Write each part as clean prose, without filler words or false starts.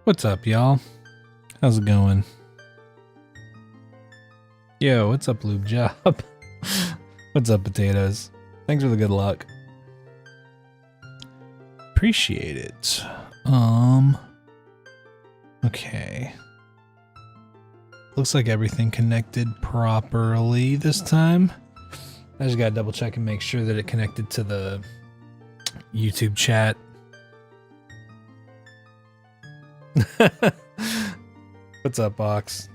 What's up, y'all? How's it going? Yo, what's up, Lube Job? What's up, potatoes? Thanks for the good luck. Appreciate it. Okay. Looks like everything connected properly this time. I just gotta double check and make sure that it connected to the YouTube chat. What's up, Box?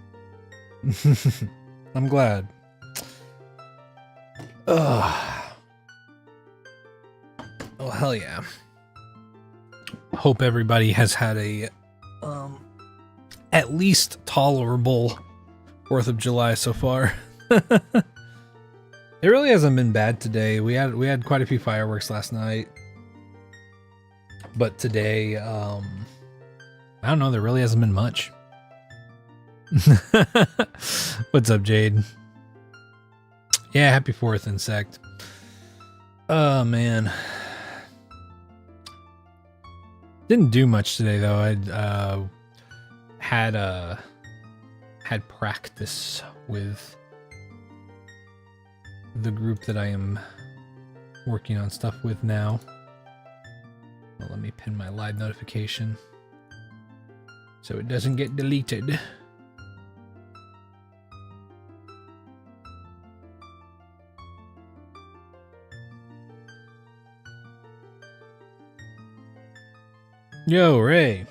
I'm glad. Ugh. Oh, hell yeah. Hope everybody has had a at least tolerable 4th of July so far. It really hasn't been bad today. We had quite a few fireworks last night. But today, I don't know, there really hasn't been much. What's up, Jade? Yeah, happy 4th, Insect. Oh, man. Didn't do much today, though. I had practice with the group that I am working on stuff with now. Well, let me pin my live notification so it doesn't get deleted. Yo, Ray.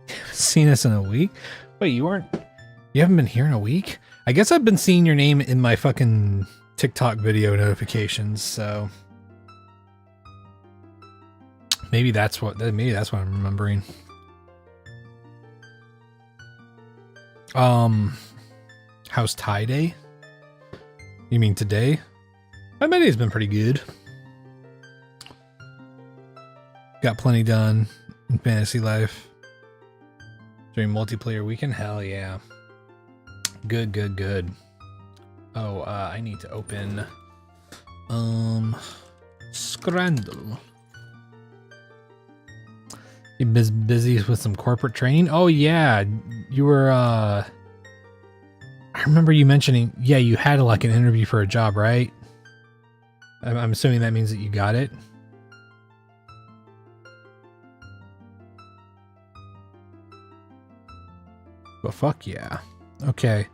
Haven't seen us in a week? Wait, you haven't been here in a week? I guess I've been seeing your name in my fucking TikTok video notifications, so maybe that's what I'm remembering. How's Tie Day? You mean today? My day's been pretty good. Got plenty done in fantasy life during multiplayer weekend. Hell yeah. Good, good, good. Oh, I need to open Scrandle. You busy with some corporate training? Oh yeah, you were I remember you mentioning, yeah, you had like an interview for a job, right? I'm assuming that means that you got it. But fuck yeah. Okay.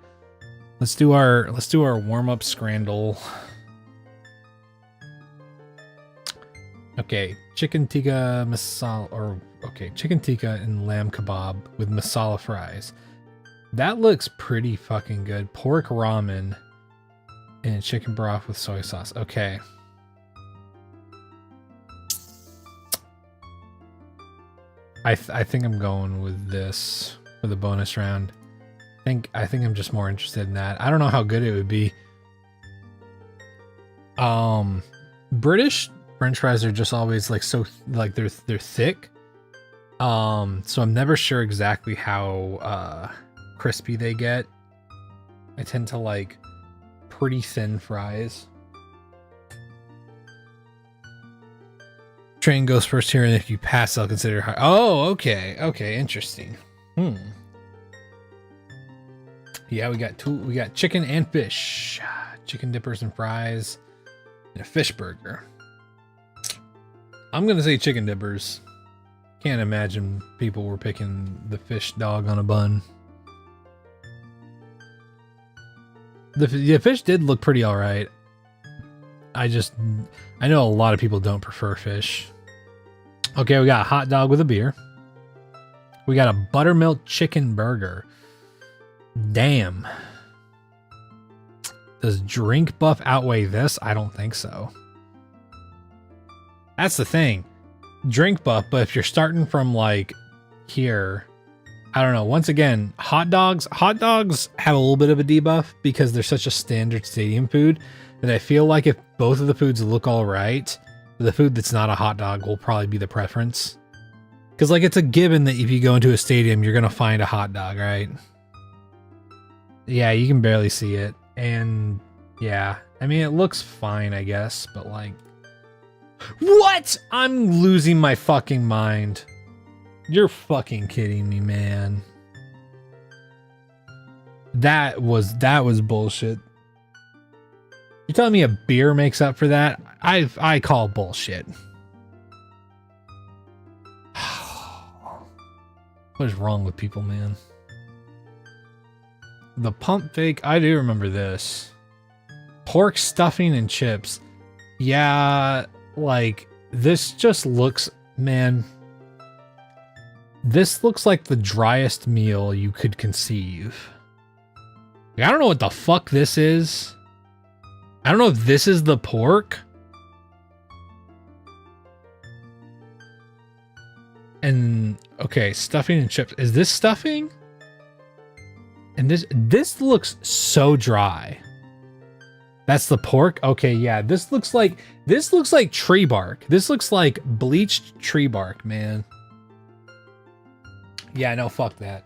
Let's do our warm-up Scrandle. Okay, chicken tikka masala, or okay, chicken tikka and lamb kebab with masala fries. That looks pretty fucking good. Pork ramen and chicken broth with soy sauce. Okay. I think I'm going with this for the bonus round. I think I'm just more interested in that. I don't know how good it would be. British French fries are just always like so like they're thick. So I'm never sure exactly how crispy they get. I tend to like pretty thin fries. Train goes first here, and if you pass, I'll consider high. Oh, okay. Okay, interesting. Yeah, we got chicken and fish. Chicken dippers and fries. And a fish burger. I'm gonna say chicken dippers. Can't imagine people were picking the fish dog on a bun. The fish did look pretty alright. I know a lot of people don't prefer fish. Okay, we got a hot dog with a beer. We got a buttermilk chicken burger. Damn. Does drink buff outweigh this? I don't think so. That's the thing. Drink buff, but if you're starting from like here, I don't know. Once again, hot dogs have a little bit of a debuff because they're such a standard stadium food that I feel like if both of the foods look all right, the food that's not a hot dog will probably be the preference. Because like it's a given that if you go into a stadium, you're going to find a hot dog, right? Yeah, you can barely see it. And yeah, I mean, it looks fine, I guess, but like What? I'm losing my fucking mind. You're fucking kidding me, man. That was bullshit. You're telling me a beer makes up for that? I call bullshit. What is wrong with people, man? The pump fake, I do remember this. Pork stuffing and chips. Yeah, like, this just looks, man. This looks like the driest meal you could conceive. Like, I don't know what the fuck this is. I don't know if this is the pork. And, okay, stuffing and chips. Is this stuffing? And this looks so dry. That's the pork? Okay, yeah. This looks like tree bark. This looks like bleached tree bark, man. Yeah, no, fuck that.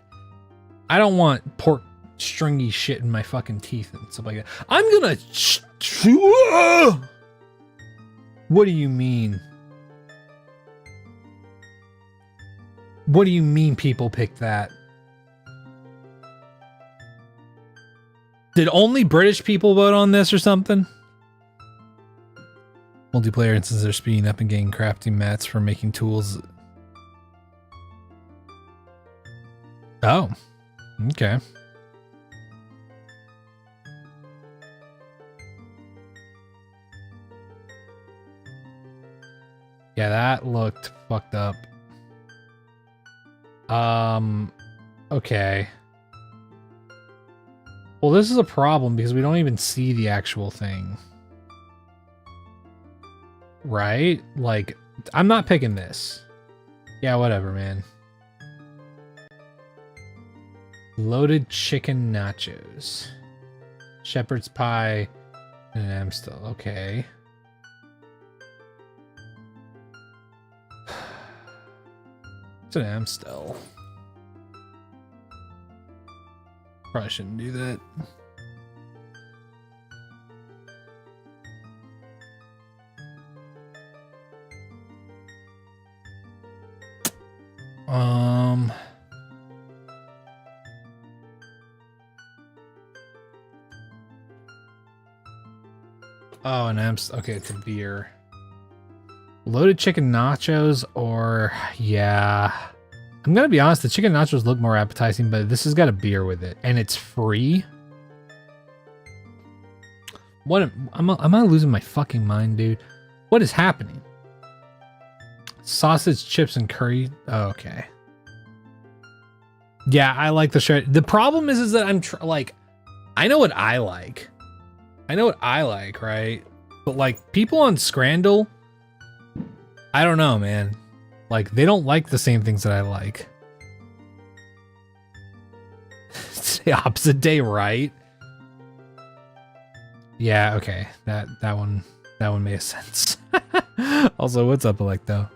I don't want pork stringy shit in my fucking teeth and stuff like that. I'm gonna... What do you mean? What do you mean people picked that? Did only British people vote on this or something? Multiplayer instances are speeding up and getting crafting mats for making tools. Oh, okay. Yeah, that looked fucked up. Okay. Well, this is a problem because we don't even see the actual thing. Right? Like, I'm not picking this. Yeah, whatever, man. Loaded chicken nachos. Shepherd's pie and an Amstel. Okay. It's an Amstel. Probably shouldn't do that. Oh, an Amstel. Okay, it's a beer. Loaded chicken nachos, or yeah. I'm gonna be honest, the chicken nachos look more appetizing, but this has got a beer with it, and it's free. What am I losing my fucking mind, dude? What is happening? Sausage, chips, and curry. Oh, okay. Yeah, I like the shred. The problem is that I'm like, I know what I like. I know what I like, right? But like people on Scrandle, I don't know, man. Like, they don't like the same things that I like. It's the opposite day, right? Yeah, okay. That one made sense. Also, what's up, Electo?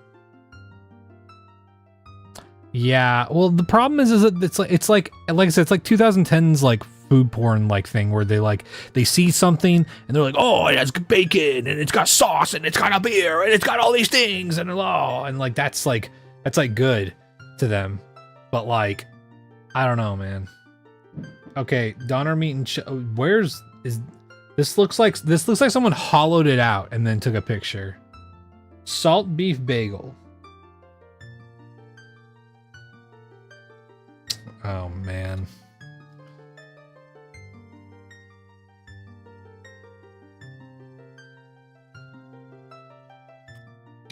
Yeah, well, the problem is that it's like I said, it's like 2010's like food porn like thing where they see something and they're like, oh, it has bacon and it's got sauce and it's got a beer and it's got all these things and like that's like good to them, but like I don't know, man. Okay, Donner meat and this looks like someone hollowed it out and then took a picture. Salt beef bagel. Oh man.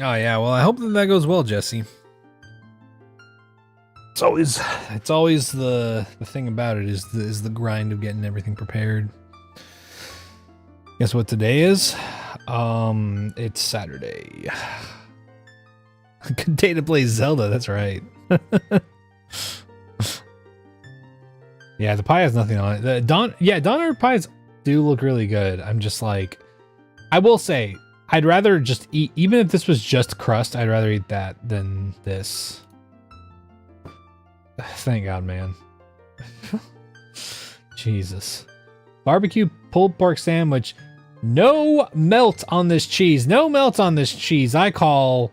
Oh yeah, well I hope that goes well, Jesse. It's always the thing about it is the grind of getting everything prepared. Guess what today is? It's Saturday. Good day to play Zelda, that's right. Yeah, the pie has nothing on it. Donner pies do look really good. I'm just like, I will say, I'd rather just eat, even if this was just crust, I'd rather eat that than this. Thank God, man. Jesus. Barbecue pulled pork sandwich. No melt on this cheese. No melt on this cheese. I call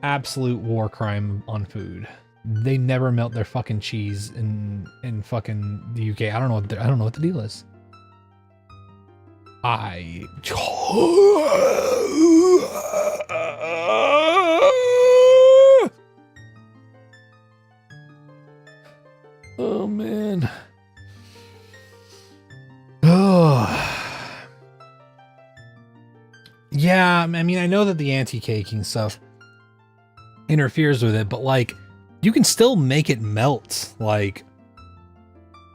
absolute war crime on food. They never melt their fucking cheese in fucking the UK. I don't know what the deal is. Oh man. Oh. Yeah, I mean, I know that the anti-caking stuff interferes with it, but like, you can still make it melt. Like,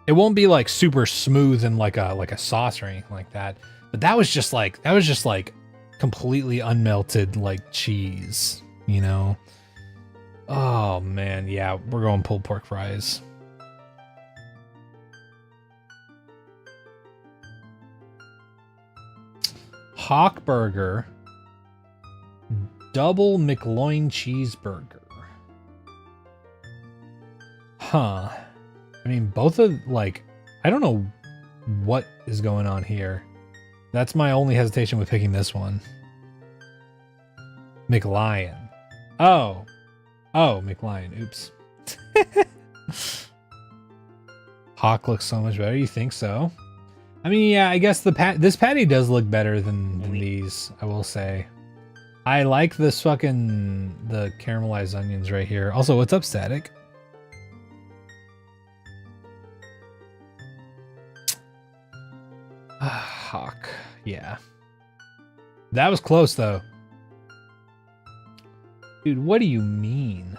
it won't be like super smooth and like a sauce or anything like that. But that was just like completely unmelted like cheese, you know? Oh man, yeah, we're going pulled pork fries. Hawk burger, double McLoin cheeseburger. Huh. I mean, both of, like, I don't know what is going on here. That's my only hesitation with picking this one. McLion. Oh. Oh, McLion. Oops. Hawk looks so much better. You think so? I mean, yeah, I guess this patty does look better than these, I will say. I like this the caramelized onions right here. Also, what's up, Static? Hawk. Yeah. That was close, though. Dude, what do you mean?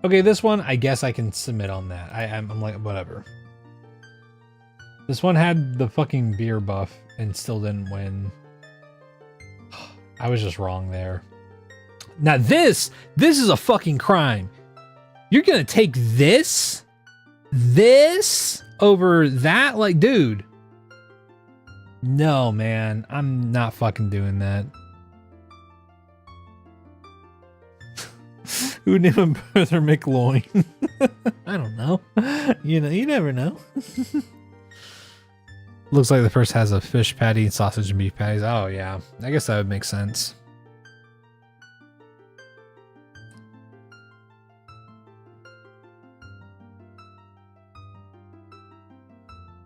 Okay, this one, I guess I can submit on that. I'm like, whatever. This one had the fucking beer buff and still didn't win. I was just wrong there. Now this is a fucking crime. You're gonna take this over that? Like, dude. No, man. I'm not fucking doing that. Who named him Brother McLoin? I don't know. You know, you never know. Looks like the first has a fish patty, sausage, and beef patties. Oh, yeah. I guess that would make sense.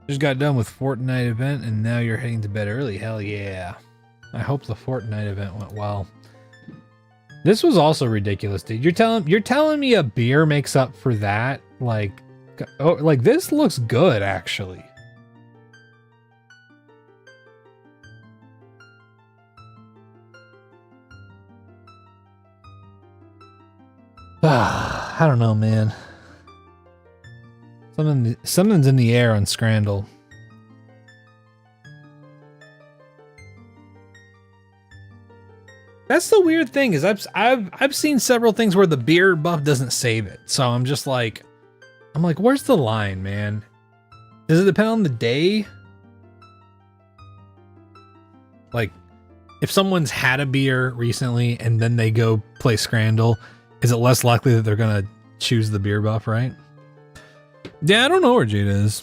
Just got done with Fortnite event, and now you're heading to bed early. Hell yeah. I hope the Fortnite event went well. This was also ridiculous, dude. You're telling me a beer makes up for that? Like, oh, like this looks good, actually. I don't know, man. Something's in the air on Scrandle. That's the weird thing is I've seen several things where the beer buff doesn't save it. So I'm just like, where's the line, man? Does it depend on the day? Like, if someone's had a beer recently and then they go play Scrandle, is it less likely that they're gonna choose the beer buff, right? Yeah, I don't know where Jade is.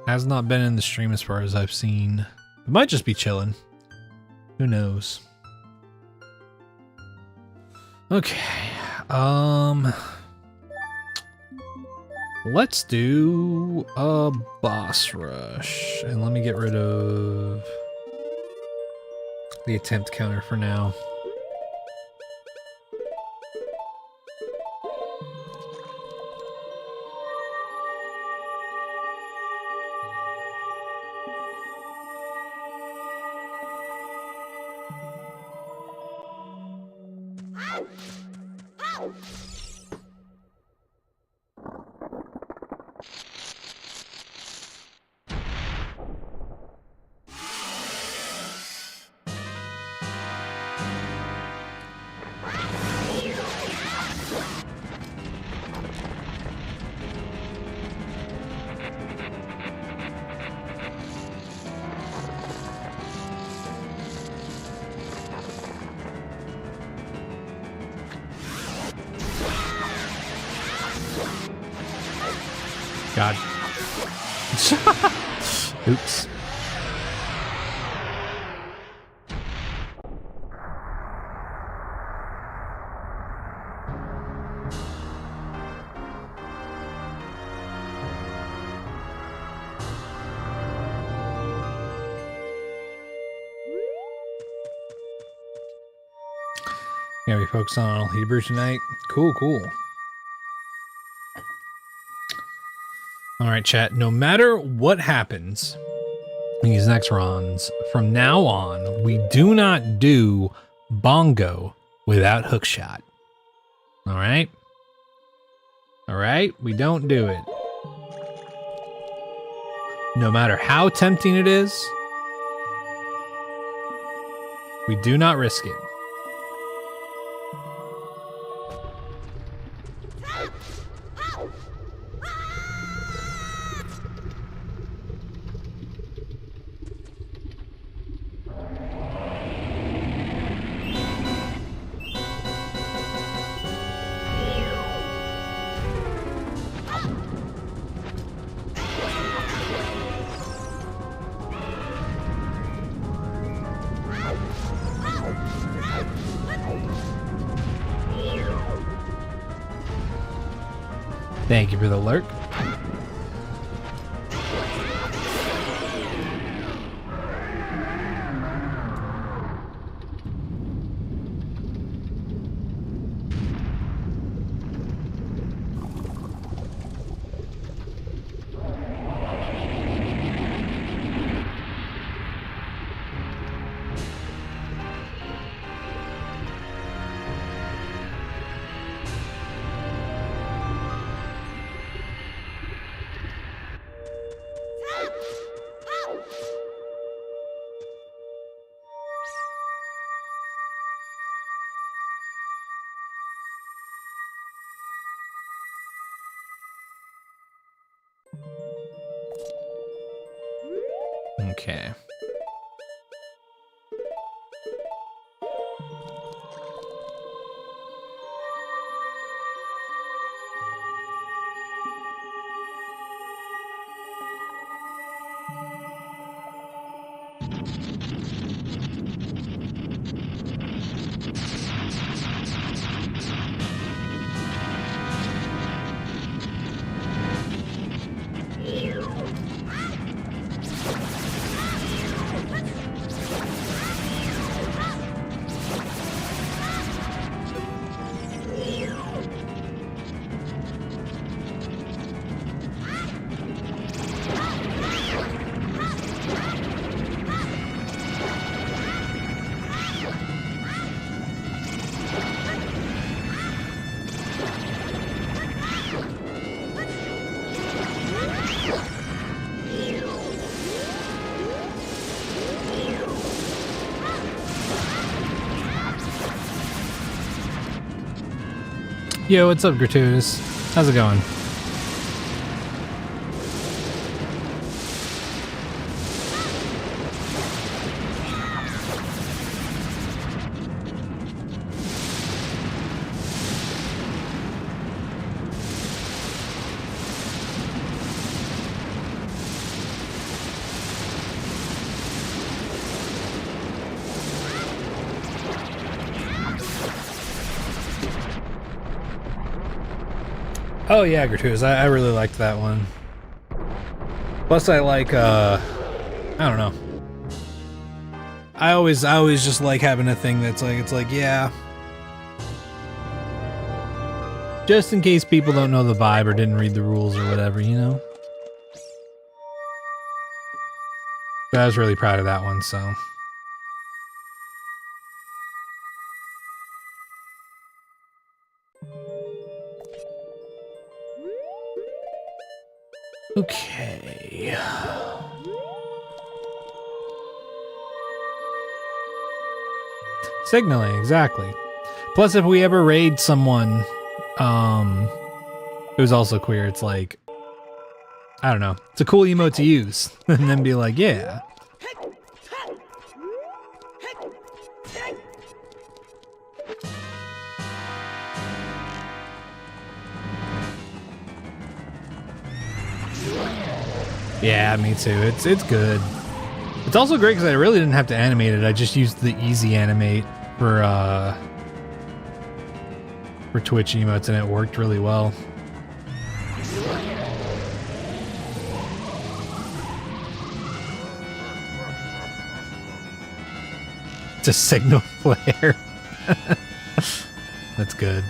Has not been in the stream as far as I've seen. It might just be chilling. Who knows? Okay. Let's do a boss rush. And let me get rid of the attempt counter for now. God. Oops. Yeah, we focus on all Hebrew tonight. Cool, cool. All right, chat. No matter what happens in these next runs, from now on, we do not do bongo without hookshot. All right? All right? We don't do it. No matter how tempting it is, we do not risk it. Thank you for the lurk. Okay. Yo, what's up, Gratuitous? How's it going? Oh yeah, Gratuitous. I really liked that one. Plus I like I don't know. I always just like having a thing that's like, it's like, yeah. Just in case people don't know the vibe or didn't read the rules or whatever, you know? But I was really proud of that one, so. Okay. Signaling, exactly. Plus, if we ever raid someone who's also queer, it's like, I don't know, it's a cool emote to use. And then be like, yeah. Yeah, me too. It's good. It's also great because I really didn't have to animate it. I just used the easy animate for Twitch emotes, and it worked really well. It's a signal flare. That's good.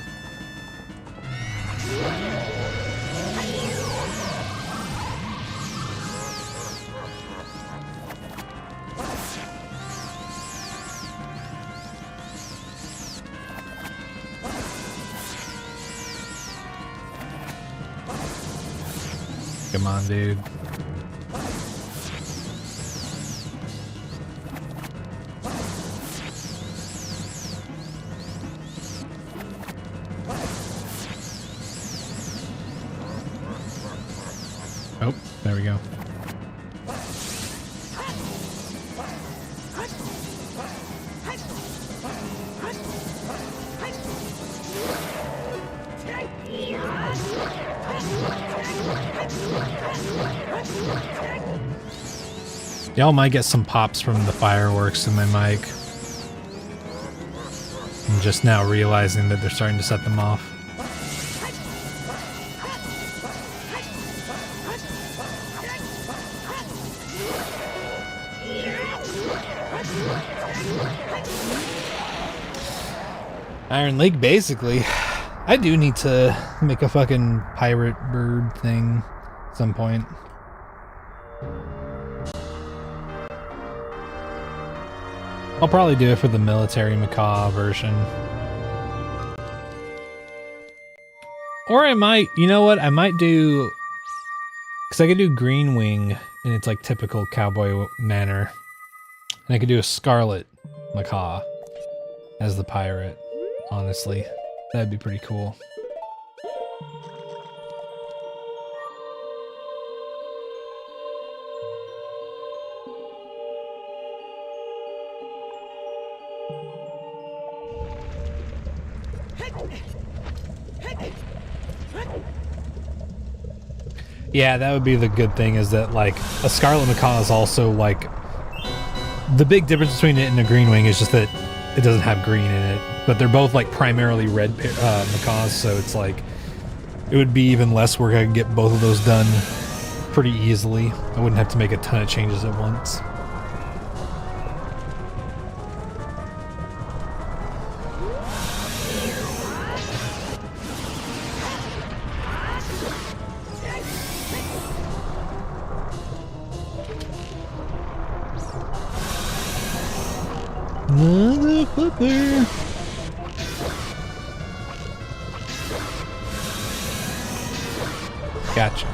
Come on, dude. Oh, there we go. Y'all might get some pops from the fireworks in my mic. I'm just now realizing that they're starting to set them off. Iron Lake, basically. I do need to make a fucking pirate bird thing at some point. I'll probably do it for the military macaw version. Or I might, you know what, I might do, because I could do green wing in its like typical cowboy manner. And I could do a scarlet macaw as the pirate, honestly. That'd be pretty cool. Yeah, that would be the good thing, is that like a scarlet macaw is also like, the big difference between it and a green wing is just that it doesn't have green in it, but they're both like primarily red macaws, so it's like it would be even less work. I could get both of those done pretty easily. I wouldn't have to make a ton of changes at once. Motherfucker. Gotcha.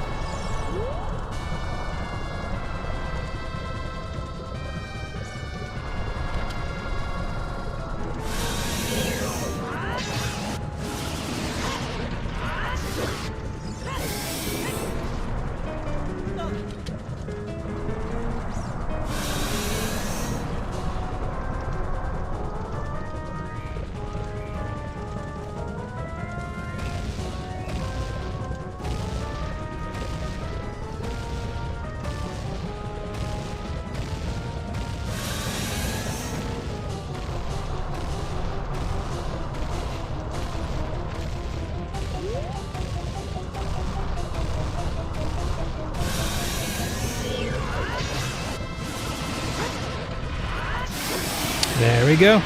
There we go.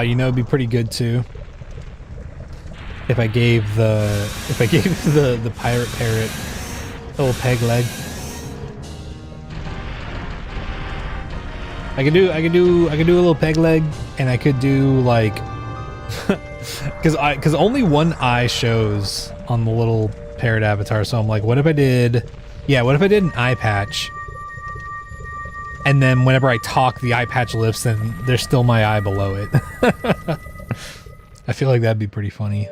You know, it'd be pretty good too if I gave the pirate parrot a little peg leg. I could do a little peg leg, and I could do like because only one eye shows on the little parrot avatar, so I'm like, what if I did an eye patch, and then whenever I talk the eye patch lifts and there's still my eye below it. I feel like that'd be pretty funny.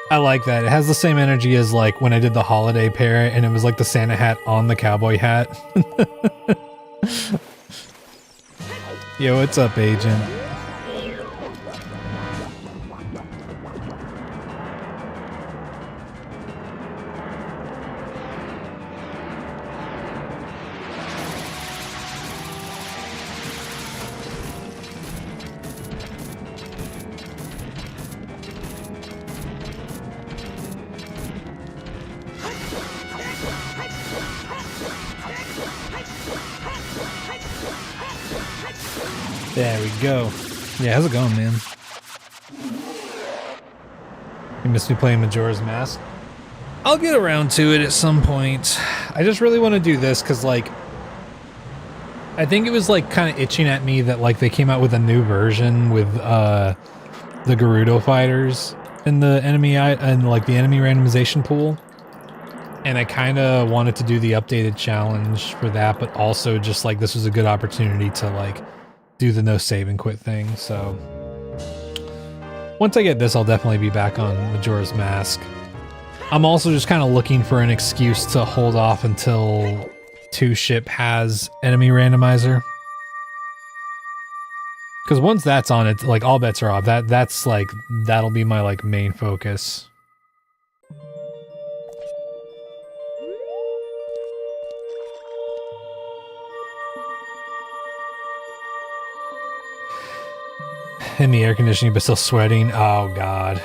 I like that. It has the same energy as like when I did the holiday pair and it was like the Santa hat on the cowboy hat. Yo, what's up, Agent? There we go. Yeah, how's it going, man? You missed me playing Majora's Mask? I'll get around to it at some point. I just really want to do this because, like, I think it was, like, kind of itching at me that, like, they came out with a new version with, the Gerudo fighters in the enemy, and, like, the enemy randomization pool. And I kind of wanted to do the updated challenge for that, but also just, like, this was a good opportunity to, like, do the no save and quit thing, so once I get this, I'll definitely be back on Majora's Mask. I'm also just kind of looking for an excuse to hold off until 2-ship has enemy randomizer. Because once that's on it, like, all bets are off. That's like, that'll be my, like, main focus. In the air conditioning, but still sweating. Oh god.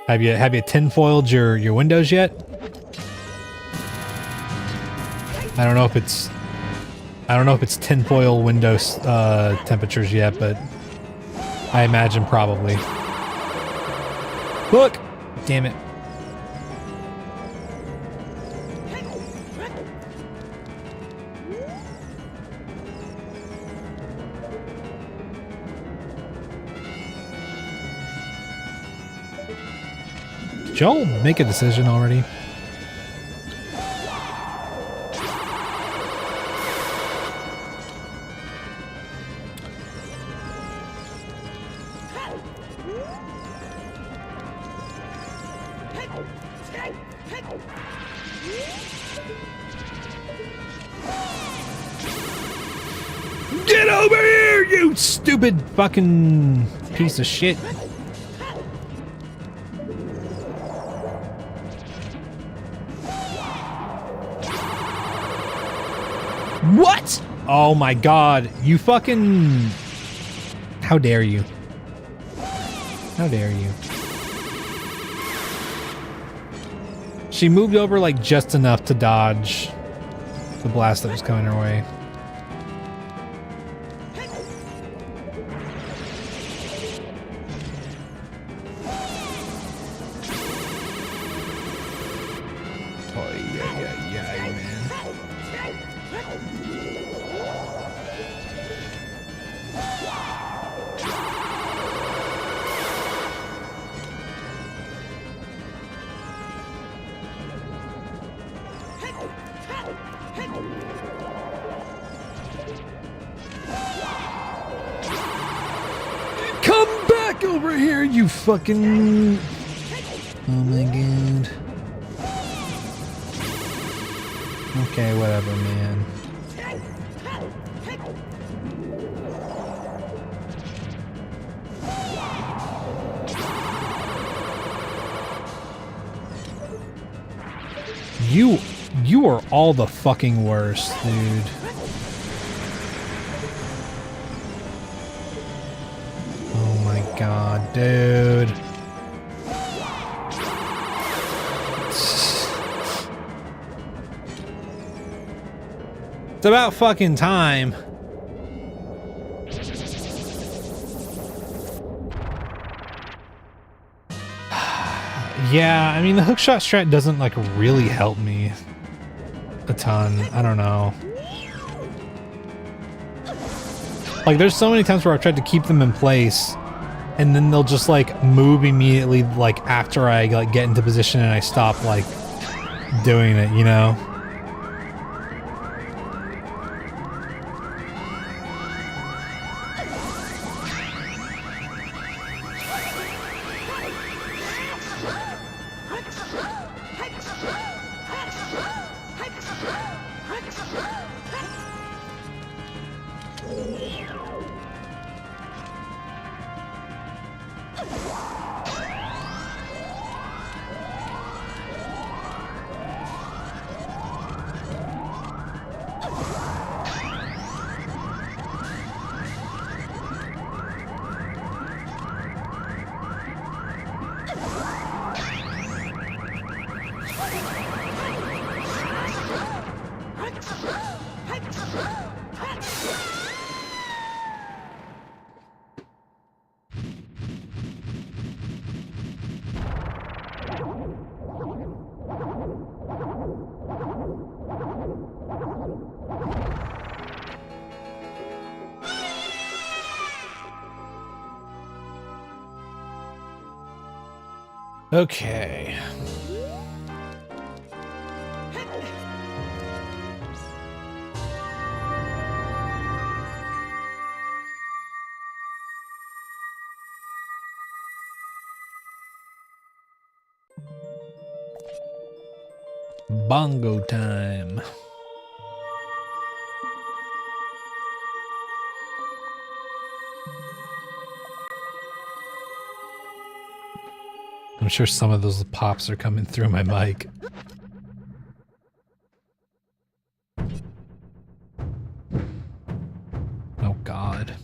Have you tinfoiled your windows yet? I don't know if it's tinfoil windows temperatures yet, but I imagine probably. Look! Damn it. Did y'all make a decision already? Get over here, you stupid fucking piece of shit. What? Oh my god, you fucking... How dare you? How dare you? She moved over like just enough to dodge the blast that was coming her way. Come back over here, you fucking... Oh my god. Okay, whatever, man. You are all the fucking worst, dude. Oh my god, dude. It's about fucking time. Yeah, I mean, the hookshot strat doesn't, like, really help me a ton. I don't know. Like, there's so many times where I've tried to keep them in place, and then they'll just, like, move immediately, like, after I, like, get into position and I stop, like, doing it, you know? Okay. Bongo time. I'm sure some of those pops are coming through my mic. Oh God.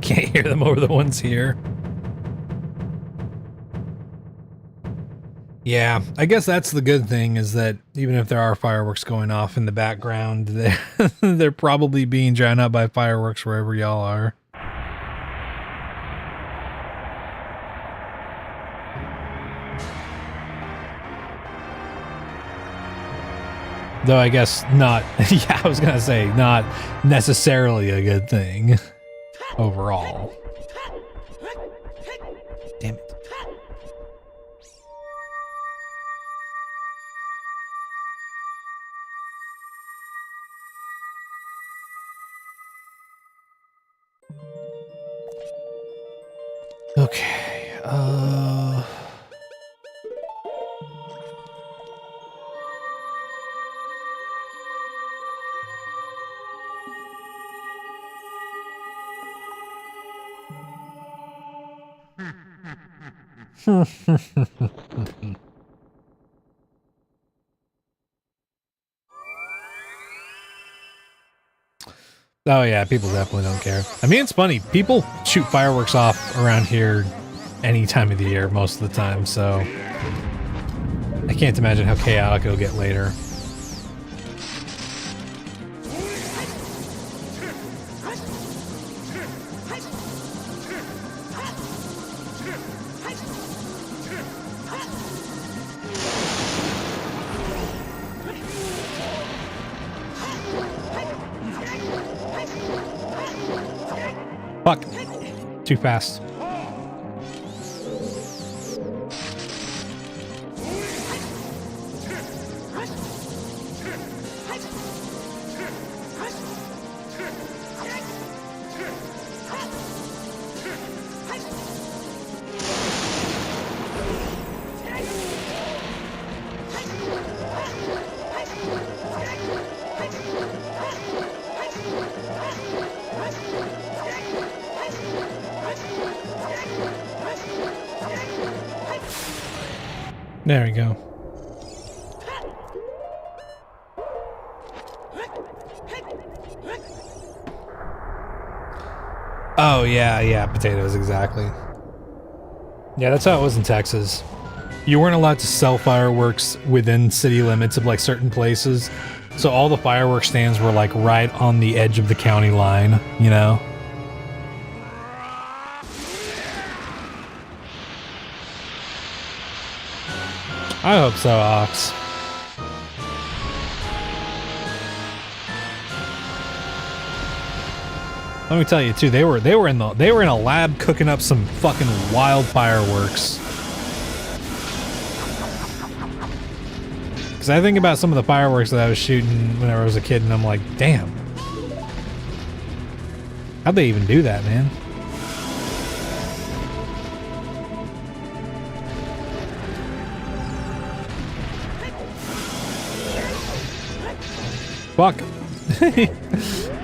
Can't hear them over the ones here. Yeah, I guess that's the good thing, is that even if there are fireworks going off in the background, they're probably being drowned out by fireworks wherever y'all are. Though I guess not, yeah, I was gonna say, not necessarily a good thing overall. Damn it. Okay, oh yeah, people definitely don't care. I mean, it's funny. People shoot fireworks off around here any time of the year, most of the time, so I can't imagine how chaotic it'll get later. Fuck. Too fast. There we go. Oh, yeah, potatoes, exactly. Yeah, that's how it was in Texas. You weren't allowed to sell fireworks within city limits of, like, certain places. So all the fireworks stands were, like, right on the edge of the county line, you know? I hope so, Ox. Let me tell you too, they were in a lab cooking up some fucking wild fireworks. Cause I think about some of the fireworks that I was shooting whenever I was a kid, and I'm like, damn, how'd they even do that, man? Fuck.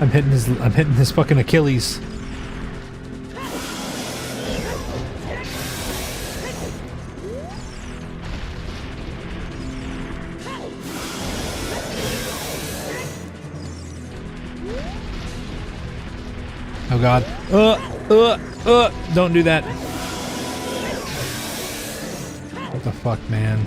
I'm hitting his fucking Achilles. God. Don't do that. What the fuck, man?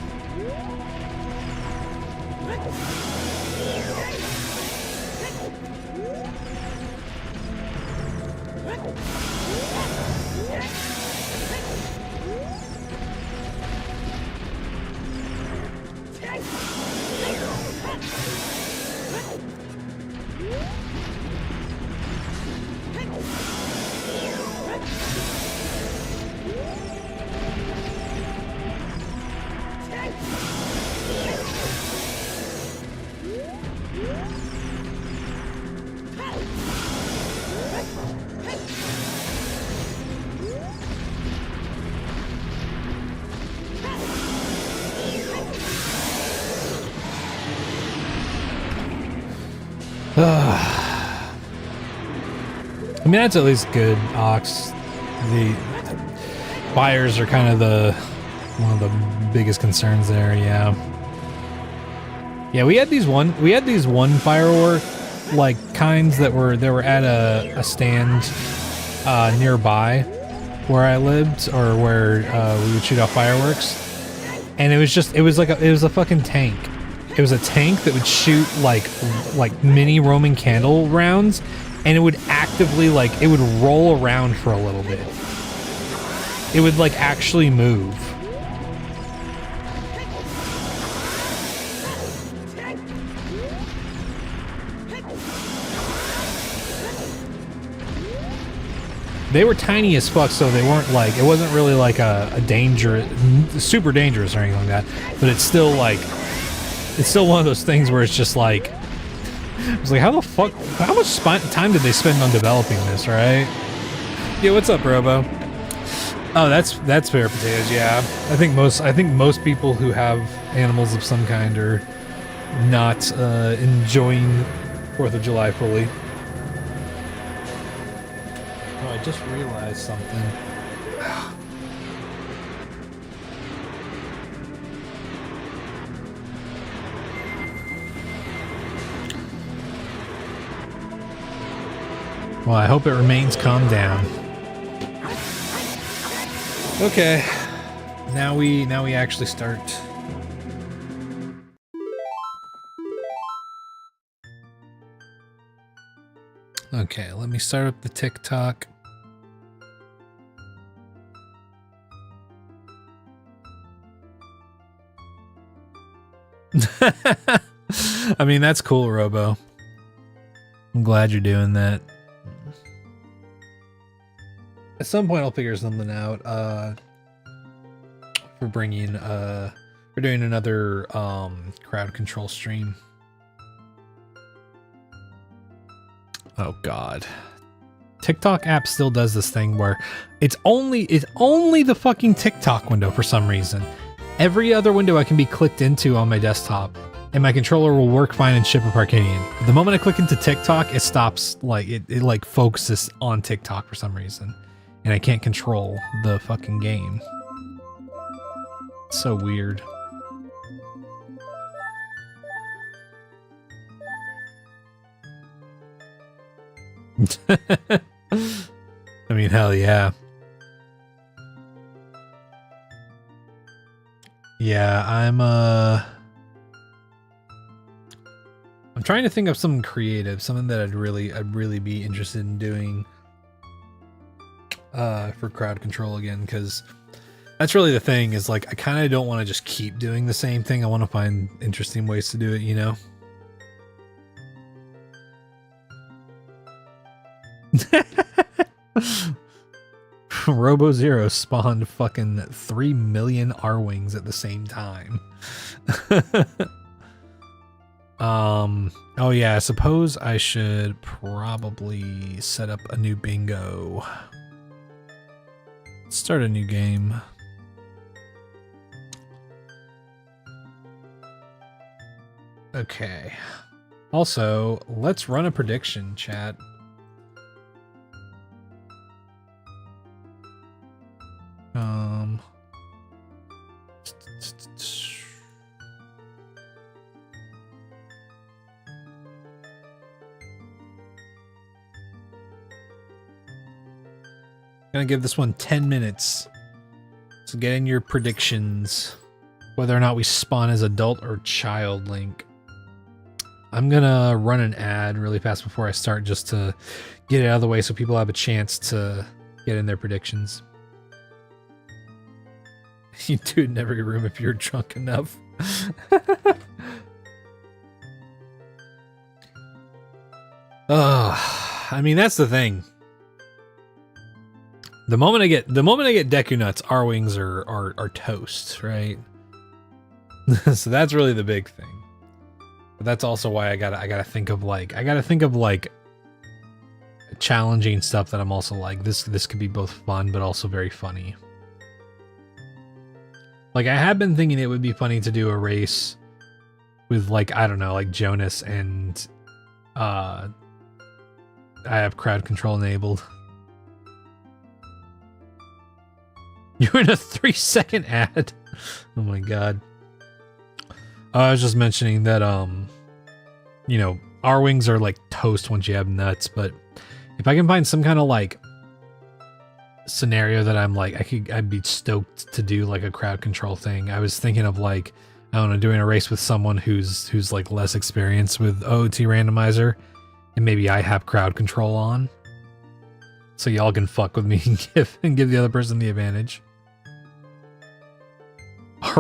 I mean, that's at least good, Ox. The fires are kind of one of the biggest concerns there, yeah. Yeah, we had these one firework like kinds that were at a stand nearby where I lived, or where we would shoot off fireworks. And it was a fucking tank. It was a tank that would shoot like mini Roman candle rounds, and it would actively it would roll around for a little bit. It would actually move. They were tiny as fuck, so they weren't it wasn't really a super dangerous or anything like that, but it's still one of those things where it's just it's how the fuck, how much time did they spend on developing this, right? Yeah, what's up, Robo? Oh, that's fair potatoes, yeah. I think most people who have animals of some kind are not enjoying 4th of July fully. Oh, I just realized something. Well, I hope it remains calm down. Okay. Now we actually start. Okay, let me start up the TikTok. I mean, that's cool, Robo. I'm glad you're doing that. At some point I'll figure something out for bringing we're doing another crowd control stream. Oh god. TikTok app still does this thing where it's only the fucking TikTok window for some reason. Every other window I can be clicked into on my desktop, and my controller will work fine in Ship of Arcadian. But the moment I click into TikTok, it stops, it focuses on TikTok for some reason. And I can't control the fucking game. It's so weird. I mean, hell yeah. Yeah, I'm trying to think of something creative, something that I'd really be interested in doing for crowd control again, because that's really the thing, is I kind of don't want to just keep doing the same thing. I want to find interesting ways to do it, you know? Robo Zero spawned fucking 3 million R-Wings at the same time. Oh yeah, I suppose I should probably set up a new bingo. Let's start a new game. Okay. Also, let's run a prediction, chat. Gonna give this one 10 minutes. So get in your predictions. Whether or not we spawn as adult or child Link. I'm gonna run an ad really fast before I start just to get it out of the way so people have a chance to get in their predictions. You do in every room if you're drunk enough. I mean, that's the thing. The moment I get Deku Nuts, our wings are toast, right? So that's really the big thing. But that's also why I gotta think of like challenging stuff that I'm also like this could be both fun but also very funny. Like I have been thinking it would be funny to do a race with like, I don't know, like Jonas and I have crowd control enabled. You're in a 3-second ad. Oh my god. I was just mentioning that, you know, our wings are like toast once you have nuts, but if I can find some kind of like scenario that I'm like, I'd be stoked to do like a crowd control thing. I was thinking of like, I don't know, doing a race with someone who's like less experienced with OOT randomizer, and maybe I have crowd control on, so y'all can fuck with me and give the other person the advantage.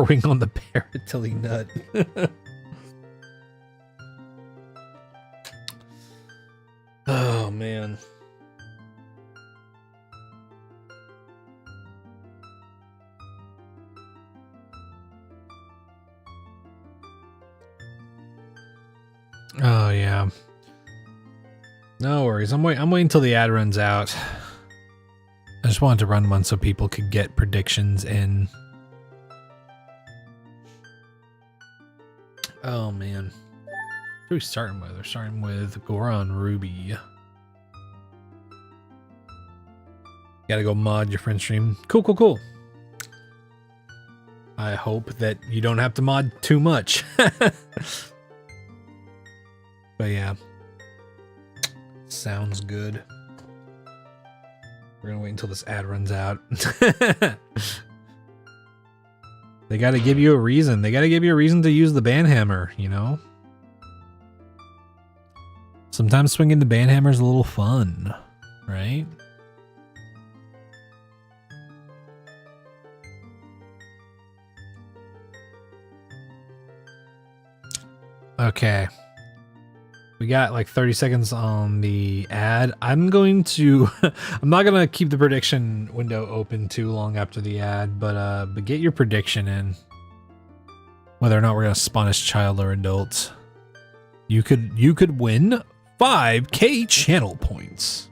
Wing on the parrot till he nut. Oh man. Oh yeah. No worries. I'm waiting until the ad runs out. I just wanted to run one so people could get predictions in. Oh man. What are we starting with? We're starting with Goron Ruby. Gotta go mod your friend stream. Cool. I hope that you don't have to mod too much. But yeah. Sounds good. We're gonna wait until this ad runs out. They gotta give you a reason. They gotta give you a reason to use the banhammer, you know? Sometimes swinging the banhammer is a little fun, right? Okay. We got like 30 seconds on the ad. I'm not gonna keep the prediction window open too long after the ad, but get your prediction in. Whether or not we're gonna spawn as child or adult. You could win 5K channel points.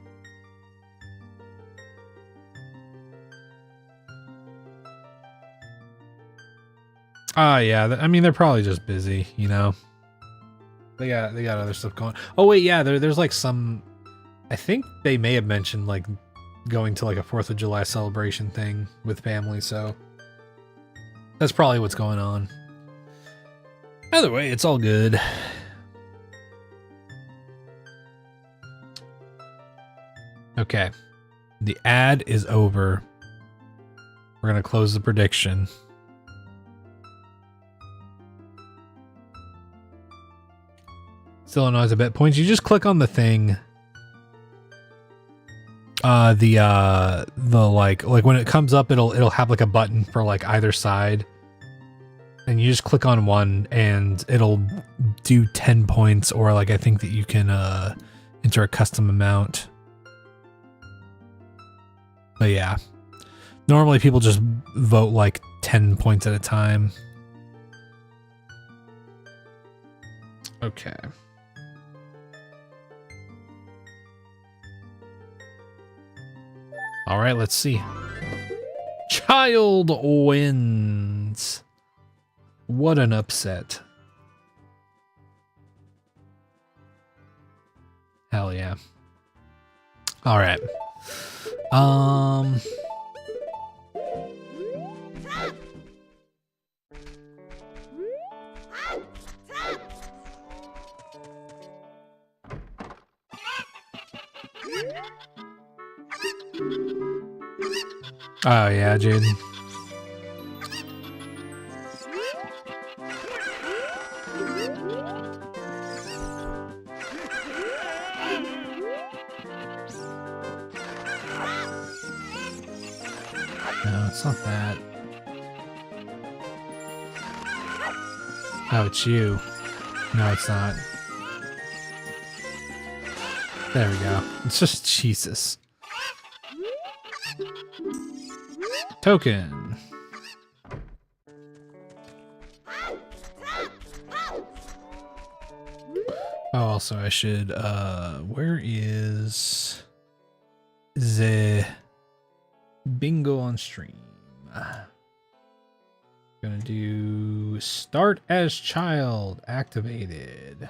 Yeah, I mean they're probably just busy, you know. They got other stuff going. Oh wait, yeah, there's like some. I think they may have mentioned like going to like a 4th of July celebration thing with family, so that's probably what's going on. Either way, it's all good. Okay, the ad is over. We're gonna close the prediction. Still don't know how to bet points. You just click on the thing. The like when it comes up, it'll have like a button for like either side, and you just click on one, and it'll do 10 points, or like I think that you can enter a custom amount. But yeah, normally people just vote like 10 points at a time. Okay. All right, let's see. Child wins. What an upset. Hell yeah. All right. Oh yeah, Jaden. No, it's not that. Oh, it's you. No, it's not. There we go. It's just Jesus. Token. Oh, also I should, where is the bingo on stream? Gonna do start as child activated.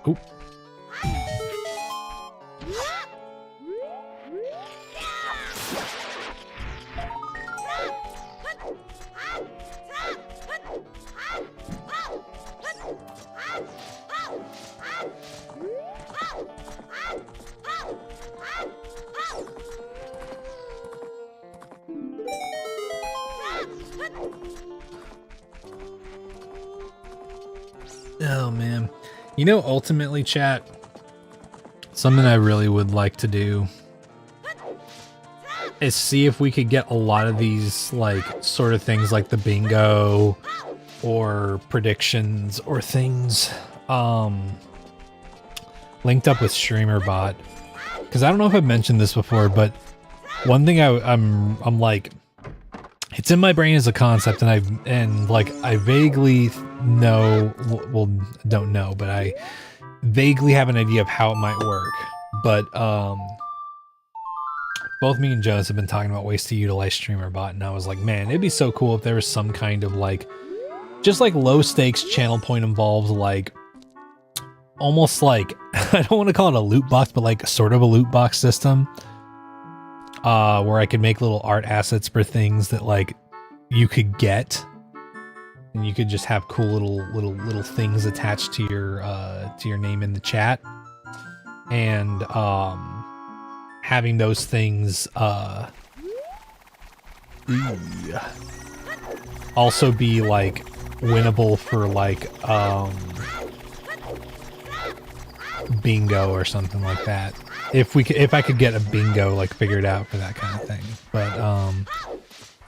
Oop. Oh man. You know, ultimately, chat, something I really would like to do is see if we could get a lot of these, like, sort of things like the bingo or predictions or things linked up with StreamerBot. Because I don't know if I've mentioned this before, but one thing I'm like, it's in my brain as a concept, and I vaguely know, well, don't know, but I vaguely have an idea of how it might work. But both me and Jonas have been talking about ways to utilize StreamerBot, and I was like, man, it'd be so cool if there was some kind of, like, just like low stakes channel point involved, like almost like, I don't want to call it a loot box, but like sort of a loot box system, where I could make little art assets for things that, like, you could get, and you could just have cool little things attached to your name in the chat, and having those things also be like winnable for, like, bingo or something like that. If I could get a bingo, like, figured out for that kind of thing.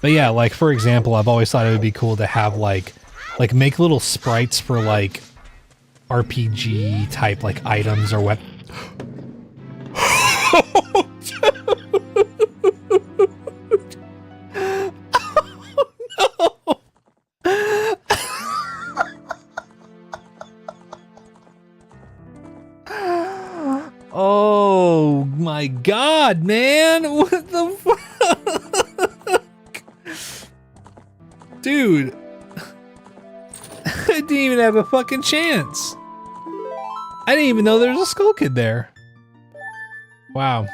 But yeah, like, for example, I've always thought it would be cool to have like make little sprites for, like, RPG type, like, items or weapons. Oh my god, man! What the fuck? Dude! I didn't even have a fucking chance! I didn't even know there was a Skull Kid there. Wow.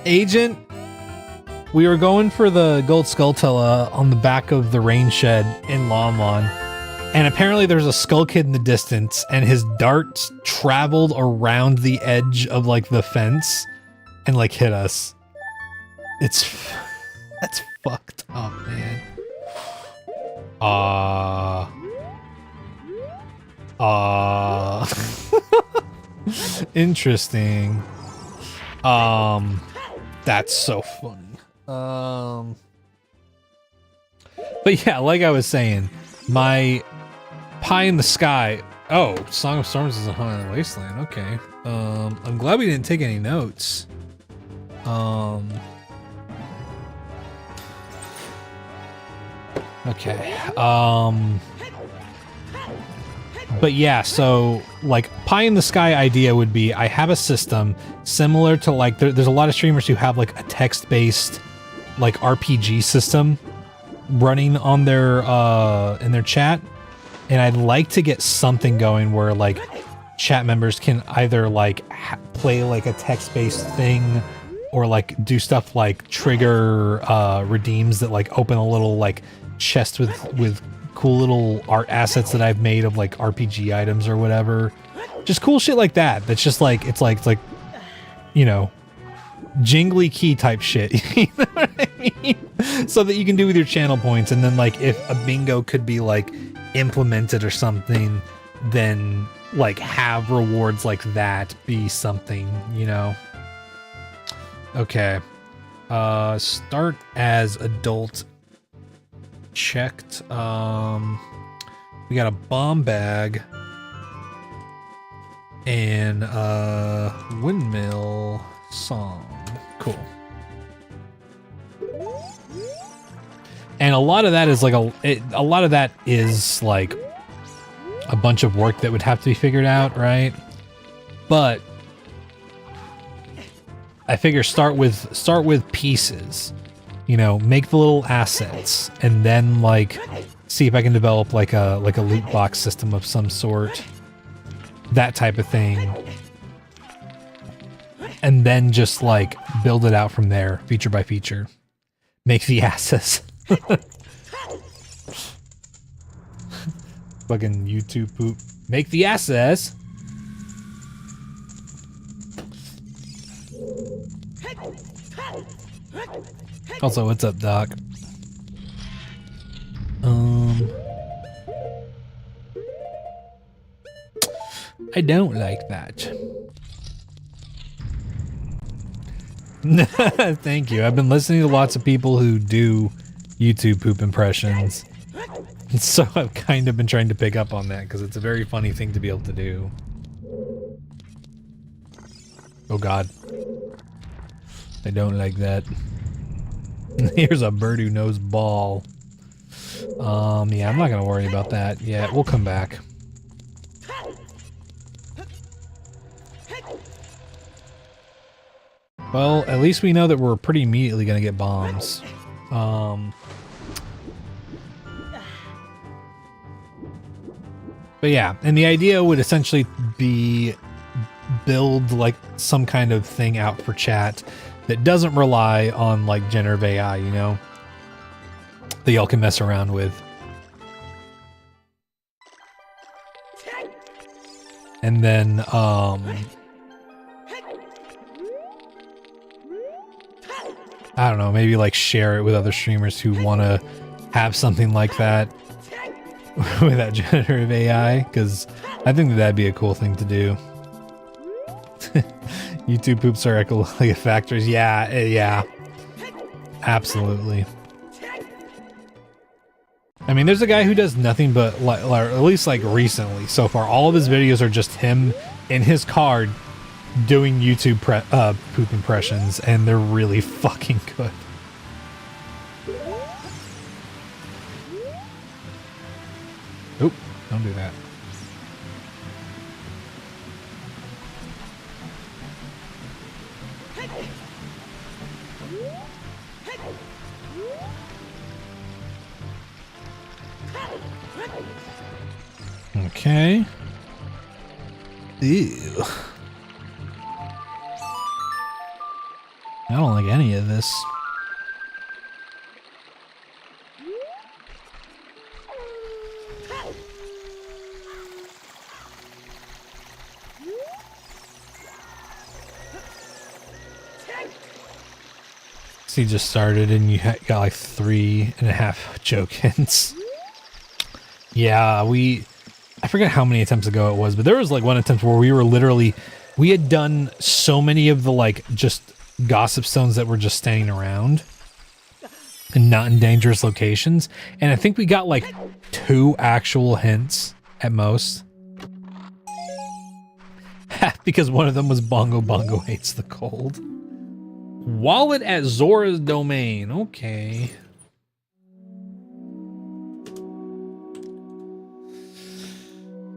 Agent, we were going for the Gold Skulltula on the back of the rain shed in Lon Lon. And apparently there's a Skull Kid in the distance, and his darts traveled around the edge of, like, the fence and, like, hit us. That's fucked up, man. Interesting. That's so funny. But yeah, like I was saying, my Pie in the Sky. Oh, Song of Storms is a Haunted in the Wasteland. Okay. I'm glad we didn't take any notes. Okay. But yeah, so, like, Pie in the Sky idea would be, I have a system similar to, like, there's a lot of streamers who have, like, a text-based, like, RPG system running on their in their chat, and I'd like to get something going where, like, chat members can either, like, play, like, a text-based thing, or, like, do stuff like trigger redeems that, like, open a little, like, chest with cool little art assets that I've made of like RPG items or whatever. Just cool shit like that. That's just like, it's like, you know, jingly key type shit. You know what I mean? So that you can do with your channel points. And then like if a bingo could be like implemented or something, then like have rewards like that be something, you know? Okay. Start as adult checked. We got a bomb bag and windmill song. Cool. And a lot of that is like a lot of that is like a bunch of work that would have to be figured out, right? But I figure start with pieces, you know, make the little assets, and then like see if I can develop like a loot box system of some sort, that type of thing, and then just like build it out from there, feature by feature. Make the assets. Fucking YouTube poop. Make the assets. Also, what's up, Doc? I don't like that. Thank you. I've been listening to lots of people who do YouTube poop impressions. And so I've kind of been trying to pick up on that because it's a very funny thing to be able to do. Oh God. I don't like that. Here's a bird who knows ball. Yeah, I'm not gonna worry about that yet. We'll come back. Well, at least we know that we're pretty immediately gonna get bombs. But yeah, and the idea would essentially be build like some kind of thing out for chat that doesn't rely on like generative AI, you know, that y'all can mess around with. And then, I don't know, maybe like share it with other streamers who want to have something like that without generative AI, because I think that that'd be a cool thing to do. YouTube poops are ecological factors. Yeah, yeah, absolutely. I mean, there's a guy who does nothing but, like, at least like recently so far, all of his videos are just him in his car doing YouTube poop impressions, and they're really fucking good. Oop, don't do that. Okay. Ew. I don't like any of this. He just started and you got like 3.5 joke hints. Yeah, I forget how many attempts ago it was, but there was like one attempt where we were literally, we had done so many of the like just gossip stones that were just standing around and not in dangerous locations, and I think we got like 2 actual hints at most. Because one of them was Bongo Bongo hates the cold. Wallet at Zora's domain. Okay.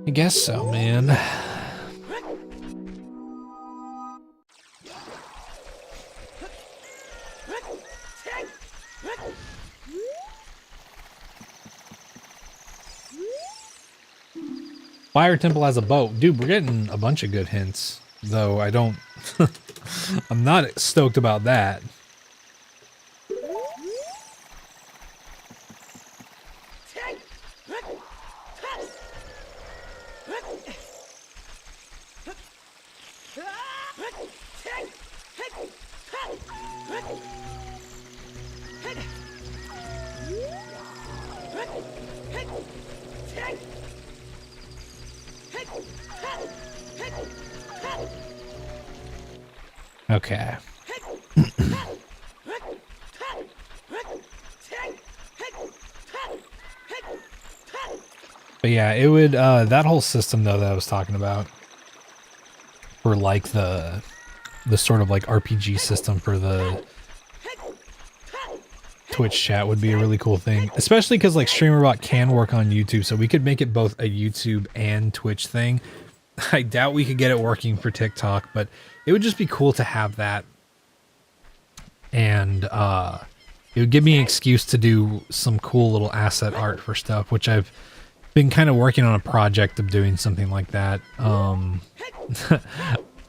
I guess so, man. Fire Temple has a boat. Dude, we're getting a bunch of good hints. Though I don't... I'm not stoked about that. Okay. But yeah, it would, that whole system though that I was talking about for like the sort of like RPG system for the Twitch chat would be a really cool thing, especially because like StreamerBot can work on YouTube, so we could make it both a YouTube and Twitch thing. I doubt we could get it working for TikTok, but it would just be cool to have that. And it would give me an excuse to do some cool little asset art for stuff, which I've been kind of working on a project of doing something like that.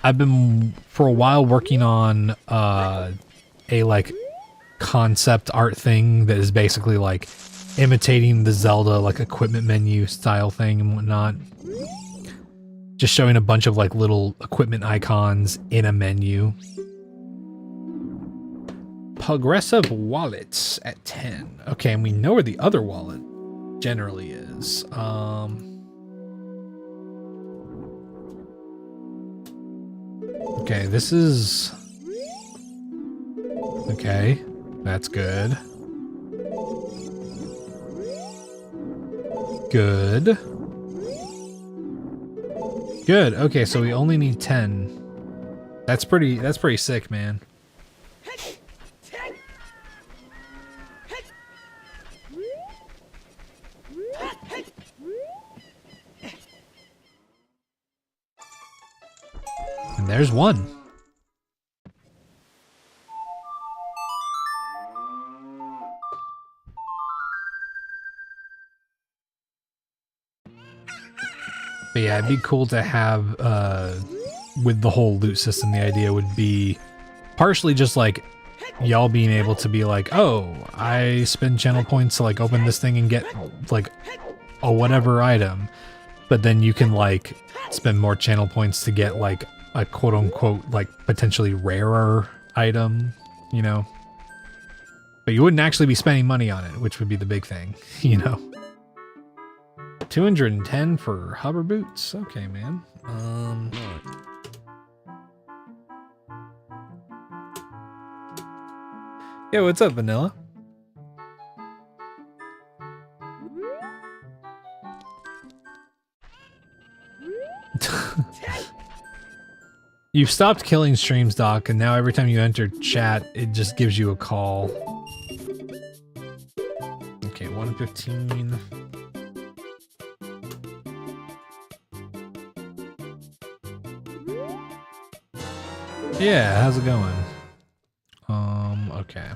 I've been for a while working on a like concept art thing that is basically like imitating the Zelda like equipment menu style thing and whatnot. Just showing a bunch of like little equipment icons in a menu. Progressive wallets at 10. Okay, and we know where the other wallet generally is. Okay, this is... Okay, that's good. Good. Good. Okay, so we only need 10. That's pretty sick, man. And there's one. But yeah, it'd be cool to have, with the whole loot system, the idea would be partially just like y'all being able to be like, oh, I spend channel points to like open this thing and get like a whatever item. But then you can like spend more channel points to get like a quote unquote like potentially rarer item, you know? But you wouldn't actually be spending money on it, which would be the big thing, you know? 210 for hover boots. Okay, man. Yeah, what's up, Vanilla? You've stopped killing streams, Doc, and now every time you enter chat, it just gives you a call. Okay, 115. Yeah, how's it going? Okay.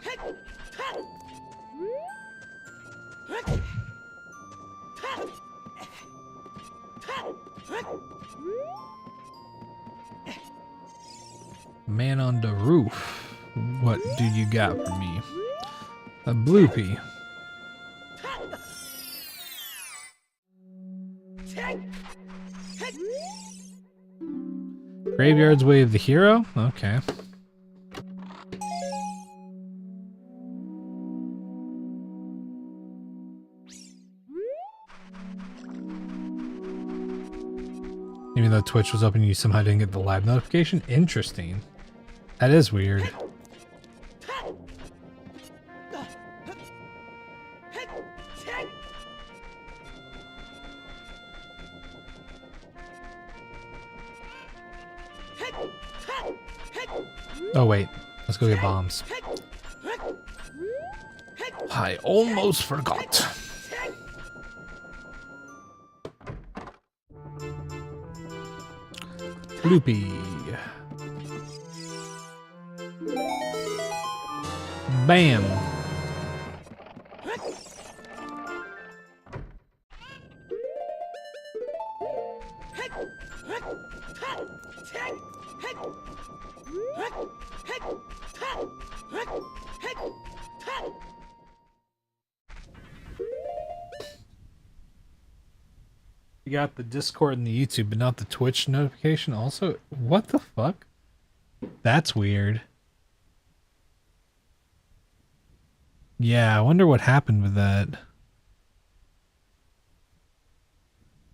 Man on the roof. What do you got for me? A bloopy. Graveyard's Way of the Hero? Okay. Even though Twitch was open, you somehow didn't get the live notification? Interesting. That is weird. Oh wait, let's go get bombs. I almost forgot. Loopy. Bam. You got the Discord and the YouTube, but not the Twitch notification also? What the fuck? That's weird. Yeah, I wonder what happened with that.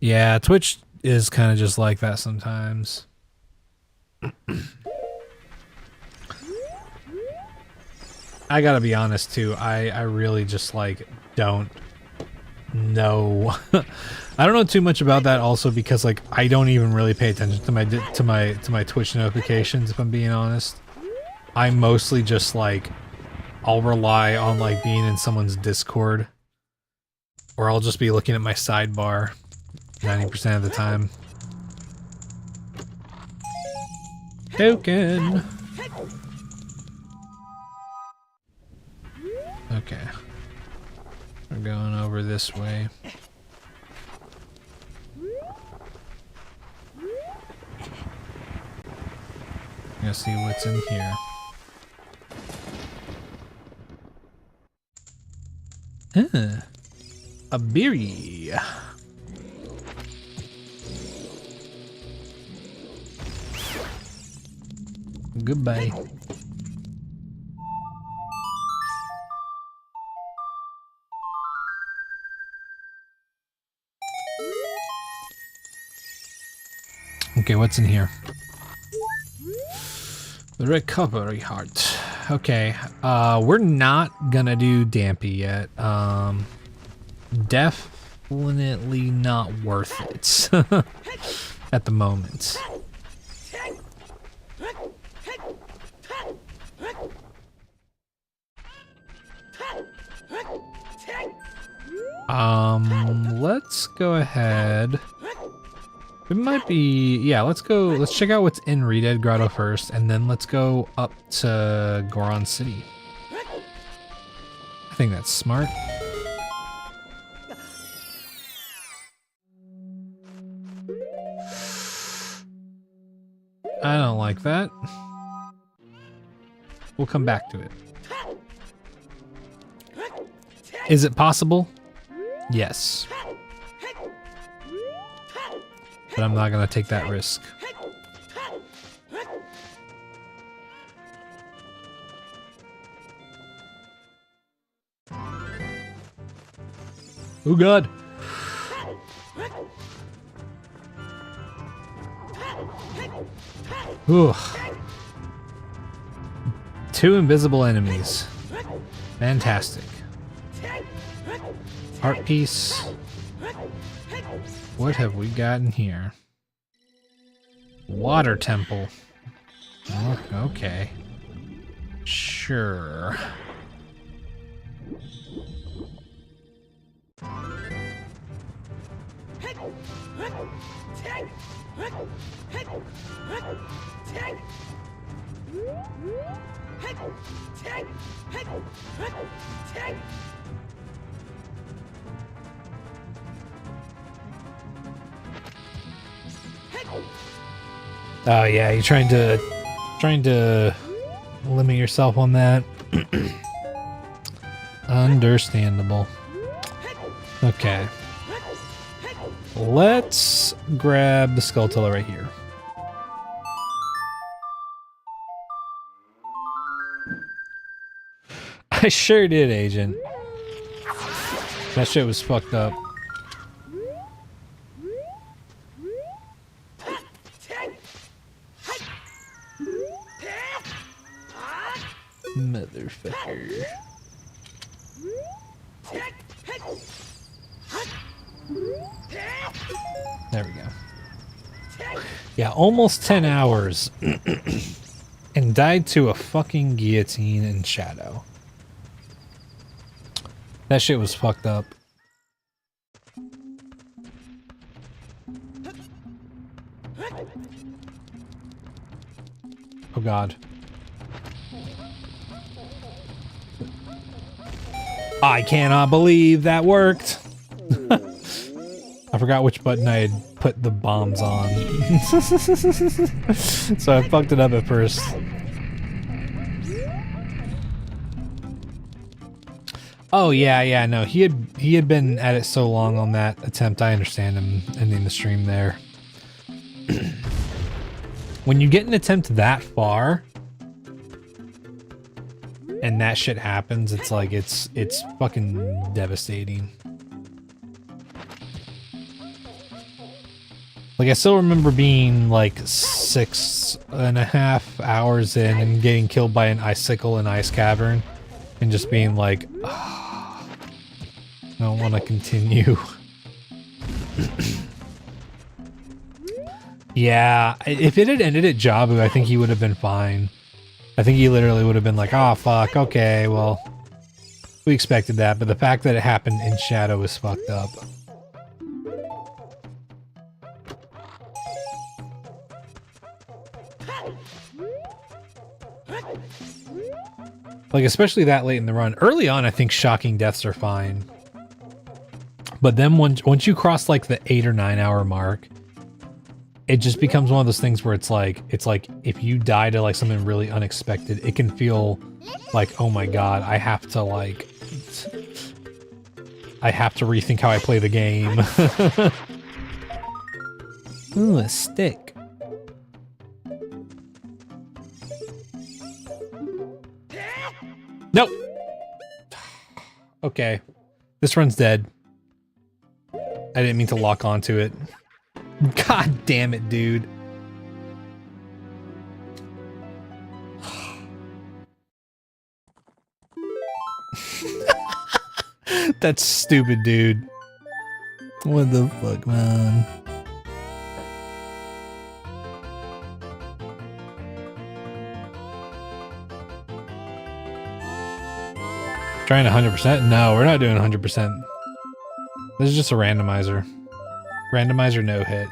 Yeah, Twitch is kind of just like that sometimes. I gotta be honest too. I really just like don't know. I don't know too much about that also because like I don't even really pay attention to my Twitch notifications if I'm being honest. I mostly just like I'll rely on like being in someone's Discord or I'll just be looking at my sidebar 90% of the time. Token. Okay. We're going over this way. Gonna see what's in here. Huh. A berry. Goodbye. Okay, what's in here? The recovery heart. Okay, we're not gonna do Dampy yet. Definitely not worth it at the moment. Let's go ahead. It might be, yeah, let's check out what's in Redead Grotto first, and then let's go up to Goron City. I think that's smart. I don't like that. We'll come back to it. Is it possible? Yes. But I'm not gonna take that risk. Oh god. Ooh. 2 invisible enemies. Fantastic. Heart piece. What have we got in here? Water temple. Oh, okay. Sure. Oh yeah, you're trying to limit yourself on that. Understandable. Okay. Let's grab the Skulltula right here. I sure did, Agent. That shit was fucked up. Motherfucker. There we go. Yeah, almost 10 hours. And died to a fucking guillotine in shadow. That shit was fucked up. Oh god. I cannot believe that worked. I forgot which button I had put the bombs on. So I fucked it up at first. Oh yeah, no, he had been at it so long on that attempt. I understand him ending the stream there. When you get an attempt that far and that shit happens, it's like it's fucking devastating. Like, I still remember being like 6.5 hours in and getting killed by an icicle in Ice Cavern and just being like, oh, I don't want to continue. Yeah, if it had ended at Jabu, I think he would have been fine. I think he literally would have been like, oh fuck, okay, well, we expected that, but the fact that it happened in Shadow is fucked up. Like, especially that late in the run. Early on, I think shocking deaths are fine. But then once you cross like the 8 or 9 hour mark, it just becomes one of those things where it's like if you die to like something really unexpected, it can feel like, oh my god, I have to rethink how I play the game. Ooh, a stick. Nope. Okay. This run's dead. I didn't mean to lock onto it. God damn it, dude. That's stupid, dude. What the fuck, man? Trying 100%? No, we're not doing 100%. This is just a randomizer. Randomizer no hit.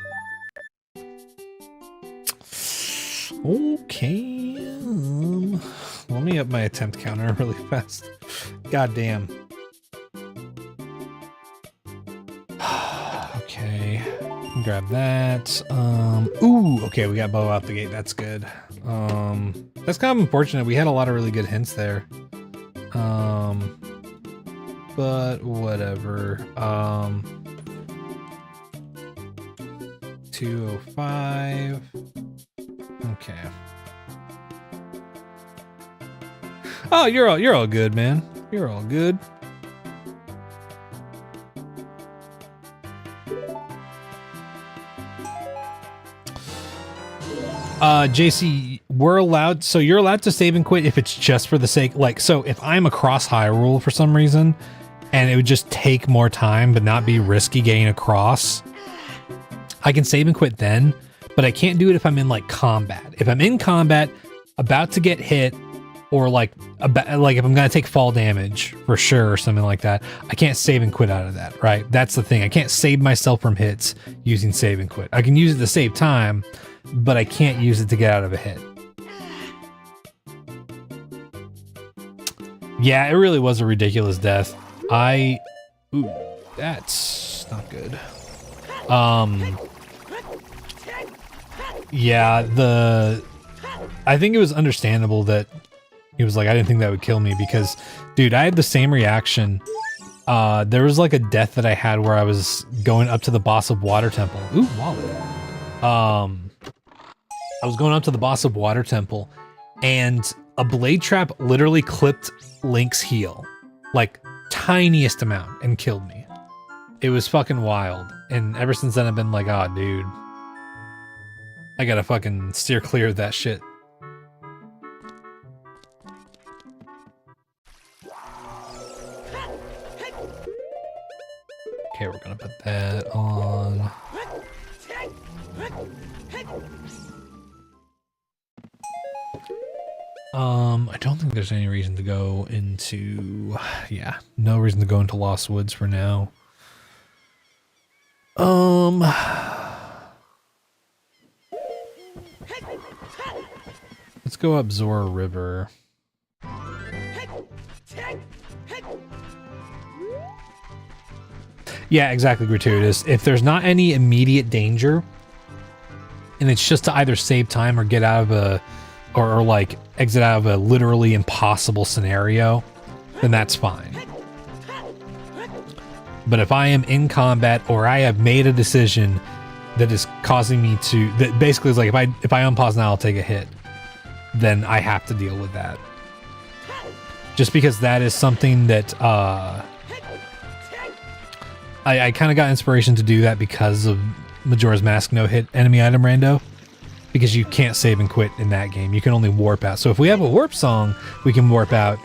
Okay. Let me up my attempt counter really fast. God damn. Okay. Grab that. Ooh, okay, we got bow out the gate. That's good. That's kind of unfortunate. We had a lot of really good hints there. But whatever. 205. Okay. Oh, you're all good, man. You're all good. JC, we're allowed, so you're allowed to save and quit if it's just for the sake, like, so if I'm across Hyrule for some reason, and it would just take more time but not be risky getting across, I can save and quit then, but I can't do it if I'm in like combat. If I'm in combat, about to get hit, or like if I'm gonna take fall damage for sure or something like that, I can't save and quit out of that, right? That's the thing. I can't save myself from hits using save and quit. I can use it to save time, but I can't use it to get out of a hit. Yeah, it really was a ridiculous death. Ooh, that's not good. Yeah, I think it was understandable that he was like, I didn't think that would kill me because, dude, I had the same reaction. There was like a death that I had where I was going up to the boss of Water Temple. Ooh, wallet. I was going up to the boss of Water Temple, and a blade trap literally clipped Link's heel, like tiniest amount, and killed me. It was fucking wild. And ever since then, I've been like, oh, dude, I gotta fucking steer clear of that shit. Okay, we're gonna put that on. I don't think there's any reason to go into, yeah, no reason to go into Lost Woods for now. Let's go up Zora River. Yeah, exactly, gratuitous. If there's not any immediate danger, and it's just to either save time or get out of a, or like exit out of a literally impossible scenario, then that's fine. But if I am in combat or I have made a decision that is causing me to, that basically is like, if I unpause now, I'll take a hit, then I have to deal with that. Just because that is something that, I kind of got inspiration to do that because of Majora's Mask no-hit enemy item rando. Because you can't save and quit in that game. You can only warp out. So if we have a warp song, we can warp out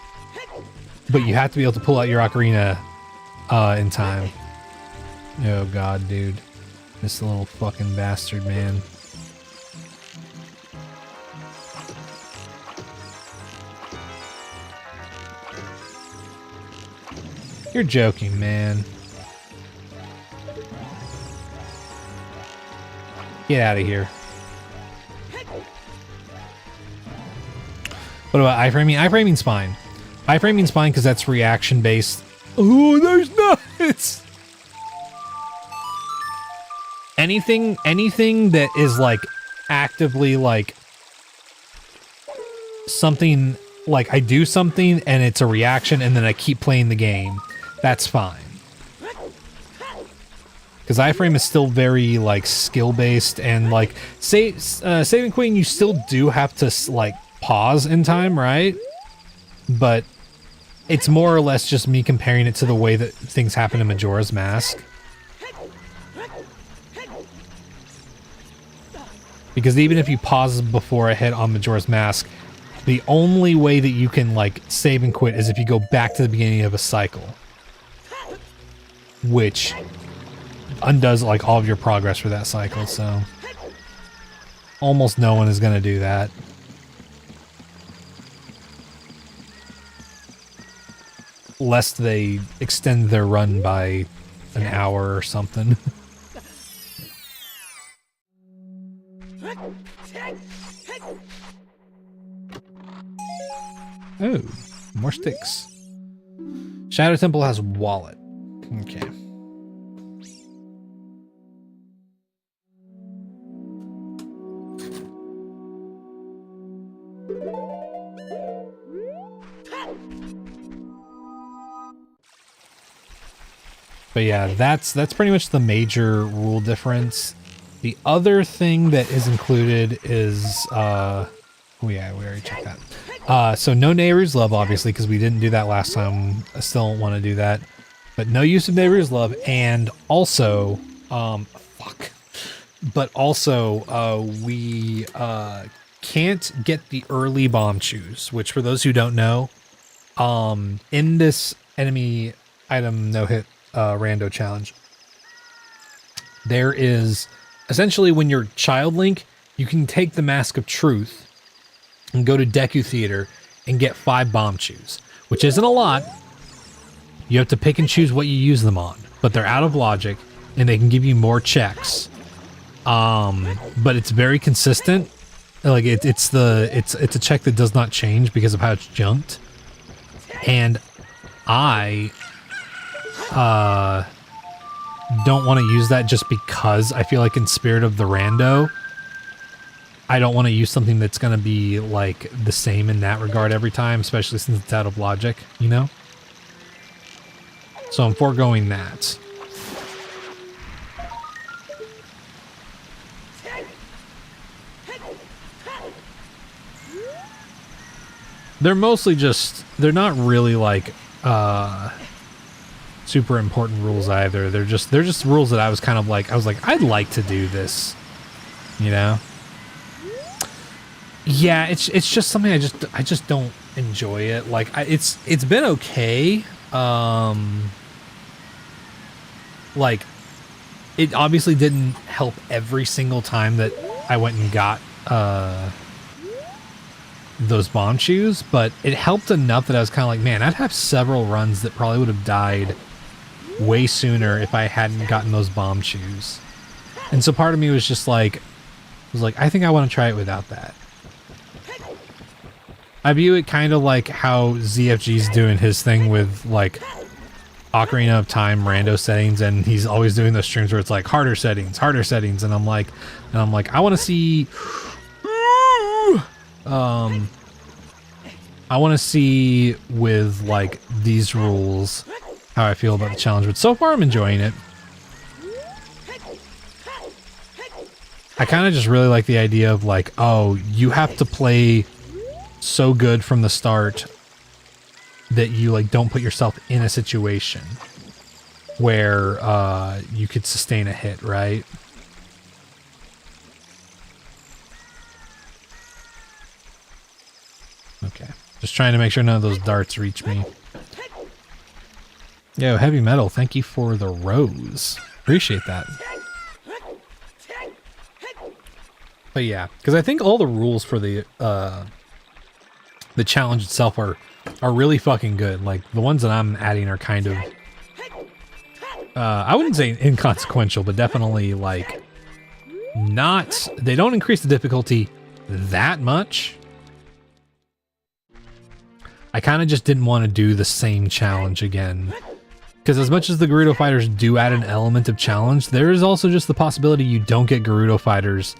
but you have to be able to pull out your ocarina in time. Oh god, dude. This little fucking bastard, man. You're joking, man. Get out of here. What about iframing? Iframing's fine. Iframing's fine because that's reaction based. Oh, there's nuts! Anything that is like actively like something, like I do something and it's a reaction and then I keep playing the game, that's fine. Because iframe is still very like skill based, and like saving queen, you still do have to like pause in time, right? But it's more or less just me comparing it to the way that things happen in Majora's Mask. Because even if you pause before a hit on Majora's Mask, the only way that you can like save and quit is if you go back to the beginning of a cycle, which undoes like all of your progress for that cycle. So almost no one is going to do that. Lest they extend their run by an hour or something. Oh, more sticks. Shadow Temple has wallet. Okay. But yeah, that's pretty much the major rule difference. The other thing that is included is oh yeah, we already checked that. So no Nehru's Love, obviously, because we didn't do that last time. I still don't want to do that. But no use of Nehru's Love, and also but also we can't get the early bomb shoes, which for those who don't know, in this enemy item no hit rando challenge, there is essentially, when you're Child Link, you can take the Mask of Truth and go to Deku Theater and get 5 bomb shoes, which isn't a lot. You have to pick and choose what you use them on, but they're out of logic and they can give you more checks. But it's very consistent. Like it's a check that does not change because of how it's junked. And I don't want to use that just because I feel like in spirit of the rando, I don't want to use something that's going to be like the same in that regard every time, especially since it's out of logic, you know? So I'm foregoing that. They're mostly just, they're not really like super important rules either. They're just rules that I was kind of like, I'd like to do this, you know? Yeah, it's just something I just don't enjoy it. Like it's been okay. Like it obviously didn't help every single time that I went and got those bomb shoes, but it helped enough that I was kind of like, man, I'd have several runs that probably would have died way sooner if I hadn't gotten those bomb shoes. And so part of me was just like, I think I want to try it without that. I view it kind of like how ZFG's doing his thing with like Ocarina of Time rando settings, and he's always doing those streams where it's like harder settings, and I'm like, I want to see I want to see with like these rules how I feel about the challenge, but so far I'm enjoying it. I kind of just really like the idea of like, oh, you have to play so good from the start that you like don't put yourself in a situation where you could sustain a hit, right? Okay, just trying to make sure none of those darts reach me. Yo, Heavy Metal, thank you for the rose. Appreciate that. But yeah, because I think all the rules for the challenge itself are really fucking good. Like the ones that I'm adding are kind of I wouldn't say inconsequential, but definitely like not, they don't increase the difficulty that much. I kind of just didn't want to do the same challenge again. Because as much as the Gerudo fighters do add an element of challenge, there is also just the possibility you don't get Gerudo fighters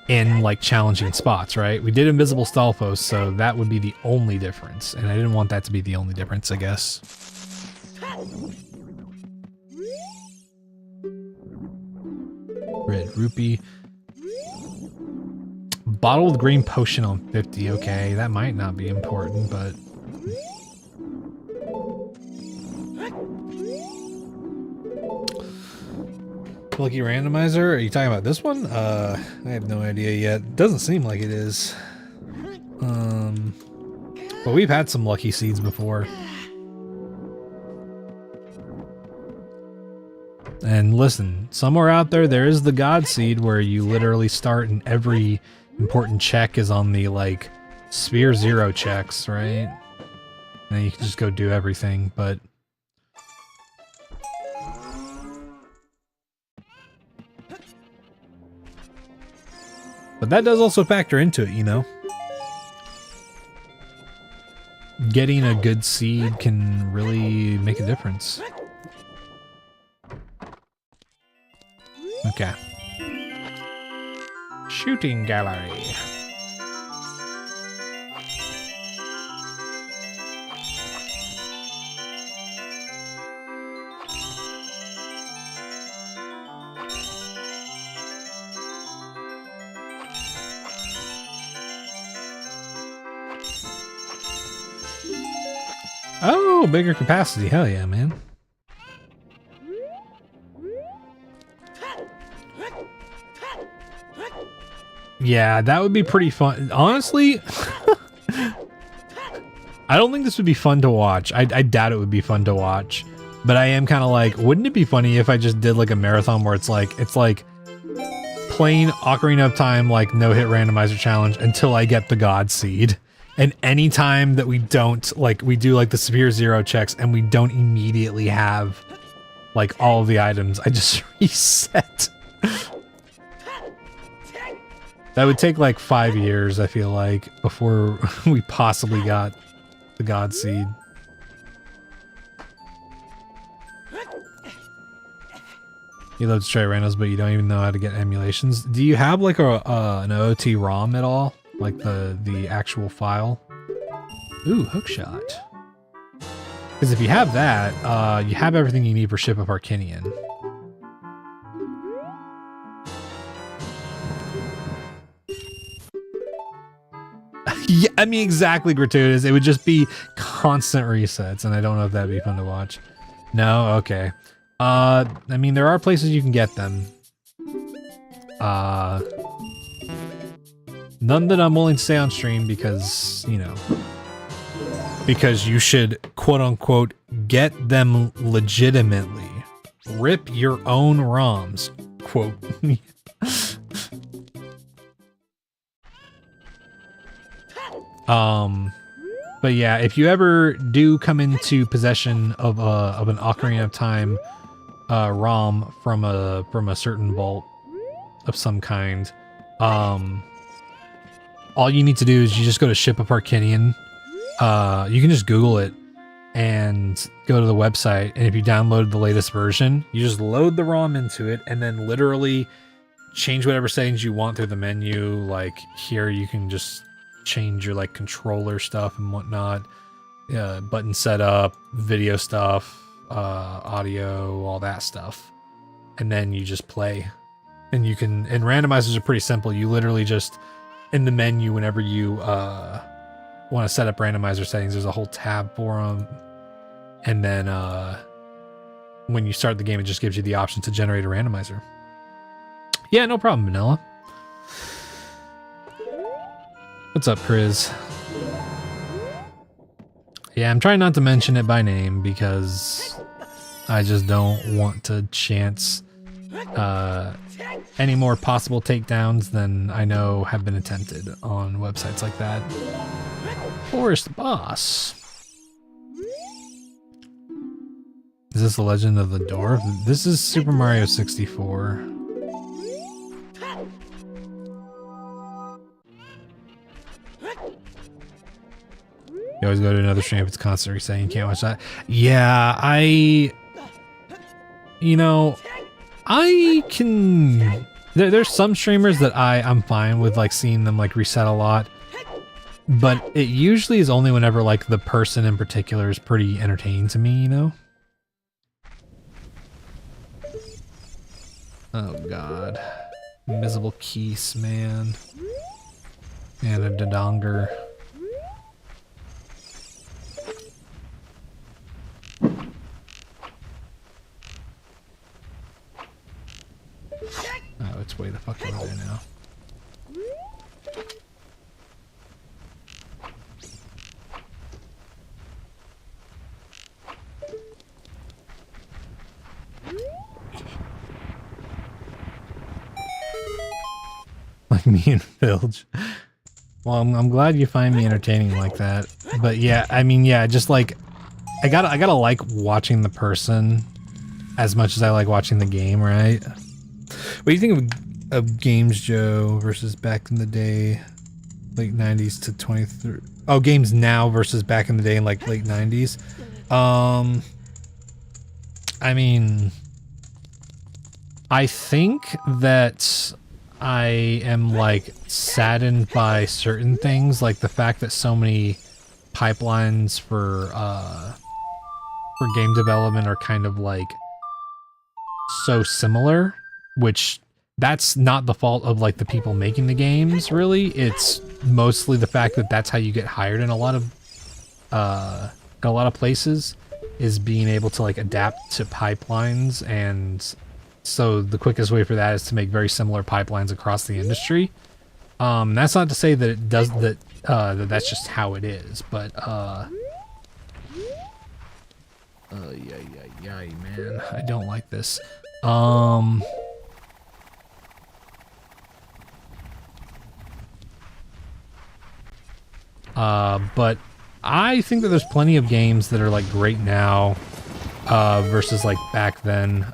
in like challenging spots, right? We did Invisible Stalfos, so that would be the only difference. And I didn't want that to be the only difference, I guess. Red Rupee. Bottle with green potion on 50. Okay, that might not be important, but... Lucky randomizer? Are you talking about this one? I have no idea yet. Doesn't seem like it is. But we've had some lucky seeds before. And listen, somewhere out there, there is the God Seed where you literally start and every important check is on the, like, Sphere 0 checks, right? And you can just go do everything, but... But that does also factor into it, you know? Getting a good seed can really make a difference. Okay. Shooting gallery. Oh, bigger capacity. Hell yeah, man. Yeah, that would be pretty fun. Honestly, I don't think this would be fun to watch. I doubt it would be fun to watch. But I am kind of like, wouldn't it be funny if I just did like a marathon where it's like playing Ocarina of Time, like no-hit randomizer challenge until I get the God Seed. And any time that we don't, like, we do like the Sphere 0 checks and we don't immediately have like all of the items, I just reset. That would take like 5 years, I feel like, before we possibly got the God Seed. You love to try randos, but you don't even know how to get emulations. Do you have like an OOT ROM at all? Like the actual file? Ooh, hookshot. Because if you have that, you have everything you need for Ship of Arcinian. Yeah, I mean, exactly, gratuitous. It would just be constant resets, and I don't know if that'd be fun to watch. No? Okay. I mean, there are places you can get them. None that I'm willing to say on stream because, you know, because you should, quote unquote, get them legitimately. Rip your own ROMs, quote. But yeah, if you ever do come into possession of an Ocarina of Time ROM from a certain vault of some kind, all you need to do is you just go to Ship of Arcinian. You can just Google it and go to the website, and if you download the latest version, you just load the ROM into it and then literally change whatever settings you want through the menu. Like here you can just change your like controller stuff and whatnot, button setup, video stuff, audio, all that stuff, and then you just play. And you can, and randomizers are pretty simple. You literally just, in the menu, whenever you want to set up randomizer settings, there's a whole tab for them. And then when you start the game, it just gives you the option to generate a randomizer. Yeah, no problem, Vanilla. What's up, Priz? Yeah, I'm trying not to mention it by name because I just don't want to chance any more possible takedowns than I know have been attempted on websites like that. Forest boss. Is this the Legend of the Dwarf? This is Super Mario 64. You always go to another stream if it's constantly resetting. You can't watch that. Yeah, you know, I can... There's some streamers that I'm fine with, like, seeing them, like, reset a lot. But it usually is only whenever, like, the person in particular is pretty entertaining to me, you know? Oh, God. Invisible Keese, man. And a Dodonger. Oh, it's way the fuck over there now. Like me and Filge. Well, I'm glad you find me entertaining like that. But yeah, I mean, yeah, just like I gotta like watching the person as much as I like watching the game, right? What do you think of Games Joe versus back in the day, late 90s to 23? Oh, games now versus back in the day in like late 90s. I mean, I think that I am like saddened by certain things, like the fact that so many pipelines for game development are kind of like so similar, which that's not the fault of like the people making the games, really. It's mostly the fact that that's how you get hired in a lot of places, is being able to like adapt to pipelines. And so the quickest way for that is to make very similar pipelines across the industry. That's not to say that it does that that's just how it is, but yeah, man, I don't like this. But I think that there's plenty of games that are like great now, versus like back then.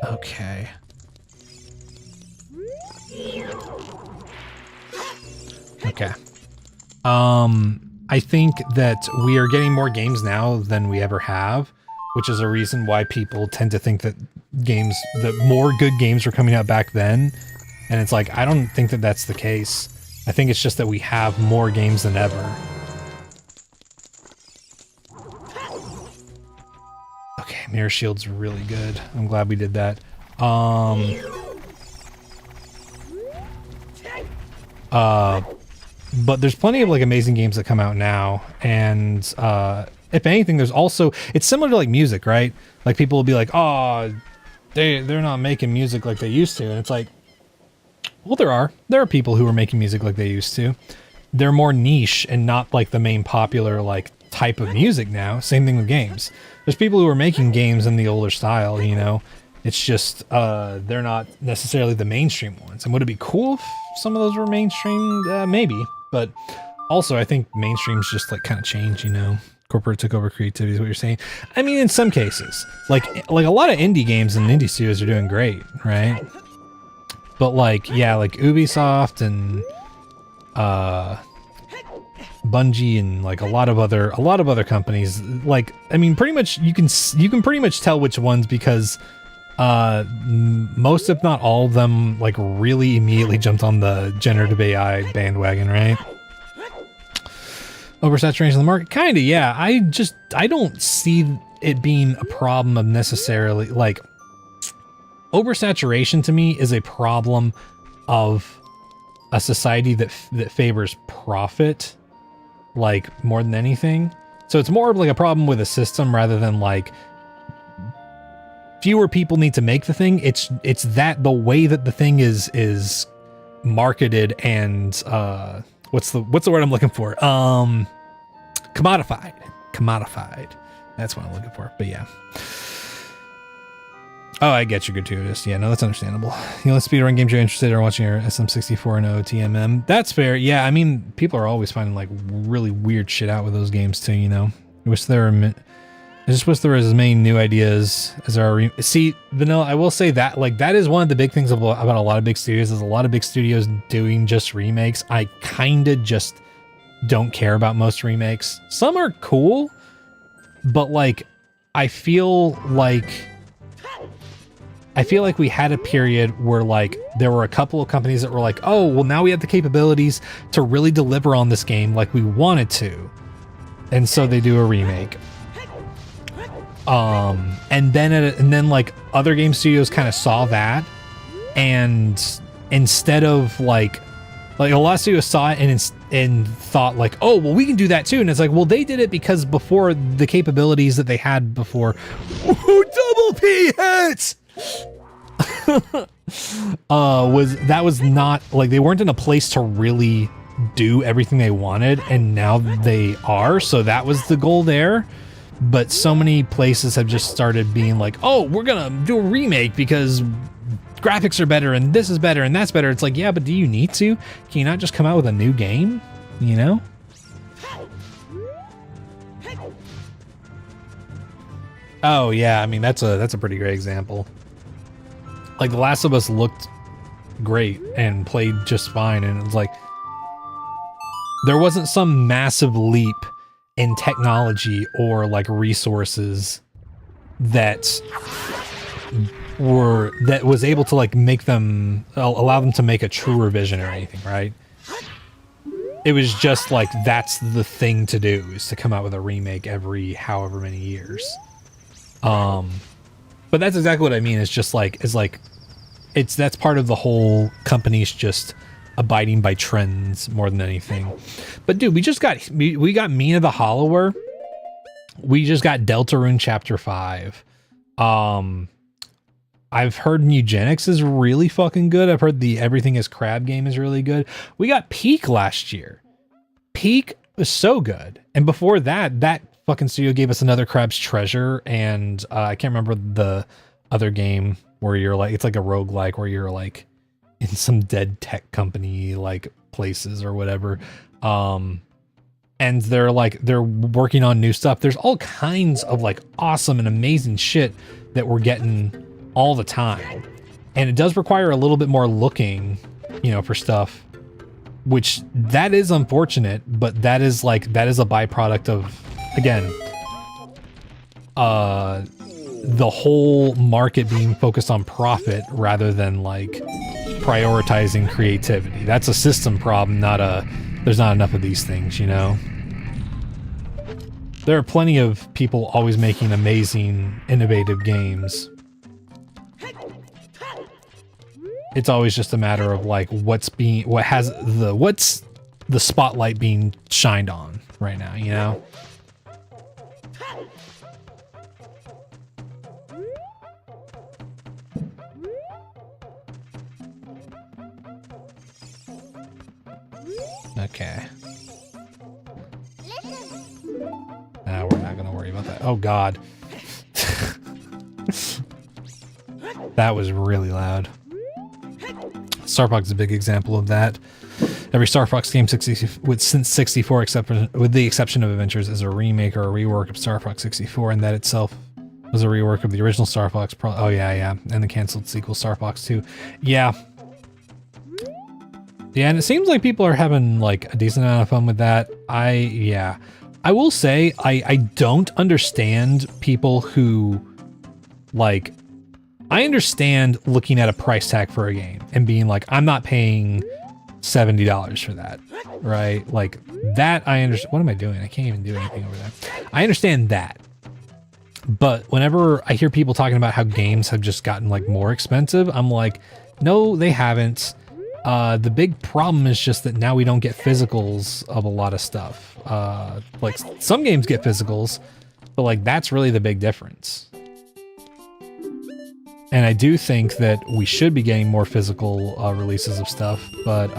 Okay. Okay. I think that we are getting more games now than we ever have, which is a reason why people tend to think that more good games were coming out back then. And it's like, I don't think that that's the case. I think it's just that we have more games than ever. Okay, Mirror Shield's really good. I'm glad we did that. But there's plenty of like amazing games that come out now, and if anything, there's also, it's similar to like music, right? Like people will be like, oh, they're not making music like they used to, and it's like, well, there are people who are making music like they used to. They're more niche and not like the main popular like type of music now. Same thing with games. There's people who are making games in the older style, you know. It's just they're not necessarily the mainstream ones. And would it be cool if some of those were mainstream? Maybe. But also, I think mainstream's just like kind of changed, you know. Corporate took over creativity is what you're saying. I mean, in some cases, like a lot of indie games and indie studios are doing great, right? But like, yeah, like Ubisoft and Bungie and like a lot of other companies, like, I mean, pretty much you can pretty much tell which ones, because most, if not all of them, like really immediately jumped on the generative AI bandwagon, right? Oversaturation of the market, kind of, yeah. I don't see it being a problem of necessarily like oversaturation. To me is a problem of a society that favors profit, like, more than anything. So it's more of like a problem with a system rather than like fewer people need to make the thing. It's that the way that the thing is marketed and what's the word I'm looking for? Commodified. commodified. That's what I'm looking for. But yeah. Oh, I get you, gratuitous. Yeah, no, that's understandable. The only speedrun games you're interested in are watching your SM64 and OOT. That's fair. Yeah, I mean, people are always finding like really weird shit out with those games too, you know? I just wish there was as many new ideas as there are. See, Vanilla, I will say that, like, that is one of the big things about a lot of big studios, is a lot of big studios doing just remakes. I kind of just don't care about most remakes. Some are cool, but, like, I feel like we had a period where, like, there were a couple of companies that were like, oh, well, now we have the capabilities to really deliver on this game like we wanted to. And so they do a remake. And then like other game studios kind of saw that, and instead of like a lot of studios saw it and thought like, oh, well, we can do that too. And it's like, well, they did it because before the capabilities that they had before, double P hits, was not like, they weren't in a place to really do everything they wanted, and now they are. So that was the goal there. But so many places have just started being like, oh, we're gonna do a remake because graphics are better and this is better and that's better. It's like, yeah, but do you need to? Can you not just come out with a new game? You know? Oh yeah, I mean, that's a pretty great example. Like, The Last of Us looked great and played just fine, and it was like, there wasn't some massive leap in technology or like resources that was able to like make them, allow them to make a truer vision or anything, right? It was just like, that's the thing to do, is to come out with a remake every however many years. But that's exactly what I mean. It's just like, that's part of the whole company's just abiding by trends more than anything. But dude, we got Mina the Hollower. We just got Deltarune Chapter 5. I've heard Eugenics is really fucking good. I've heard the Everything is Crab game is really good. We got Peak last year. Peak was so good. And before that, that fucking studio gave us another Crab's Treasure, and I can't remember the other game where you're like, it's like a roguelike where you're like in some dead tech company like places or whatever. And they're working on new stuff. There's all kinds of like awesome and amazing shit that we're getting all the time. And it does require a little bit more looking, you know, for stuff, which that is unfortunate, but that is a byproduct of, again, the whole market being focused on profit rather than like prioritizing creativity. That's a system problem, there's not enough of these things, you know? There are plenty of people always making amazing, innovative games. It's always just a matter of like what's the spotlight being shined on right now, you know? Okay. Nah, we're not gonna worry about that. Oh God. That was really loud. Star Fox is a big example of that. Every Star Fox game since 64, with the exception of Adventures, is a remake or a rework of Star Fox 64, and that itself was a rework of the original Star Fox. Oh yeah, and the canceled sequel Star Fox 2. Yeah. Yeah, and it seems like people are having like a decent amount of fun with that. I will say I don't understand people who like, I understand looking at a price tag for a game and being like, I'm not paying $70 for that, right? Like that I understand. What am I doing? I can't even do anything over there. I understand that. But whenever I hear people talking about how games have just gotten like more expensive, I'm like, no, they haven't. The big problem is just that now we don't get physicals of a lot of stuff. Like some games get physicals, but like that's really the big difference. And I do think that we should be getting more physical releases of stuff, but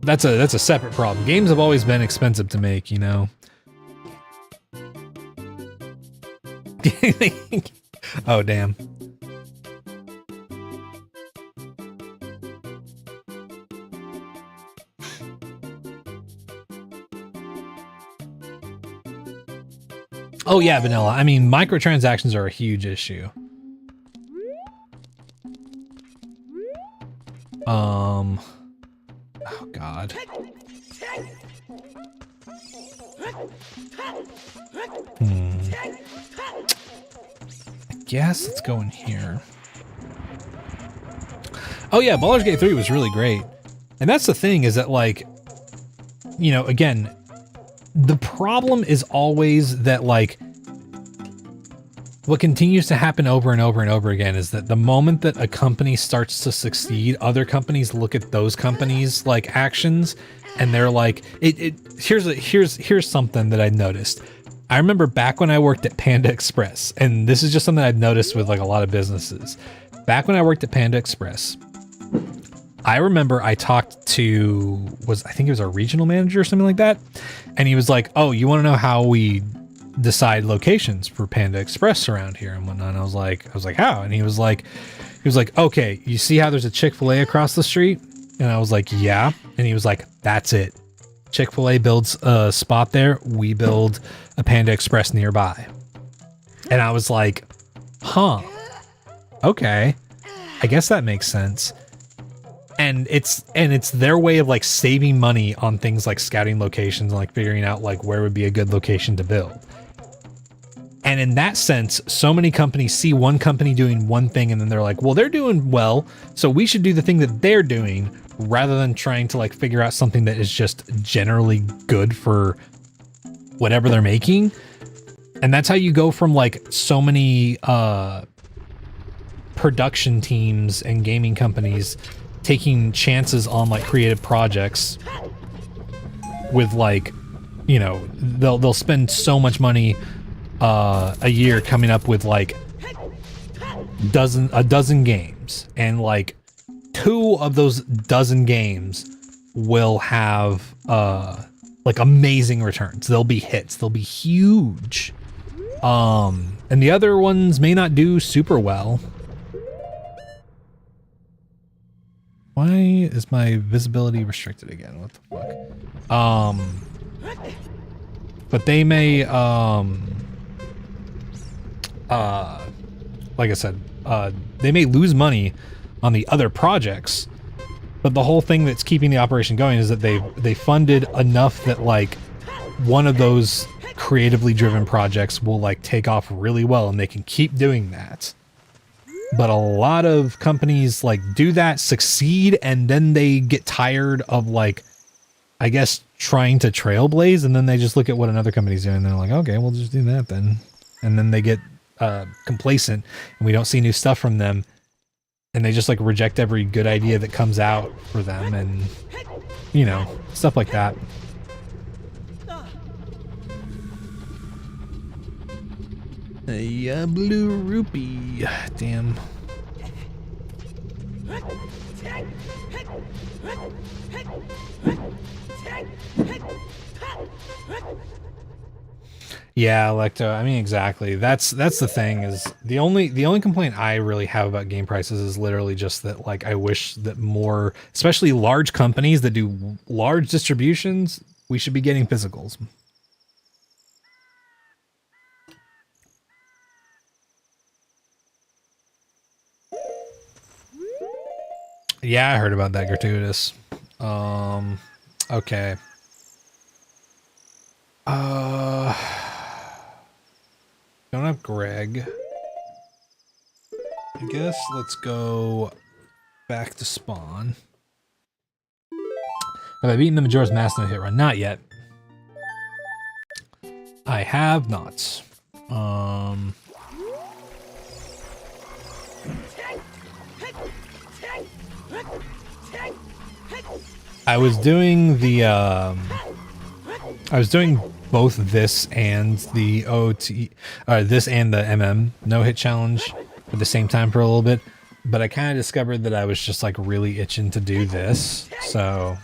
that's a separate problem. Games have always been expensive to make, you know. Oh damn. Oh yeah, vanilla. I mean, microtransactions are a huge issue. Oh God. I guess let's go in here. Oh yeah, Baldur's Gate 3 was really great. And that's the thing, is that, like, you know, again, the problem is always that, like, what continues to happen over and over and over again is that the moment that a company starts to succeed, other companies look at those companies' like actions, and they're like, here's something that I noticed. I remember back when I worked at Panda Express, and this is just something I've noticed with like a lot of businesses. Back when I worked at Panda Express, I remember I talked to, I think it was our regional manager or something like that, and he was like, "Oh, you want to know how we decide locations for Panda Express around here and whatnot?" And I was like, "How?" And he was like, "Okay, you see how there's a Chick-fil-A across the street?" And I was like, "Yeah." And he was like, "That's it. Chick-fil-A builds a spot there. We build a Panda Express nearby." And I was like, "Huh. Okay. I guess that makes sense." And it's their way of like saving money on things like scouting locations and like figuring out like where would be a good location to build. And in that sense, so many companies see one company doing one thing and then they're like, well, they're doing well, so we should do the thing that they're doing, rather than trying to like figure out something that is just generally good for whatever they're making. And that's how you go from like so many production teams and gaming companies taking chances on like creative projects with like, you know, they'll spend so much money a year coming up with like a dozen games, and like 2 of those dozen games will have like amazing returns. They'll be hits, they'll be huge, and the other ones may not do super well. Why is my visibility restricted again? What the fuck? But they may, like I said, they may lose money on the other projects, but the whole thing that's keeping the operation going is that they funded enough that like one of those creatively driven projects will like take off really well, and they can keep doing that. But a lot of companies like do that, succeed, and then they get tired of like, I guess, trying to trailblaze, and then they just look at what another company's doing and they're like, okay, we'll just do that then. And then they get complacent and we don't see new stuff from them, and they just like reject every good idea that comes out for them, and you know, stuff like that. A blue rupee. Damn. Yeah, Electo. I mean, exactly. That's the thing, is the only complaint I really have about game prices is literally just that, like, I wish that more, especially large companies that do large distributions, we should be getting physicals. Yeah, I heard about that, Gratuitous. Okay. Don't have Greg. I guess let's go back to spawn. Have I beaten the Majora's Mask no hit run? Not yet. I have not. I was doing the I was doing both this and the OOT, this and the no hit challenge at the same time for a little bit, but I kind of discovered that I was just like really itching to do this, so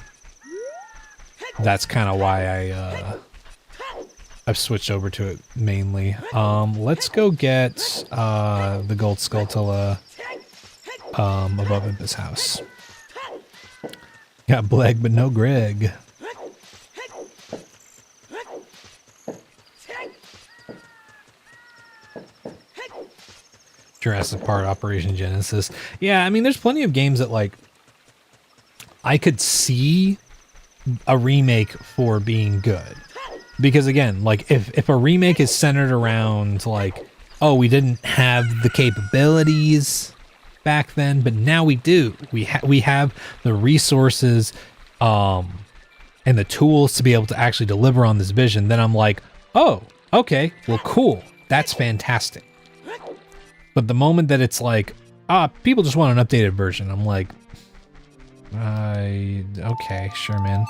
that's kind of why I've switched over to it mainly. Let's go get the gold Skulltula above Impus house. Got Bleg, but no Greg. Jurassic Park Operation Genesis. Yeah, I mean, there's plenty of games that, like, I could see a remake for being good. Because, again, like, if a remake is centered around, like, oh, we didn't have the capabilities back then, but now we do. We have the resources and the tools to be able to actually deliver on this vision, then I'm like, oh, okay, well, cool. That's fantastic. But the moment that it's like, people just want an updated version, I'm like, okay, sure, man.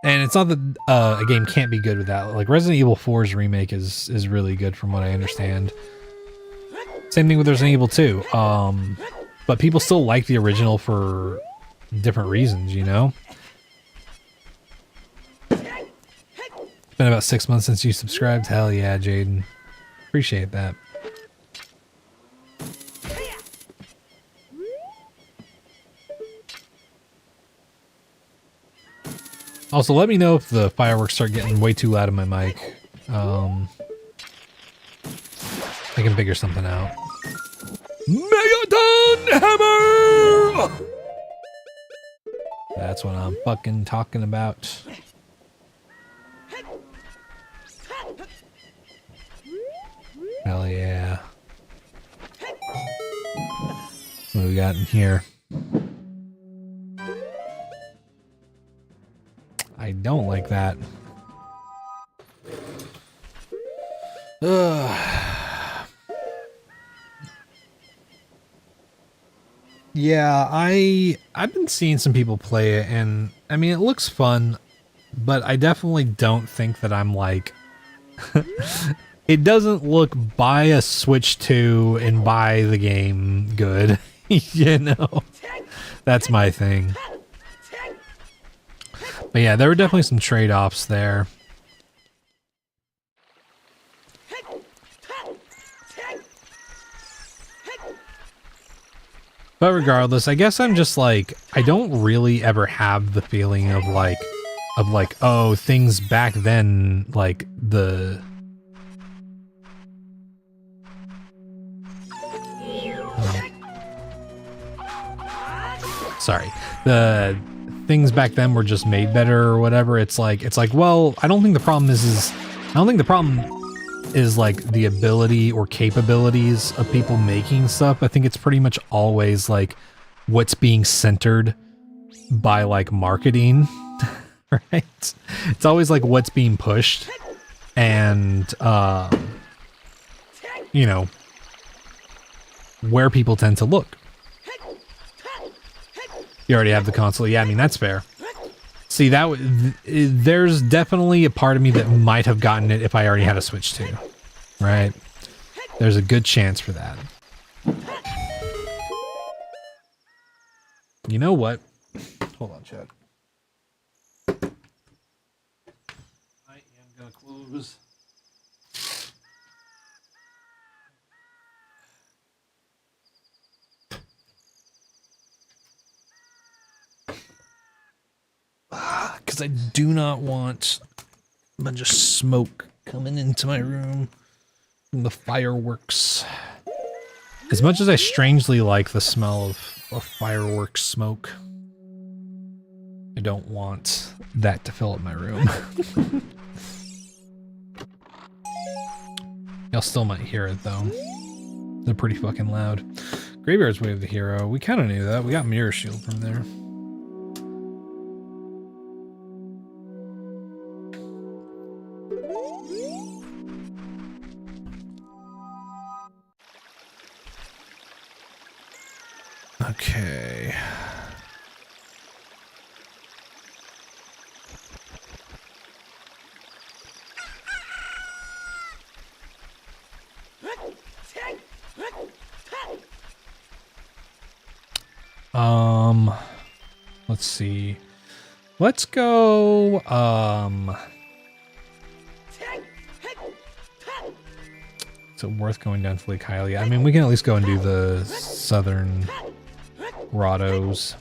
And it's not that a game can't be good without. Like, Resident Evil 4's remake is really good from what I understand. Same thing with Resident Evil 2. But people still like the original for different reasons, you know? It's been about 6 months since you subscribed. Hell yeah, Jaden. Appreciate that. Also, let me know if the fireworks start getting way too loud in my mic. I can figure something out. Megaton Hammer! That's what I'm fucking talking about. Hell yeah. What do we got in here? I don't like that. Ugh. Yeah, I've been seeing some people play it, and I mean, it looks fun, but I definitely don't think that I'm like... It doesn't look buy a Switch 2 and buy the game good, you know? That's my thing. But yeah, there were definitely some trade-offs there. But regardless, I guess I'm just like, I don't really ever have the feeling of like, oh, things back then, like the... Sorry. The things back then were just made better or whatever. It's like, well, I don't think the problem is like the ability or capabilities of people making stuff. I think it's pretty much always like what's being centered by like marketing, right? It's always like what's being pushed and, you know, where people tend to look. You already have the console. Yeah, I mean, that's fair. See, there's definitely a part of me that might have gotten it if I already had a Switch 2, right? There's a good chance for that. You know what? Hold on, chat. I am gonna close. Because I do not want a bunch of smoke coming into my room from the fireworks. As much as I strangely like the smell of fireworks smoke, I don't want that to fill up my room. Y'all still might hear it though. They're pretty fucking loud. Graveyard's Way of the Hero. We kind of knew that. We got Mirror Shield from there. Okay. Let's see. Let's go, is it worth going down to Lake Hylia? I mean, we can at least go and do the southern grottos.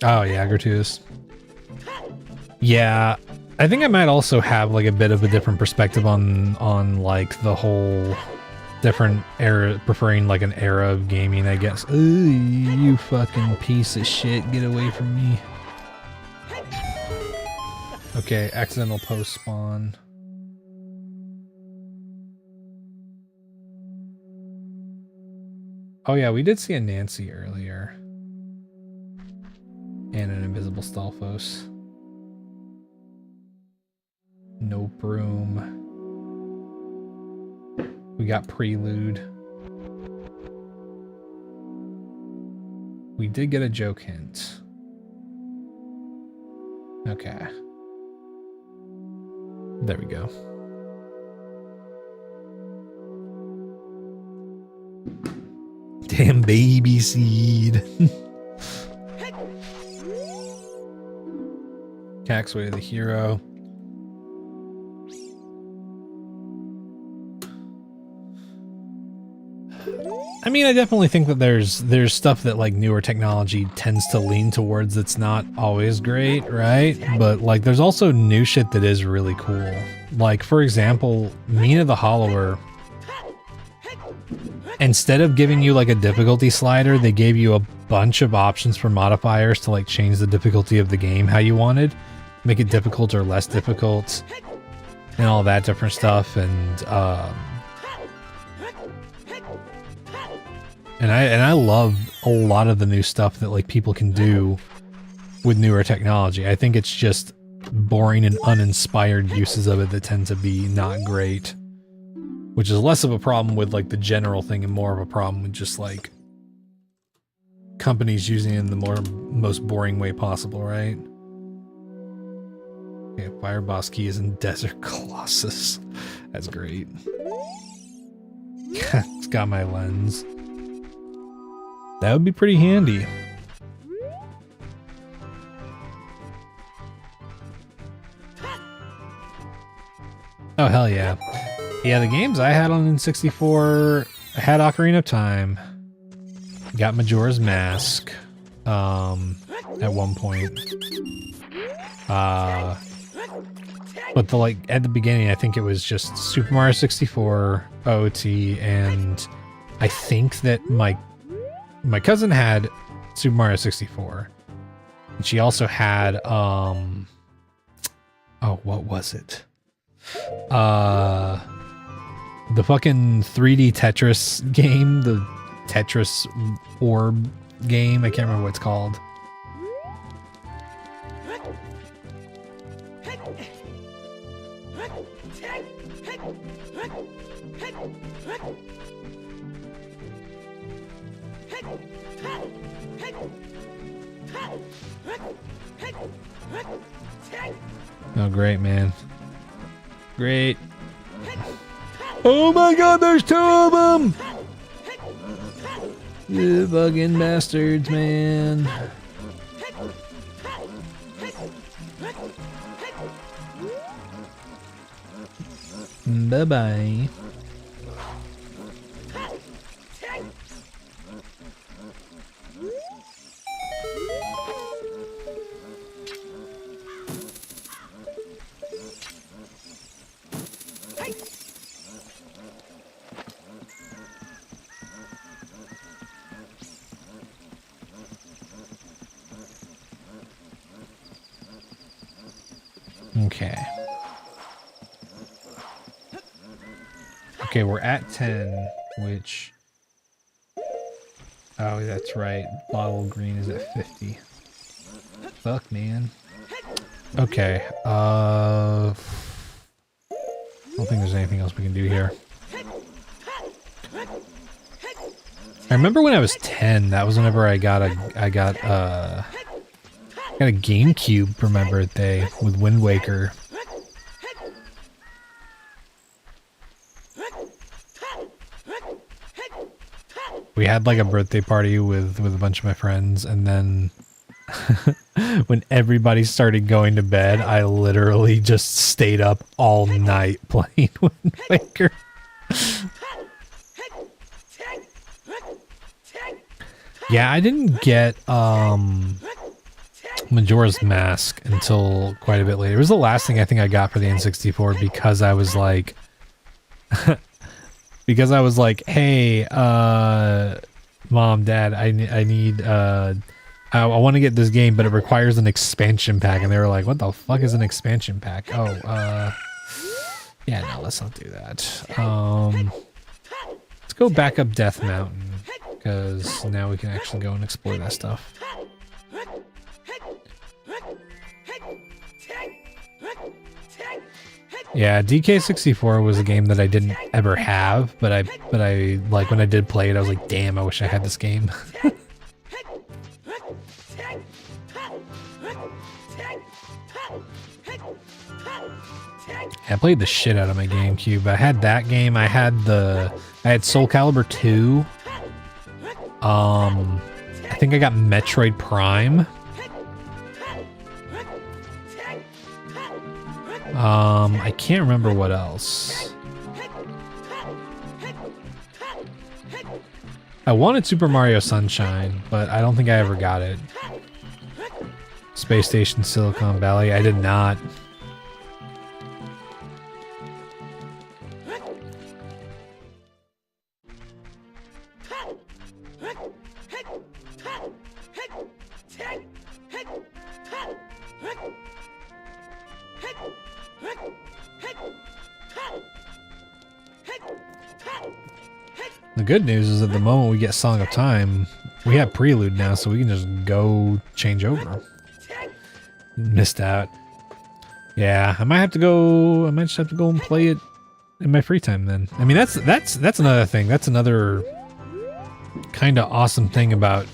Oh yeah, gratuitous. Yeah, I think I might also have like a bit of a different perspective on like the whole different era, preferring like an era of gaming, I guess. Ooh, you fucking piece of shit, get away from me. Okay, accidental post spawn. Oh yeah, we did see a Nancy earlier. And an invisible Stalfos. No broom. We got Prelude. We did get a joke hint. Okay. There we go. Damn baby seed. Caxway the hero. I mean, I definitely think that there's stuff that like newer technology tends to lean towards that's not always great, right? But like there's also new shit that is really cool. Like for example, Mina the Hollower, instead of giving you like a difficulty slider, they gave you a bunch of options for modifiers to like change the difficulty of the game how you wanted. Make it difficult or less difficult and all that different stuff. And I love a lot of the new stuff that like people can do with newer technology. I think it's just boring and uninspired uses of it that tend to be not great, which is less of a problem with like the general thing and more of a problem with just like companies using it in the most boring way possible, right? Okay, Fire Boss Key is in Desert Colossus. That's great. It's got my lens. That would be pretty handy. Oh, hell yeah. Yeah, the games I had on N64, I had Ocarina of Time. Got Majora's Mask at one point. But at the beginning, I think it was just Super Mario 64, OOT, and I think that my cousin had Super Mario 64. And she also had oh, what was it? The fucking 3D Tetris game, the Tetris orb game. I can't remember what it's called. Oh, great, man. Great. Oh my god, there's two of them! You fucking bastards, man. Bye-bye. Okay. Okay, we're at 10, which... Oh, that's right. Bottle green is at 50. Fuck, man. Okay, I don't think there's anything else we can do here. I remember when I was 10, that was whenever I got a GameCube for my birthday with Wind Waker. We had like a birthday party with a bunch of my friends, and then when everybody started going to bed, I literally just stayed up all night playing Wind Waker. Yeah, I didn't get Majora's Mask until quite a bit later. It was the last thing I think I got for the N64 because I was like hey, Mom, Dad, I need I want to get this game, but it requires an expansion pack. And they were like, what the fuck is an expansion pack? Oh, yeah, no, let's not do that. Let's go back up Death Mountain, because now we can actually go and explore that stuff. Yeah, DK64 was a game that I didn't ever have, but I like when I did play it, I was like, damn, I wish I had this game. I played the shit out of my GameCube. I had that game. I had Soul Calibur 2. I think I got Metroid Prime. I can't remember what else. I wanted Super Mario Sunshine, but I don't think I ever got it. Space Station Silicon Valley, I did not. The good news is at the moment we get Song of Time, we have Prelude now, so we can just go change over. Missed out. Yeah, I might just have to go and play it in my free time then. I mean, that's another thing. That's another kind of awesome thing about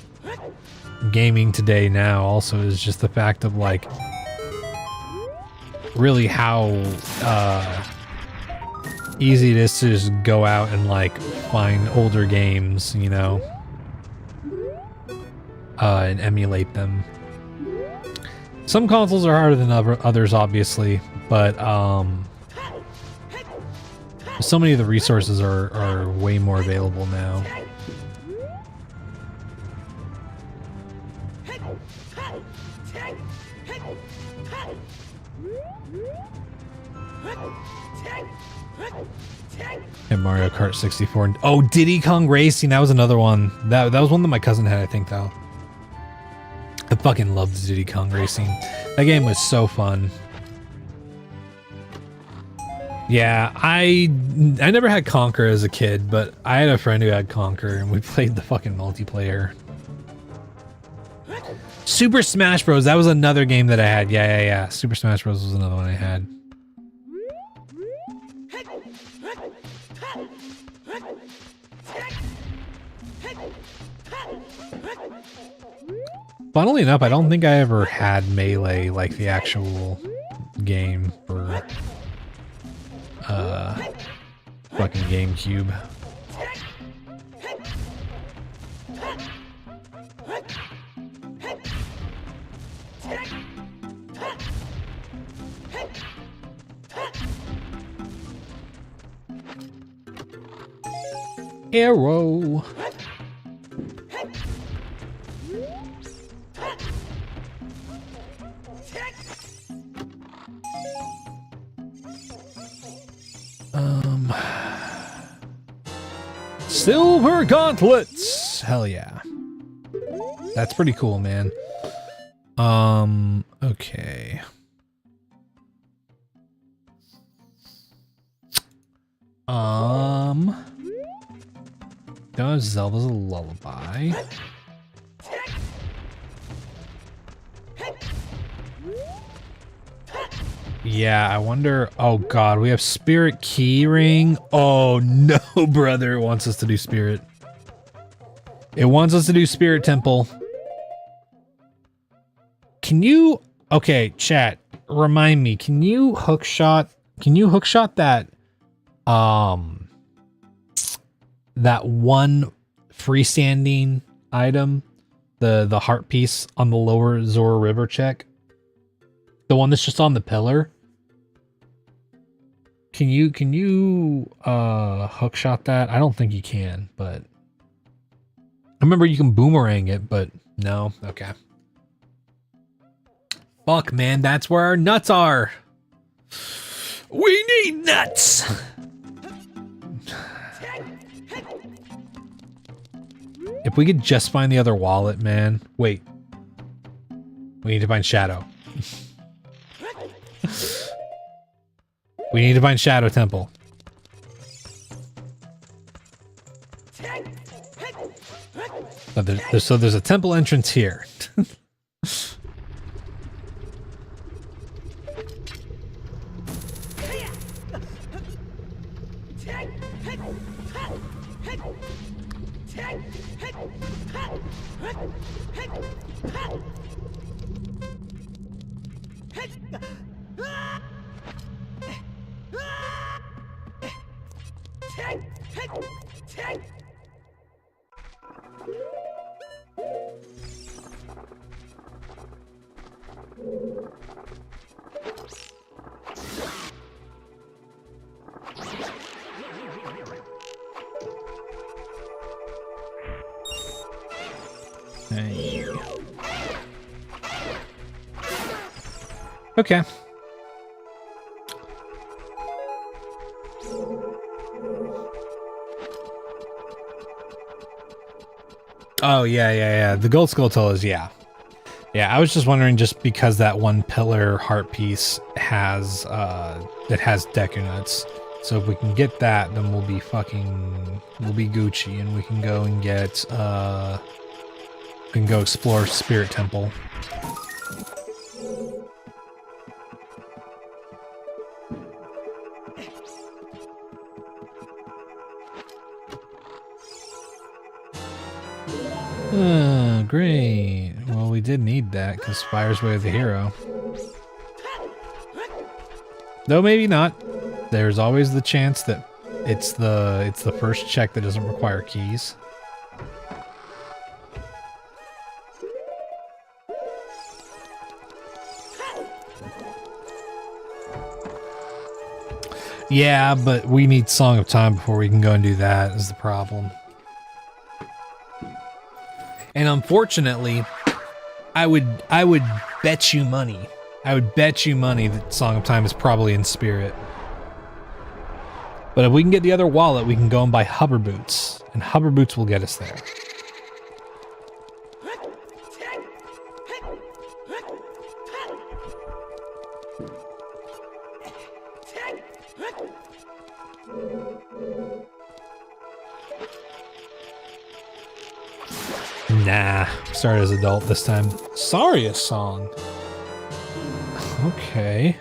gaming today now also, is just the fact of like really how easy it is to just go out and like find older games, you know, and emulate them. Some consoles are harder than others, obviously, but so many of the resources are way more available now. And Mario Kart 64. Oh, Diddy Kong Racing, that was another one. That was one that my cousin had, I think, though. I fucking loved Diddy Kong Racing. That game was so fun. Yeah, I never had Conquer as a kid, but I had a friend who had Conquer, and we played the fucking multiplayer. Super Smash Bros. That was another game that I had. Yeah. Super Smash Bros. Was another one I had. Funnily enough, I don't think I ever had Melee, like the actual game for fucking GameCube. Arrow. Silver gauntlets. Hell yeah. That's pretty cool, man. Okay. Zelda's a lullaby. Yeah, I wonder. Oh god, we have Spirit Key Ring. Oh no, brother, it wants us to do Spirit. It wants us to do Spirit Temple. Can you... Okay, chat, remind me, can you hookshot that, that one freestanding item, the heart piece on the lower Zora River check? The one that's just on the pillar? Can you hookshot that? I don't think you can, but I remember you can boomerang it, but no. Okay. Fuck, man, that's where our nuts are. We need nuts. If we could just find the other wallet, man. Wait. We need to find Shadow. We need to find Shadow Temple. So there's a temple entrance here. Okay. Oh, yeah. The gold skull is, yeah. Yeah, I was just wondering, just because that one pillar heart piece has, it has Deku Nuts. So if we can get that, then we'll be Gucci, and we can go and get, we can go explore Spirit Temple. Oh, great. Well, we did need that, because Fire's Way of the Hero. Though maybe not. There's always the chance that it's the first check that doesn't require keys. Yeah, but we need Song of Time before we can go and do that, is the problem. And unfortunately, I would bet you money. I would bet you money that Song of Time is probably in spirit. But if we can get the other wallet, we can go and buy hover boots, and hover boots will get us there. Nah, start as adult this time. Sorry, a song. Okay.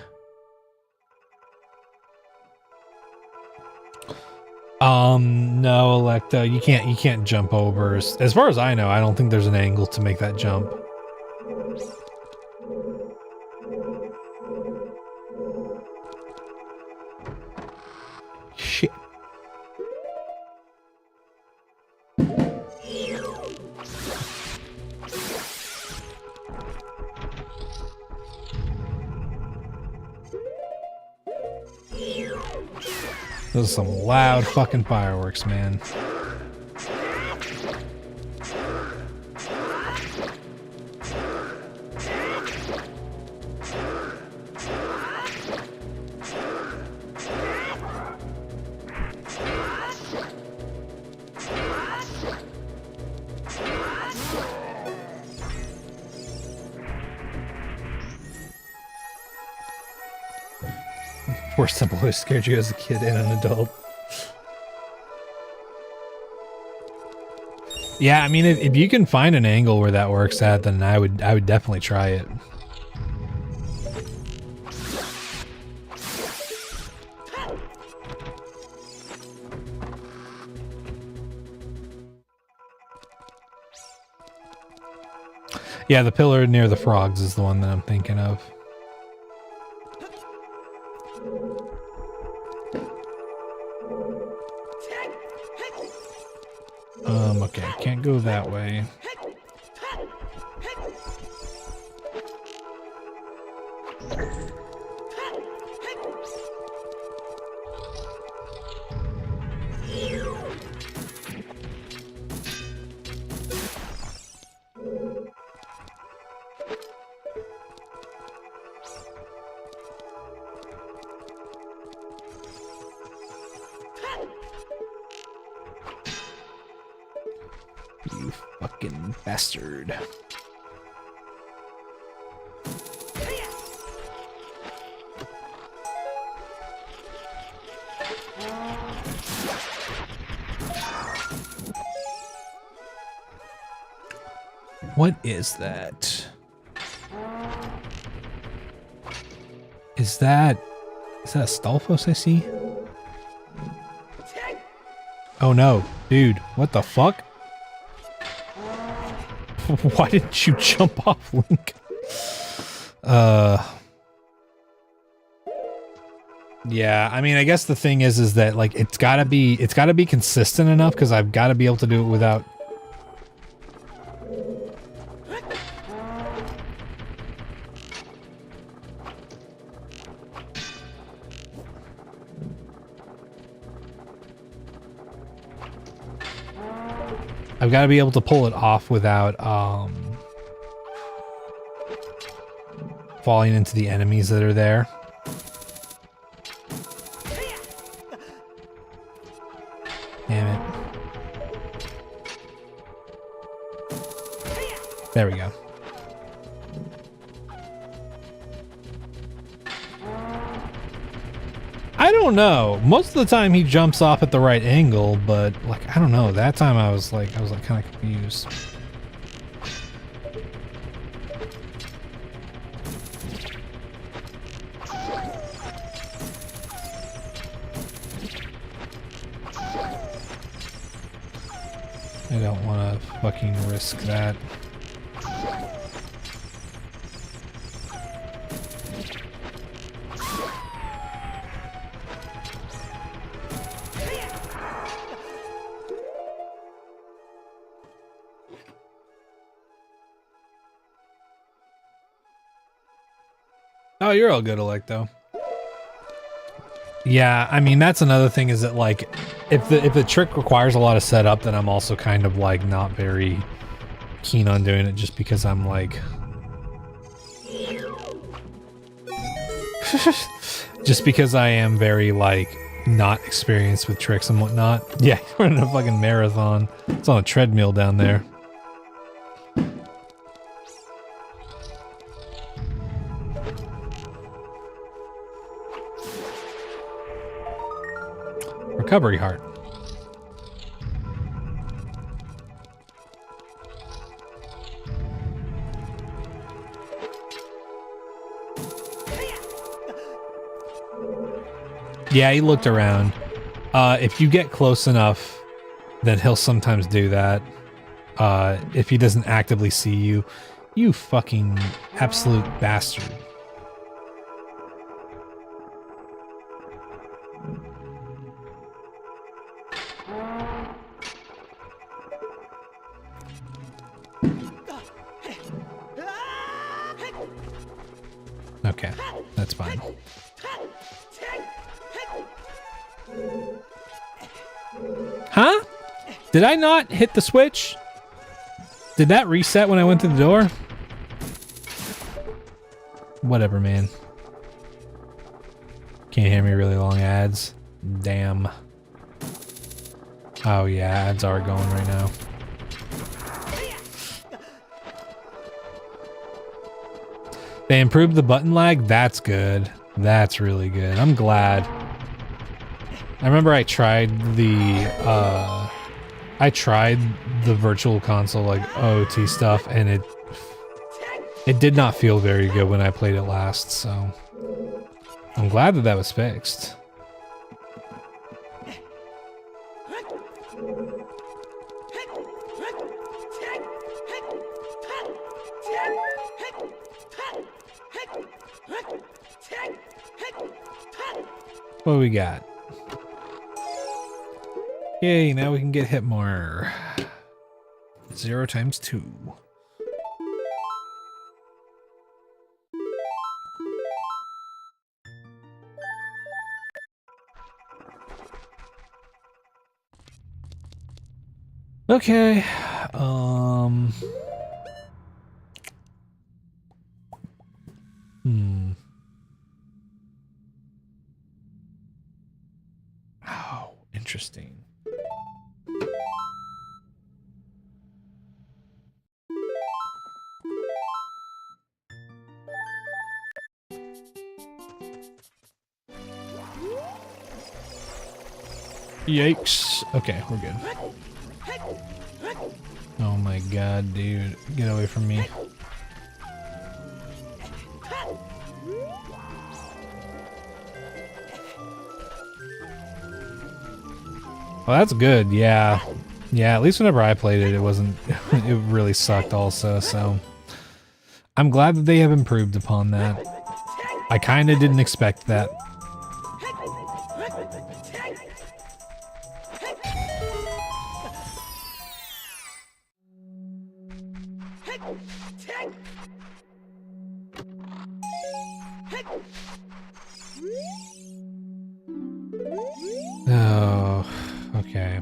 No, Electa, you can't jump over. As far as I know, I don't think there's an angle to make that jump. Shit. Those are some loud fucking fireworks, man. Poor Simple who scared you as a kid and an adult. Yeah, I mean, if you can find an angle where that works at, then I would definitely try it. Yeah, the pillar near the frogs is the one that I'm thinking of. Okay, can't go that way. You fucking bastard. What is that? Is that a Stalfos I see? Oh no, dude, what the fuck? Why didn't you jump off, Link? Yeah, I mean, I guess the thing is that like it's gotta be consistent enough because I've got to be able to do it without. I've got to be able to pull it off without falling into the enemies that are there. Damn it. There we go. I don't know. Most of the time he jumps off at the right angle, but like I don't know. That time I was like kind of confused. I don't want to fucking risk that. Oh, you're all good, Electo. Yeah, I mean, that's another thing is that, like, if the trick requires a lot of setup, then I'm also kind of, like, not very keen on doing it just because I'm, like... just because I am very, like, not experienced with tricks and whatnot. Yeah, you're running a fucking marathon. It's on a treadmill down there. Recovery heart. Yeah, he looked around. If you get close enough, then he'll sometimes do that. If he doesn't actively see you, you fucking absolute bastard. Okay, that's fine. Huh? Did I not hit the switch? Did that reset when I went through the door? Whatever, man. Can't hear me really long ads. Damn. Oh yeah, ads are going right now. They improved the button lag? That's good. That's really good. I'm glad. I remember I tried the virtual console like OOT stuff and it did not feel very good when I played it last, so I'm glad that was fixed. What do we got? Yay, now we can get hit more. 0 times 2. Okay. Oh, interesting. Yikes. Okay, we're good. Oh my god, dude. Get away from me. Well, that's good, yeah. Yeah, at least whenever I played it, it wasn't... it really sucked also, so... I'm glad that they have improved upon that. I kinda didn't expect that. Oh, okay.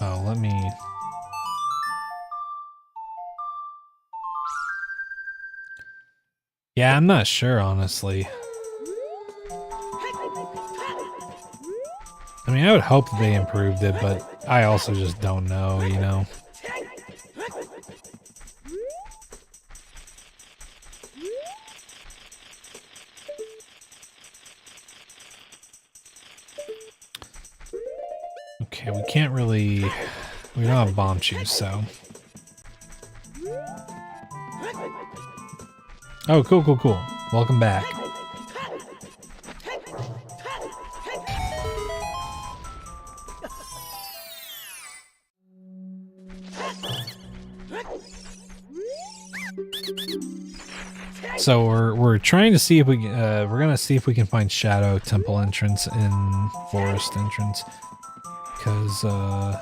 Oh, let me... Yeah, I'm not sure, honestly. I mean, I would hope that they improved it, but I also just don't know, you know? Okay, we can't really... We don't have bomb shoes, so... Oh, cool, cool, cool. Welcome back. So we're trying to see if we we're gonna see if we can find Shadow Temple entrance in Forest entrance, because oh.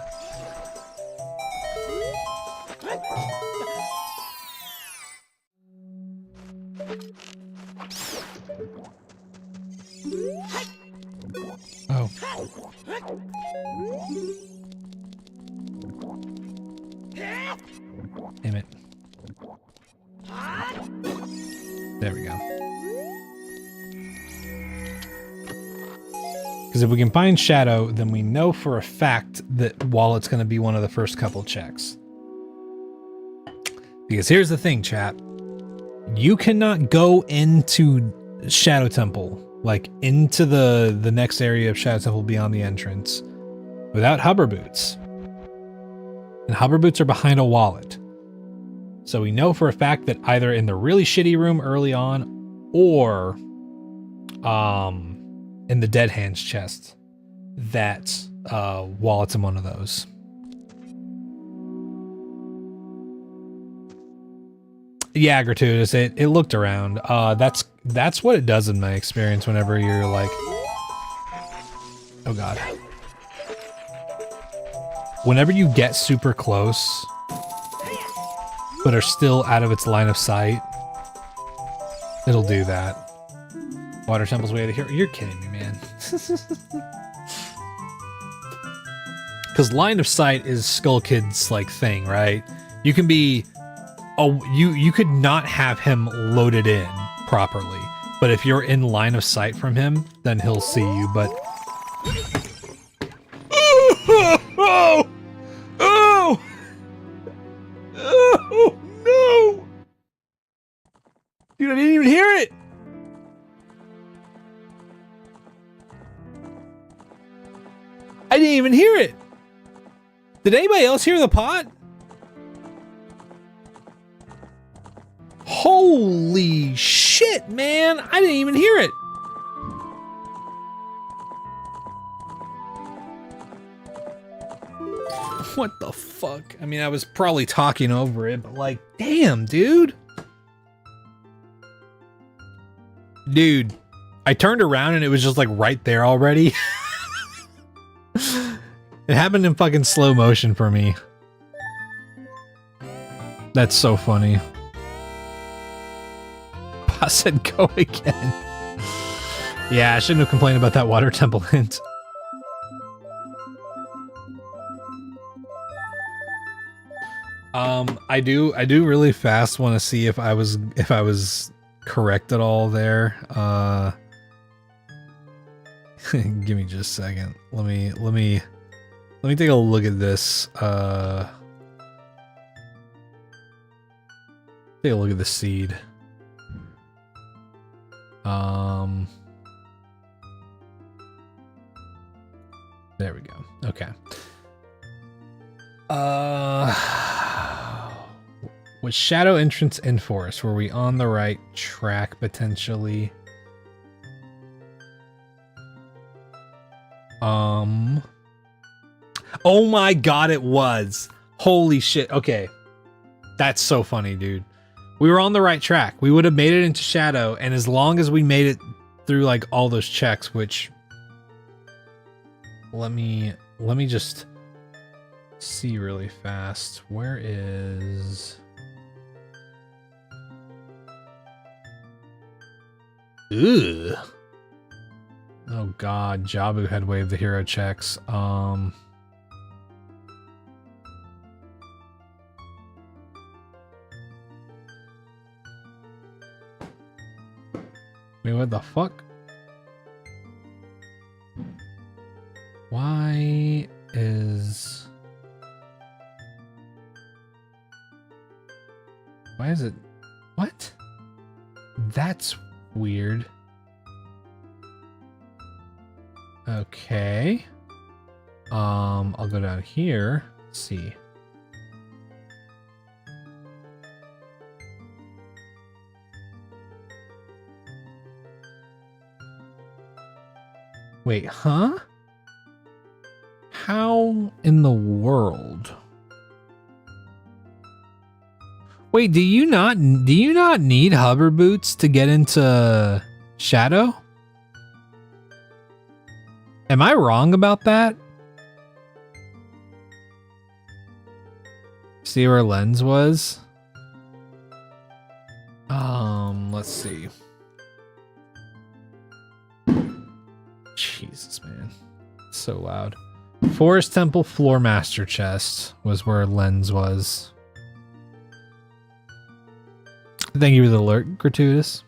Damn it. There we go. Because if we can find Shadow, then we know for a fact that Wallet's going to be one of the first couple checks. Because here's the thing, chat. You cannot go into Shadow Temple, like into the next area of Shadow Temple beyond the entrance, without hover boots. And hover boots are behind a wallet. So we know for a fact that either in the really shitty room early on, or in the Dead Hands chest, that Wallet's in one of those. Yeah, gratuitous. It looked around. That's what it does in my experience whenever you're like, oh god. Whenever you get super close, but are still out of its line of sight, it'll do that. Water Temple's way to here. You're kidding me, man. Because line of sight is Skull Kid's like thing, right? You can be, you could not have him loaded in properly, but if you're in line of sight from him, then he'll see you. But oh no! Dude, I didn't even hear it. I didn't even hear it. Did anybody else hear the pot? Holy Holy shit, man. I didn't even hear it. What the fuck? I mean, I was probably talking over it, but like, damn, dude. Dude, I turned around and it was just like right there already. It happened in fucking slow motion for me. That's so funny. I said go again. Yeah, I shouldn't have complained about that water temple hint. I do really fast want to see if I was correct at all there. Give me just a second. Let me take a look at this. Take a look at the seed. There we go. Okay. Was Shadow Entrance in Forest? Were we on the right track potentially? Oh my god, it was. Holy shit. Okay. That's so funny, dude. We were on the right track. We would have made it into Shadow, and as long as we made it through like all those checks, which let me just see really fast. Where is Ugh. Oh god, Jabu had waived the hero checks. Wait, what the fuck? Why is it? What? That's weird. Okay. I'll go down here. Let's see. Wait, huh? How in the world? Wait, do you not need hover boots to get into Shadow? Am I wrong about that? See where Lens was? Let's see. Jesus, man. It's so loud. Forest Temple Floor Master Chest was where Lens was. Thank you for the alert, Gratuitous.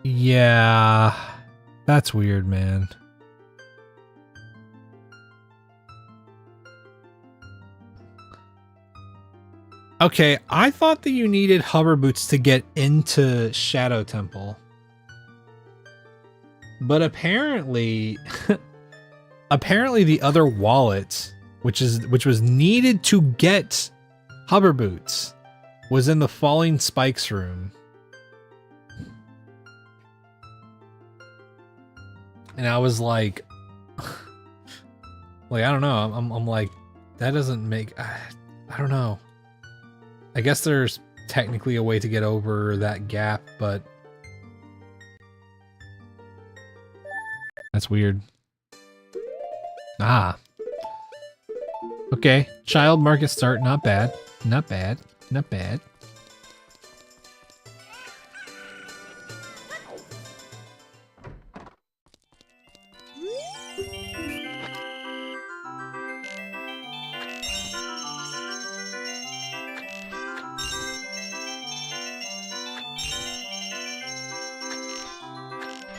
Yeah, that's weird, man. Okay, I thought that you needed hover boots to get into Shadow Temple. But apparently apparently the other wallet, which was needed to get hover boots, was in the Falling Spikes room. And I was like I don't know. I'm like, that doesn't make I don't know. I guess there's technically a way to get over that gap, but that's weird. Ah. Okay. Child market start. Not bad. Not bad. Not bad.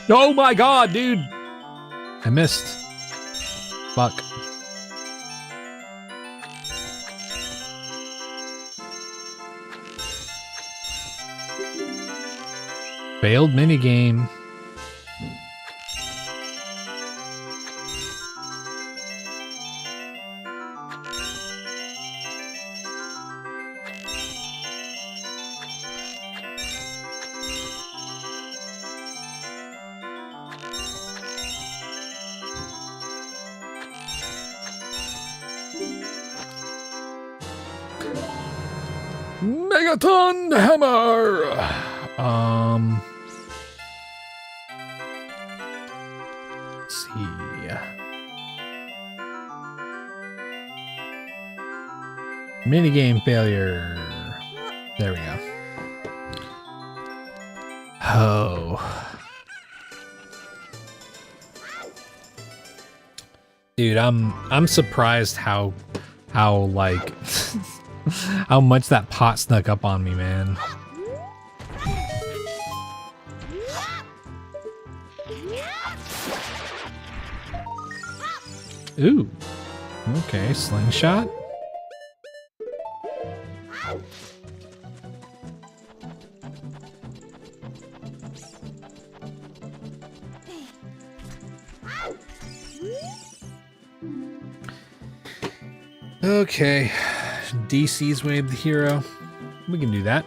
Oh my god, dude! I missed. Fuck. Failed minigame. Megaton hammer. Let's see. Minigame failure. There we go. Oh. Dude, I'm surprised how like how much that pot snuck up on me, man. Ooh. Okay, slingshot. Okay, DC's Wave the Hero. We can do that.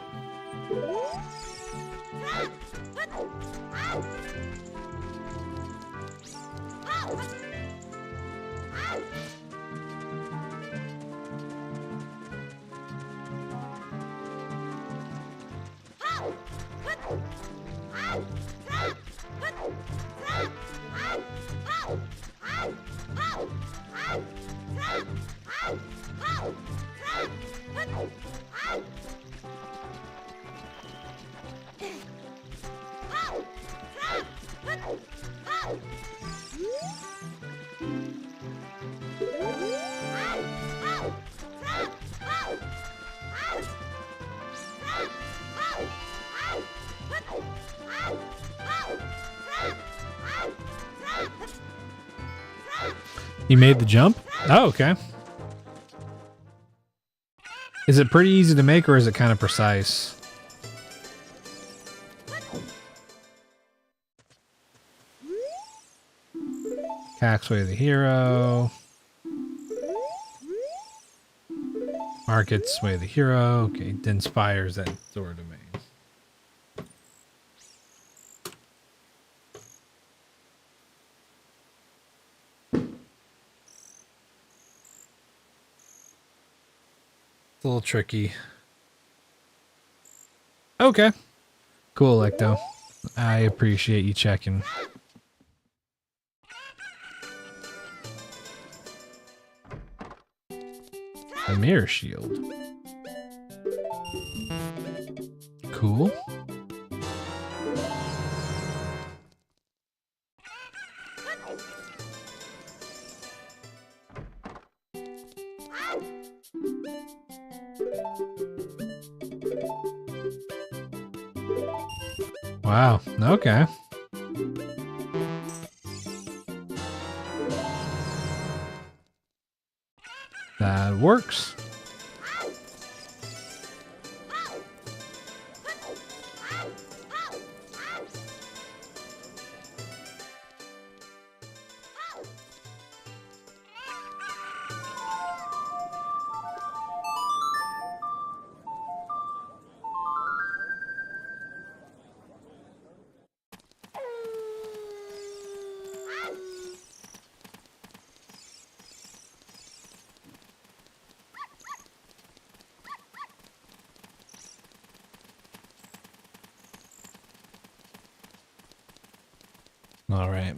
You made the jump? Oh, okay. Is it pretty easy to make or is it kind of precise? Caxway the Hero. Markets Way the Hero. Okay, Denspires that Zora domain. It's a little tricky. Okay. Cool, Ecto. I appreciate you checking. A mirror shield. Cool. Wow, okay. That works. All right.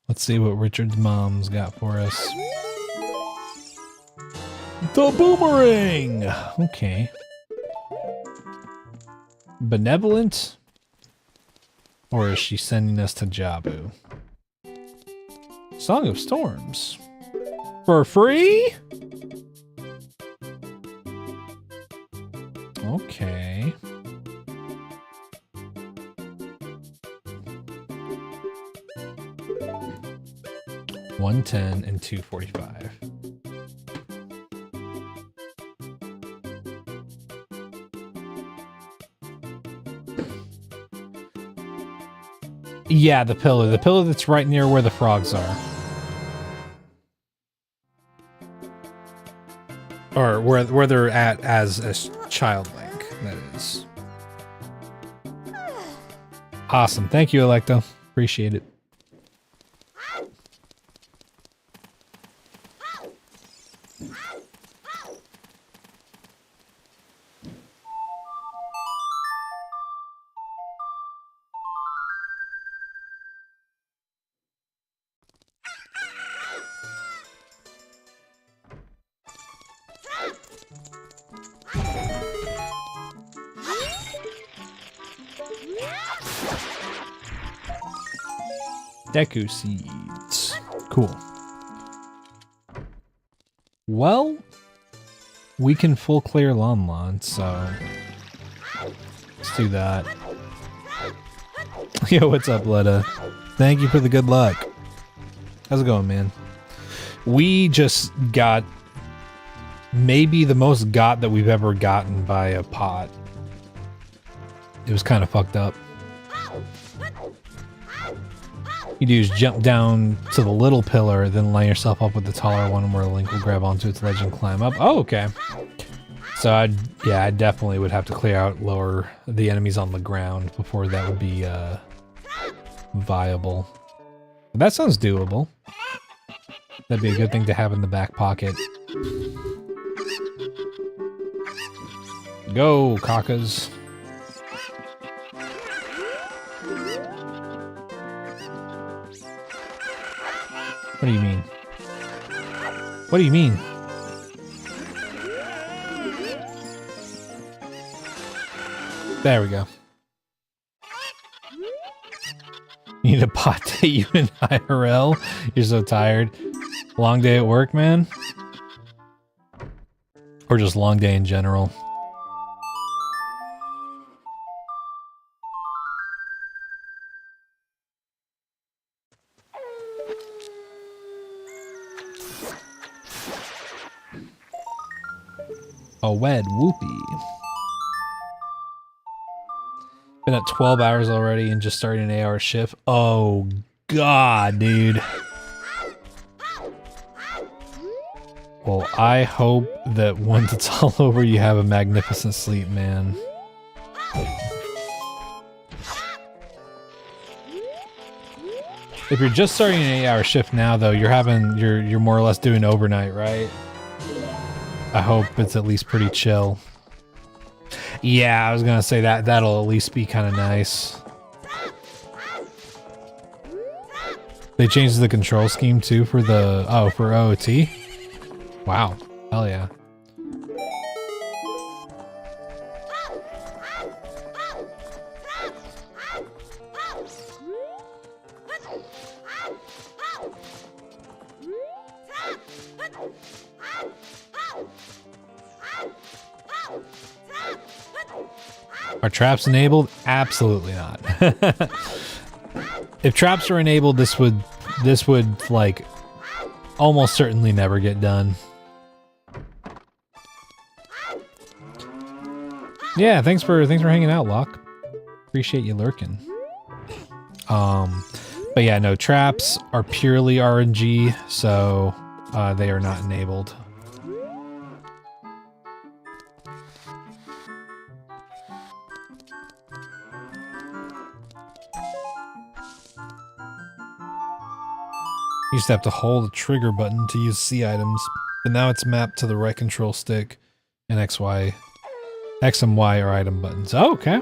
Let's see what Richard's mom's got for us. The boomerang! Okay. Benevolent? Or is she sending us to Jabu? Song of Storms. For free? Okay. $110 and $245. Yeah, the pillar that's right near where the frogs are. Or where they're at as a child Link, that is. Awesome. Thank you, Electo. Appreciate it. Deku seeds. Cool. Well, we can full clear Lon, so let's do that. Yo, what's up, Letta? Thank you for the good luck. How's it going, man? We just got maybe the most got that we've ever gotten by a pot. It was kind of fucked up. You do is jump down to the little pillar, then line yourself up with the taller one where Link will grab onto its ledge and climb up. Oh, okay. So I definitely would have to clear out the enemies on the ground before that would be viable. But that sounds doable. That'd be a good thing to have in the back pocket. Go, Kakas. What do you mean? What do you mean? There we go. You need a pot to you in IRL? You're so tired. Long day at work, man? Or just long day in general? A wed whoopee. Been at 12 hours already and just starting an 8-hour shift. Oh god, dude. Well, I hope that once it's all over you have a magnificent sleep, man. If you're just starting an 8-hour shift now though, you're more or less doing overnight, right? I hope it's at least pretty chill. Yeah, I was gonna say that'll at least be kind of nice. They changed the control scheme too for the for OOT. Wow, hell yeah. Are traps enabled? Absolutely not. If traps are enabled, this would like almost certainly never get done. Yeah, thanks for hanging out, Locke. Appreciate you lurking. But yeah, no, traps are purely RNG, so they are not enabled. You used to have to hold the trigger button to use C items, but now it's mapped to the right control stick and X and Y are item buttons. Oh, okay.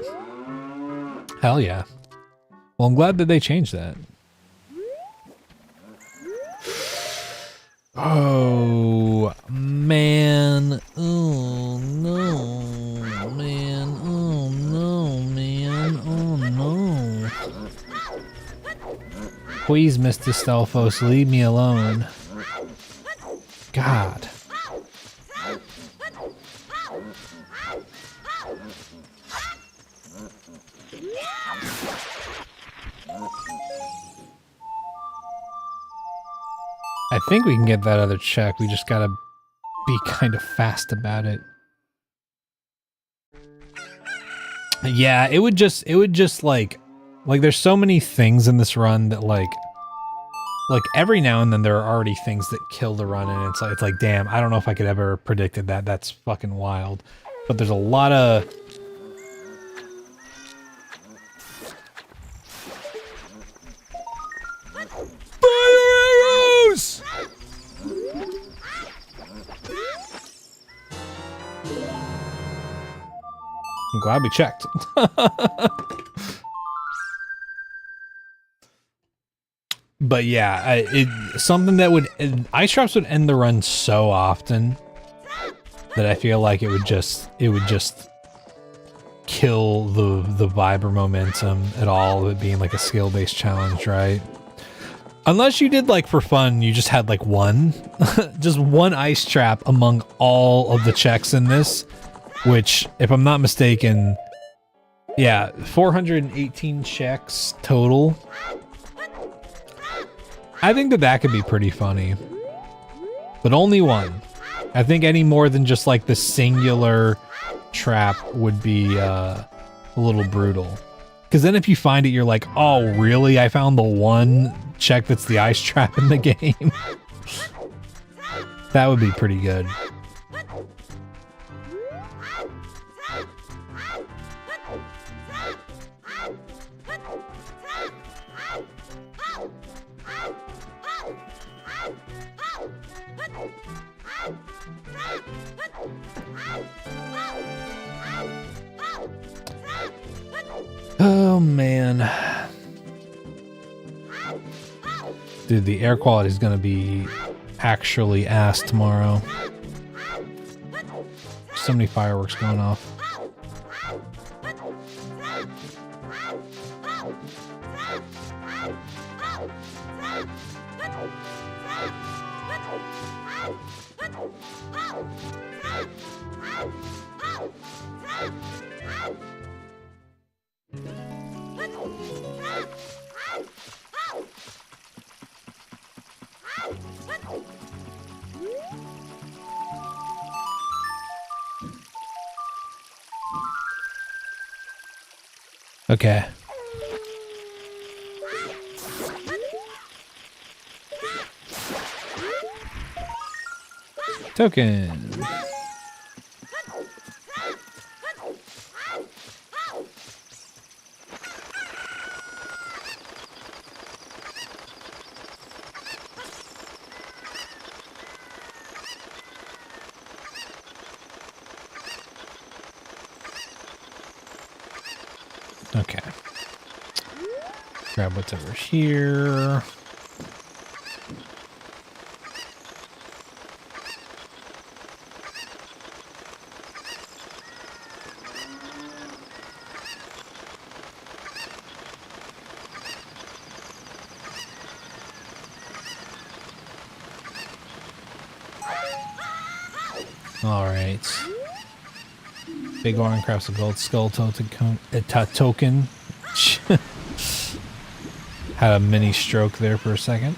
Hell yeah. Well, I'm glad that they changed that. Oh, man. Oh, no. Man. Oh, no, man. Oh, no. Please, Mr. Stelfos, leave me alone. God. I think we can get that other check. We just gotta be kind of fast about it. Yeah, it would just like there's so many things in this run that like every now and then there are already things that kill the run, and it's like damn, I don't know if I could ever have predicted that. That's fucking wild. But there's a lot of arrows! I'm glad we checked. But yeah, something that would ice traps would end the run so often that I feel like it would just kill the vibe or momentum at all of it being like a skill-based challenge, right? Unless you did like for fun, you just had like one, just one ice trap among all of the checks in this, which if I'm not mistaken, yeah, 418 checks total. I think that that could be pretty funny, but only one. I think any more than just like the singular trap would be a little brutal. Because then if you find it, you're like, oh, really? I found the one check that's the ice trap in the game. That would be pretty good. Oh, man. Dude, the air quality is going to be actually ass tomorrow. So many fireworks going off. Okay. Token. Okay. Grab what's over here. All right. Big Orange crafts a gold skull token. Had a mini stroke there for a second.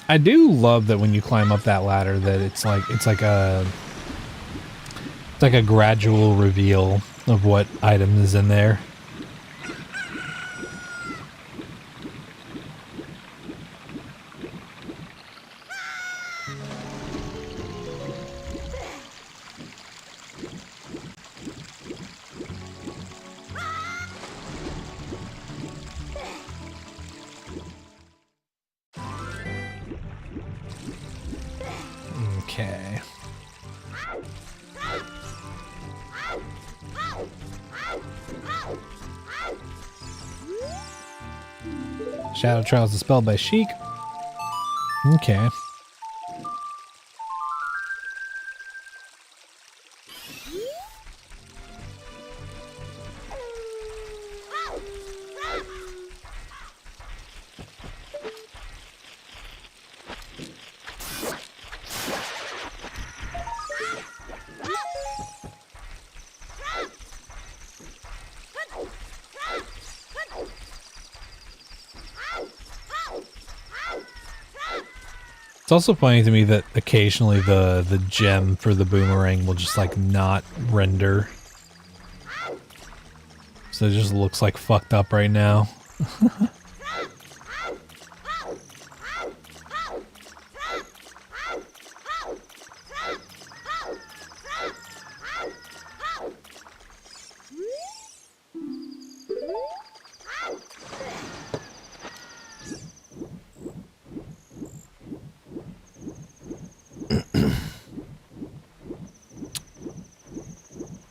I do love that when you climb up that ladder that it's like a gradual reveal of what item is in there. Okay. Shadow Trials dispelled by Sheik. Okay. It's also funny to me that occasionally the gem for the boomerang will just like not render. So it just looks like fucked up right now.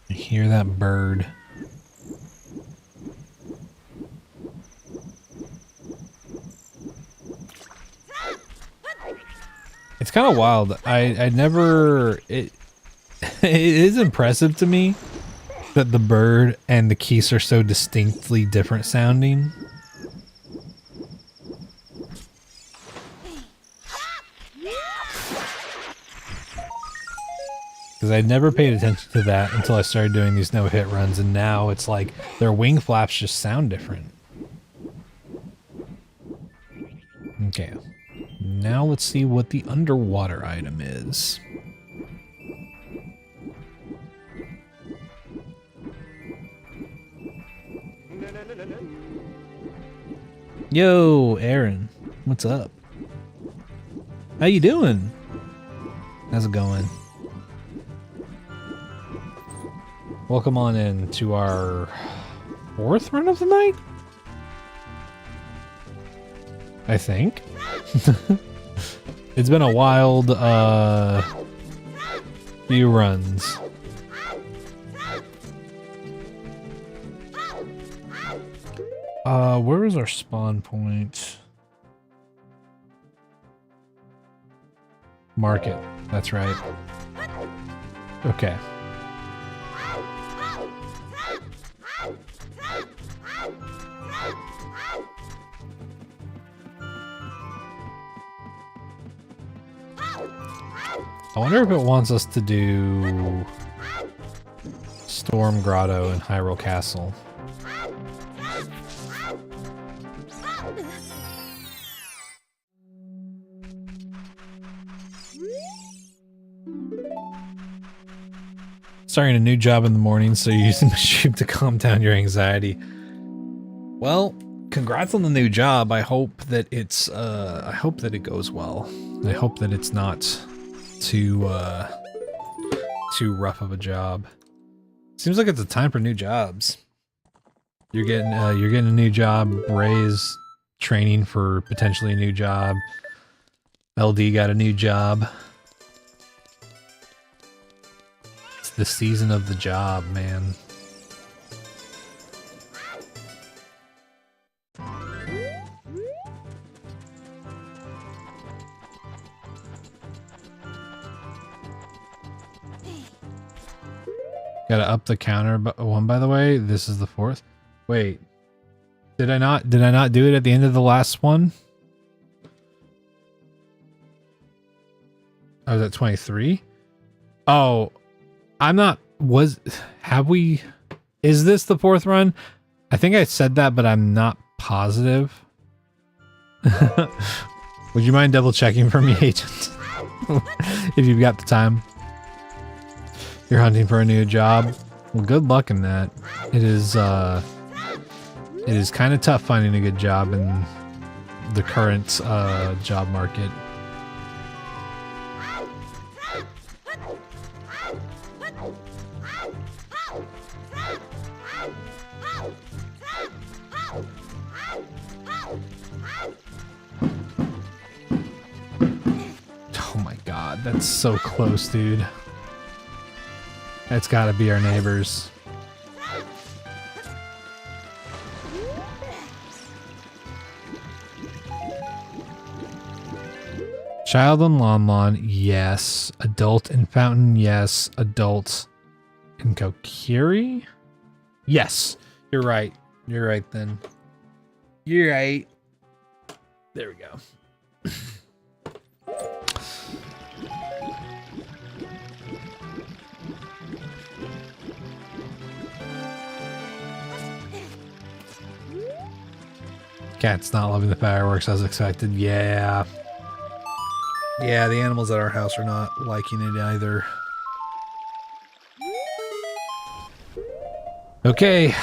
Hear that bird. It's kind of wild. I never it it is impressive to me that the bird and the geese are so distinctly different sounding. Because I never paid attention to that until I started doing these no-hit runs, and now it's like their wing flaps just sound different. Okay, now let's see what the underwater item is. Yo, Aaron, what's up? How you doing? How's it going? Welcome on in to our 4th run of the night? I think. It's been a wild few runs. Where is our spawn point? Market. That's right. Okay. I wonder if it wants us to do Storm Grotto and Hyrule Castle. Starting a new job in the morning, so you're using the stream to calm down your anxiety. Well, congrats on the new job. I hope that it's I hope that it goes well. I hope that it's not too rough of a job. Seems like it's a time for new jobs. You're getting a new job. Ray's training for potentially a new job. LD got a new job. It's the season of the job, man. Gotta up the counter one, by the way. This is the 4th. Wait. Did I not do it at the end of the last one? I was at 23. Oh, I'm not, have we, is this the 4th run? I think I said that, but I'm not positive. Would you mind double checking for me, agent? If you've got the time. You're hunting for a new job. Well, good luck in that. It is kind of tough finding a good job in the current job market. Oh my god, that's so close, dude. That's gotta be our neighbors. Child in Lon Lon, yes. Adult in Fountain, yes. Adult in Kokiri? Yes. You're right. You're right then. You're right. There we go. Cat's not loving the fireworks as expected. Yeah. Yeah, the animals at our house are not liking it either. Okay.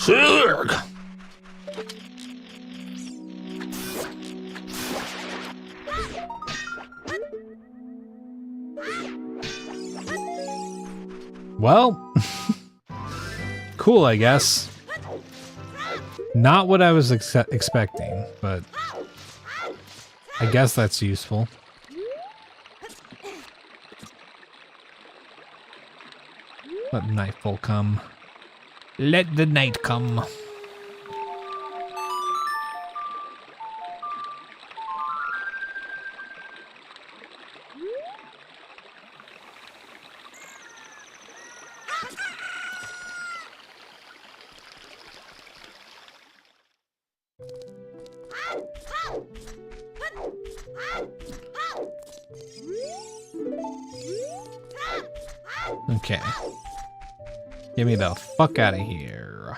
Sick. Well, cool, I guess. Not what I was expecting, but I guess that's useful. Let nightfall come. Let the night come. Okay. Get me the fuck out of here.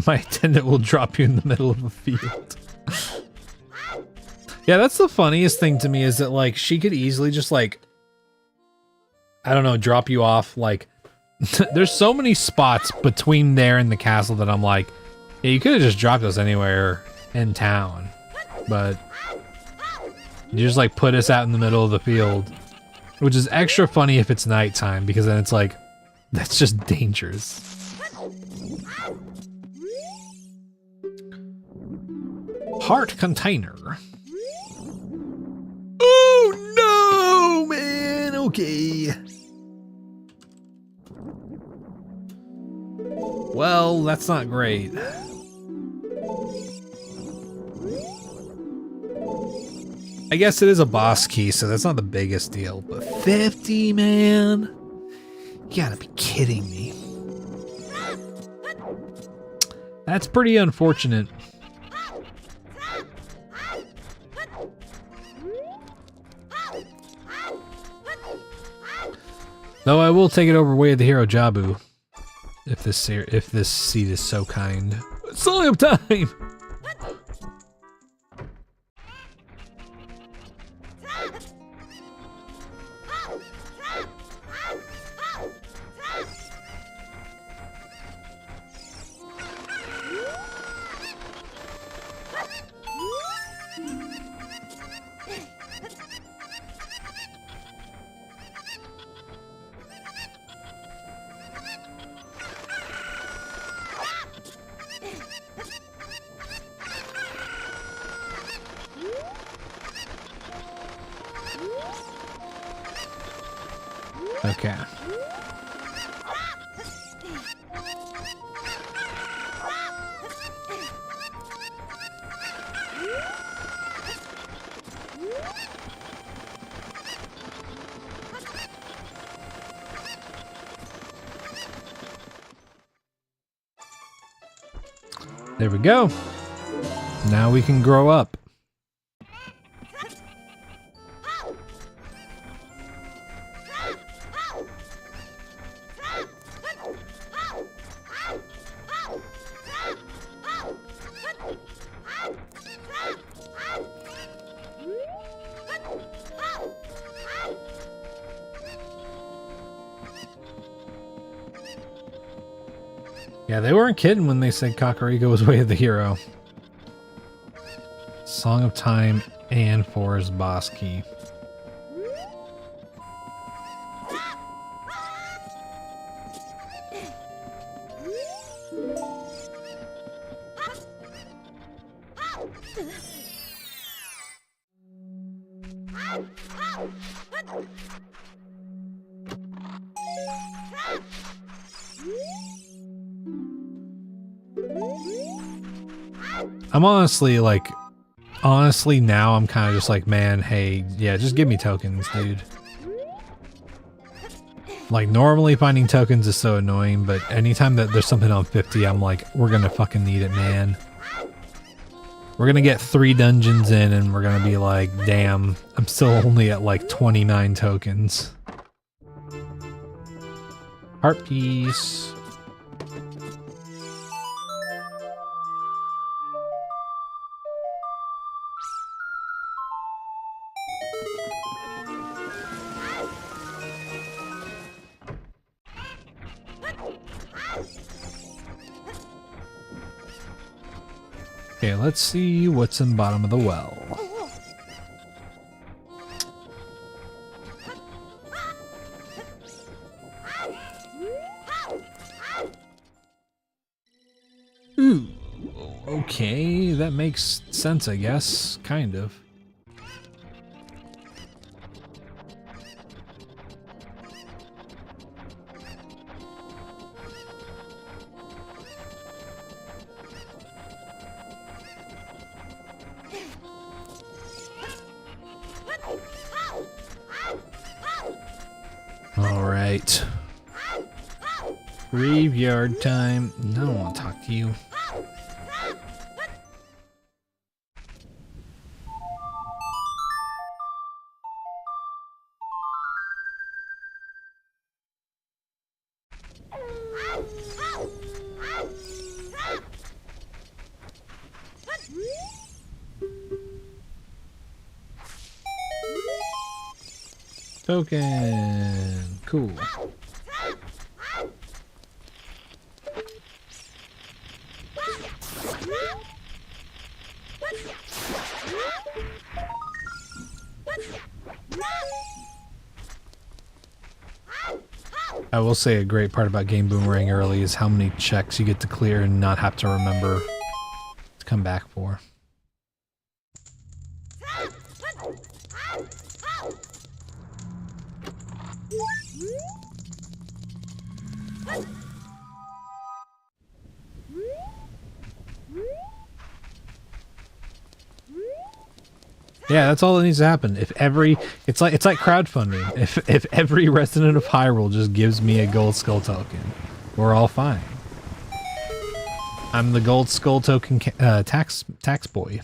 My attendant will drop you in the middle of a field. Yeah, that's the funniest thing to me is that, like, she could easily just, like, I don't know, drop you off, like, there's so many spots between there and the castle that I'm like, yeah, you could have just dropped us anywhere in town, but you just, like, put us out in the middle of the field, which is extra funny if it's nighttime, because then it's like, that's just dangerous. Heart container. Oh no, man. Okay. Well, that's not great. I guess it is a boss key, so that's not the biggest deal, but 50, man? You gotta be kidding me. That's pretty unfortunate. Though I will take it over way of the hero Jabu, if this seed is so kind. Song of Time. Okay. There we go. Now we can grow up. Yeah, they weren't kidding when they said Kakariko was way of the hero. Song of Time and Forest Boss Key. I'm honestly now I'm kind of just like, man, hey, yeah, just give me tokens, dude. Like, normally finding tokens is so annoying, but anytime that there's something on 50, I'm like, we're gonna fucking need it, man. We're gonna get 3 dungeons in and we're gonna be like, damn, I'm still only at like 29 tokens. Heart piece. Okay, let's see what's in the bottom of the well. Ooh, okay, that makes sense, I guess, kind of. All right. Graveyard time. No, I don't want to talk to you. Token. Cool. I will say a great part about Game Boomerang early is how many checks you get to clear and not have to remember to come back for. Yeah, that's all that needs to happen. If every, it's like crowdfunding. If every resident of Hyrule just gives me a gold skull token, we're all fine. I'm the gold skull token tax boy.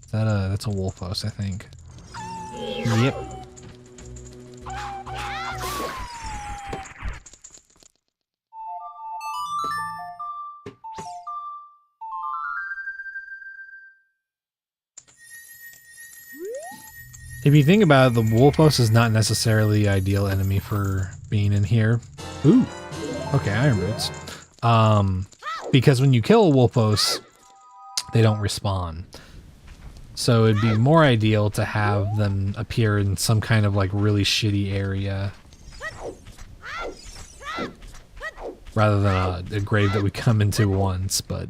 Is that that's a Wolfos, I think. Yep. If you think about it, the Wolfos is not necessarily the ideal enemy for being in here. Ooh, okay, Iron Boots. Because when you kill a Wolfos, they don't respawn. So it'd be more ideal to have them appear in some kind of like really shitty area. Rather than a grave that we come into once, but...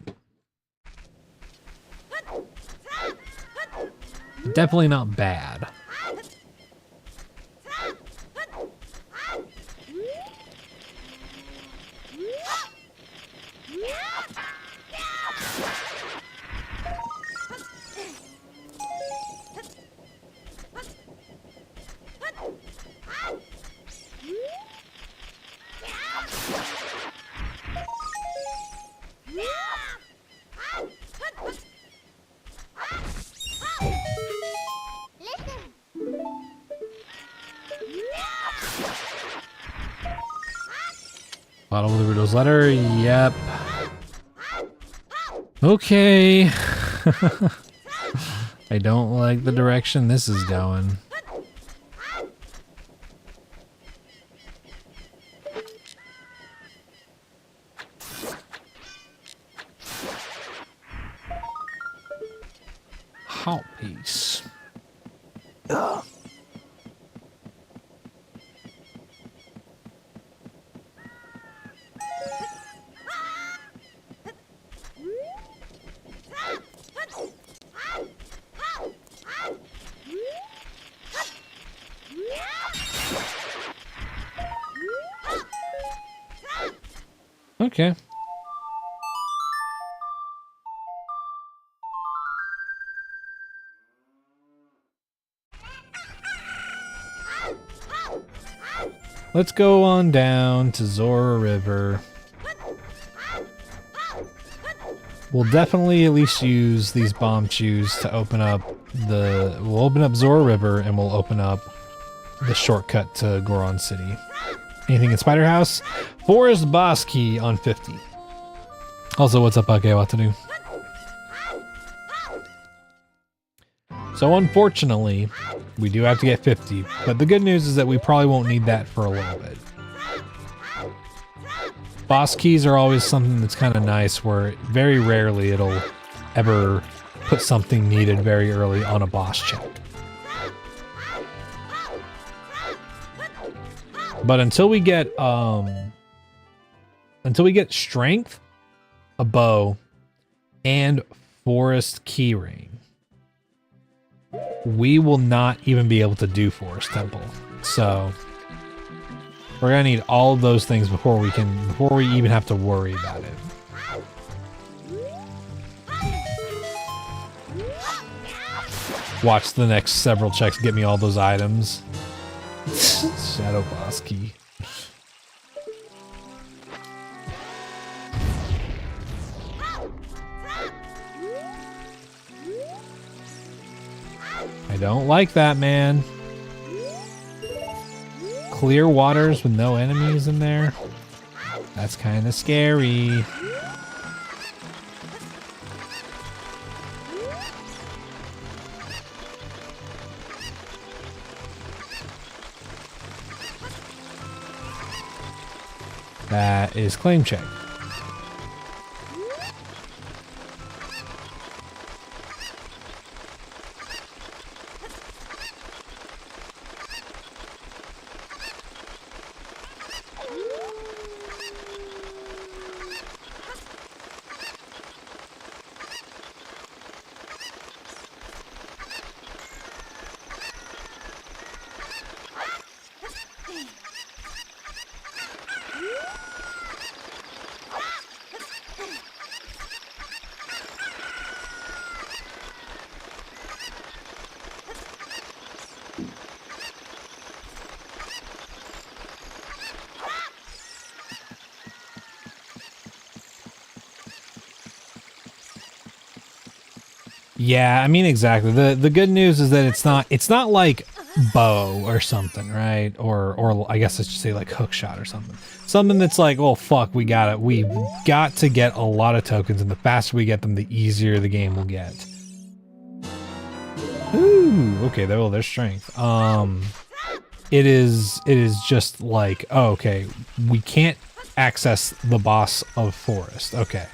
definitely not bad. Bottom of the Riddle's letter, yep. Okay. I don't like the direction this is going. Hot piece. Ugh. Okay. Let's go on down to Zora River. We'll definitely at least use these bomb chews to open up we'll open up Zora River and we'll open up the shortcut to Goron City. Anything in Spider House? Forest Boss Key on 50. Also, what's up, okay, what to do? So unfortunately, we do have to get 50, but the good news is that we probably won't need that for a little bit. Boss keys are always something that's kind of nice, where very rarely it'll ever put something needed very early on a boss check. But until we get strength, a bow, and forest keyring, we will not even be able to do Forest Temple. So we're gonna need all of those things before we even have to worry about it. Watch the next several checks get me all those items. Shadow Boss Key. I don't like that, man. Clear waters with no enemies in there. That's kind of scary. That is claim check. Yeah, I mean, exactly. The good news is that it's not like bow or something, right? Or I guess I should say like hook shot or something. Something that's like, oh fuck, we got to get a lot of tokens, and the faster we get them, the easier the game will get. Ooh, okay, there's strength. It is just like, oh, okay, we can't access the boss of forest. Okay,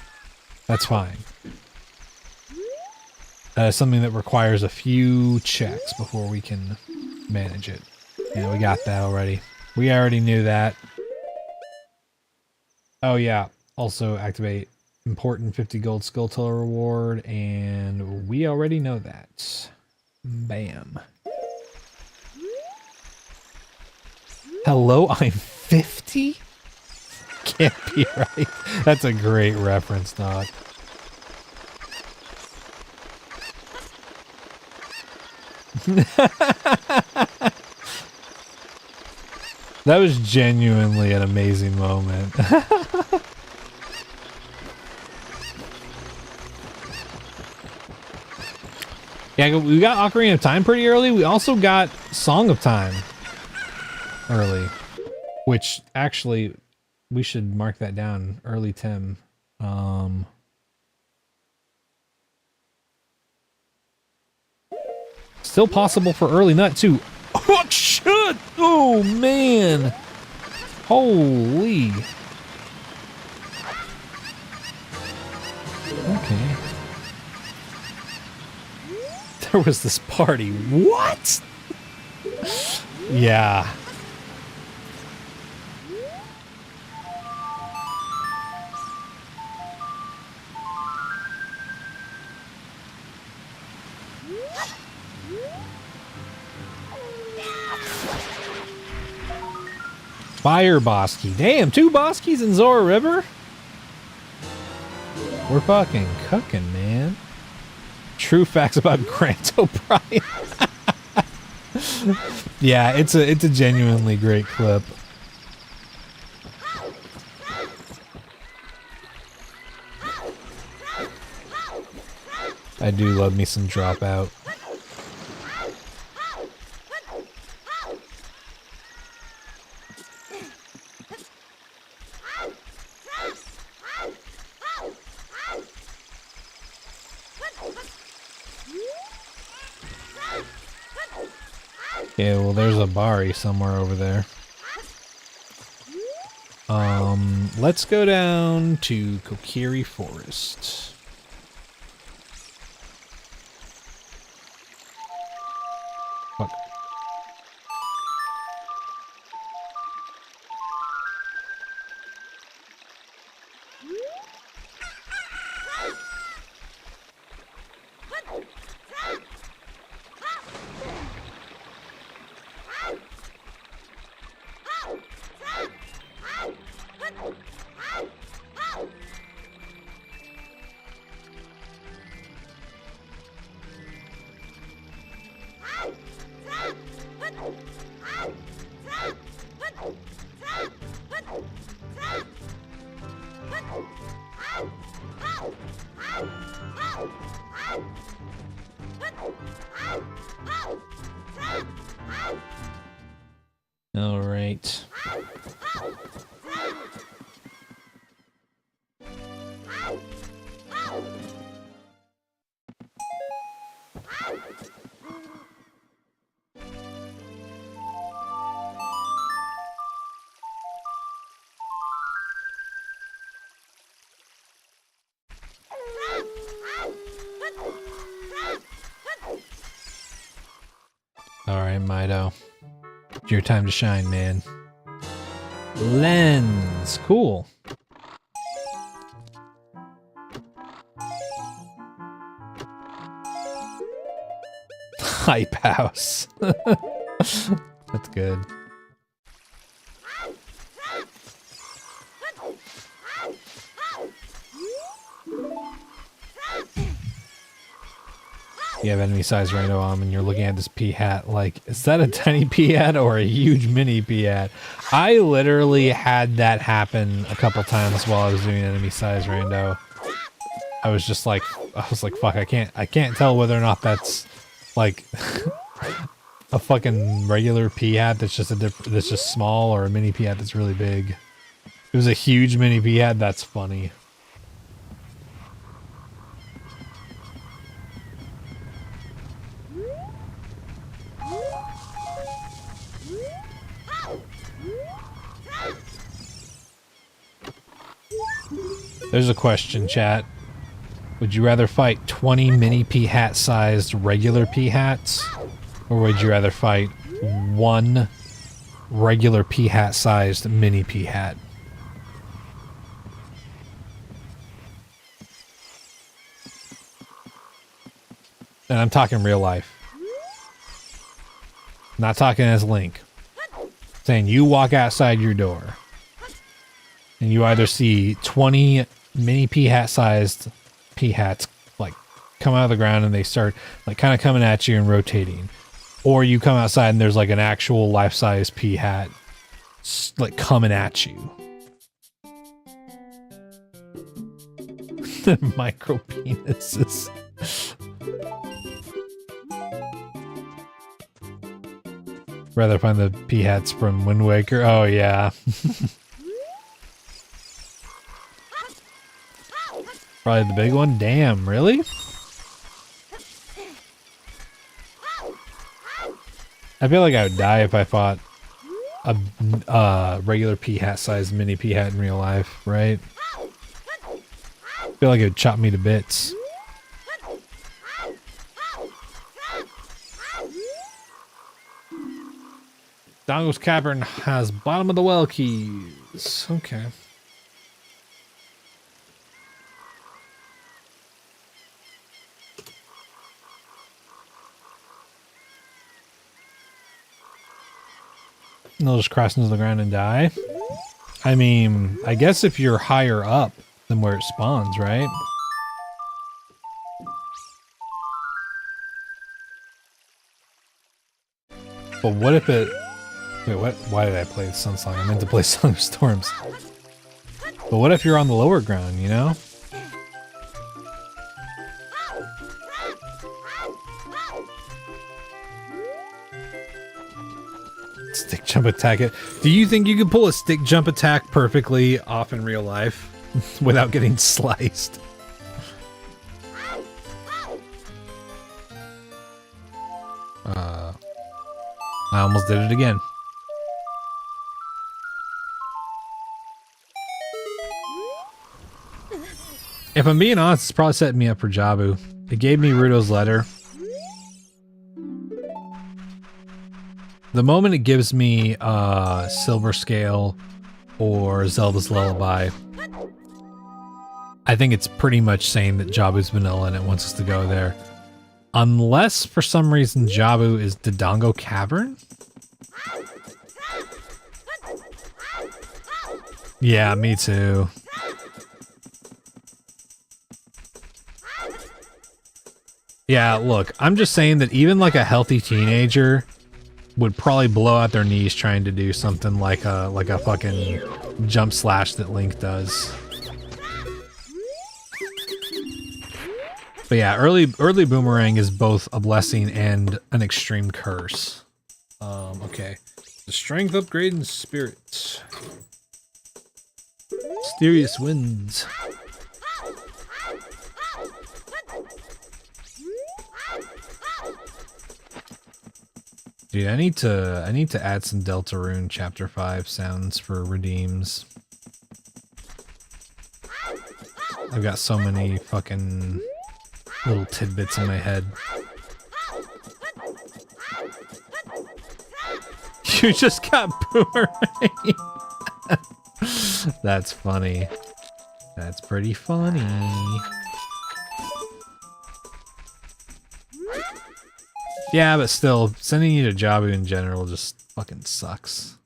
that's fine. That is something that requires a few checks before we can manage it. Yeah, we got that already. We already knew that. Oh yeah, also activate important 50 gold skill total reward, and we already know that. Bam. Hello, I'm 50? Can't be right. That's a great reference, dog. That was genuinely an amazing moment. Yeah, we got Ocarina of Time pretty early. We also got Song of Time early, which actually we should mark that down. Early Tim. Still possible for early nut too. Oh shit! Oh man! Holy! Okay. There was this party. What? Yeah. Fire boss key. Damn, 2 boss keys in Zora River? We're fucking cooking, man. True facts about Grant O'Brien. Yeah, it's a genuinely great clip. I do love me some Dropout. Okay, well there's a Bari somewhere over there. Let's go down to Kokiri Forest. Fuck. All right. All right, Mido. It's your time to shine, man. Lens. Cool. Hype house. That's good. You have enemy-sized rando on and you're looking at this pea hat like, is that a tiny pea hat or a huge mini pea hat? I literally had that happen a couple times while I was doing enemy-sized rando. I was like, fuck, I can't tell whether or not that's like a fucking regular pea hat that's just small or a mini pea hat that's really big. If it was a huge mini pea hat, that's funny. There's a question, chat. Would you rather fight 20 mini pea hat sized regular pea hats? Or would you rather fight one regular pea hat sized mini pea hat? And I'm talking real life. Not talking as Link. Saying you walk outside your door and you either see 20 mini pea hat sized pea hats like come out of the ground and they start like kind of coming at you and rotating, or you come outside and there's like an actual life-size pea hat like coming at you. Micro penises. Rather find the pea hats from Wind Waker. Oh yeah. Probably the big one. Damn, really? I feel like I would die if I fought a regular pea hat sized mini pea hat in real life, right? I feel like it would chop me to bits. Dongo's Cavern has bottom of the well keys. Okay. They'll just cross into the ground and die. I mean, I guess if you're higher up than where it spawns, right? But what if it... Wait, what? Why did I play the Sun Song? I meant to play Song of Storms. But what if you're on the lower ground, you know? Stick jump attack it. Do you think you could pull a stick jump attack perfectly off in real life without getting sliced? I almost did it again. If I'm being honest, it's probably setting me up for Jabu. It gave me Ruto's letter. The moment it gives me Silver Scale or Zelda's Lullaby, I think it's pretty much saying that Jabu's vanilla and it wants us to go there. Unless for some reason Jabu is Dodongo Cavern? Yeah, me too. Yeah, look, I'm just saying that even like a healthy teenager would probably blow out their knees trying to do something like a fucking jump slash that Link does. But yeah, early boomerang is both a blessing and an extreme curse. Okay. The strength upgrade and spirit. Mysterious winds. Dude, I need to add some Deltarune Chapter 5 sounds for redeems. I've got so many fucking little tidbits in my head. You just got boomerang. That's funny. That's pretty funny. Yeah, but still, sending you to Jabu in general just fucking sucks.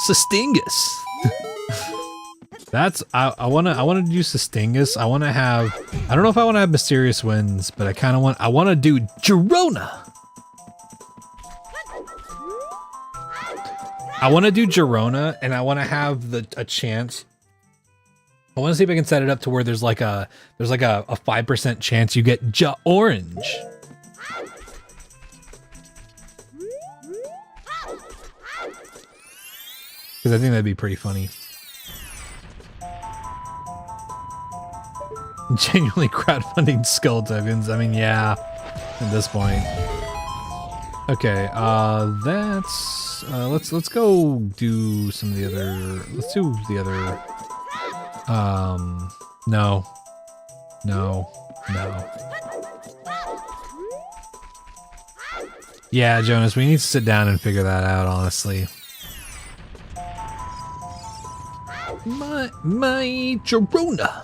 Sustingus. That's I wanna do Sustingus. I wanna have, I don't know if I wanna have Mysterious Winds, but I wanna do Girona. I wanna do Girona and I wanna have a chance. I wanna see if I can set it up to where there's like a 5% chance you get Orange. Because I think that'd be pretty funny. Genuinely crowdfunding skull tokens. I mean, yeah, at this point. Okay, that's let's go do some of the other. Let's do the other. No. Yeah, Jonas, we need to sit down and figure that out, honestly. My Girona.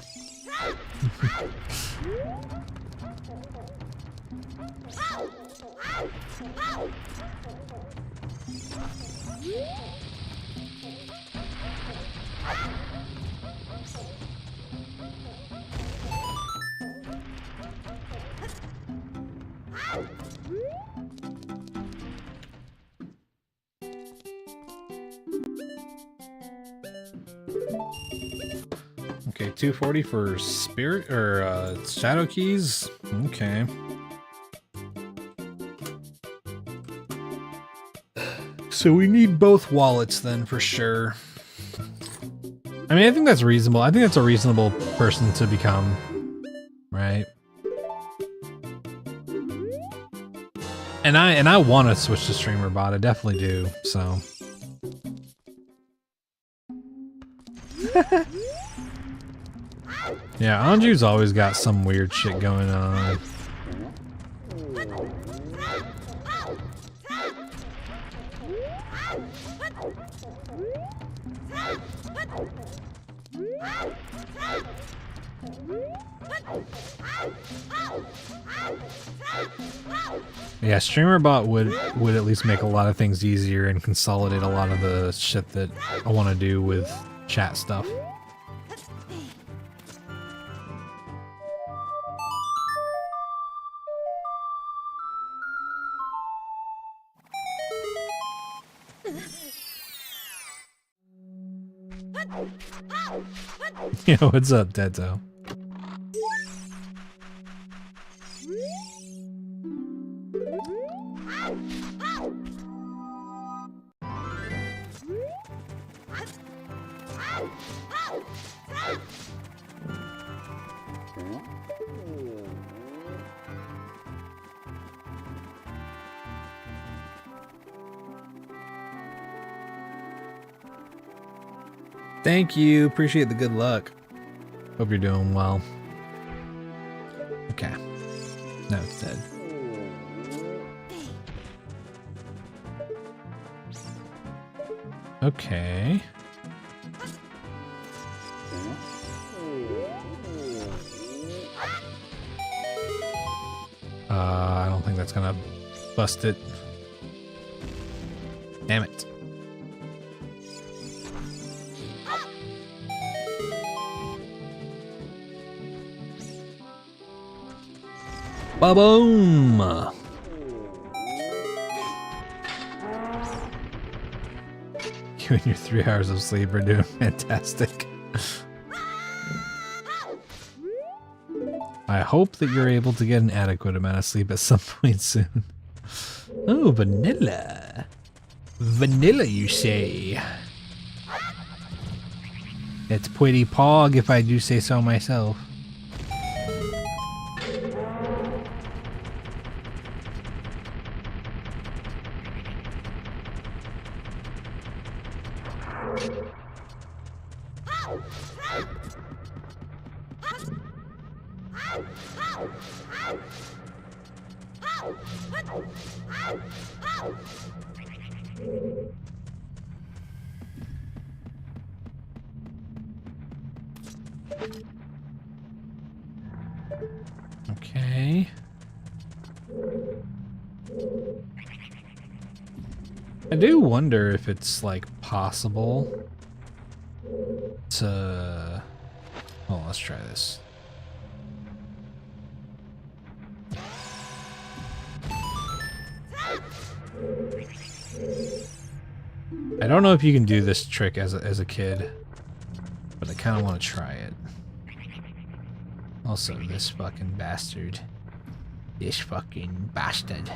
Okay, 240 for spirit or shadow keys. Okay. So we need both wallets then for sure. I mean, I think that's reasonable. I think that's a reasonable person to become, right? And I want to switch to streamer bot. I definitely do. So. Yeah, Anju's always got some weird shit going on. Yeah, StreamerBot would at least make a lot of things easier and consolidate a lot of the shit that I want to do with chat stuff. Yo, what's up, Deto? Thank you. Appreciate the good luck. Hope you're doing well. Okay. Now it's dead. Okay. I don't think that's gonna bust it. Damn it. Ba-boom! You and your 3 hours of sleep are doing fantastic. I hope that you're able to get an adequate amount of sleep at some point soon. Oh, vanilla. Vanilla, you say? It's pretty pog if I do say so myself. Okay. I do wonder if it's like possible to... Oh, let's try this. I don't know if you can do this trick as a kid, but I kind of want to try it. Also, this fucking bastard. This fucking bastard.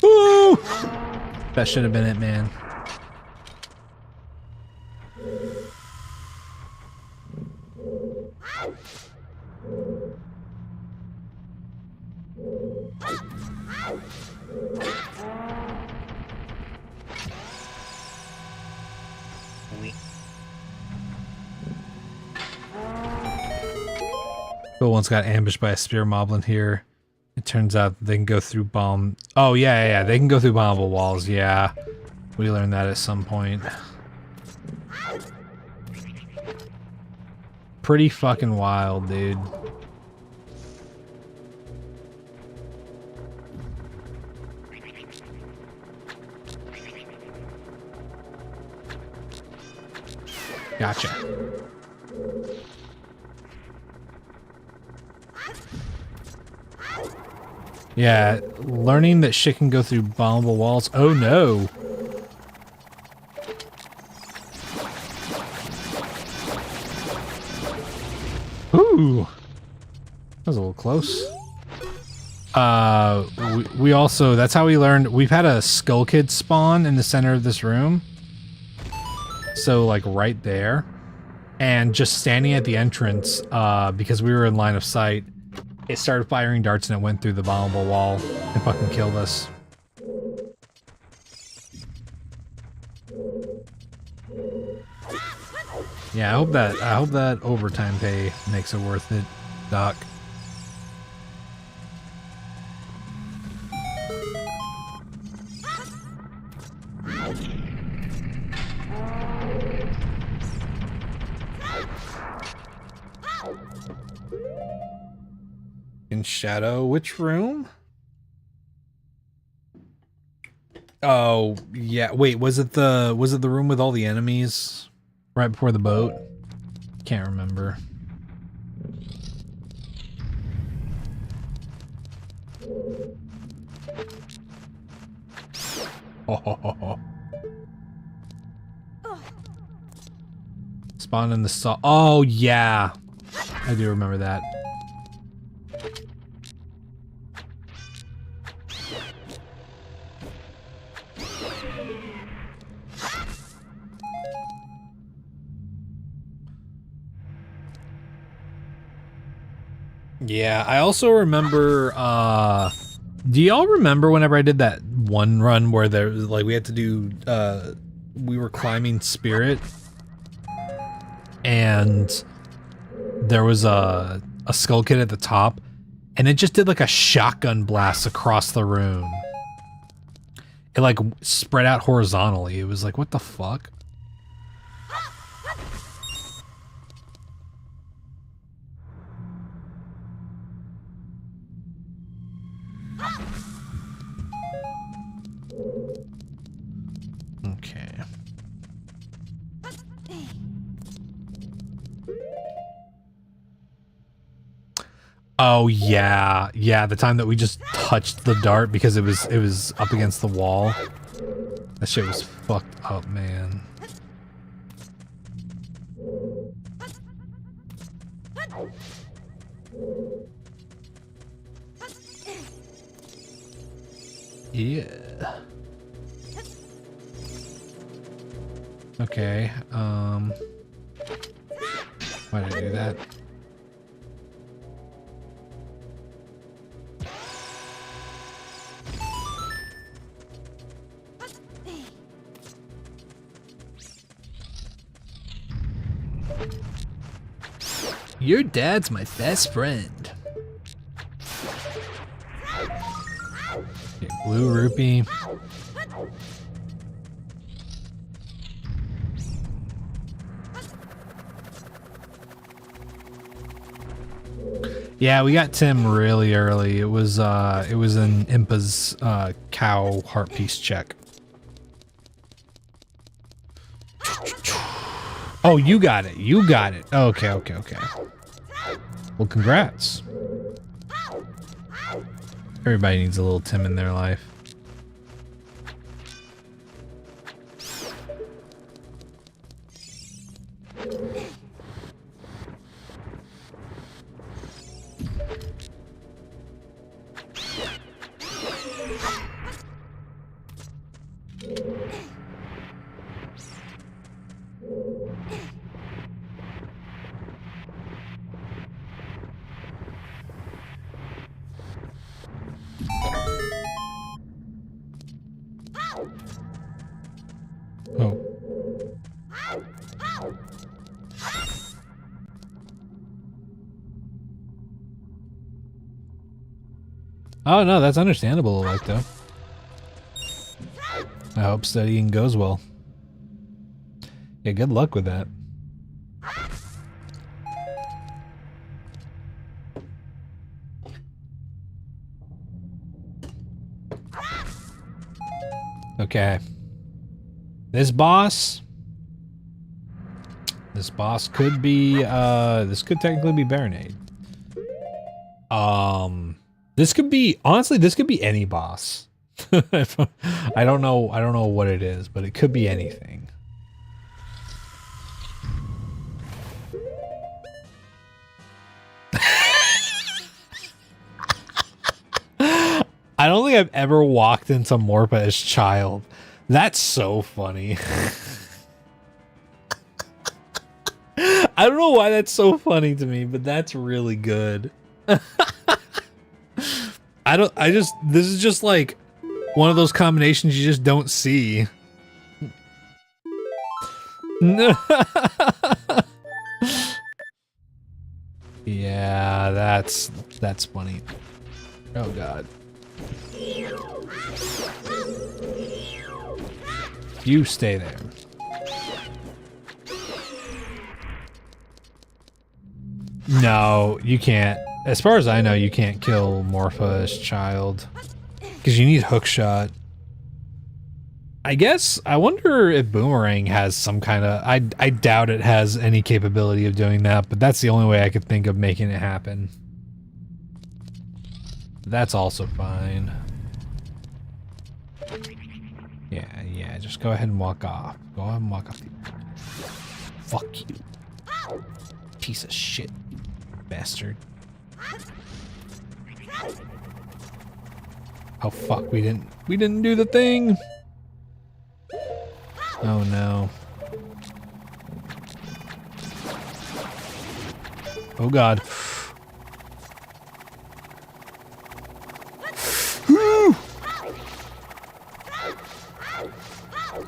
Woo! That should have been it, man. Bill once got ambushed by a spear moblin here. It turns out they can go through bomb. Oh yeah, they can go through bombable walls. Yeah, we learned that at some point. Pretty fucking wild, dude. Gotcha. Yeah, learning that shit can go through bombable walls. Oh no. Ooh. That was a little close. We also, that's how we learned, we've had a Skull Kid spawn in the center of this room. So like right there. And just standing at the entrance, because we were in line of sight, it started firing darts and it went through the bombable wall and fucking killed us. Yeah, I hope that overtime pay makes it worth it, Doc. In shadow, which room? Oh, yeah. Wait, was it the room with all the enemies right before the boat? Can't remember. Oh. Spawn in the saw. Oh, yeah. I do remember that. Yeah, I also remember, do y'all remember whenever I did that one run where there was, like, we had to do, we were climbing Spirit, and there was a skull kid at the top, and it just did, like, a shotgun blast across the room. It, like, spread out horizontally. It was like, what the fuck? Okay. Oh yeah, yeah. The time that we just touched the dart because it was up against the wall. That shit was fucked up, man. Yeah. Okay. Why did I do that? Your dad's my best friend. Okay, blue rupee. Yeah, we got Tim really early. It was an Impa's cow heart piece check. Oh, you got it. You got it. Okay, okay, okay. Well, congrats. Everybody needs a little Tim in their life. Oh no, that's understandable, Electo. I hope studying goes well. Yeah, good luck with that. Okay. This boss could be, this could technically be Baronade. This could be, honestly, this could be any boss. I don't know what it is, but it could be anything. I don't think I've ever walked into Morpa as child. That's so funny. I don't know why that's so funny to me, but that's really good. This is just like one of those combinations you just don't see. Yeah, that's funny. Oh god. You stay there. No, you can't. As far as I know, you can't kill Morpha as child. Because you need hookshot. I guess, I wonder if Boomerang has some kind of... I doubt it has any capability of doing that, but that's the only way I could think of making it happen. That's also fine. Yeah, just go ahead and walk off. Go ahead and walk off. Fuck you. Piece of shit. Bastard. Oh fuck, we didn't do the thing. Oh no. Oh god.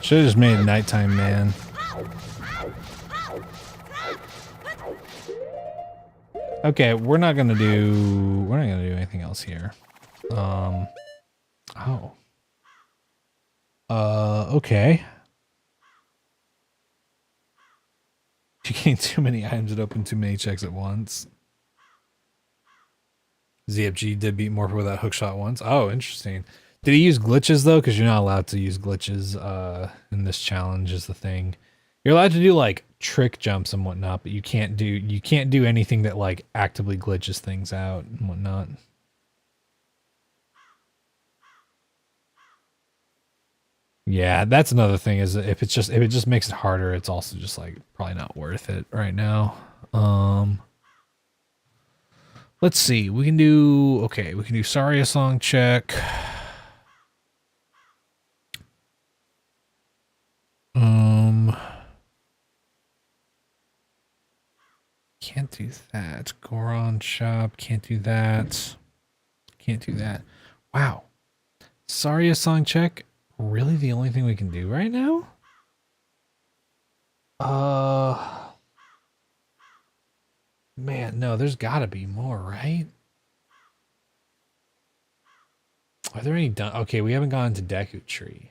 Should've just made it nighttime, man. Okay, we're not gonna do anything else here. Okay. If you gain too many items, it opened too many checks at once. ZFG did beat Morpher without hookshot once. Oh, interesting. Did he use glitches though? Because you're not allowed to use glitches in this challenge is the thing. You're allowed to do like trick jumps and whatnot, but you can't do anything that like actively glitches things out and whatnot. Yeah, that's another thing is if it just makes it harder, it's also just like probably not worth it right now. Let's see. We can do Saria song check. Can't do that. Goron shop, can't do that. Can't do that. Wow. Saria song check. Really the only thing we can do right now? Man, no, there's gotta be more, right? Are there any done? Okay, we haven't gone to Deku Tree.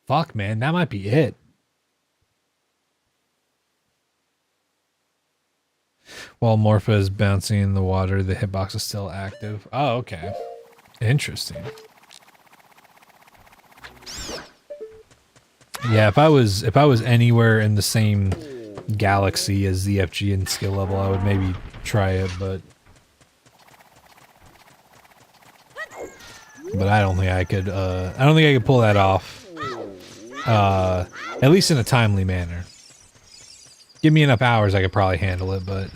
Fuck, man, that might be it. While Morpha is bouncing in the water, the hitbox is still active. Oh, okay. Interesting. Yeah, if I was anywhere in the same galaxy as ZFG in skill level, I would maybe try it, but I don't think I could pull that off. At least in a timely manner. Give me enough hours, I could probably handle it, but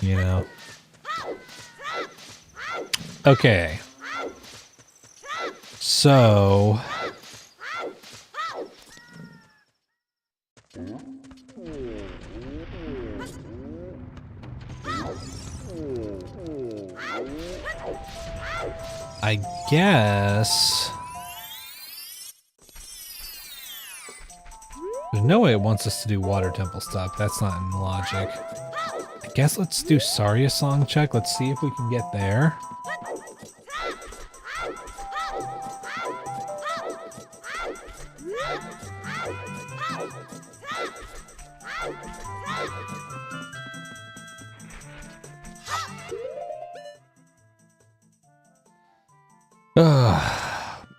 you know. Okay. So I guess there's no way it wants us to do water temple stuff. That's not in logic. I guess let's do Saria song check. Let's see if we can get there.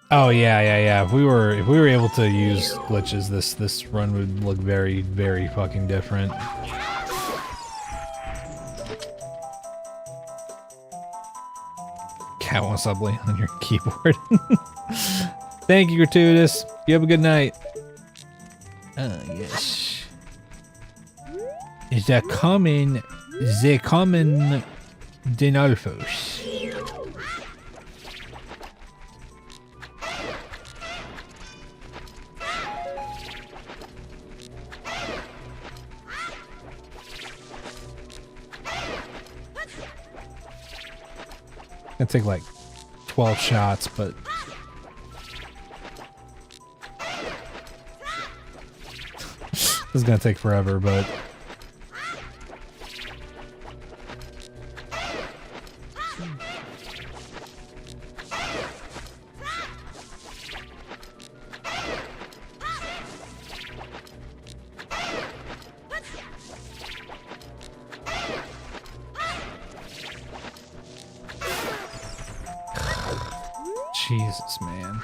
Oh yeah. If we were able to use glitches, this run would look very, very fucking different. Cat wants ugly on your keyboard. Thank you, Gratuitous. You have a good night. Yes. Is that common? The common Denalphos. Gonna take like 12 shots, but this is gonna take forever, but Jesus, man.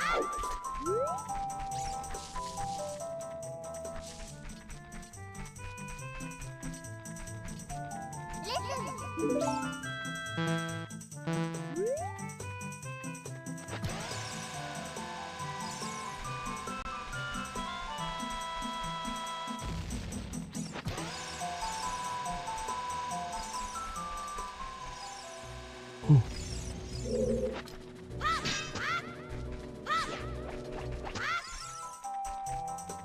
Ooh.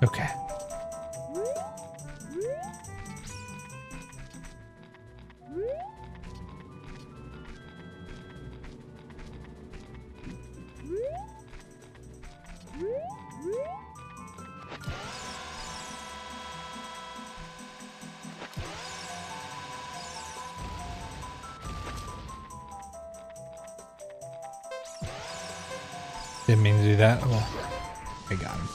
Okay. Didn't mean to do that. Oh, I got him.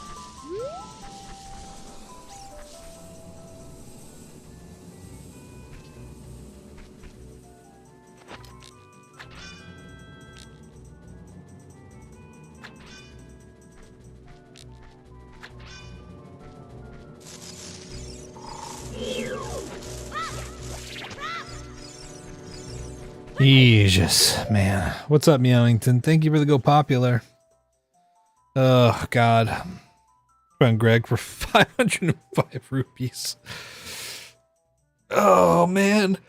Jesus, man. What's up, Meowington? Thank you for the go popular. Oh, God. Found Greg for 505 rupees. Oh, man.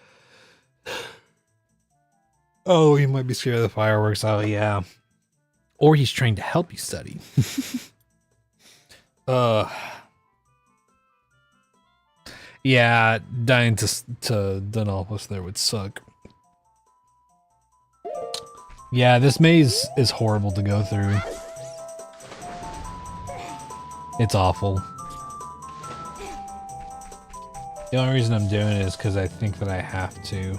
Oh, he might be scared of the fireworks. Oh, yeah. Or he's trying to help you study. Yeah, dying to Dunalpus there would suck. Yeah, this maze is horrible to go through. It's awful. The only reason I'm doing it is because I think that I have to.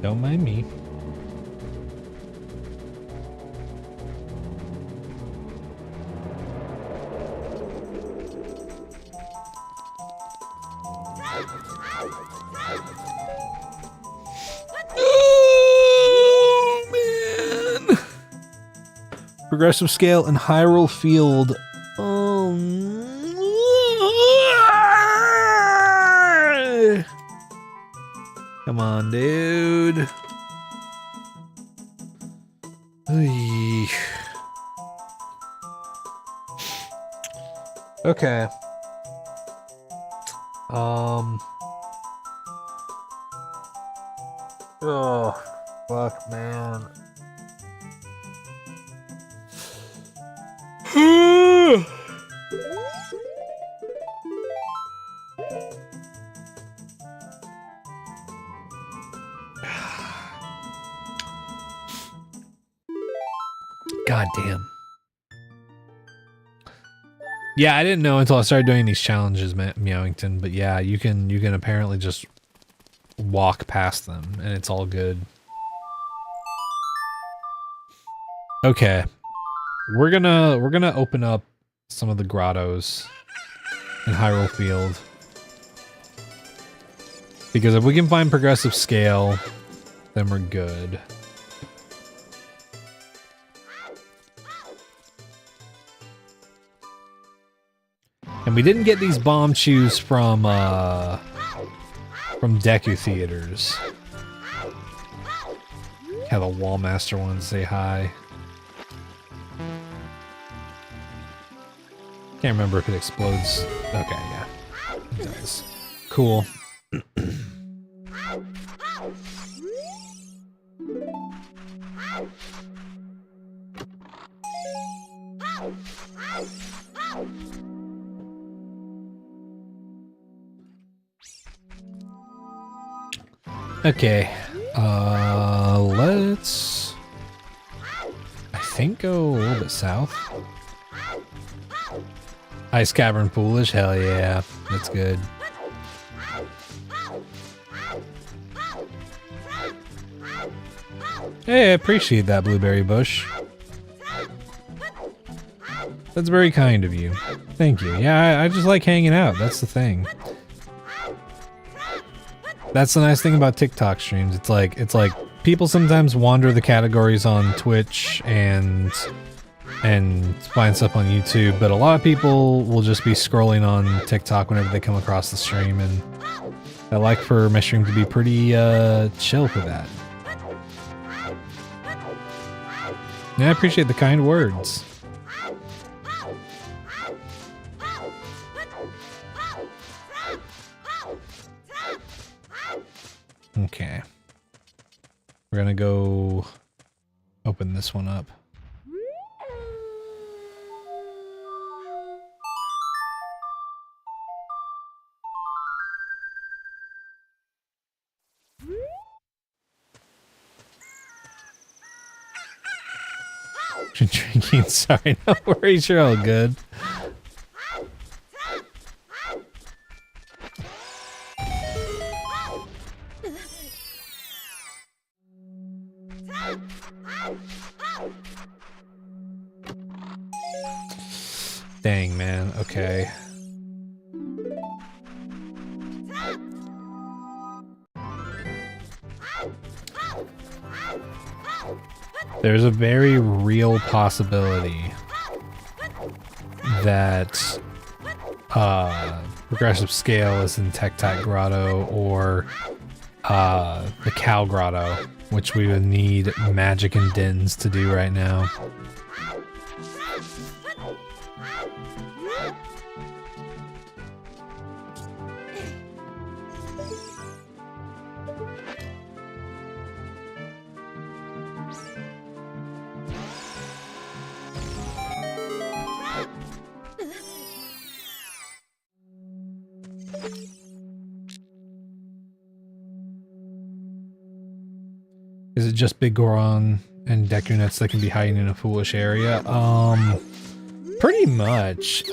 Don't mind me. Oh, man. Progressive scale and Hyrule Field. Oh, come on, dude. Oy. Okay. Oh, fuck, man. God damn. Yeah, I didn't know until I started doing these challenges, Meowington, but yeah, you can apparently just walk past them and it's all good. Okay. We're gonna open up some of the grottos in Hyrule Field. Because if we can find progressive scale, then we're good. And we didn't get these bomb chews from Deku Theaters. Have a Wallmaster one say hi. Can't remember if it explodes. Okay, yeah. It does. Cool. Okay, let's, I think, go a little bit south. Ice Cavern Foolish, hell yeah, that's good. Hey, I appreciate that, Blueberry Bush. That's very kind of you. Thank you. Yeah, I just like hanging out. That's the thing. That's the nice thing about TikTok streams. It's like people sometimes wander the categories on Twitch and find stuff on YouTube, but a lot of people will just be scrolling on TikTok whenever they come across the stream, and I like for my stream to be pretty chill for that. Yeah, I appreciate the kind words. Okay. We're gonna go open this one up. Drinking, sorry, no worries, you're all good. Dang, man, okay. There's a very real possibility that progressive scale is in Tektite Grotto or the Cow Grotto, which we would need magic and dins to do right now. Is it just Big Goron and Decunets that can be hiding in a foolish area? Pretty much.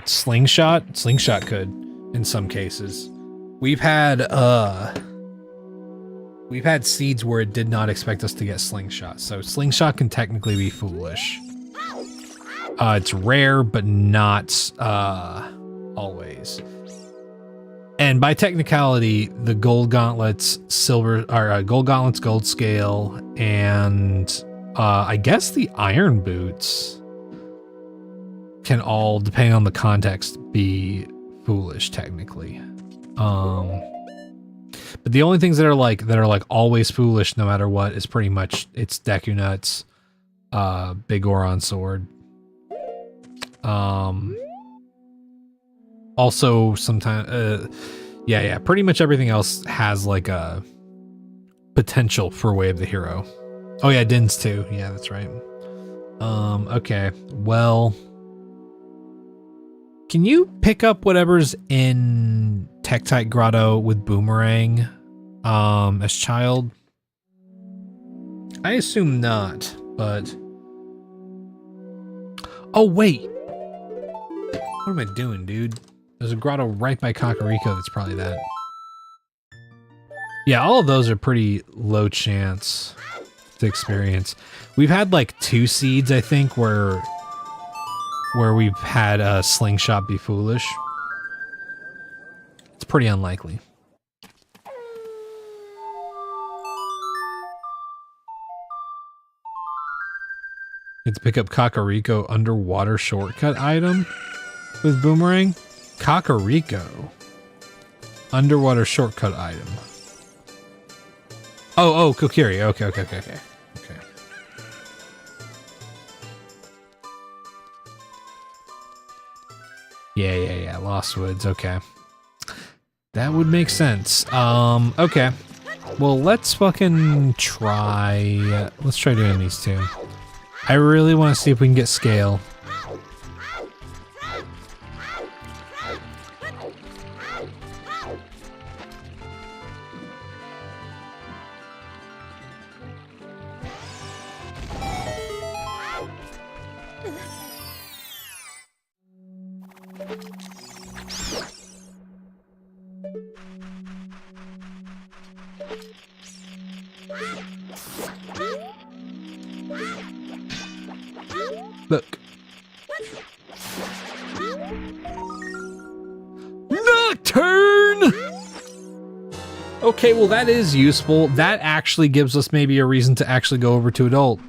Slingshot? Slingshot could, in some cases. We've had seeds where it did not expect us to get Slingshot, so Slingshot can technically be foolish. It's rare, but not always. And by technicality, the gold gauntlets, gold gauntlets, gold scale, and I guess the iron boots can all, depending on the context, be foolish technically. But the only things that are like always foolish no matter what is pretty much it's Deku Big Goron sword. Also, sometimes, yeah, pretty much everything else has like a potential for Way of the Hero. Oh yeah, Dins too. Yeah, that's right. Okay, well, can you pick up whatever's in Tektite Grotto with Boomerang, as child? I assume not, but... Oh wait! What am I doing, dude? There's a grotto right by Kakariko that's probably that. Yeah, all of those are pretty low chance to experience. We've had like 2 seeds, I think, where we've had a Slingshot be foolish. It's pretty unlikely. Get to pick up Kakariko underwater shortcut item with Boomerang. Kakariko underwater shortcut item. Oh, Kokiri. Okay. Yeah. Lost Woods. Okay, that would make sense. Okay. Well, let's fucking try. Let's try doing these 2. I really want to see if we can get scale. Look. Okay, well that is useful. That actually gives us maybe a reason to actually go over to adult.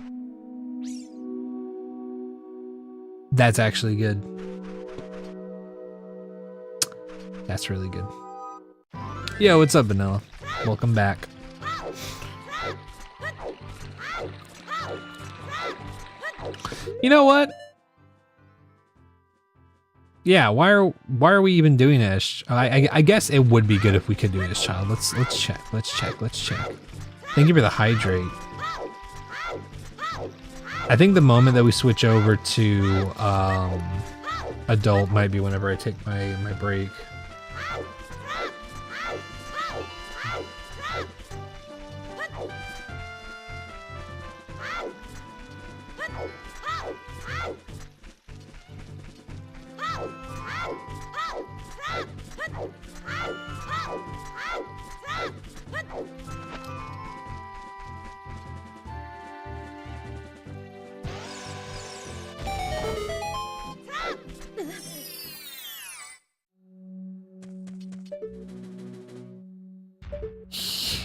That's actually good. That's really good. Yo, what's up, Vanilla? Welcome back. You know what? Yeah, why are we even doing this? I guess it would be good if we could do this, child. Let's check. Thank you for the hydrate. I think the moment that we switch over to adult might be whenever I take my break.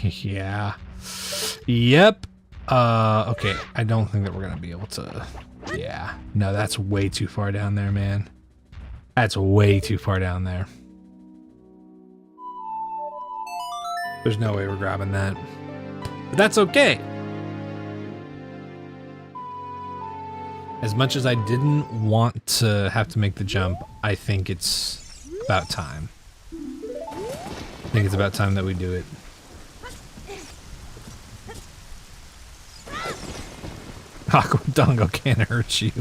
Yeah. Yep. Okay. I don't think that we're gonna be able to. Yeah. No, that's way too far down there, man. That's way too far down there. There's no way we're grabbing that. But that's okay. As much as I didn't want to have to make the jump, I think it's about time. I think it's about time that we do it. Aquadongo can't hurt you.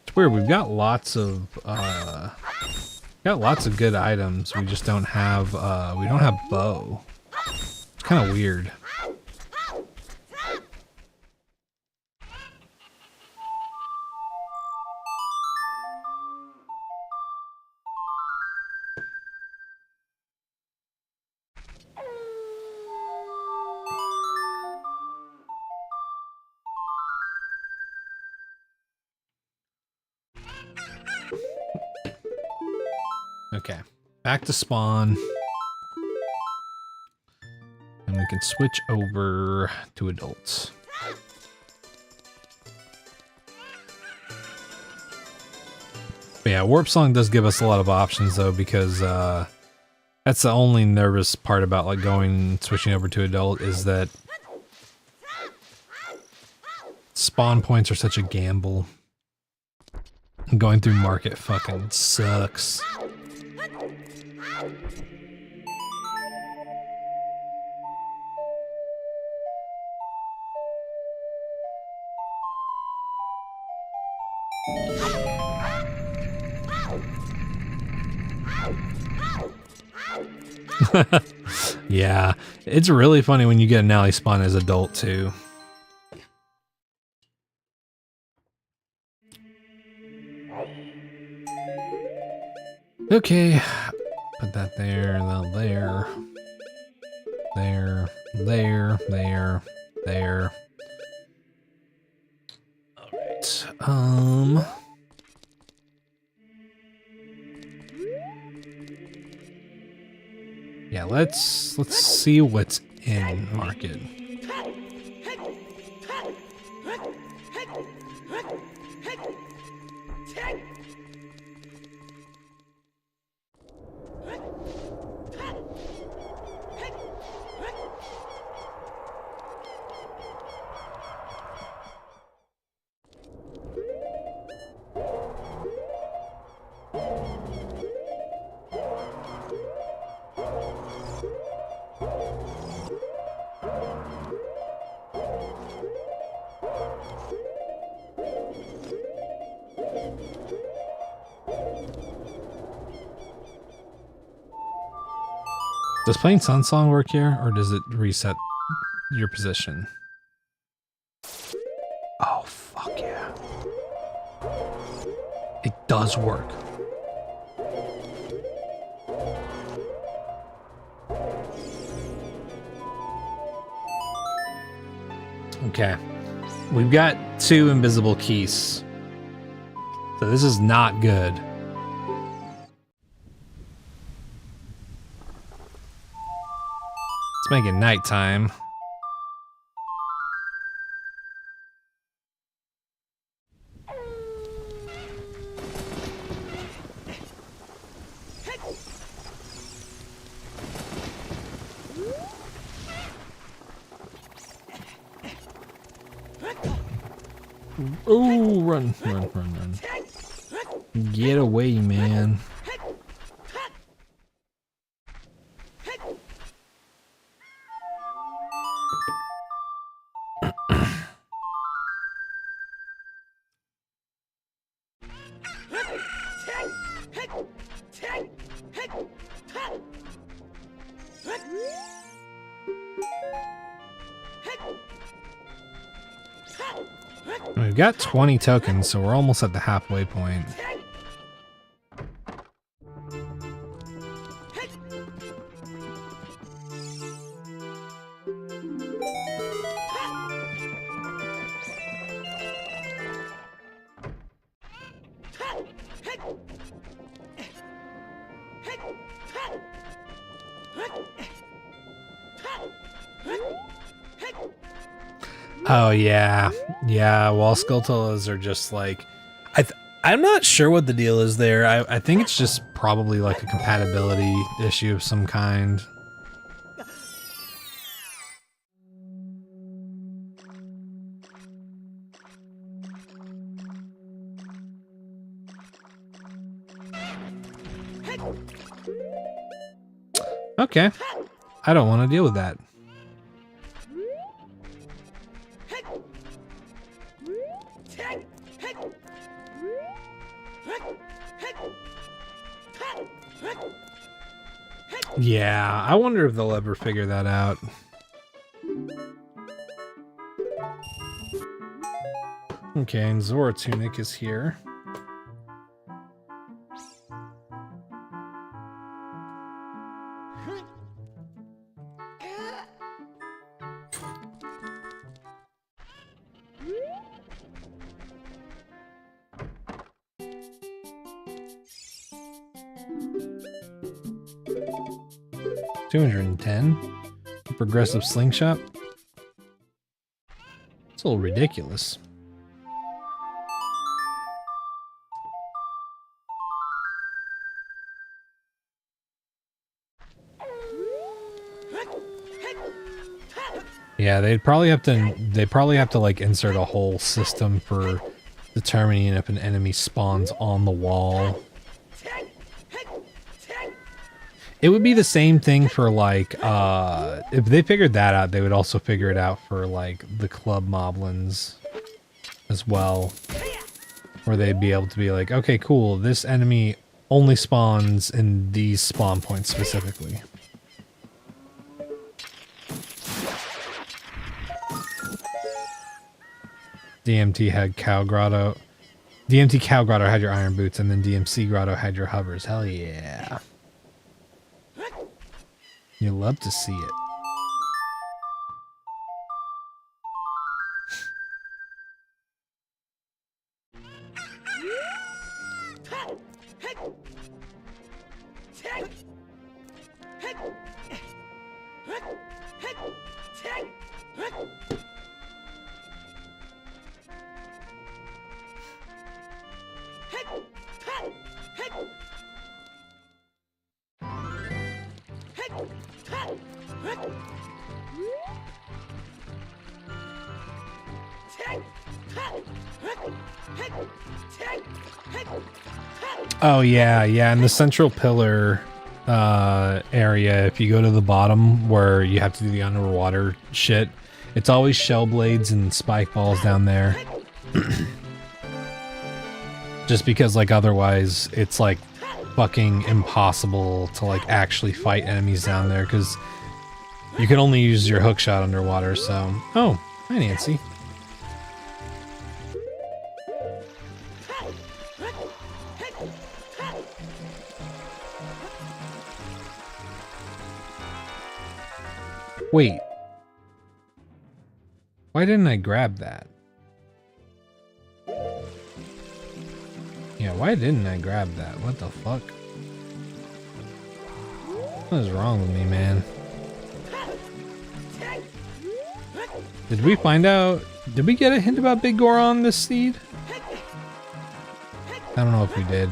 It's weird, we've got lots of good items. We just don't have we don't have bow. It's kind of weird. Okay, back to spawn. And we can switch over to adults. But yeah, Warp Song does give us a lot of options though, because that's the only nervous part about like switching over to adult is that spawn points are such a gamble. Going through market fucking sucks. Yeah, it's really funny when you get an alley spawn as adult too. Okay, put that there, there, there. All right. Yeah, let's see what's in market. Does playing Sun Song work here, or does it reset your position? Oh, fuck yeah. It does work. Okay. We've got 2 invisible keys. So this is not good. Let's make it nighttime. Oh, run. Get away, man. We've got 20 tokens, so we're almost at the halfway point. Oh yeah, wall skeletolas are just like, I'm not sure what the deal is there. I think it's just probably like a compatibility issue of some kind. Okay, I don't want to deal with that. Yeah, I wonder if they'll ever figure that out. Okay, and Zora Tunic is here. $210. Progressive slingshot. It's a little ridiculous. Yeah, they'd probably have to like insert a whole system for determining if an enemy spawns on the wall. It would be the same thing for like, if they figured that out, they would also figure it out for like the club moblins as well. Where they'd be able to be like, okay, cool, this enemy only spawns in these spawn points specifically. DMT had Cow Grotto. DMT Cow Grotto had your iron boots, and then DMC Grotto had your hovers. Hell yeah. You love to see it. Oh yeah, in the central pillar area, if you go to the bottom where you have to do the underwater shit, it's always shell blades and spike balls down there. Just because like otherwise it's like fucking impossible to like actually fight enemies down there because you can only use your hook shot underwater. So, oh, hi Nancy. Wait. Why didn't I grab that? Yeah, why didn't I grab that? What the fuck? What is wrong with me, man? Did we find out? Did we get a hint about Big Gore on this seed? I don't know if we did.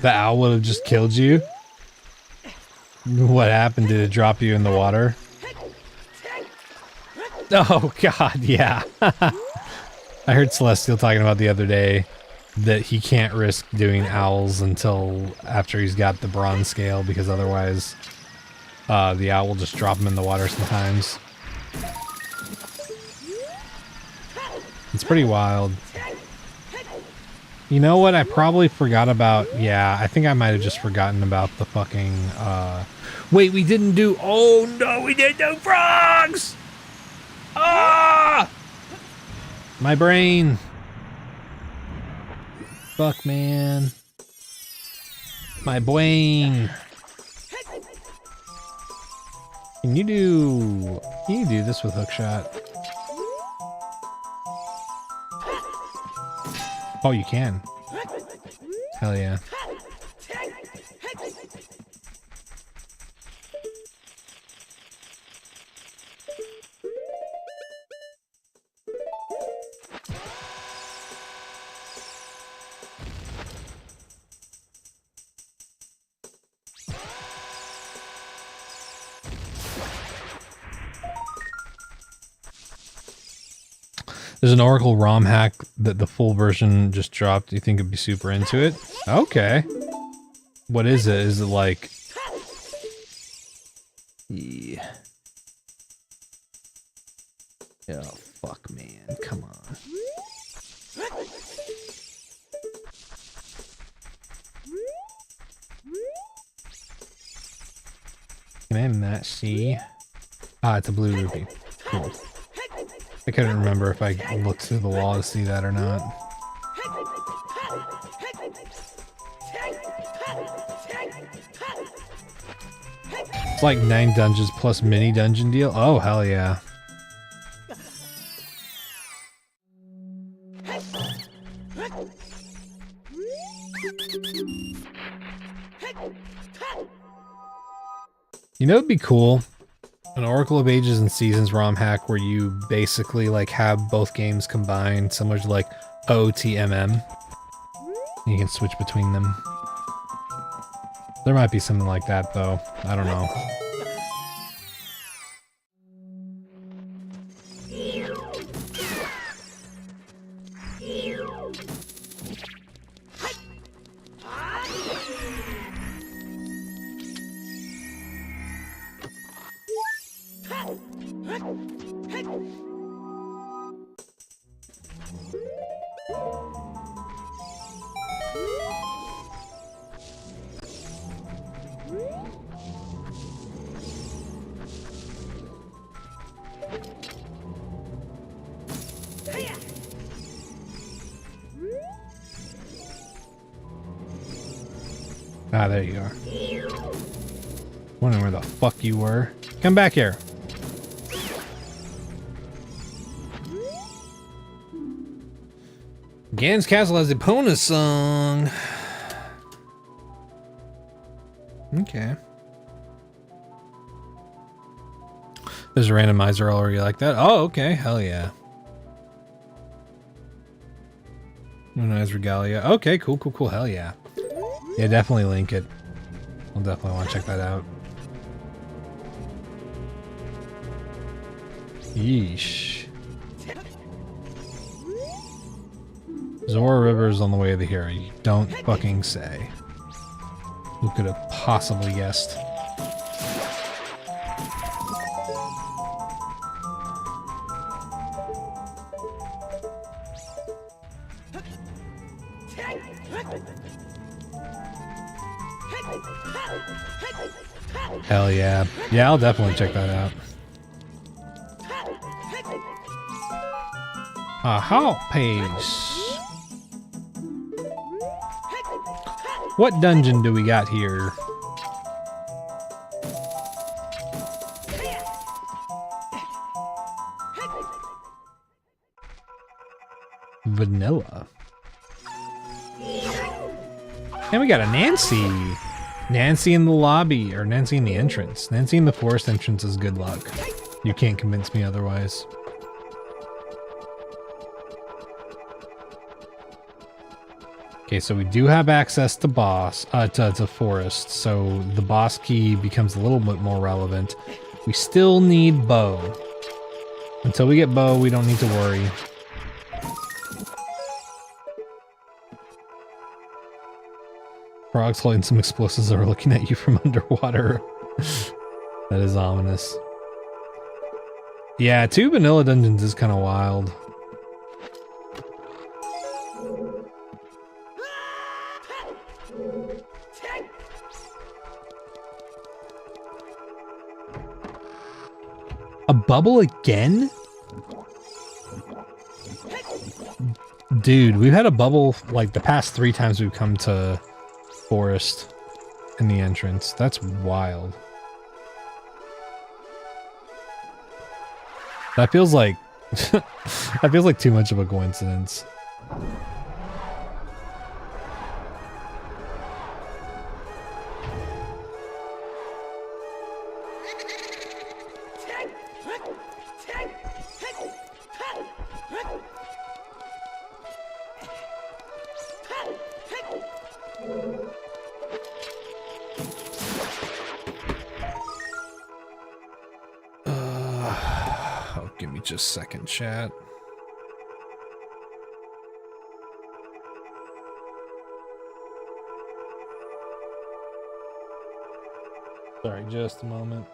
The owl would have just killed you? What happened? Did it drop you in the water? Oh god, yeah. I heard Celestial talking about the other day that he can't risk doing owls until after he's got the bronze scale, because otherwise the owl will just drop him in the water sometimes. It's pretty wild. You know what I probably forgot about? Yeah, I think I might have just forgotten about the fucking, wait, we didn't do, oh no, we didn't do frogs! Ah! My brain. Fuck, man. My brain. Can you do this with hookshot? Oh, you can. Hell yeah. There's an Oracle ROM hack that the full version just dropped. Do you think it'd be super into it? Okay. What is it? Is it like... Yeah. Oh, fuck, man. Come on. Can I not see? Ah, it's a blue rupee. Cool. I couldn't remember if I looked through the wall to see that or not. It's like 9 dungeons plus mini dungeon deal. Oh, hell yeah. You know, it'd be cool. An Oracle of Ages and Seasons ROM hack where you basically like have both games combined, similar to like OOT. You can switch between them. There might be something like that though. I don't know. Ah, there you are. Wondering where the fuck you were. Come back here. Gan's Castle has a Epona song. Okay. There's a randomizer already like that. Oh, okay. Hell yeah. Nice regalia. Okay, cool, cool, cool. Hell yeah. Yeah, definitely link it. I'll definitely want to check that out. Yeesh. Zora River is on the way to the hero. You don't fucking say. Who could have possibly guessed? Hell yeah. Yeah, I'll definitely check that out. A halt page. What dungeon do we got here? Vanilla. And we got a Nancy. Nancy in the lobby, or Nancy in the entrance. Nancy in the forest entrance is good luck. You can't convince me otherwise. Okay, so we do have access to to forest, so the boss key becomes a little bit more relevant. We still need bow. Until we get bow, we don't need to worry. Frogs holding some explosives that are looking at you from underwater. That is ominous. Yeah, 2 vanilla dungeons is kind of wild. A bubble again? Dude, we've had a bubble like the past 3 times we've come to forest in the entrance. That's wild. That feels like that feels like too much of a coincidence. Give me just a second, chat. Sorry, just a moment.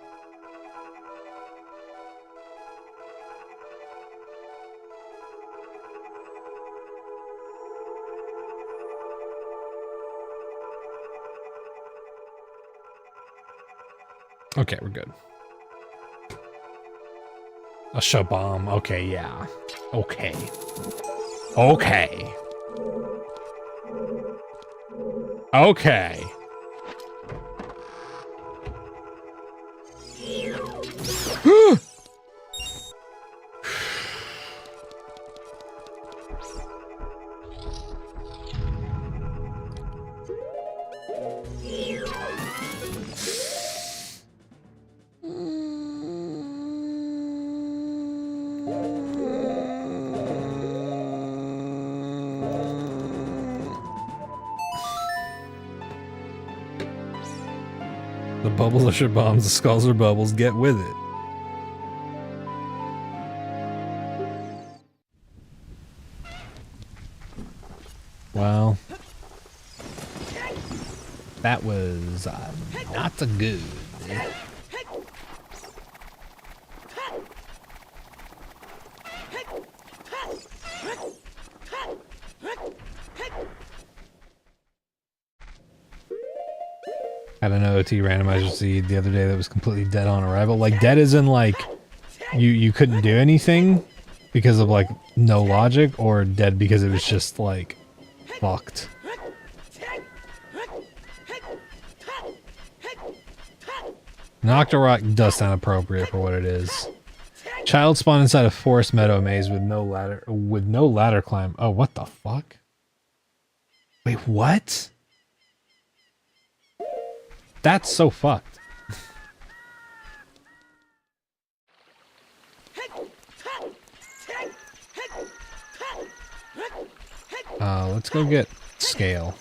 Okay, we're good. A shabam. Okay, yeah. Okay. Okay. Okay. The bubbles are bombs, the skulls are bubbles, get with it. Wow. That was not so good. Had an OOT randomizer seed the other day that was completely dead on arrival. Like dead as in like you couldn't do anything because of like no logic, or dead because it was just like fucked. Nocturrock does sound appropriate for what it is. Child spawned inside a forest meadow maze with no ladder climb. Oh, what the fuck? Wait, what? That's so fucked. Let's go get scale.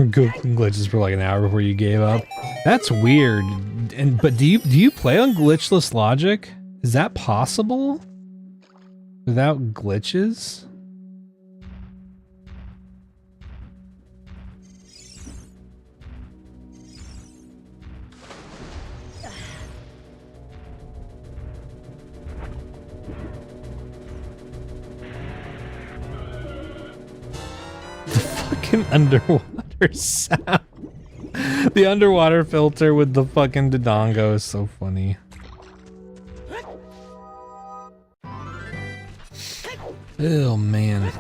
glitches for like an hour before you gave up. That's weird. But do you play on glitchless logic? Is that possible? Without glitches? Fucking underwater sound. The underwater filter with the fucking Dodongo is so funny. Oh man.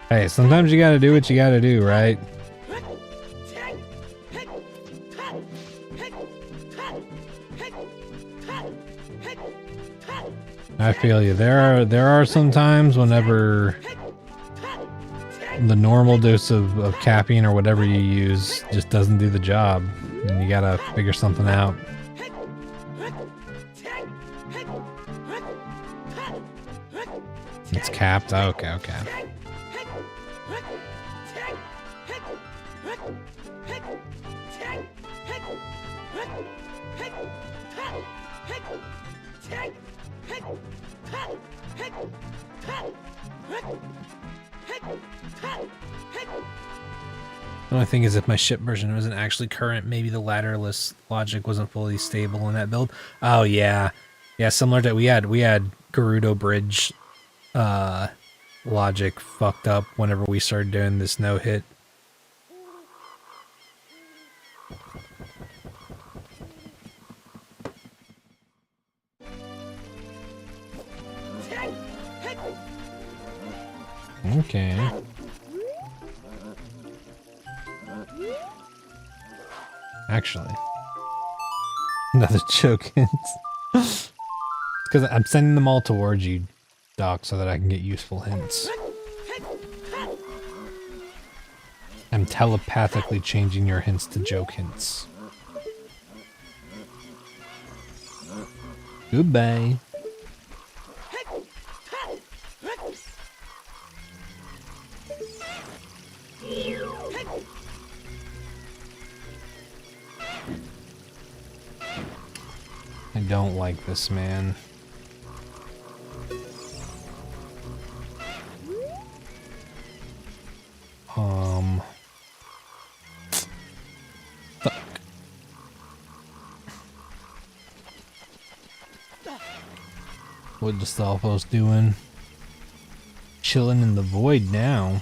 Hey, sometimes you gotta do what you gotta do, right? I feel you. There are some times whenever the normal dose of caffeine or whatever you use just doesn't do the job, and you gotta figure something out. It's capped. Oh, okay, okay. The only thing is, if my ship version wasn't actually current, maybe the ladderless logic wasn't fully stable in that build. Oh yeah, yeah. Similar to we had Gerudo Bridge logic fucked up whenever we started doing this no hit. Okay. Actually, another choke hint. Because I'm sending them all towards you, Doc, so that I can get useful hints. I'm telepathically changing your hints to joke hints. Goodbye. I don't like this, man. Fuck. What the Stalfo's doing? Chilling in the void now.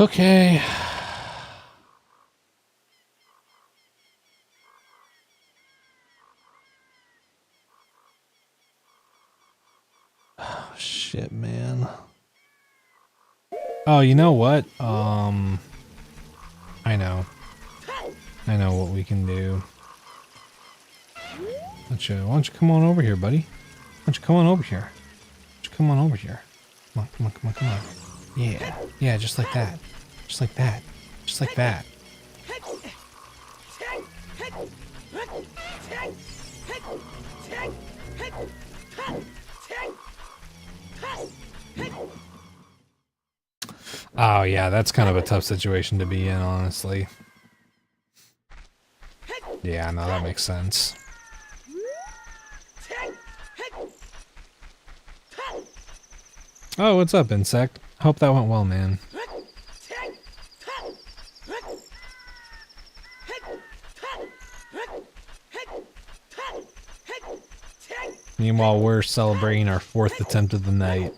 Okay. Oh, shit, man. Oh, you know what? I know. I know what we can do. Why don't you come on over here, buddy? Why don't you come on over here? Why don't you come on over here? Come on, come on, come on, come on. Yeah. Yeah, just like that. Just like that. Just like that. Oh yeah, that's kind of a tough situation to be in, honestly. Yeah, no, that makes sense. Oh, what's up, insect? Hope that went well, man. Meanwhile, we're celebrating our 4th attempt of the night.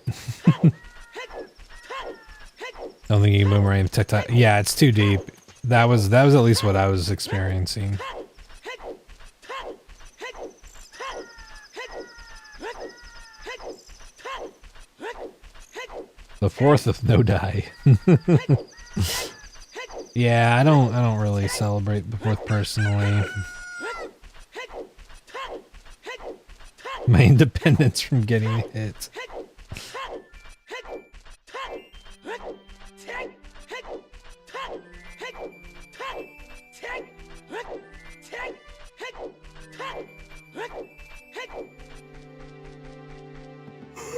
Don't think you can boomerang the TikTok. Yeah, it's too deep. That was at least what I was experiencing. The 4th of no die. Yeah, I don't really celebrate the 4th personally. My independence from getting hit.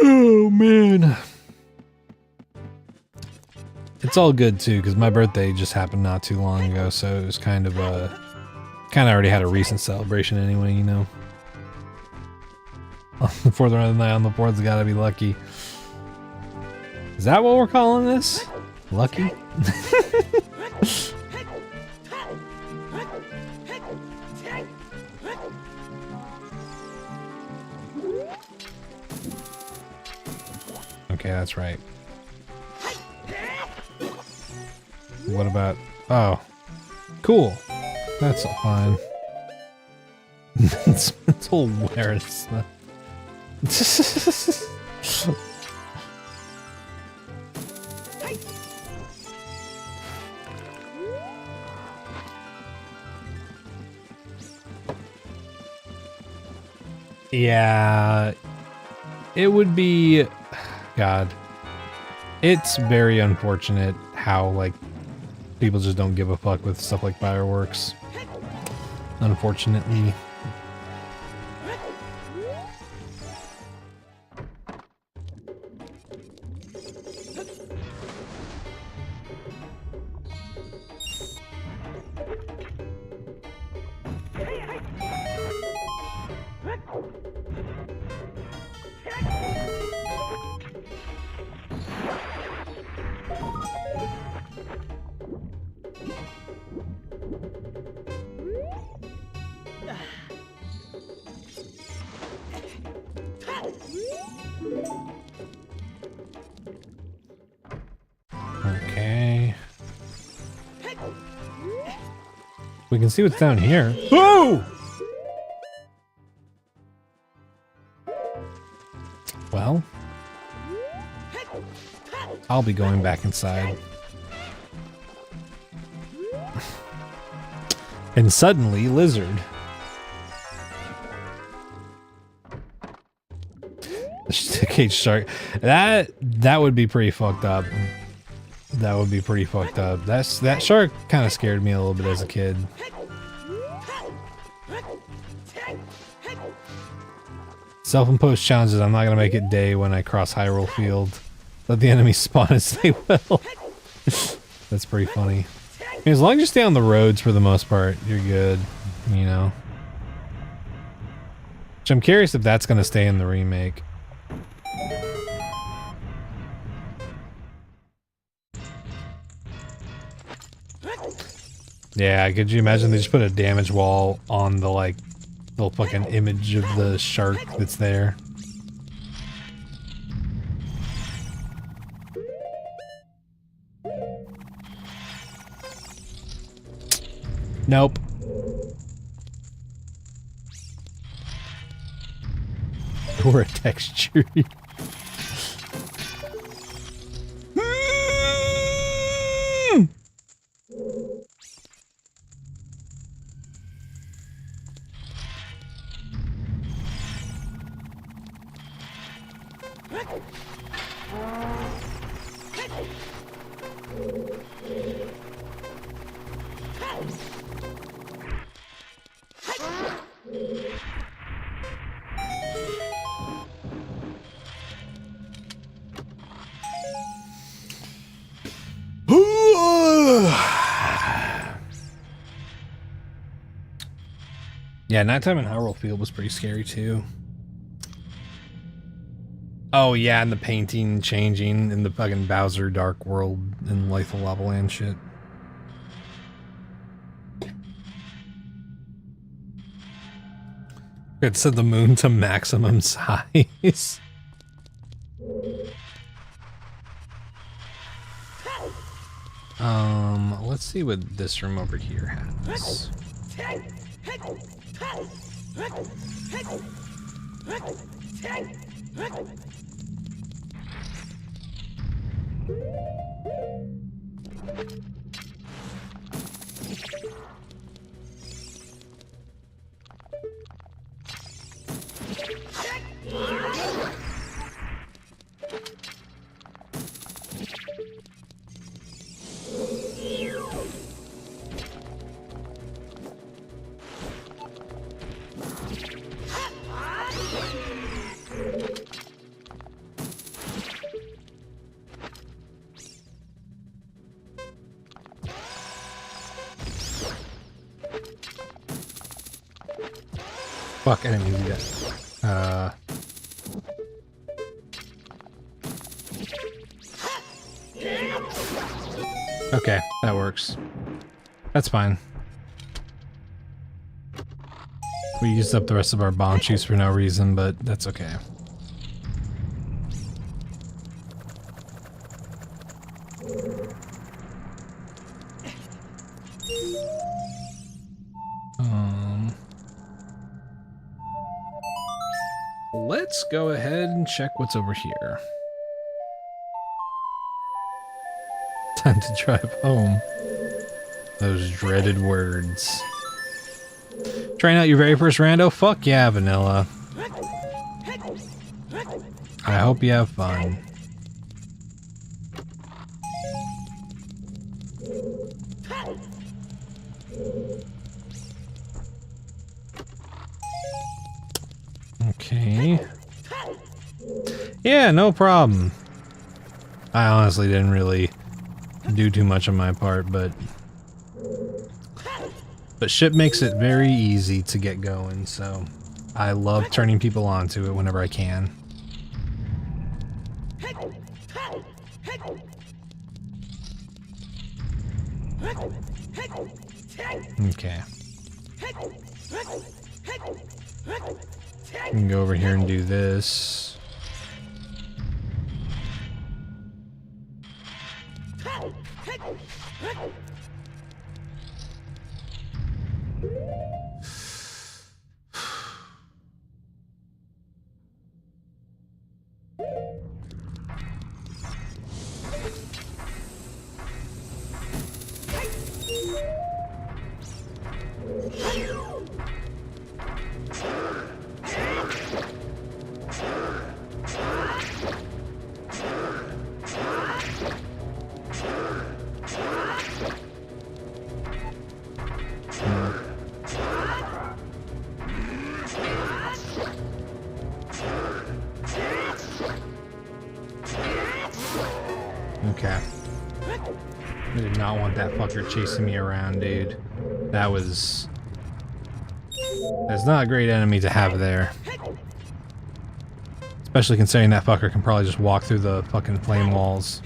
Oh man. It's all good too, because my birthday just happened not too long ago, so it was kind of already had a recent celebration anyway, you know. Before the night on the 4th's gotta be lucky. Is that what we're calling this? Lucky? Okay, that's right. What about... Oh. Cool. That's fine. It's mental awareness. Yeah. It would be... God. It's very unfortunate how, like, people just don't give a fuck with stuff like fireworks. Unfortunately. Okay. We can see what's down here. Whoa! Well, I'll be going back inside. And suddenly, lizard. Cage shark. That would be pretty fucked up. That would be pretty fucked up. That shark kind of scared me a little bit as a kid. Self-imposed challenges. I'm not gonna make it day when I cross Hyrule Field. Let the enemy spawn as they will. That's pretty funny. I mean, as long as you stay on the roads for the most part, you're good. You know. Which I'm curious if that's gonna stay in the remake. Yeah, could you imagine they just put a damage wall on the, like, little fucking image of the shark that's there? Nope. Or a texture. Yeah, nighttime in Hyrule Field was pretty scary too. Oh yeah, and the painting changing in the fucking Bowser Dark World and Lethal Lava Land shit. It set the moon to maximum size. Let's see what this room over here has. Fuck, I didn't do that. Okay, that works. That's fine. We used up the rest of our bomb shoots for no reason, but that's okay. Let's go ahead and check what's over here. Time to drive home. Those dreaded words. Trying out your very first rando? Fuck yeah, Vanilla. I hope you have fun. Okay. Yeah, no problem. I honestly didn't really do too much on my part, but ship makes it very easy to get going, so I love turning people onto it whenever I can. Okay. We can go over here and do this. Okay. I did not want that fucker chasing me around, dude. That's not a great enemy to have there. Especially considering that fucker can probably just walk through the fucking flame walls.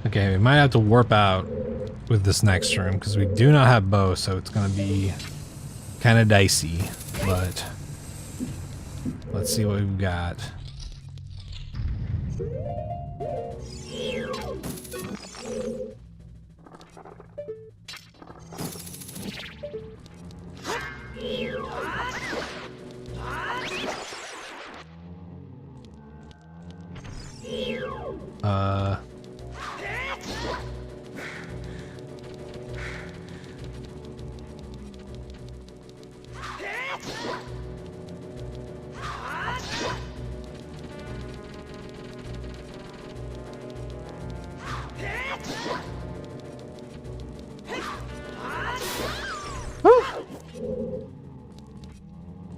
Okay, we might have to warp out with this next room because we do not have bow, so it's gonna be kind of dicey, but let's see what we've got.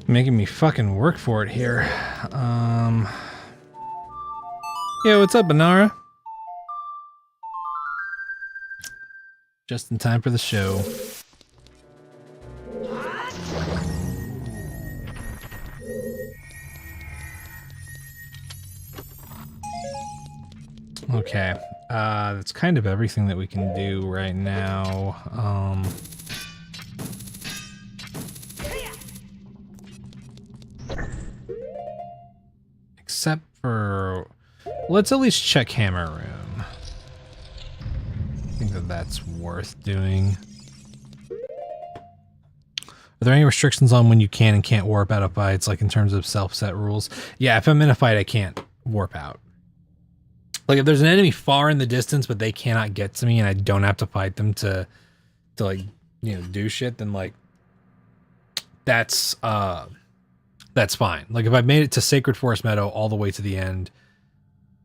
Making me fucking work for it here. Yeah, what's up, Banara? Just in time for the show. Okay, that's kind of everything that we can do right now. except for... Let's at least check hammer room. I think that that's worth doing. Are there any restrictions on when you can and can't warp out of fights, like in terms of self-set rules? Yeah, if I'm in a fight, I can't warp out. Like if there's an enemy far in the distance, but they cannot get to me and I don't have to fight them to like, you know, do shit, then like, that's fine. Like if I made it to Sacred Forest Meadow all the way to the end,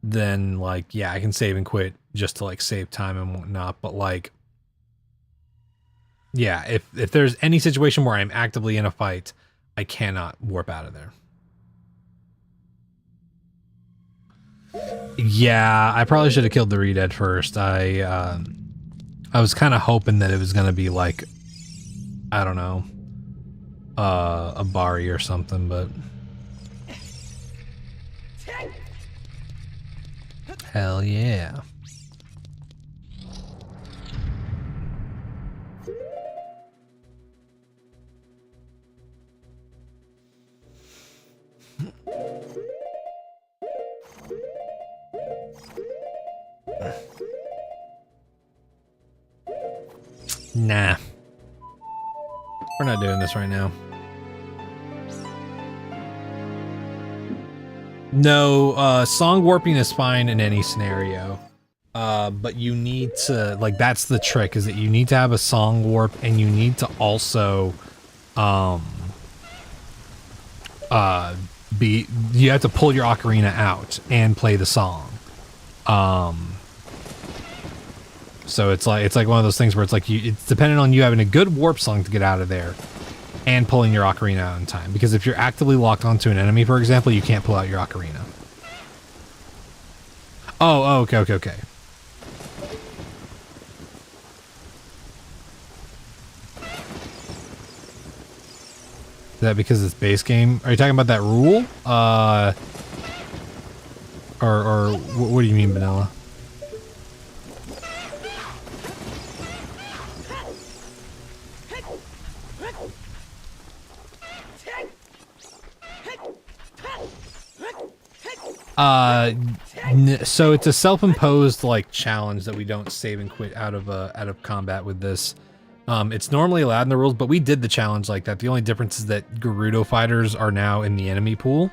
then like, yeah, I can save and quit just to like save time and whatnot. But like, yeah, if there's any situation where I'm actively in a fight, I cannot warp out of there. Yeah, I probably should have killed the Redead first. I was kind of hoping that it was gonna be like, I don't know, a Bari or something, but hell yeah. Nah. We're not doing this right now. No, song warping is fine in any scenario. But you need to, like, that's the trick, is that you need to have a song warp and you need to also, you have to pull your ocarina out and play the song. So it's like one of those things where it's like it's dependent on you having a good warp song to get out of there and pulling your ocarina out in time. Because if you're actively locked onto an enemy, for example, you can't pull out your ocarina. Oh, okay. Is that because it's base game? Are you talking about that rule? Or what do you mean, Vanilla? So it's a self-imposed like challenge that we don't save and quit out of combat with this. It's normally allowed in the rules, but we did the challenge like that. The only difference is that Gerudo fighters are now in the enemy pool,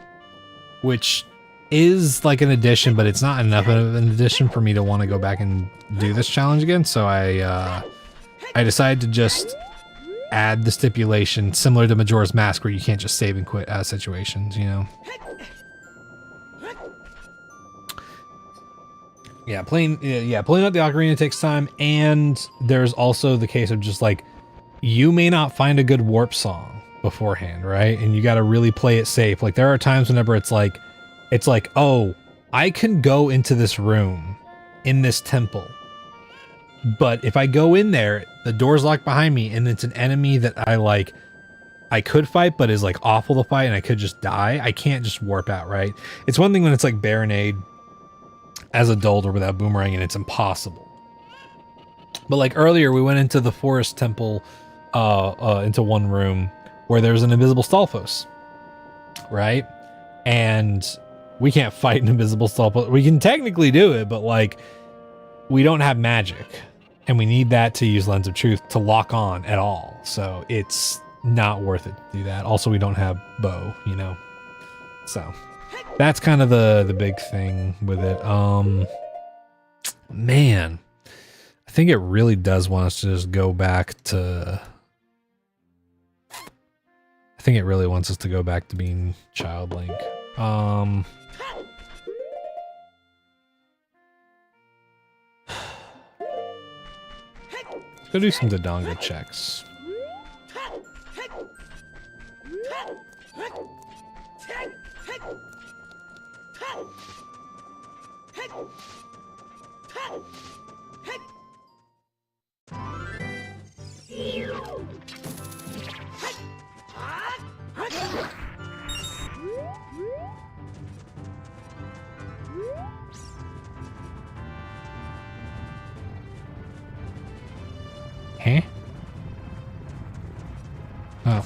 which is like an addition, but it's not enough of an addition for me to want to go back and do this challenge again. So I decided to just add the stipulation similar to Majora's Mask, where you can't just save and quit out of situations, you know. Yeah, pulling out the ocarina takes time, and there's also the case of just like, you may not find a good warp song beforehand, right? And you got to really play it safe. Like there are times whenever it's like, oh, I can go into this room in this temple, but if I go in there, the door's locked behind me, and it's an enemy that I could fight, but is like awful to fight, and I could just die. I can't just warp out, right? It's one thing when it's like Baronade as adult or without boomerang, and it's impossible. But like earlier, we went into the forest temple, into one room where there's an invisible Stalfos, right? And we can't fight an invisible Stalfos. We can technically do it, but like we don't have magic, and we need that to use Lens of Truth to lock on at all. So it's not worth it to do that. Also, we don't have bow, you know, so that's kind of the big thing with it. Man, I think it really does want us to just go back to, I think it really wants us to go back to being Child Link. Let's go do some Dodongo checks. Huh? Oh.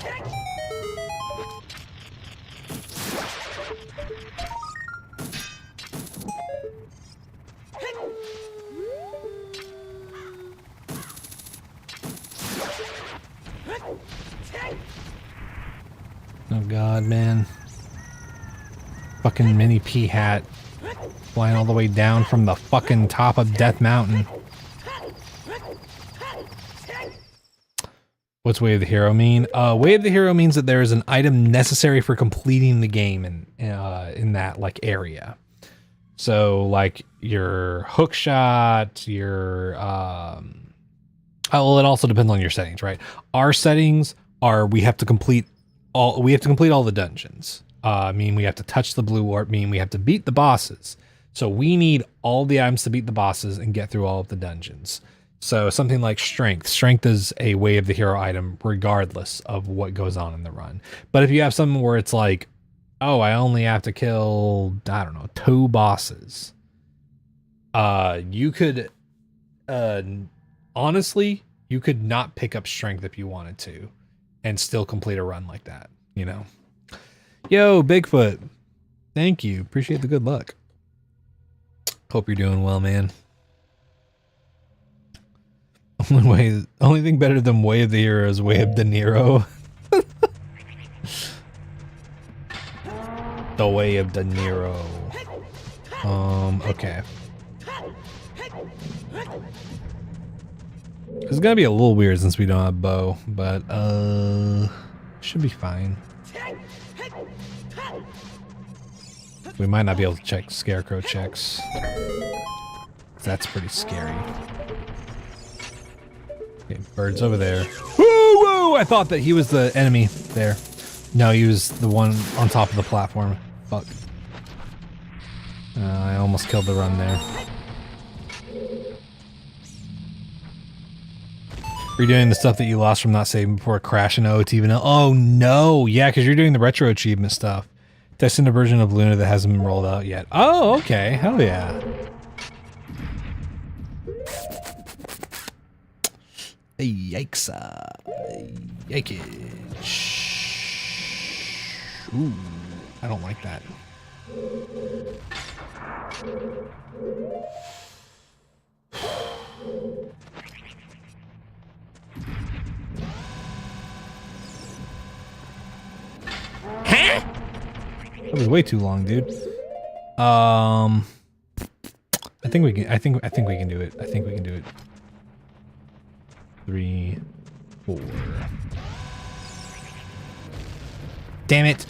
god, man. Fucking mini pea hat. Flying all the way down from the fucking top of Death Mountain. What's Way of the Hero mean? Way of the Hero means that there is an item necessary for completing the game in that like area. So like your hook shot, your well, it also depends on your settings, right? Our settings are we have to complete all the dungeons. Mean we have to touch the blue warp, mean we have to beat the bosses. So we need all the items to beat the bosses and get through all of the dungeons. So something like strength. Strength is a Way of the Hero item regardless of what goes on in the run. But if you have something where it's like, oh, I only have to kill, I don't know, 2 bosses. You could, honestly, you could not pick up strength if you wanted to and still complete a run like that, you know? Yo, Bigfoot. Thank you. Appreciate the good luck. Hope you're doing well, man. Only thing better than Way of the Hero is Way of De Niro. The Way of De Niro. Okay. It's gonna be a little weird since we don't have bow, but should be fine. We might not be able to check scarecrow checks. That's pretty scary. Okay, bird's over there. Woo, woo! I thought that he was the enemy there. No, he was the one on top of the platform. Fuck. I almost killed the run there. Redoing the stuff that you lost from not saving before crashing OOT vanilla. Oh no! Yeah, because you're doing the retro achievement stuff. Testing a version of Luna that hasn't been rolled out yet. Oh, okay. Hell yeah. Yikes. Yikes. Ooh, I don't like that. Huh? That was way too long, dude. I think we can. I think we can do it. I think we can do it. 3, 4. Damn it!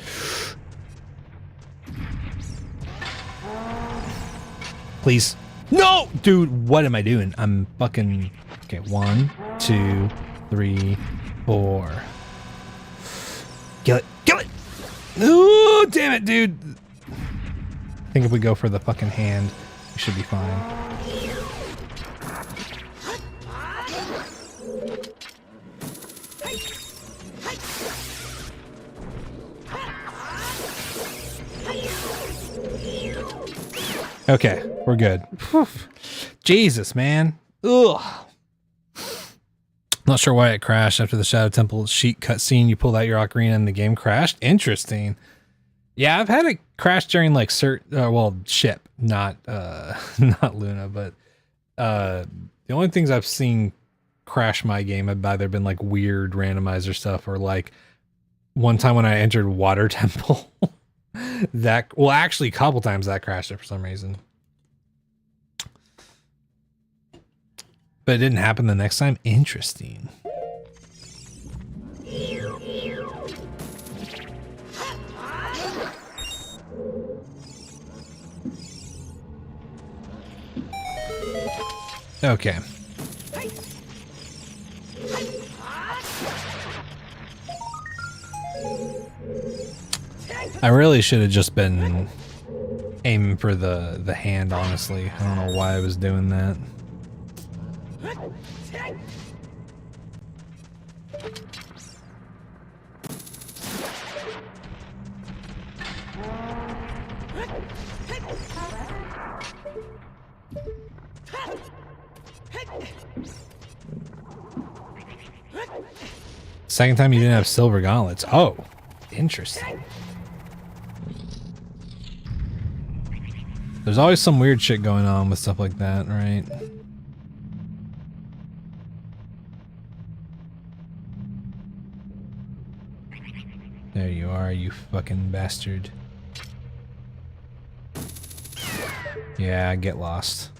Please. No, dude. What am I doing? I'm fucking. Okay. 1, 2, 3, 4. Kill it! Kill it! Oh, damn it, dude. I think if we go for the fucking hand, we should be fine. Okay, we're good. Whew. Jesus, man. Ugh. Not sure why it crashed after the Shadow Temple sheet cutscene. You pulled out your ocarina and the game crashed. Interesting. Yeah, I've had it crash during like ship, not not Luna, but the only things I've seen crash my game have either been like weird randomizer stuff or like one time when I entered Water Temple. That, well, actually a couple times that crashed it for some reason. But it didn't happen the next time. Interesting. Okay. I really should have just been aiming for the hand, honestly. I don't know why I was doing that. Second time you didn't have silver gauntlets. Oh, interesting. There's always some weird shit going on with stuff like that, right? There you are, you fucking bastard. Yeah, get lost.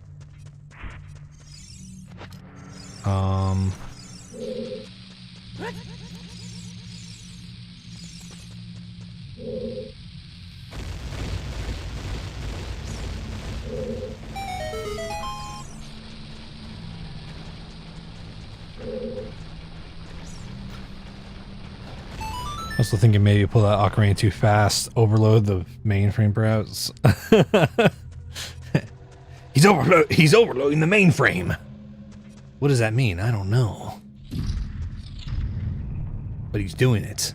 Also thinking maybe pull that Ocarina too fast, overload the mainframe perhaps. He's overloading the mainframe. What does that mean? I don't know. But he's doing it.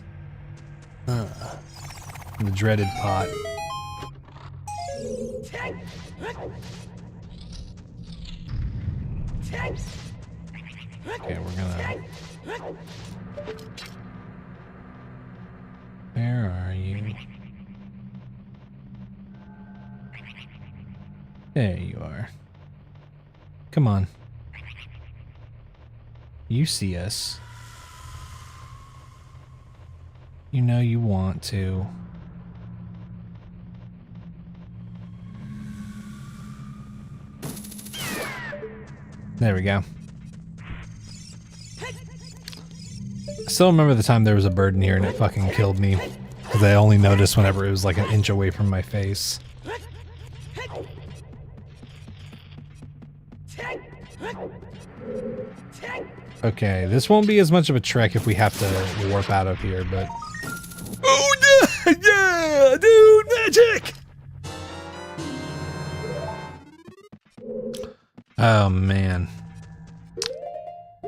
The dreaded pot. Okay, we're gonna... Where are you? There you are. Come on. You see us. You know you want to. There we go. I still remember the time there was a bird in here and it fucking killed me. Because I only noticed whenever it was like an inch away from my face. Okay, this won't be as much of a trek if we have to warp out of here, but... Oh, yeah, dude, magic! Oh, man.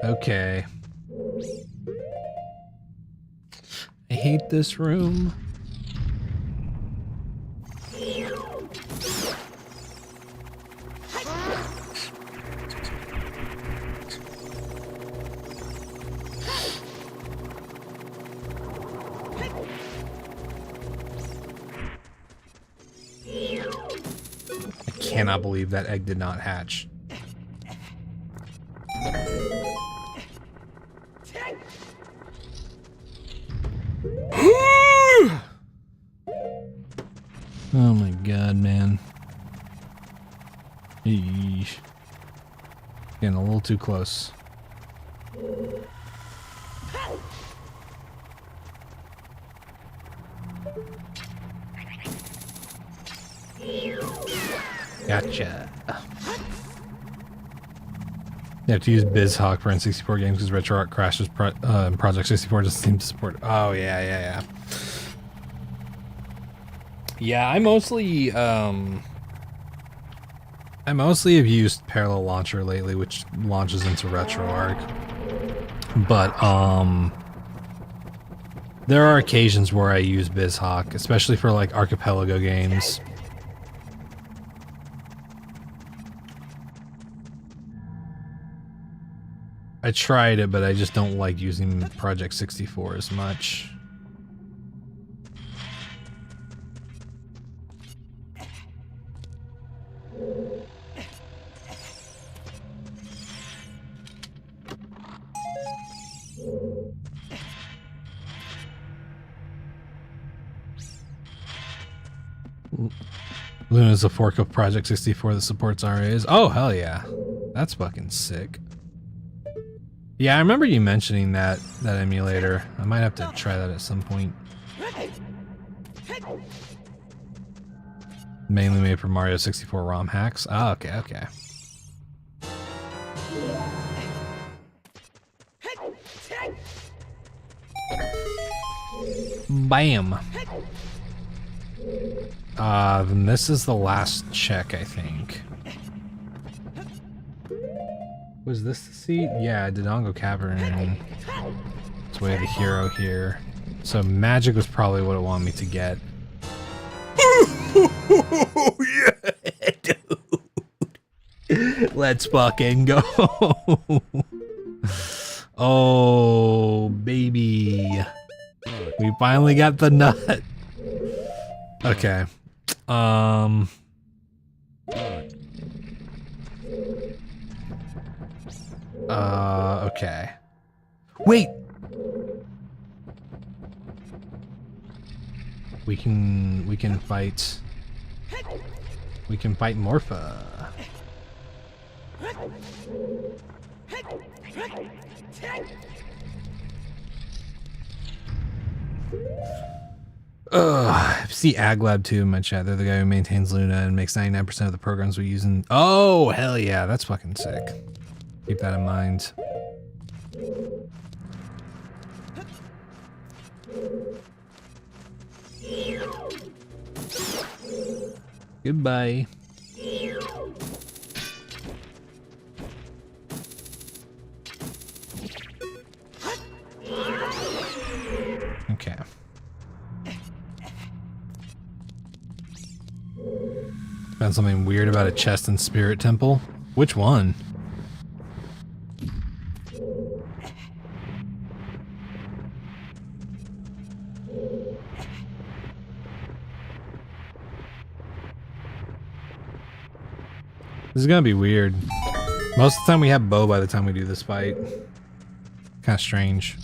Okay. I hate this room. I cannot believe that egg did not hatch. Oh my god, man. Eesh. Getting a little too close. Gotcha. You have to use BizHawk for N64 games because RetroArch crashes Project 64 doesn't seem to support. Oh, yeah. Yeah, I mostly have used Parallel Launcher lately, which launches into RetroArch. But there are occasions where I use BizHawk, especially for like archipelago games. I tried it, but I just don't like using Project 64 as much. Luna's a fork of Project 64 that supports RAs. Oh, hell yeah. That's fucking sick. Yeah, I remember you mentioning that emulator. I might have to try that at some point. Mainly made for Mario 64 ROM hacks. Oh, okay. Bam. Then this is the last check, I think. Was this the seat? Yeah, Dodongo Cavern. It's way the hero here. So magic was probably what it wanted me to get. Yeah, dude. Let's fucking go. Oh, baby. We finally got the nut. Okay. Okay. Wait. We can fight. We can fight Morpha. Ugh. See Aglab too in my chat. They're the guy who maintains Luna and makes 99% of the programs we use in. Oh, hell yeah. That's fucking sick. Keep that in mind. Goodbye. Okay. Found something weird about a chest in Spirit Temple. Which one? This is gonna be weird. Most of the time we have bow by the time we do this fight. Kind of strange.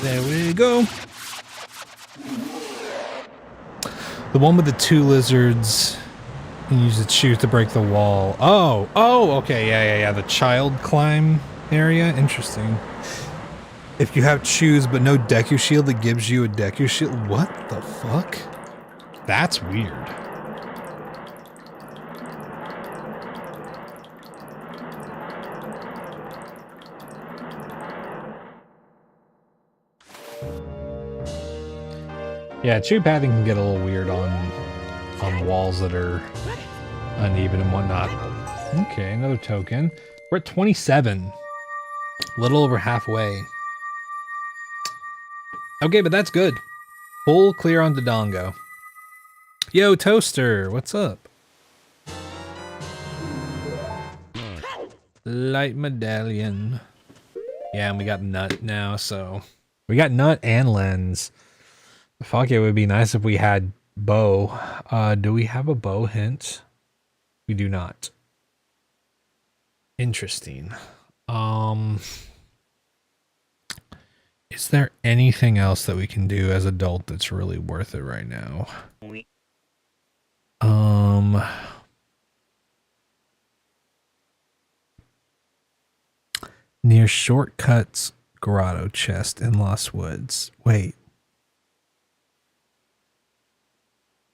There we go. The one with the two lizards. You use its shoes to break the wall. Oh, okay, yeah. The child climb area. Interesting. If you have shoes but no Deku shield, it gives you a Deku shield. What the fuck? That's weird. Yeah, true pathing can get a little weird on walls that are uneven and whatnot. Okay, another token. We're at 27. Little over halfway. Okay, but that's good. Full clear on Dodongo. Yo, Toaster, what's up? Light medallion. Yeah, and we got Nut now, so... We got Nut and Lens. Fuck, it would be nice if we had bow. Do we have a bow hint? We do not. Interesting. Is there anything else that we can do as adult that's really worth it right now? Near Shortcuts Grotto Chest in Lost Woods. Wait.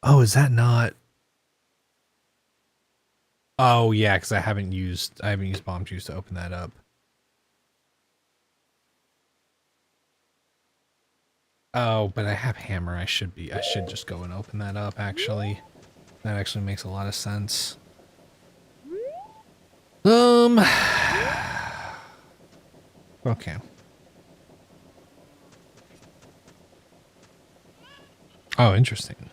Oh, is that not? Oh yeah, because I haven't used bomb juice to open that up. Oh, but I have hammer. I should just go and open that up actually. That actually makes a lot of sense. Okay. Oh, interesting.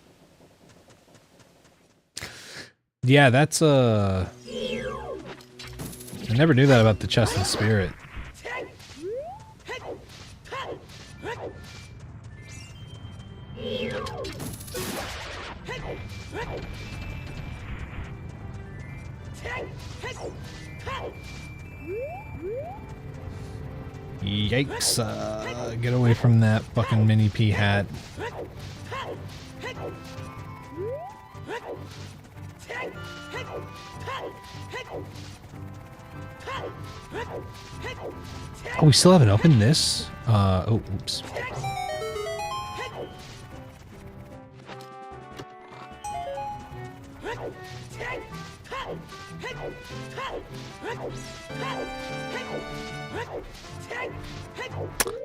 Yeah, that's I never knew that about the chest and spirit. Yikes, get away from that fucking mini pea hat. Oh, we still haven't opened this? Oh, oops.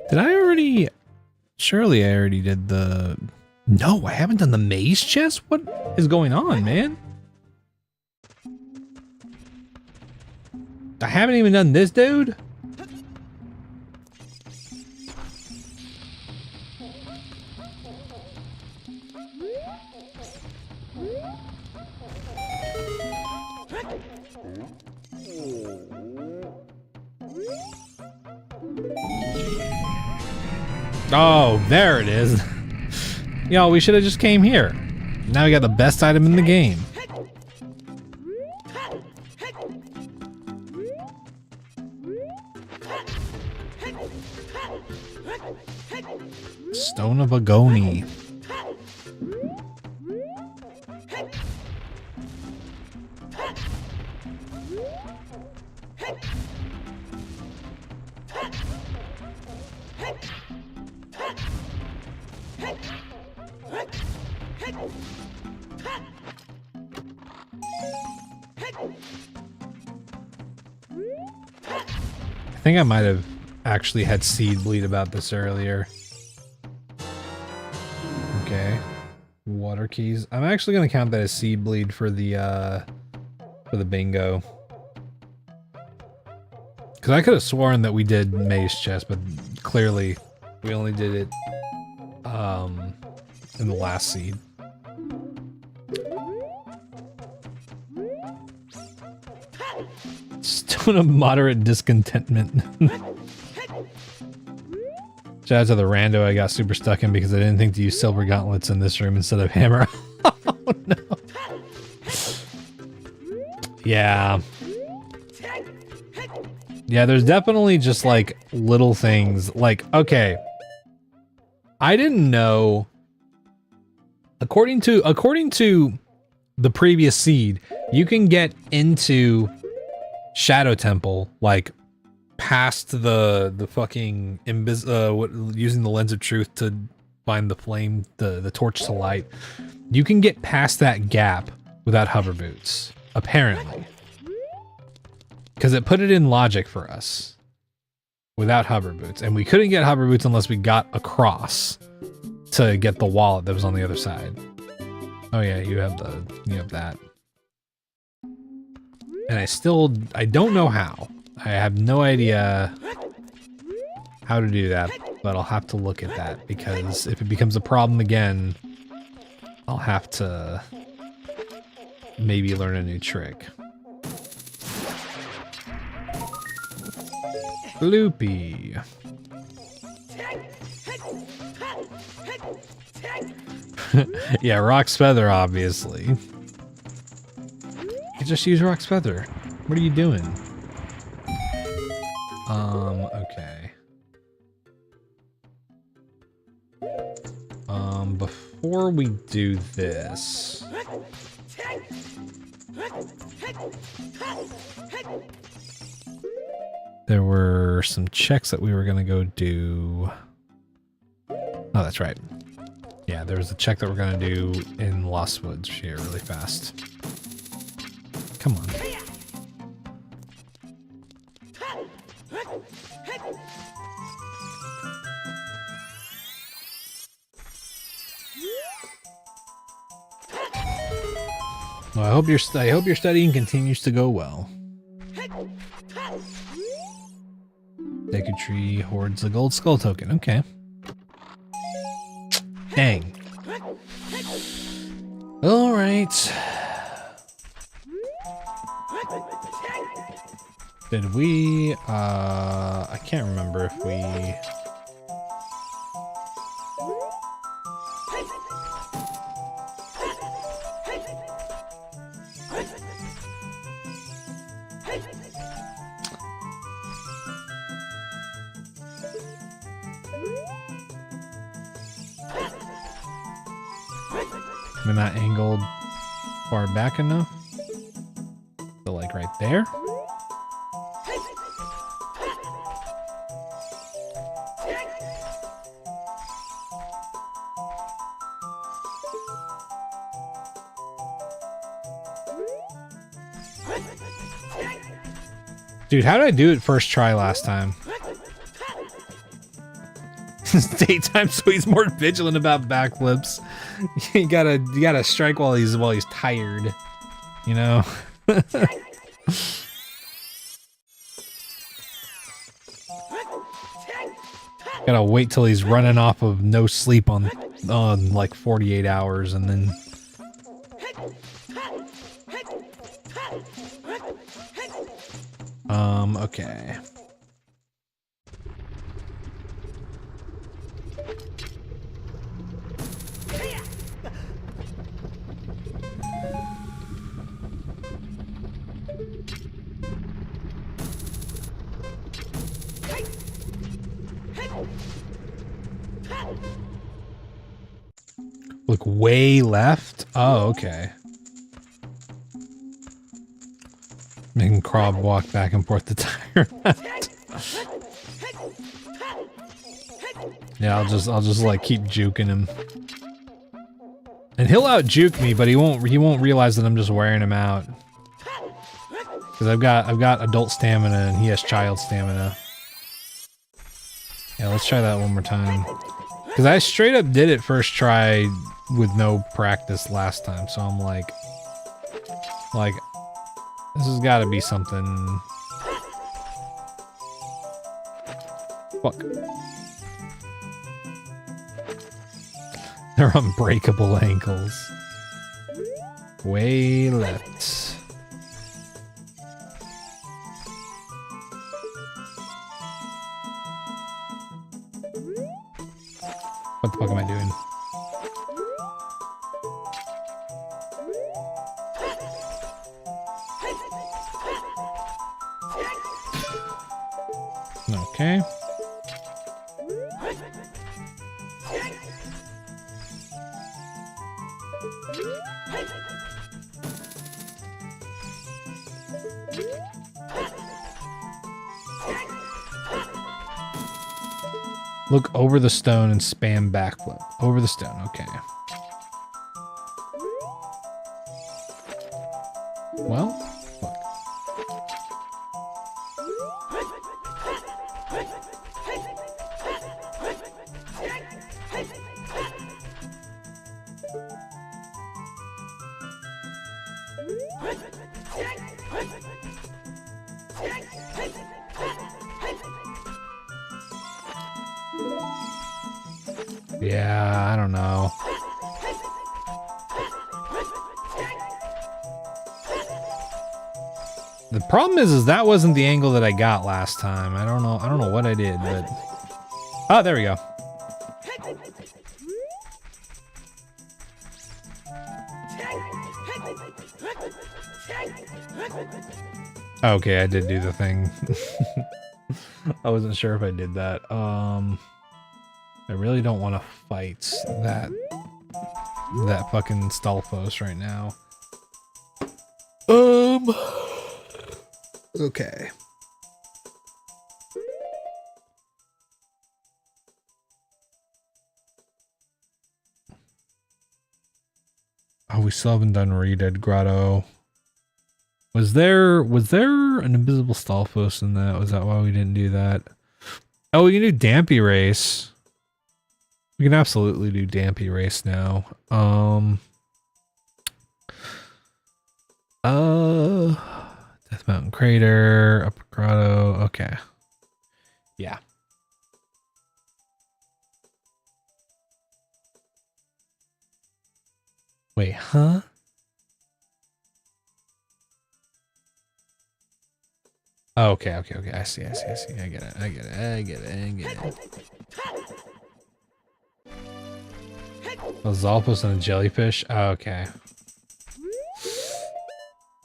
Did I already? Surely I already did the... No, I haven't done the maze chest? What is going on, man? I haven't even done this, dude? Oh, there it is. Yo, we should have just came here. Now we got the best item in the game. Stone of Agony. I think I might have actually had seed bleed about this earlier. Okay. Water keys. I'm actually gonna count that as seed bleed for the bingo. Cause I could have sworn that we did maze chest, but clearly we only did it in the last seed. Stone of moderate discontentment. Shout out to the rando I got super stuck in because I didn't think to use silver gauntlets in this room instead of hammer. Oh no. Yeah. Yeah, there's definitely just like little things like, okay. I didn't know. According to the previous seed, you can get into Shadow Temple like past the fucking using the lens of truth to find the flame, the torch to light. You can get past that gap without hover boots, apparently. Because it put it in logic for us without hover boots, and we couldn't get hover boots unless we got across to get the wallet that was on the other side. Oh yeah, you have that. And I don't know how. I have no idea how to do that, but I'll have to look at that because if it becomes a problem again, I'll have to maybe learn a new trick. Loopy. Yeah, Rock's Feather, obviously. You just use Rock's Feather. What are you doing? Okay. Before we do this... There were some checks that we were gonna go do. Oh, that's right. Yeah, there was a check that we're gonna do in Lost Woods here really fast. Come on. Well, I hope your studying continues to go well. Sacred Tree hoards the gold skull token. Okay. Dang. All right. Did we? I can't remember if we. We're not angled far back enough. So like right there. Dude, how did I do it first try last time? It's daytime, so he's more vigilant about backflips. You gotta strike while he's tired, you know. Gotta wait till he's running off of no sleep on on like 48 hours and then okay. Look way left? Oh, okay. Making Crob walk back and forth the tire. Yeah, I'll just like keep juking him. And he'll out juke me, but he won't realize that I'm just wearing him out. Cause I've got adult stamina and he has child stamina. Yeah, let's try that one more time. Cause I straight up did it first try with no practice last time, so I'm like this has gotta be something. Fuck. They're unbreakable ankles. Way left. What the fuck am I doing? Okay. Look over the stone and spam backflip. Over the stone, okay. Well, fuck. Yeah, I don't know. The problem is that wasn't the angle that I got last time. I don't know what I did, but oh, there we go. Okay, I did do the thing. I wasn't sure if I did that. I really don't want to fight that fucking Stalfos right now. Okay. Oh, we still haven't done Redead Grotto. Was there an invisible Stalfos in that? Was that why we didn't do that? Oh, we can do Dampy Race. We can absolutely do Dampy Race now. Death Mountain Crater, Upper Grotto. Okay. Yeah. Wait, huh? Oh, okay. I see. I get it. A Zalpos and a jellyfish? Oh, okay.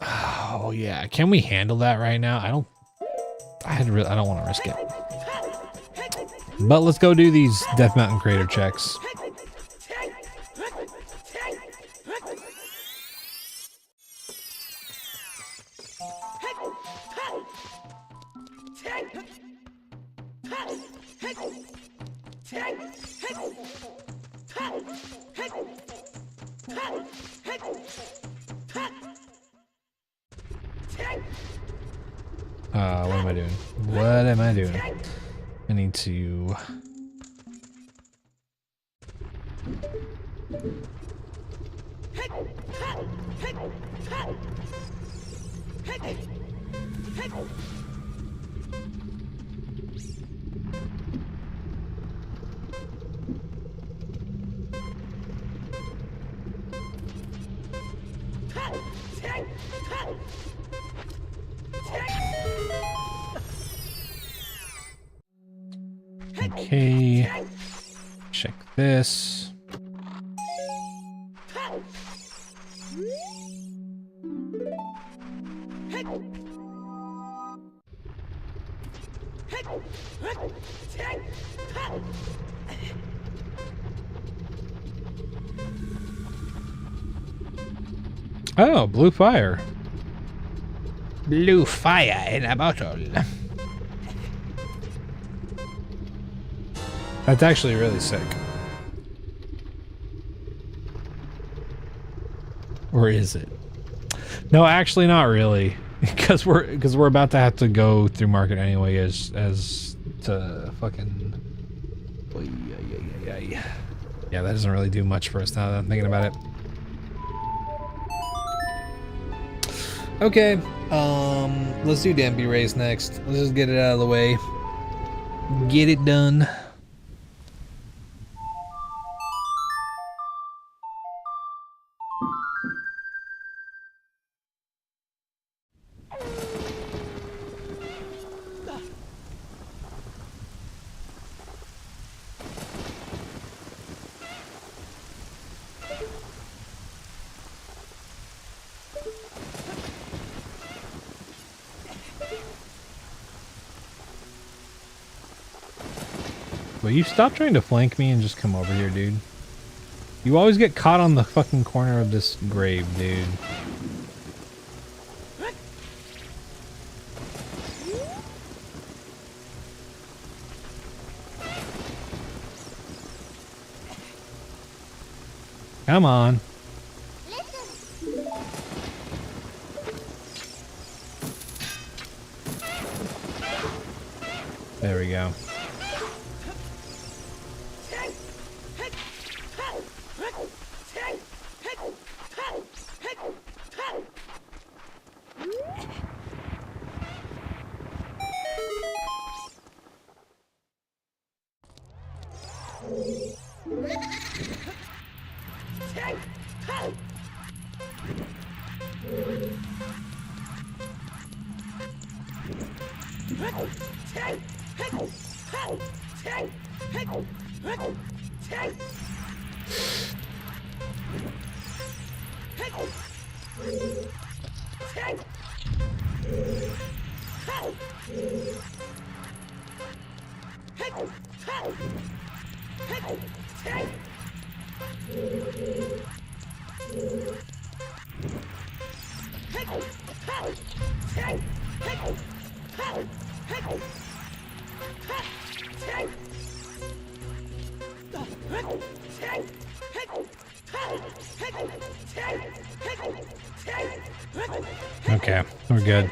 Oh, yeah. Can we handle that right now? I don't want to risk it. But let's go do these Death Mountain Crater checks. What am I doing? I need to... Okay. Check this. Oh, blue fire. Blue fire in a bottle. That's actually really sick. Or is it? No, actually not really. Because we're about to have to go through market anyway as to fucking yeah, that doesn't really do much for us now that I'm thinking about it. Okay, let's do Dampy Race next. Let's just get it out of the way. Get it done. Will you stop trying to flank me and just come over here, dude? You always get caught on the fucking corner of this grave, dude. Come on. There we go. Okay, we're good.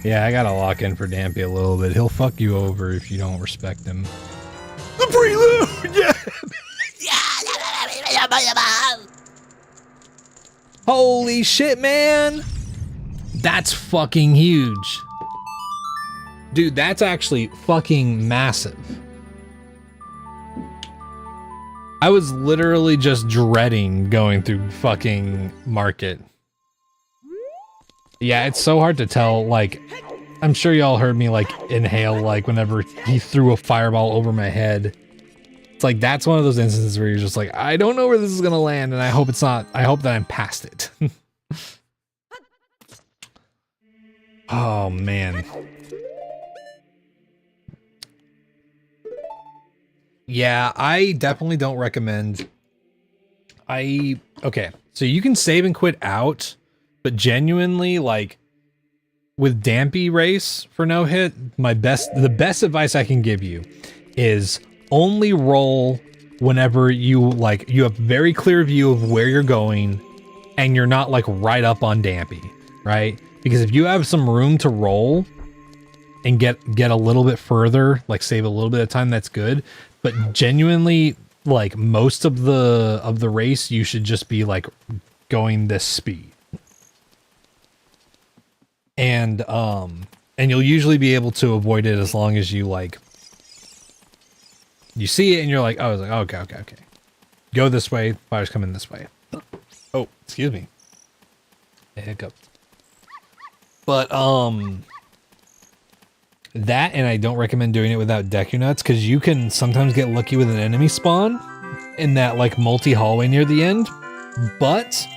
Yeah, I gotta lock in for Dampy a little bit. He'll fuck you over if you don't respect him. The prelude! Yeah! Holy shit, man! That's fucking huge. Dude, that's actually fucking massive. I was literally just dreading going through fucking market. Yeah, it's so hard to tell, like, I'm sure y'all heard me, like, inhale, like, whenever he threw a fireball over my head. It's like, that's one of those instances where you're just like, I don't know where this is gonna land, and I hope it's not, I hope that I'm past it. Oh, man. Yeah, I definitely don't recommend. Okay, so you can save and quit out, but genuinely, like, with Dampy Race for no hit, the best advice I can give you is only roll whenever you have very clear view of where you're going and you're not like right up on Dampy, right? Because if you have some room to roll and get a little bit further, like save a little bit of time, that's good. But genuinely, like most of the race, you should just be like going this speed. And you'll usually be able to avoid it as long as you like, you see it and you're like, oh, it's like, okay. Go this way, fire's coming this way. Oh, excuse me. A hiccup. But, that, and I don't recommend doing it without Deku Nuts, because you can sometimes get lucky with an enemy spawn in that, like, multi-hallway near the end. But,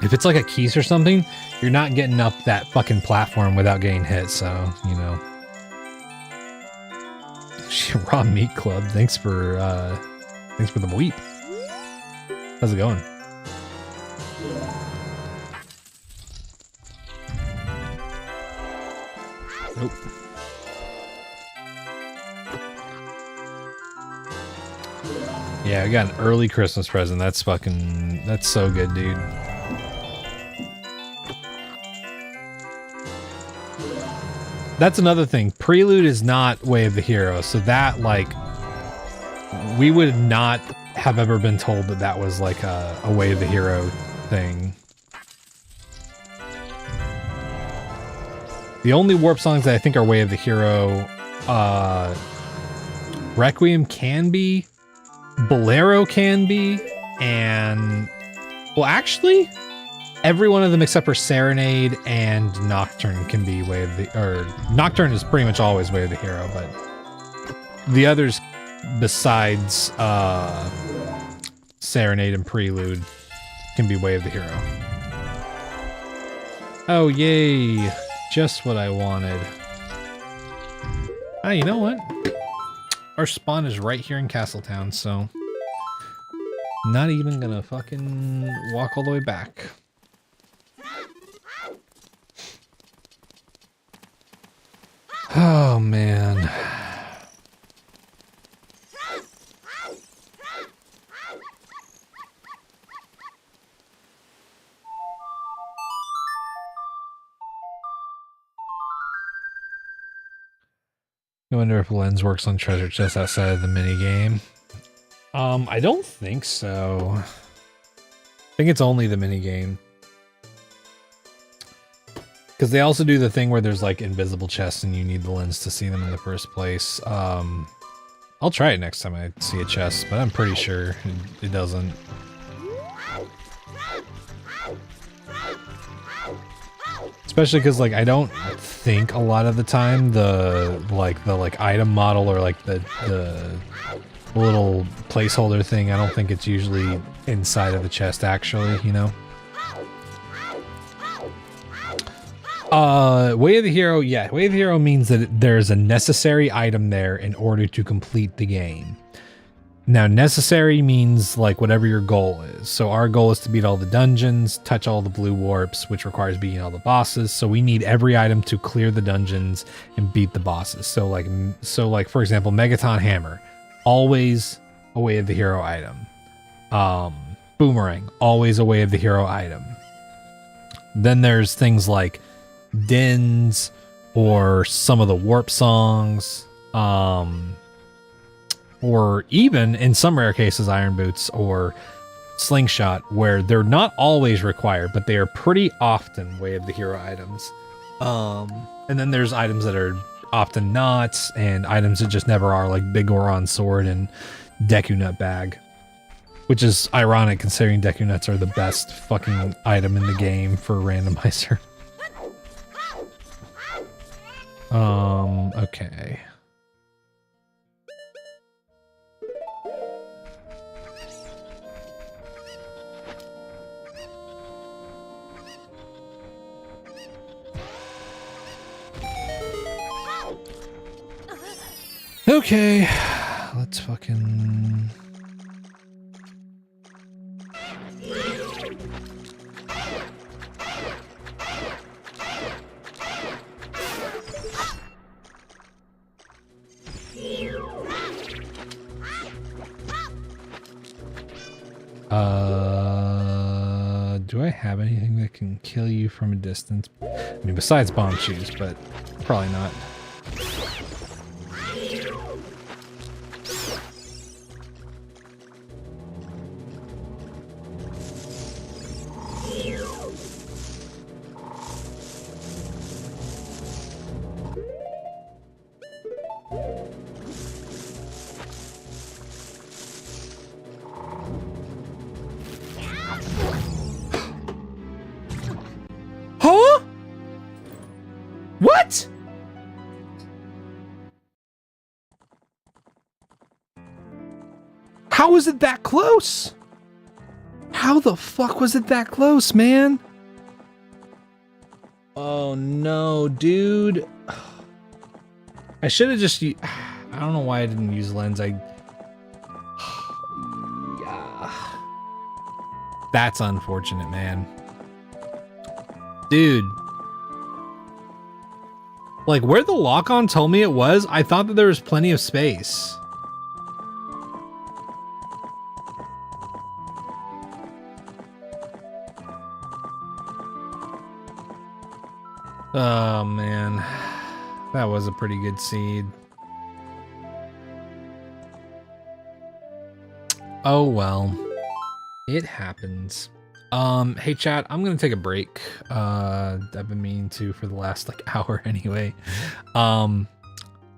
if it's like a Keys or something, you're not getting up that fucking platform without getting hit, so, you know. Raw Meat Club, thanks for the weep. How's it going? Nope. Yeah, I got an early Christmas present. That's so good, dude. That's another thing. Prelude is not Way of the Hero, so that, like, we would not have ever been told that that was, like, a Way of the Hero thing. The only warp songs that I think are Way of the Hero, Requiem can be, Bolero can be, and, well, actually, every one of them except for Serenade and Nocturne can be Way of the, or Nocturne is pretty much always Way of the Hero, but the others besides Serenade and Prelude can be Way of the Hero. Oh, yay. Just what I wanted. Ah, you know what? Our spawn is right here in Castletown, so not even gonna fucking walk all the way back. Oh, man. I wonder if lens works on treasure chests outside of the minigame. I don't think so. I think it's only the minigame. Because they also do the thing where there's like invisible chests and you need the lens to see them in the first place. I'll try it next time I see a chest, but I'm pretty sure it doesn't. Especially because, like, I don't think a lot of the time the item model or like the little placeholder thing, I don't think it's usually inside of the chest actually, you know? Way of the Hero, yeah, Way of the Hero means that there's a necessary item there in order to complete the game. Now, necessary means like whatever your goal is. So our goal is to beat all the dungeons, touch all the blue warps, which requires beating all the bosses. So we need every item to clear the dungeons and beat the bosses. So like for example, Megaton Hammer, always a Way of the Hero item. Boomerang, always a Way of the Hero item. Then there's things like Dins or some of the warp songs. Or even, in some rare cases, Iron Boots or Slingshot, where they're not always required, but they are pretty often Way of the Hero items. And then there's items that are often not, and items that just never are, like Big Goron Sword and Deku Nut Bag. Which is ironic, considering Deku Nuts are the best fucking item in the game for randomizer. Okay. Okay, let's fucking... Do I have anything that can kill you from a distance? I mean, besides bomb shoes, but probably not. What? How was it that close? How the fuck was it that close, man? Oh no, dude. I should have just I don't know why I didn't use lens. Yeah. That's unfortunate, man. Dude. Like, where the lock-on told me it was, I thought that there was plenty of space. Oh, man. That was a pretty good seed. Oh, well. It happens. Hey chat, I'm gonna take a break. I've been meaning to for the last like hour anyway. I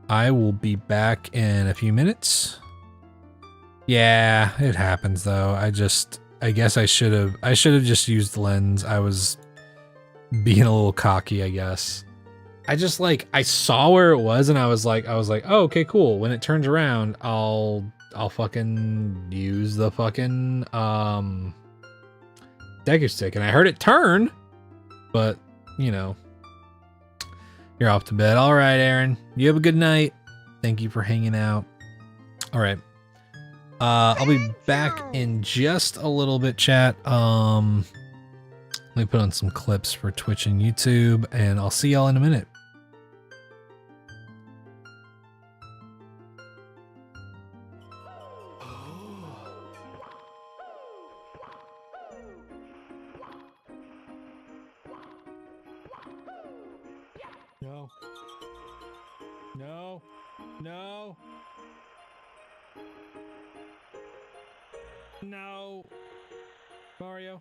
will be back in a few minutes. Yeah, it happens though. I guess I should have just used the lens. I was being a little cocky, I guess. I just like, I saw where it was and I was like, oh, okay, cool. When it turns around, I'll fucking use the fucking, Dagger stick, and I heard it turn, but you know, you're off to bed. All right, Aaron, you have a good night. Thank you for hanging out. All right, I'll be back in just a little bit, chat. Let me put on some clips for Twitch and YouTube, and I'll see y'all in a minute. No. No. No. No. Mario.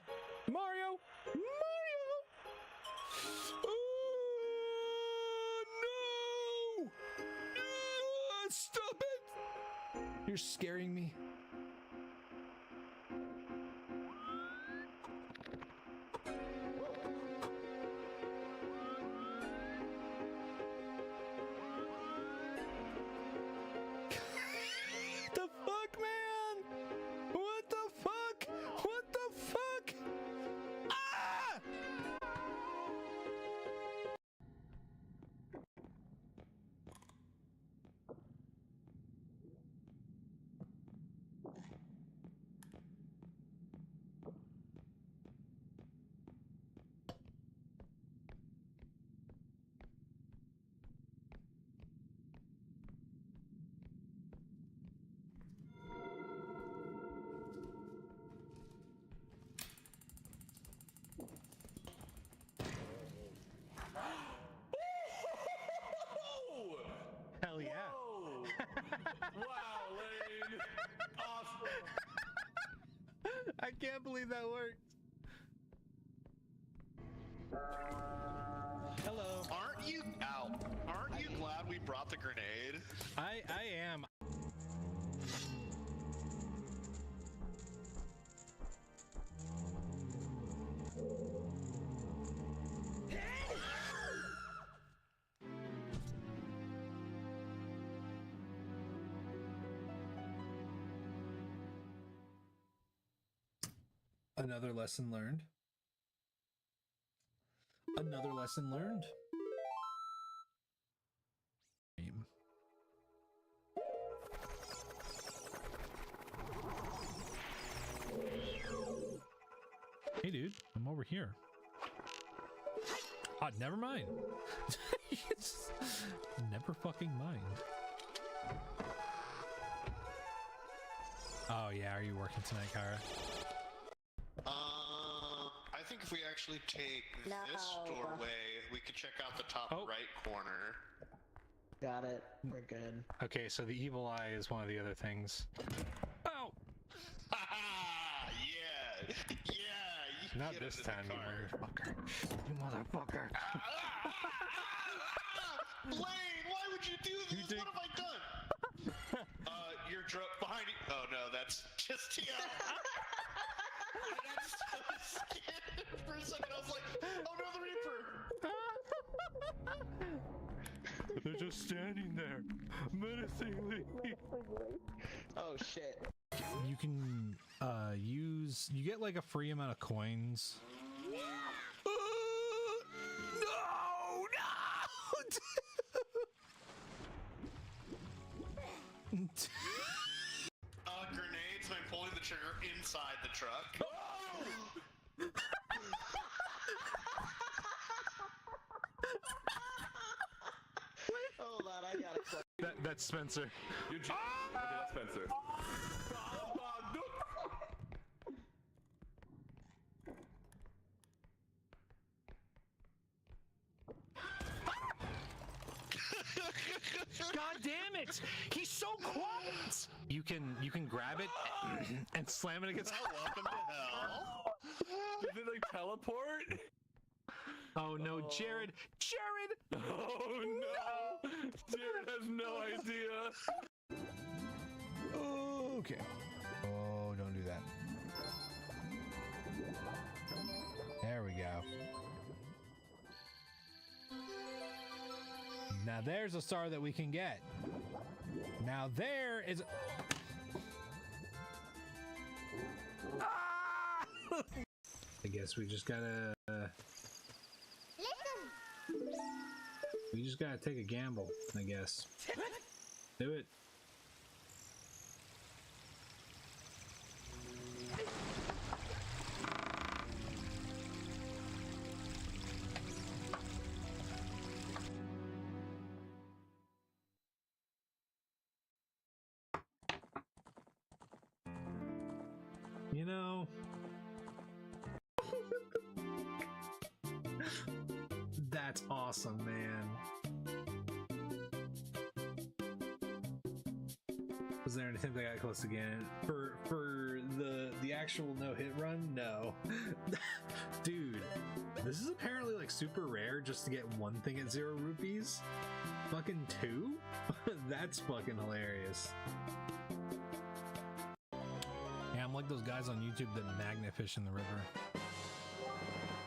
Mario. Mario. Oh, no. Stop it. You're scaring me. The fuck, man? What the fuck? What the fuck? Ah! Hell yeah. Wow, Lane. Awesome. I can't believe that worked. Hello. Aren't you glad we brought the grenade? I am. Another lesson learned. Another lesson learned. Hey dude, I'm over here. Oh, never mind. Never fucking mind. Oh yeah, are you working tonight, Kara? I think if we actually take this doorway, we could check out the top right corner. Got it. We're good. Okay, so the evil eye is one of the other things. Oh! Haha! Yeah! Yeah! Not this time, you motherfucker. You motherfucker. Lane, why would you do this? What have I done? You're drunk behind you. Oh no, that's just Tia. I just was scared for a second. I was like, oh no, the Reaper. They're just standing there, menacingly. Oh shit. You can you get like a free amount of coins. No! Grenades, and I'm pulling the trigger inside the truck. Hold on, I got a question. That's Spencer. Okay, that's Spencer. God damn it! He's so quiet. You can grab it and slam it against. Welcome to hell. Did it like teleport? Oh no, Jared! Jared! Oh no! Jared has no idea. Okay. Oh, don't do that. There we go. Now there's a star that we can get. Now there is. Ah! I guess we just gotta. We just gotta take a gamble, I guess. Do it. You know, that's awesome, man. Was there an attempt I got close again? For the actual no-hit run? No. Dude, this is apparently like super rare just to get one thing at 0 rupees. Fucking 2? That's fucking hilarious. Yeah, I'm like those guys on YouTube that magnet fish in the river.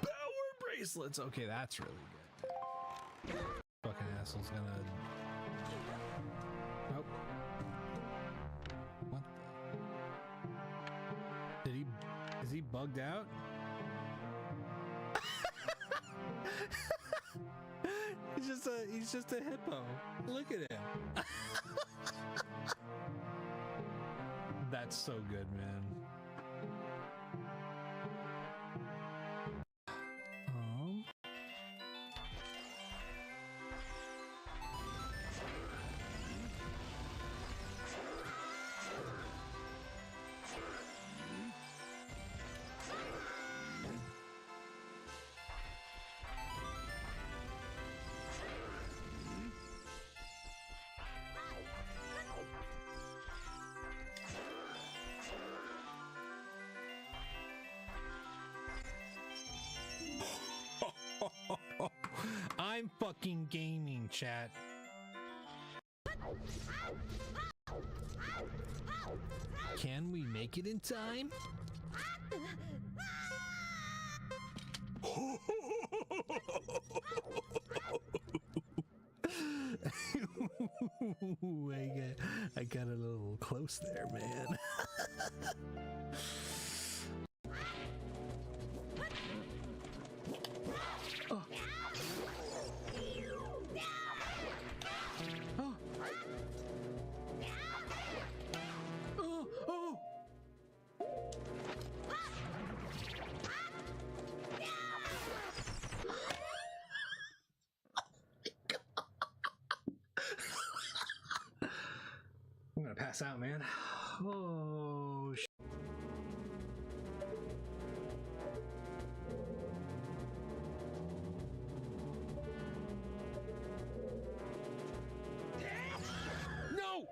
Power bracelets! Okay, that's really good. Fucking asshole's gonna... Nope. What the... Did he... Is he bugged out? He's just a hippo. Look at him. That's so good, man. I'm fucking gaming, chat. Can we make it in time? I got a little close there, man. Oh. Oh. Oh. I'm gonna pass out, man. Oh, no!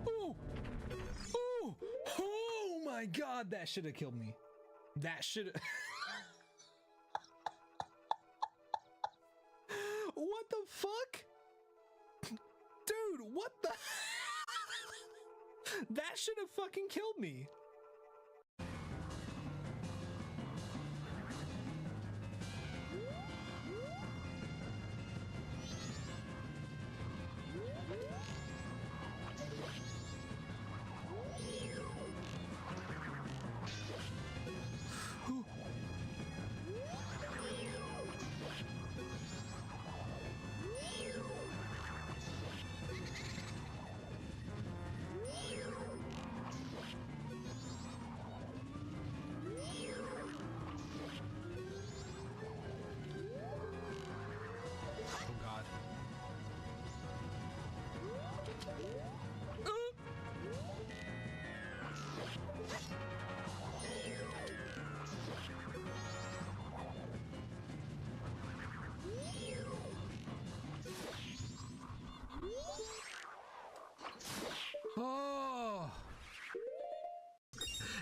Oh! Oh! Oh my God, that should have killed me. That should have... What the fuck? Dude, what the... That should have fucking killed me.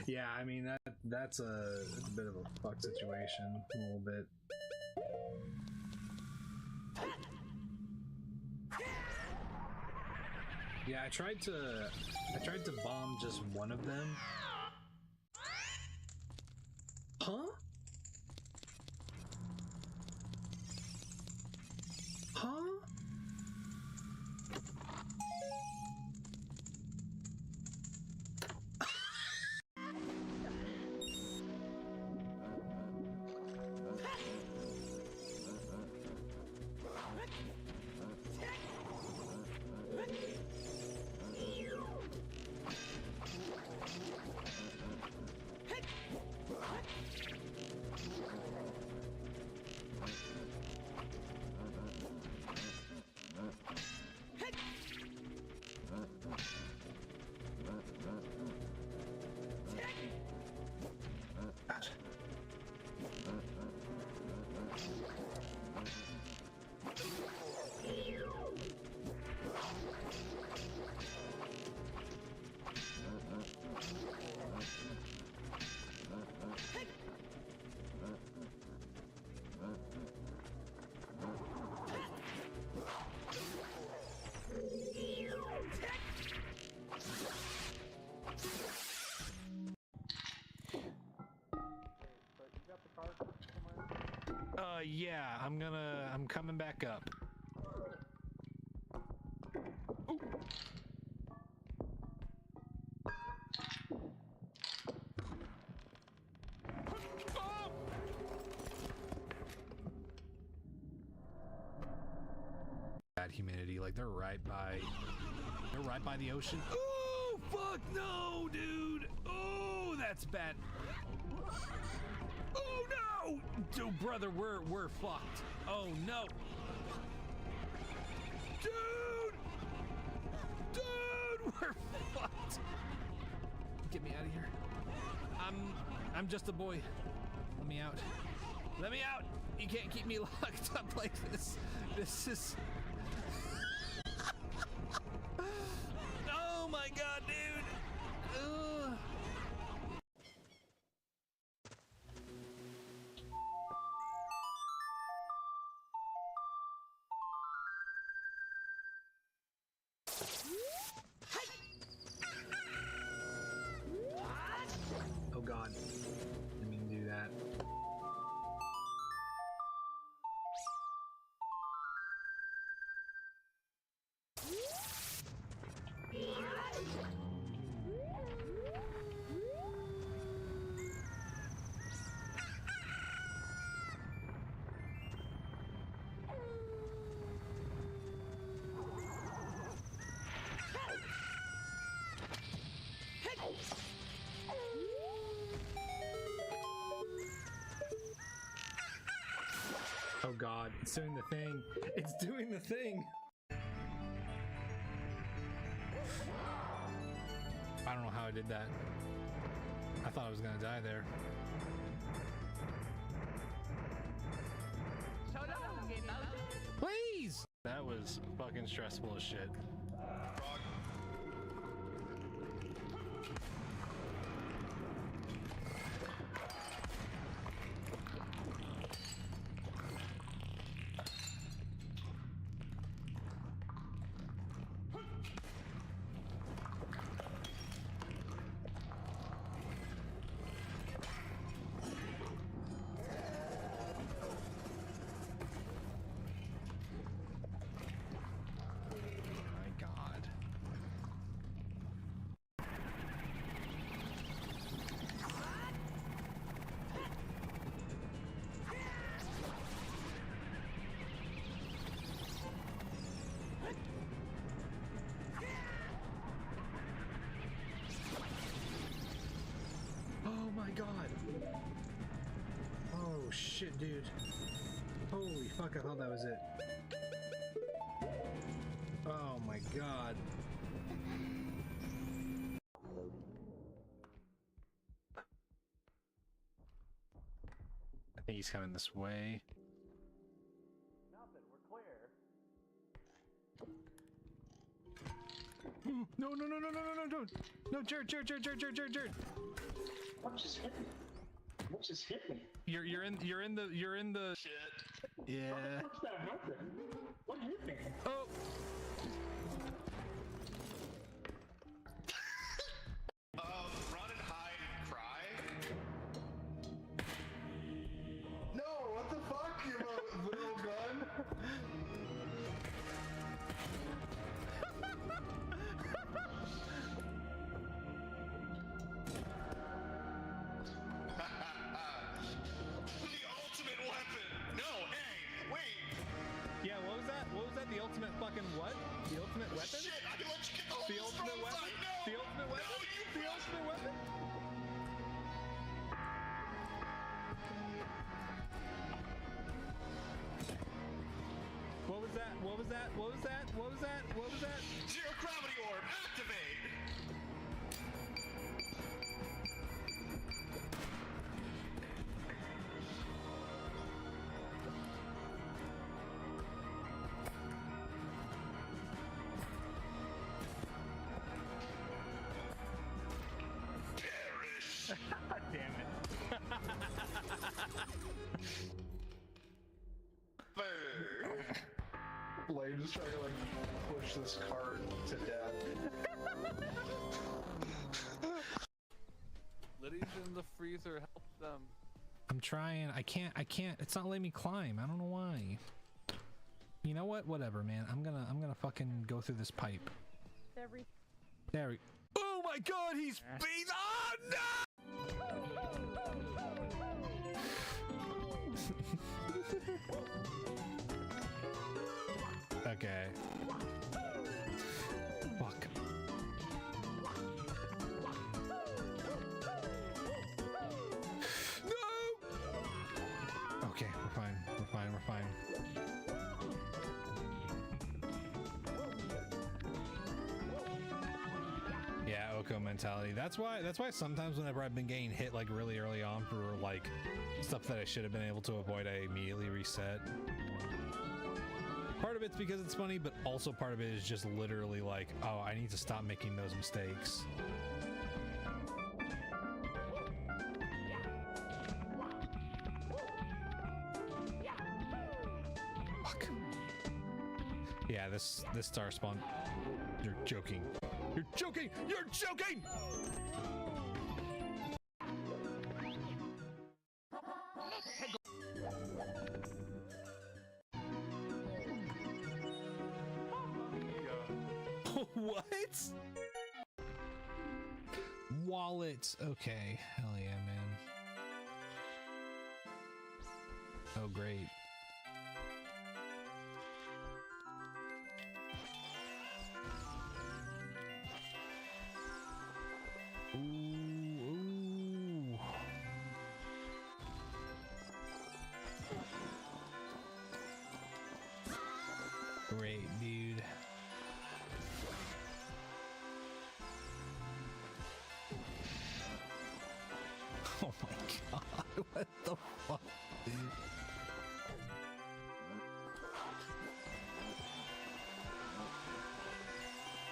Yeah, I mean that's a bit of a fuck situation, a little bit. Yeah, I tried to bomb just one of them. Huh? Huh? Yeah, I'm coming back up. Ooh. Oh! Bad humanity, like they're right by the ocean. Oh fuck no, dude! Oh, that's bad. Oh no! Dude, brother, we're fucked. Oh no! Dude! Dude, we're fucked! Get me out of here. I'm just a boy. Let me out. Let me out! You can't keep me locked up like this. This is... Oh my god, dude! Ugh. Oh god, didn't mean to do that. Oh god, it's doing the thing. It's doing the thing. I don't know how I did that. I thought I was gonna die there. Please! That was fucking stressful as shit. Oh my god! Oh shit, dude. Holy fuck, I thought that was it. Oh my god. I think he's coming this way. Nothing, we're clear. No, no, no, no, no, no, no, don't. No, Jared. What just hit me? What just hit me? You're in the. Shit. Yeah. What's that happen? What hit me? Oh. Run and hide and cry. No, what the fuck? You have a literal gun? The ultimate weapon. No, hey, wait. Yeah, what was that? What was that? The ultimate fucking what? The ultimate weapon? Shit, I can let you get the The whole ultimate strong weapon? side. No. The ultimate weapon? No, you The ultimate weapon? What was that? What was that? What was that? What was that? What was that? Zero gravity orb, activate. Perish. Damn it. Blade is trying to like push this cart to death. Liddy's in the freezer. Help them. I'm trying. I can't. It's not letting me climb. I don't know why. You know what? Whatever, man. I'm gonna fucking go through this pipe. There we. Oh my God! He's. Oh no! Okay. Fuck. No! Okay, we're fine. We're fine. We're fine. Yeah, Oko mentality. That's why sometimes whenever I've been getting hit like really early on for like stuff that I should have been able to avoid, I immediately reset. Part of it's because it's funny, but also part of it is just literally like, oh, I need to stop making those mistakes. Fuck. Yeah, this star spawn. You're joking. You're joking! You're joking! What? Wallet. Okay. Hell yeah, man. Oh, great. Ooh, ooh. Great, dude. Oh my God, what the fuck, dude?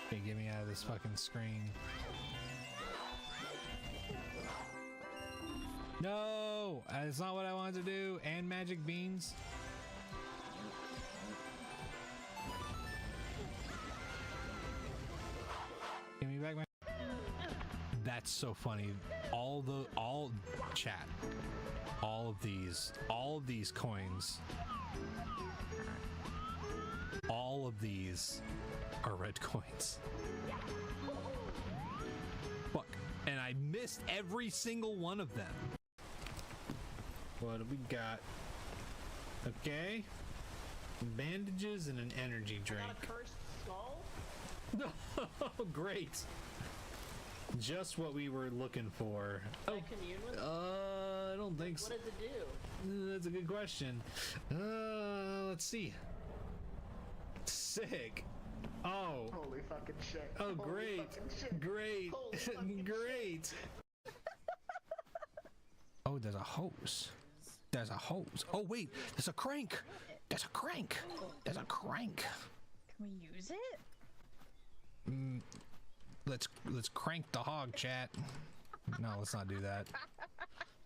Okay, get me out of this fucking screen. No, that's not what I wanted to do. And magic beans. Give me back my. That's so funny. All chat. All of these coins. All of these are red coins. Fuck. And I missed every single one of them. What do we got? Okay. Bandages and an energy drink. Got a cursed skull? Oh, great. Just what we were looking for. Can I commune with it? I don't think so. What does it do? That's a good question. Let's see. Sick. Oh. Holy fucking shit. Oh, Holy great. fucking shit. Great. Holy fucking Great. Oh, there's a hose. There's a hose. Oh, wait. There's a crank. There's a crank. There's a crank. Can we use it? let's crank the hog, chat. No, let's not do that.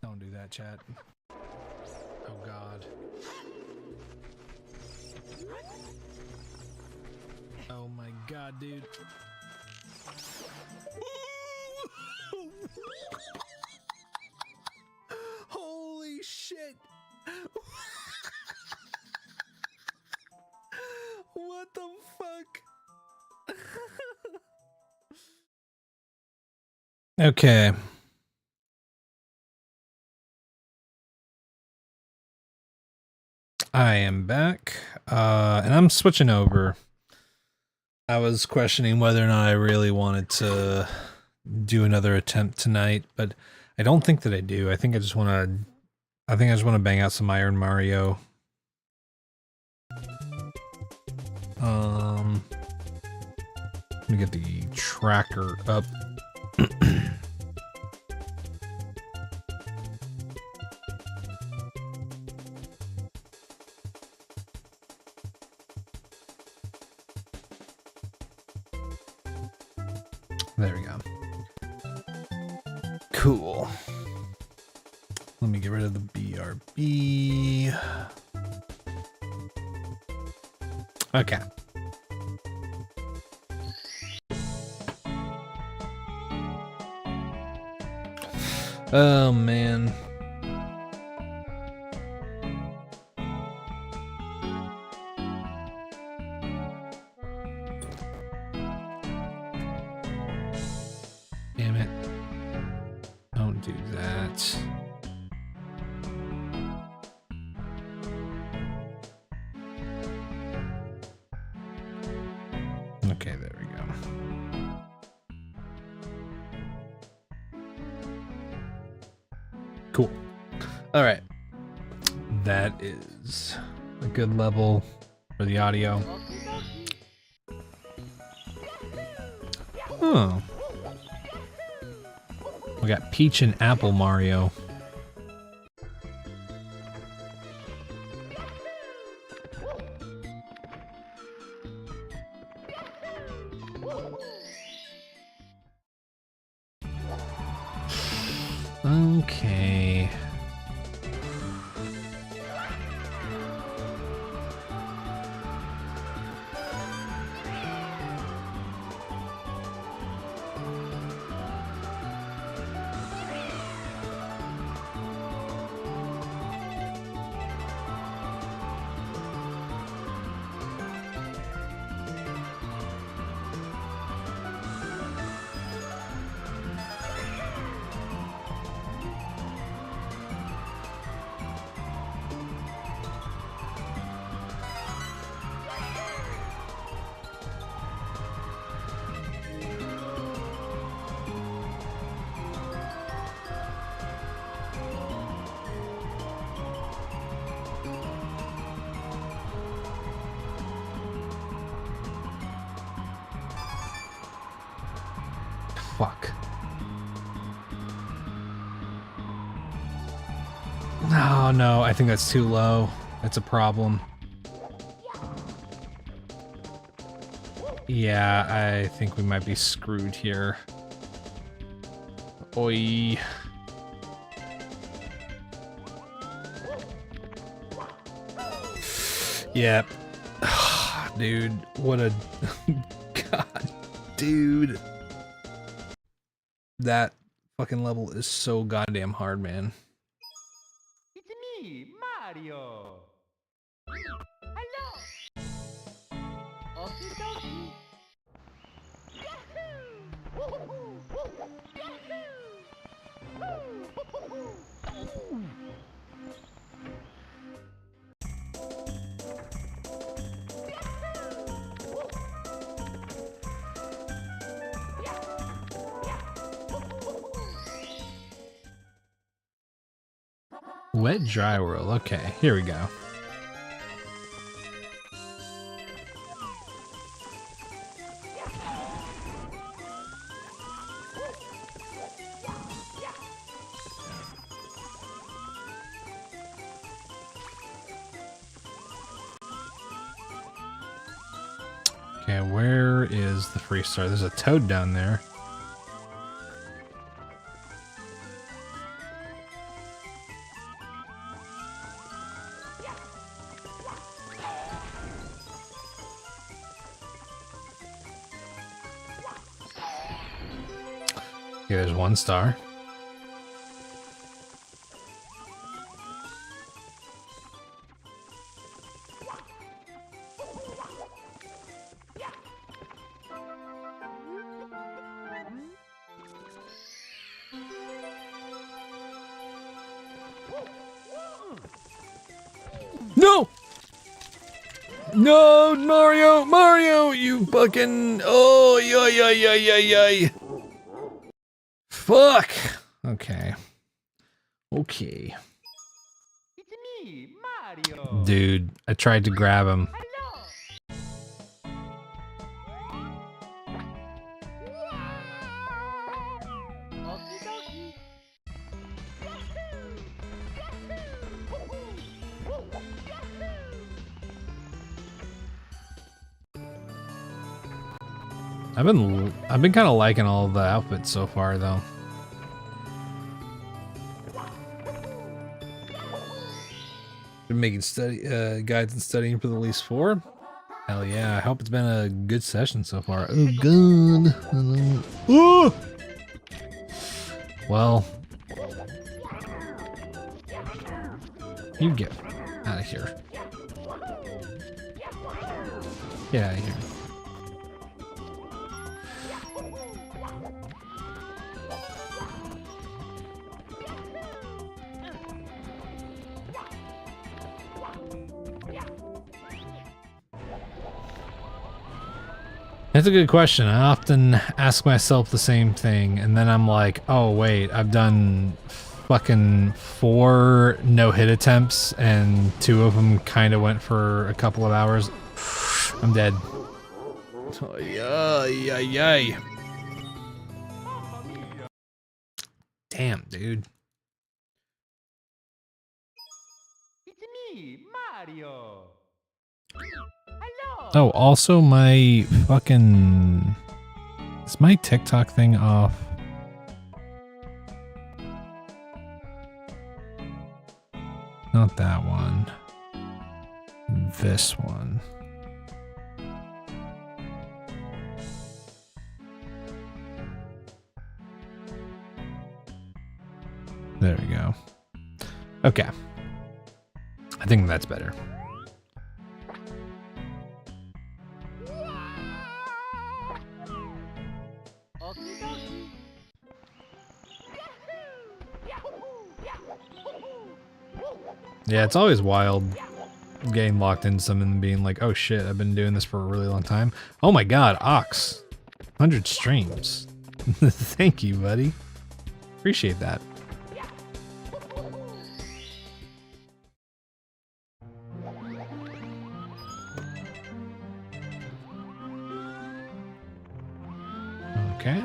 Don't do that, chat. Oh God. Oh my God, dude. Holy shit. What the fuck? Okay. I am back, and I'm switching over. I was questioning whether or not I really wanted to do another attempt tonight, but I don't think that I do. I think I just want to bang out some Iron Mario. Let me get the tracker up. There we go. Cool. Let me get rid of the BRB. Okay. Oh man. Damn it. Don't do that. Okay, there we go. Cool. All right. That is a good level for the audio. Oh. We got Peach and Apple Mario. Okay. Fuck. No, no, I think that's too low. That's a problem. Yeah, I think we might be screwed here. Oi. Yep. Dude, what a... God, dude. That fucking level is so goddamn hard, man. It's me, Mario. Hello. Okie dokie. Yahoo! Woo-hoo-hoo! Yahoo! Woo-hoo-hoo! Wet dry world. Okay, here we go. Okay, where is the free star? There's a toad down there. Okay, there's 1 star. No! No, Mario! Mario! You fucking... Oh, yay. Fuck! Okay. Okay. It's me, Mario. Dude, I tried to grab him. Hello. Okie dokie. I've been kind of liking all of the outfits so far, though. Been making guides and studying for the least 4. Hell yeah! I hope it's been a good session so far. Oh god! Oh! Well, you get out of here. Get out of here. That's a good question. I often ask myself the same thing, and then I'm like, oh wait, I've done fucking 4 no-hit attempts, and 2 of them kind of went for a couple of hours. I'm dead. Oh, yay. Damn, dude. It's me, Mario. Hello. Oh, also my fucking... Is my TikTok thing off? Not that one. This one. There we go. Okay. I think that's better. Okie dokie. Yeah, it's always wild getting locked into something and being like, oh shit, I've been doing this for a really long time. Oh my god, Ox. 100 streams. Thank you, buddy. Appreciate that. Okay.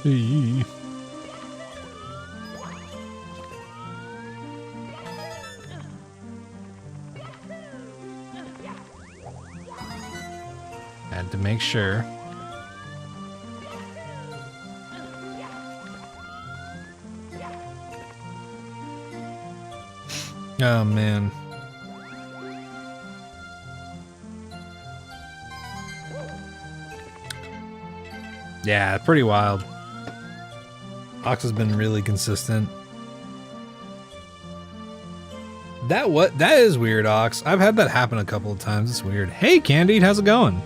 Hey. Had to make sure. Oh man. Yeah, pretty wild. Ox has been really consistent. That is weird, Ox. I've had that happen a couple of times. It's weird. Hey, Candied, how's it going?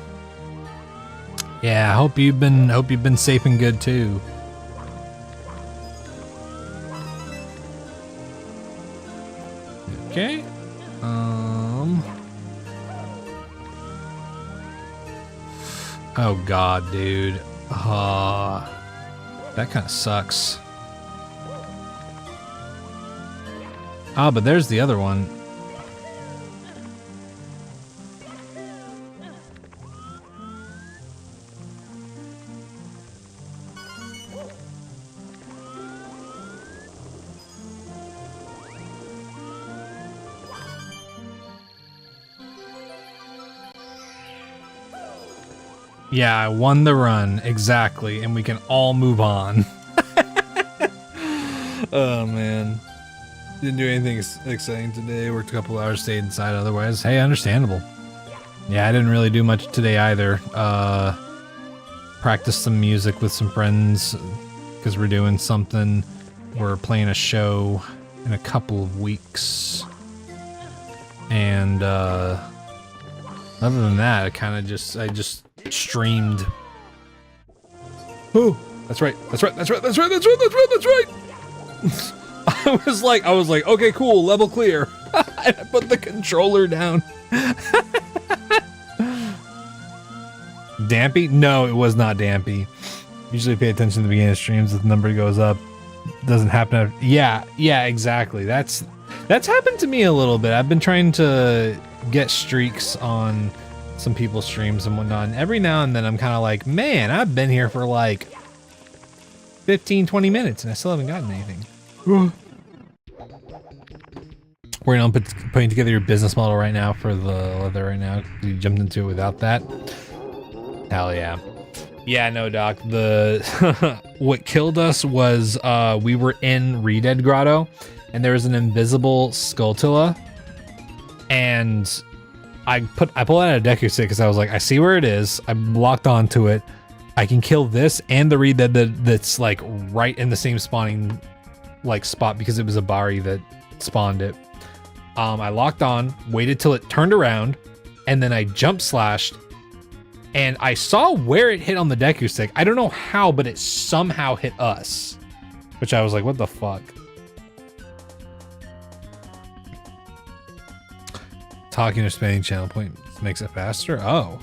Yeah, I hope you've been safe and good too. Okay. Oh god, dude. That kind of sucks. Ah, but there's the other one. Yeah, I won the run. Exactly. And we can all move on. Oh, man. Didn't do anything exciting today. Worked a couple hours, stayed inside otherwise. Hey, understandable. Yeah, I didn't really do much today either. Practiced some music with some friends because we're doing something. We're playing a show in a couple of weeks. And other than that, I just streamed. Oh, that's right. I was like, okay, cool, level clear. And I put the controller down. Dampy? No, it was not Dampy. Usually pay attention to the beginning of streams if the number goes up. Doesn't happen. Yeah, exactly. That's happened to me a little bit. I've been trying to get streaks on some people's streams and whatnot. And every now and then I'm kind of like, man, I've been here for like 15, 20 minutes and I still haven't gotten anything. We're putting together your business model right now for the leather right now. You jumped into it without that. Hell yeah. Yeah, no, Doc. What killed us was we were in Redead Grotto and there was an invisible Skulltula, and I pulled out a Deku stick because I was like, I see where it is. I'm locked onto it. I can kill this and the Redead that's like right in the same spawning like spot because it was a Bari that spawned it. I locked on, waited till it turned around, and then I jump slashed, and I saw where it hit on the Deku stick. I don't know how, but it somehow hit us, which I was like, what the fuck? Talking or spending channel points makes it faster? Oh.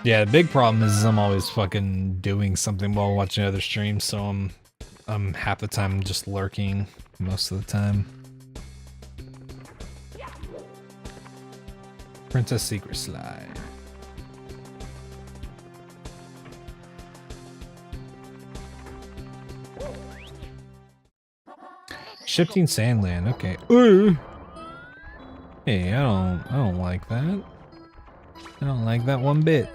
Yeah, the big problem is I'm always fucking doing something while watching other streams, so I'm half the time just lurking most of the time. Princess Secret Slide. Shifting Sandland, okay. Ooh. Hey, I don't like that. I don't like that one bit.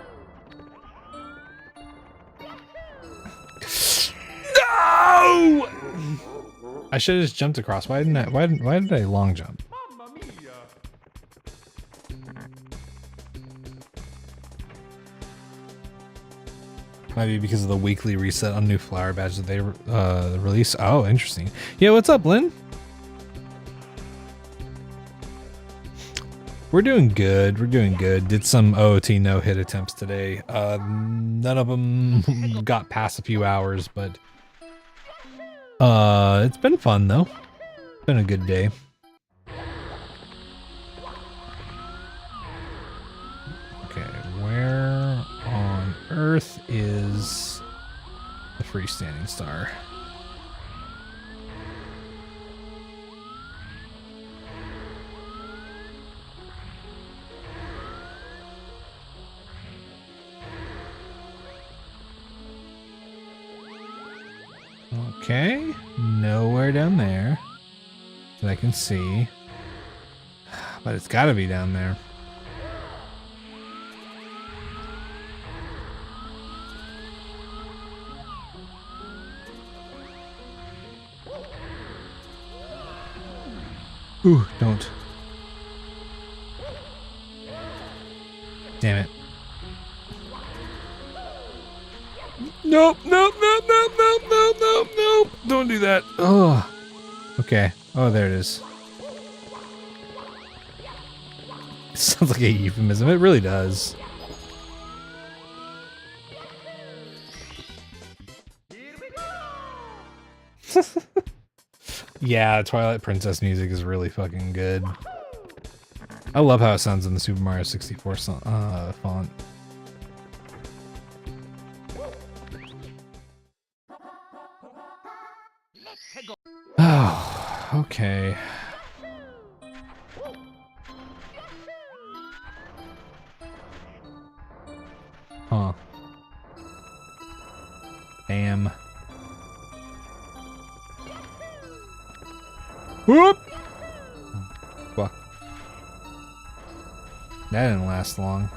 No! I should have just jumped across. Why did I long jump? Might be because of the weekly reset on new flower badge that they release. Oh, interesting. Yeah, what's up, Lynn? We're doing good. We're doing good. Did some OOT no-hit attempts today. None of them got past a few hours, but it's been fun though. It's been a good day. Okay, where on earth is the freestanding star? Okay, nowhere down there that I can see, but it's got to be down there. Ooh, don't. Damn it. Nope, nope, nope, nope, nope, nope, nope, nope. Don't do that. Oh. Okay. Oh, there it is. It sounds like a euphemism. It really does. Yeah, Twilight Princess music is really fucking good. I love how it sounds in the Super Mario 64 font. Oh, okay. Huh. Damn. Whoop! Fuck. That didn't last long.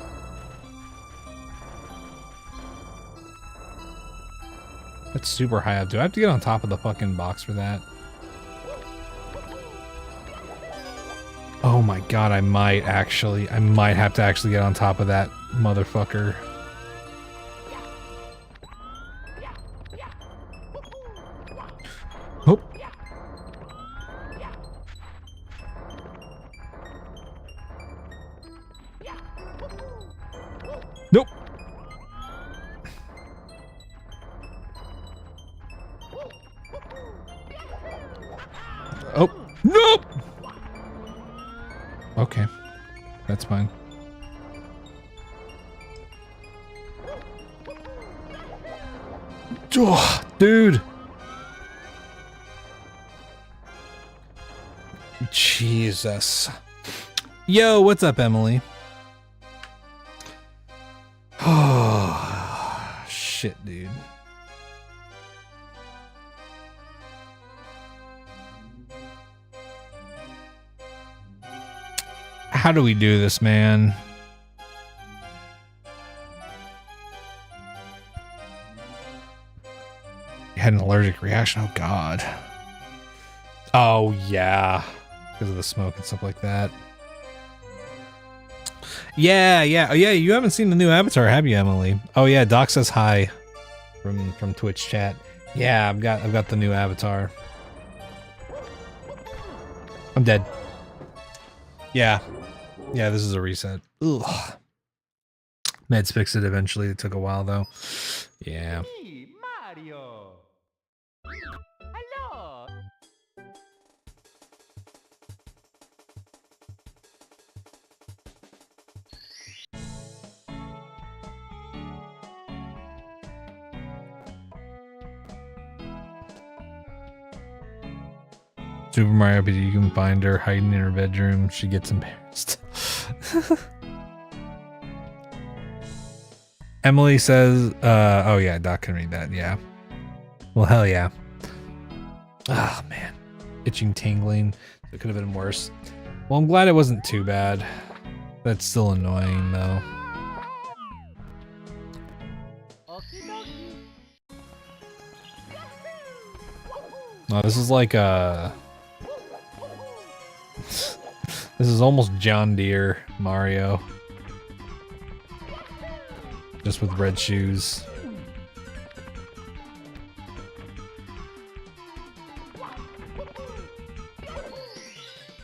That's super high up. Do I have to get on top of the fucking box for that? Oh my god, I might have to actually get on top of that motherfucker. Oh. Nope. Oh, nope. Okay, that's fine. Oh, dude. Jesus. Yo, what's up, Emily? Oh, shit, dude. How do we do this, man? You had an allergic reaction. Oh, God. Oh, yeah. Because of the smoke and stuff like that. Yeah, yeah. Oh, yeah, you haven't seen the new avatar, have you, Emily? Oh, yeah, Doc says hi from Twitch chat. Yeah, I've got the new avatar. I'm dead. Yeah. Yeah, this is a reset. Ugh. Meds fixed it eventually. It took a while, though. Yeah. Me, Mario. Hello. Super Mario, but you can find her hiding in her bedroom. She gets embarrassed. Emily says, oh yeah, Doc can read that, yeah. Well, hell yeah. Oh, man. Itching, tingling. It could have been worse. Well, I'm glad it wasn't too bad. That's still annoying, though. Oh, this is like a... This is almost John Deere Mario. Just with red shoes.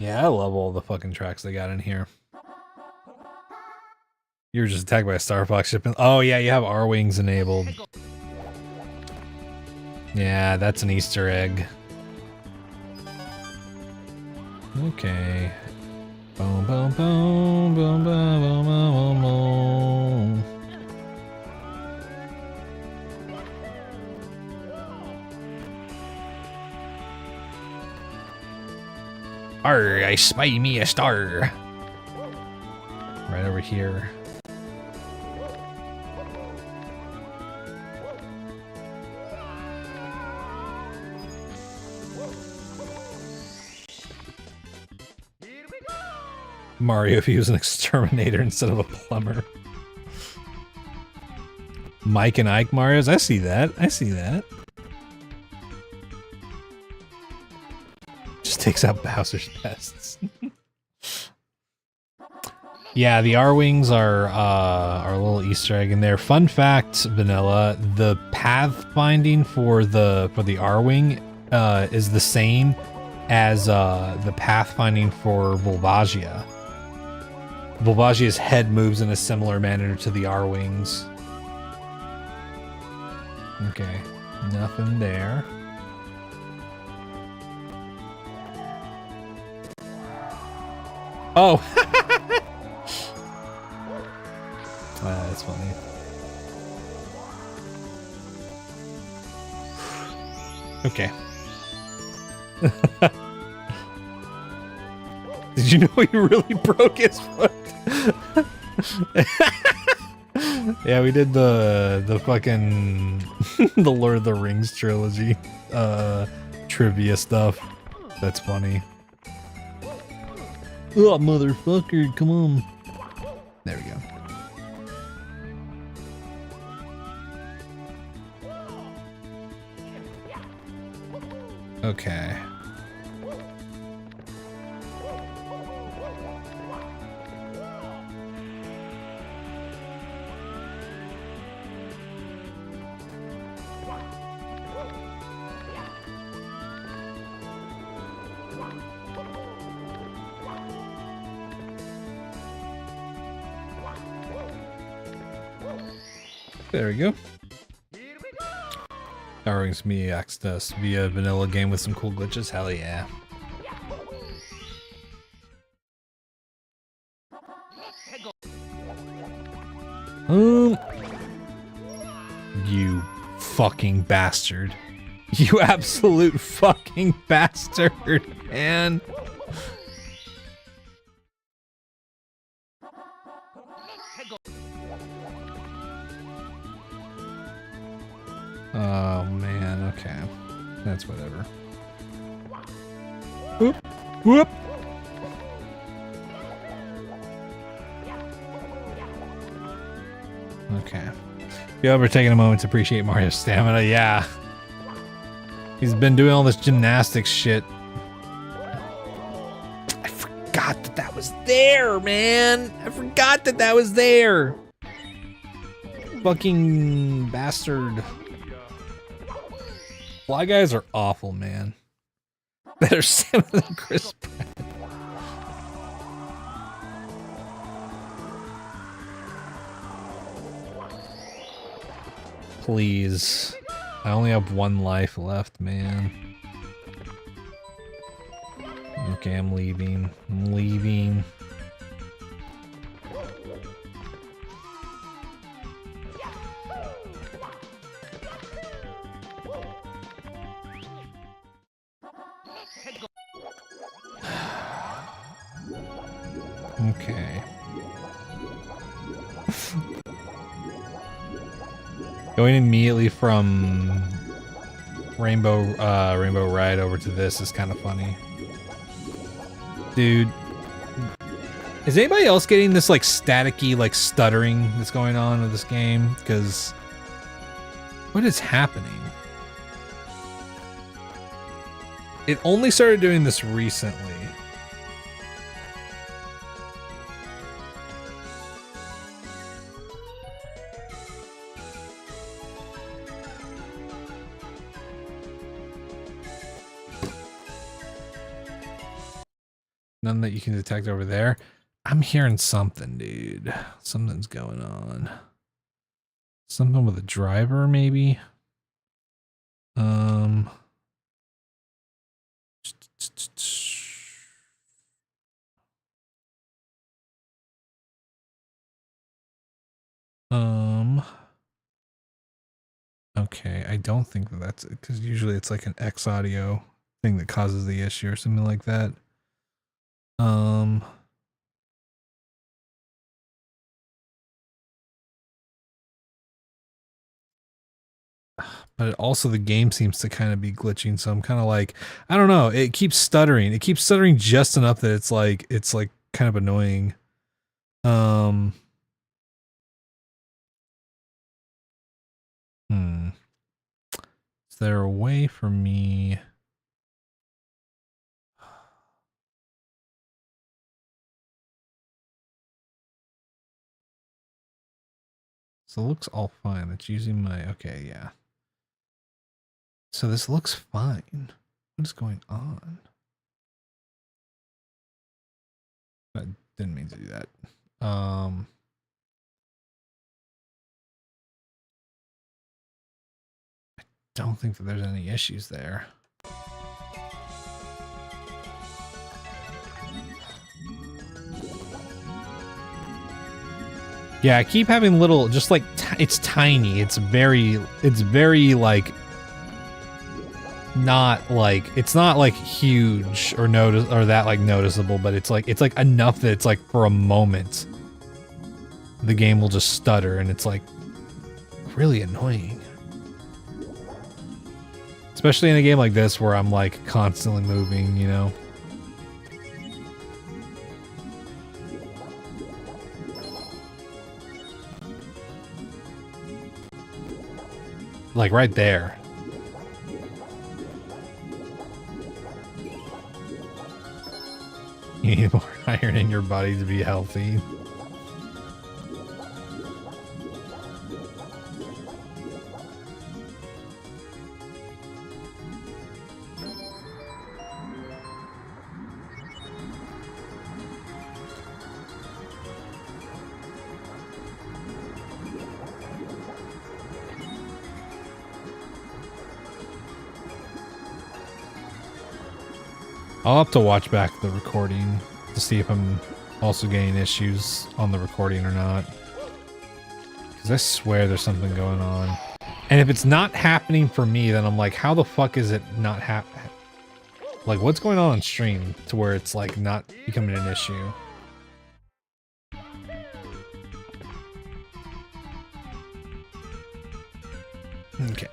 Yeah, I love all the fucking tracks they got in here. You were just attacked by a Star Fox ship. Oh yeah, you have R-Wings enabled. Yeah, that's an Easter egg. Okay. Boom, boom, boom, boom, boom, boom, boom, boom. Arr, I spy me a star. Right over here. Mario if he was an exterminator instead of a plumber. Mike and Ike Marios, I see that. I see that. Just takes out Bowser's pests. Yeah, the R-Wings are a little Easter egg in there. Fun fact, Vanilla, the pathfinding for the R-Wing is the same as the pathfinding for Bulbagia. Bulbagia's head moves in a similar manner to the R-Wings. Okay, nothing there. Oh! Okay. Did you know he really broke his foot? Yeah, we did the fucking the Lord of the Rings trilogy trivia stuff. That's funny. Oh, motherfucker, come on. There we go. Okay. There we go. That brings me access via vanilla game with some cool glitches. Hell yeah. You fucking bastard. You absolute fucking bastard, man. Oh man, okay. That's whatever. Whoop, whoop. Okay. If you ever taken a moment to appreciate Mario's stamina, yeah. He's been doing all this gymnastics shit. I forgot that that was there, man. I forgot that that was there. Fucking bastard. Fly guys are awful, man. Better stamina than Chris Pratt. Please. I only have one life left, man. Okay, I'm leaving. I'm leaving. Okay. Going immediately from Rainbow Ride over to this is kind of funny. Dude, is anybody else getting this like staticky, like stuttering that's going on with this game? Because what is happening? It only started doing this recently. None that you can detect over there. I'm hearing something, dude. Something's going on. Something with a driver, maybe? Okay, I don't think that that's it, because usually it's like an X audio thing that causes the issue or something like that. But also the game seems to kind of be glitching, so I'm kind of like, I don't know, it keeps stuttering. It keeps stuttering just enough that it's like kind of annoying. Is there a way for me? So it looks all fine. It's using my, okay, yeah. So this looks fine. What is going on? I didn't mean to do that. I don't think that there's any issues there. Yeah, I keep having little, just like, it's tiny. It's very like, not like huge or that like noticeable, but it's like enough that it's like for a moment the game will just stutter and it's like really annoying. Especially in a game like this where I'm like constantly moving, you know. Like right there. You need more iron in your body to be healthy. I'll have to watch back the recording to see if I'm also getting issues on the recording or not. Because I swear there's something going on. And if it's not happening for me, then I'm like, how the fuck is it not happening? Like, what's going on stream to where it's like not becoming an issue? Okay.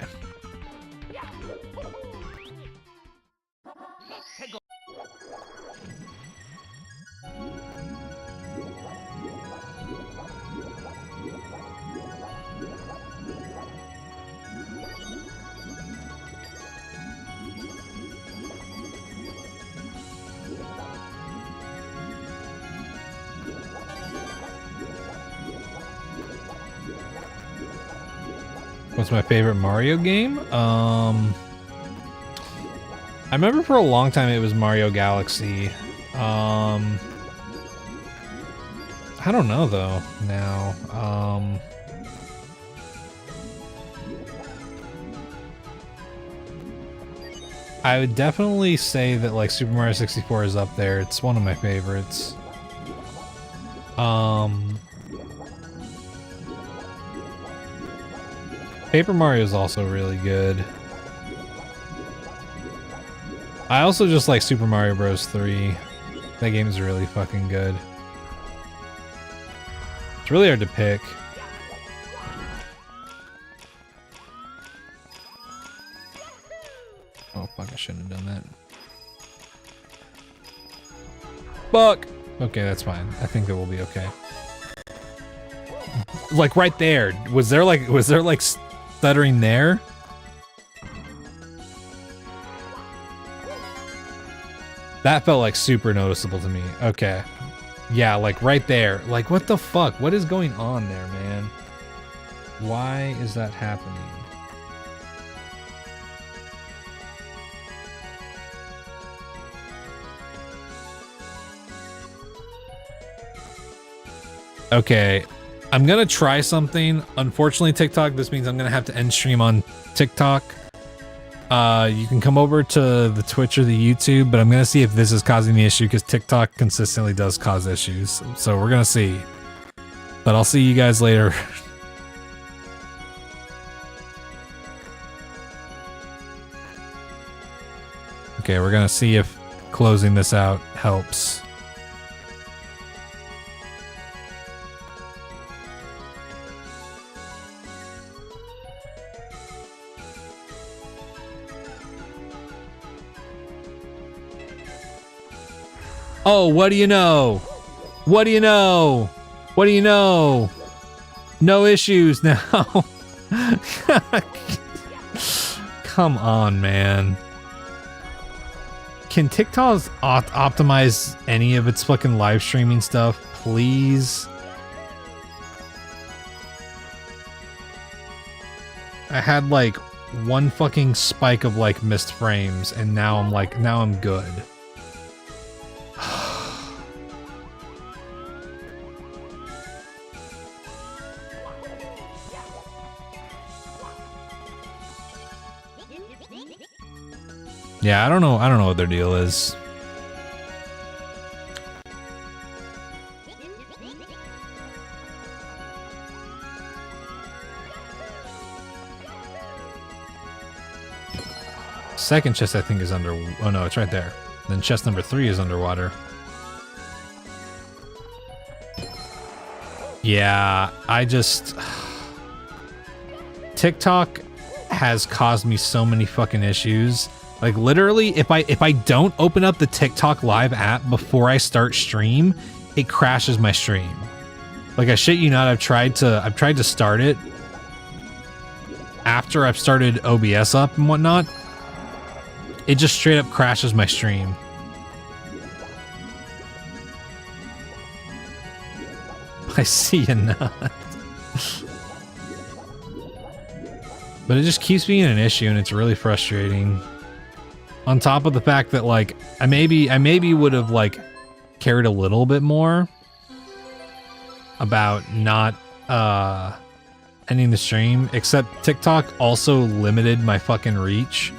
What's my favorite Mario game? I remember for a long time it was Mario Galaxy. I don't know though now. I would definitely say that like Super Mario 64 is up there. It's one of my favorites. Paper Mario is also really good. I also just like Super Mario Bros. 3. That game is really fucking good. It's really hard to pick. Oh fuck, I shouldn't have done that. Fuck! Okay, that's fine. I think it will be okay. Like right there. Was there like stuttering there? That felt like super noticeable to me. Okay. Yeah, like right there. Like what the fuck? What is going on there, man? Why is that happening? Okay. I'm gonna try something. Unfortunately, TikTok, this means I'm gonna have to end stream on TikTok. You can come over to the Twitch or the YouTube, but I'm gonna see if this is causing the issue because TikTok consistently does cause issues. So we're gonna see. But I'll see you guys later. Okay, we're gonna see if closing this out helps. Oh, what do you know? What do you know? What do you know? No issues now. Come on, man. Can TikTok optimize any of its fucking live streaming stuff, please? I had like one fucking spike of like missed frames and now I'm good. Yeah, I don't know what their deal is. Second chest I think is under. Oh no, it's right there. Then chest number 3 is underwater. Yeah, I just TikTok has caused me so many fucking issues. Like literally, if I don't open up the TikTok live app before I start stream, it crashes my stream. Like I shit you not, I've tried to start it after I've started OBS up and whatnot. It just straight up crashes my stream. I see you not. But it just keeps being an issue and it's really frustrating. On top of the fact that like I maybe would have like cared a little bit more about not ending the stream, except TikTok also limited my fucking reach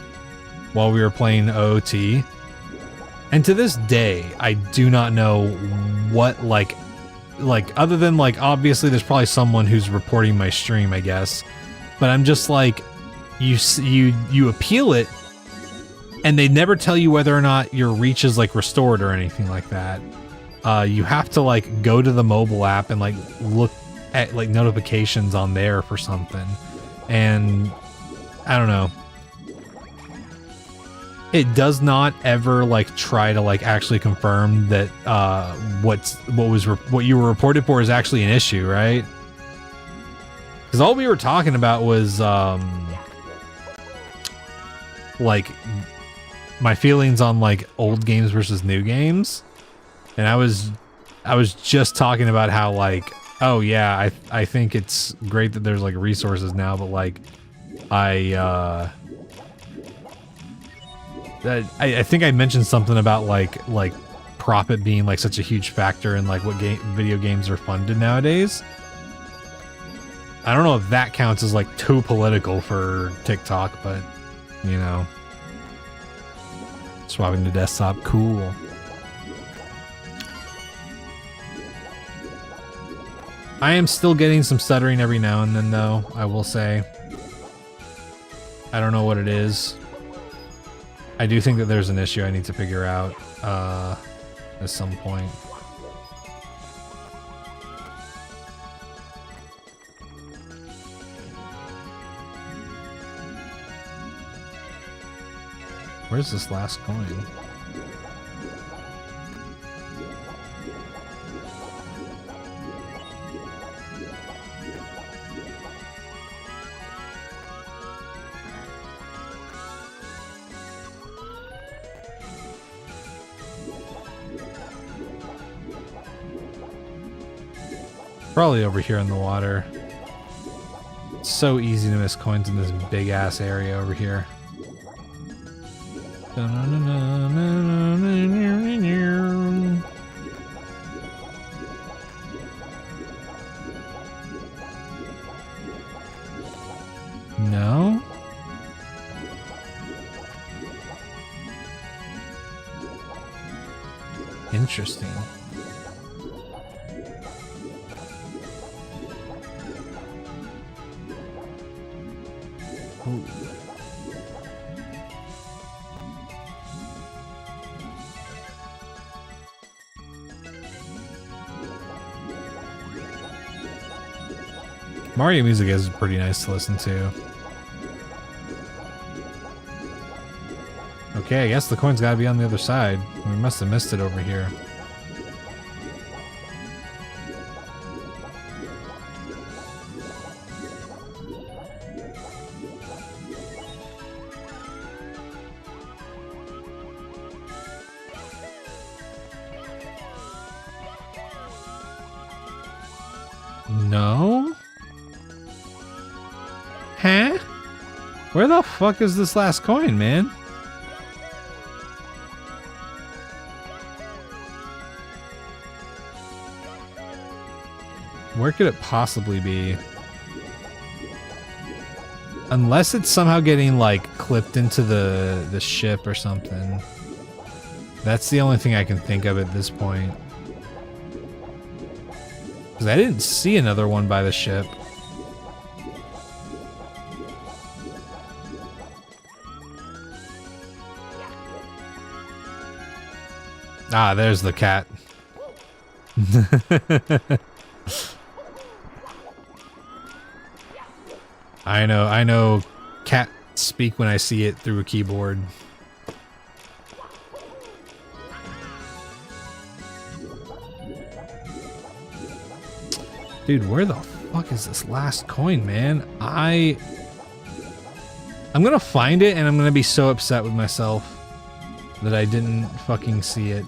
while we were playing OOT. And to this day, I do not know what like other than like obviously there's probably someone who's reporting my stream, I guess. But I'm just like you appeal it and they never tell you whether or not your reach is like restored or anything like that. You have to like go to the mobile app and like look at like notifications on there for something. And I don't know. It does not ever like try to like actually confirm that what you were reported for is actually an issue, right? Because all we were talking about was like my feelings on like old games versus new games, and I was just talking about how like, oh yeah, I think it's great that there's like resources now, but like I think I mentioned something about like profit being like such a huge factor in like what video games are funded nowadays. I don't know if that counts as like too political for TikTok, but you know, swapping to desktop, cool. I am still getting some stuttering every now and then though, I will say. I don't know what it is. I do think that there's an issue I need to figure out at some point. Where's this last coin? Probably over here in the water. It's so easy to miss coins in this big ass area over here. No? Interesting. Ooh. Mario music is pretty nice to listen to. Okay, I guess the coin's gotta be on the other side. We must have missed it over here. No? Huh? Where the fuck is this last coin, man? Where could it possibly be? Unless it's somehow getting like clipped into the ship or something. That's the only thing I can think of at this point. Because I didn't see another one by the ship. Ah, there's the cat. I know cat speak when I see it through a keyboard. Dude, where the fuck is this last coin, man? I'm gonna find it and I'm gonna be so upset with myself that I didn't fucking see it.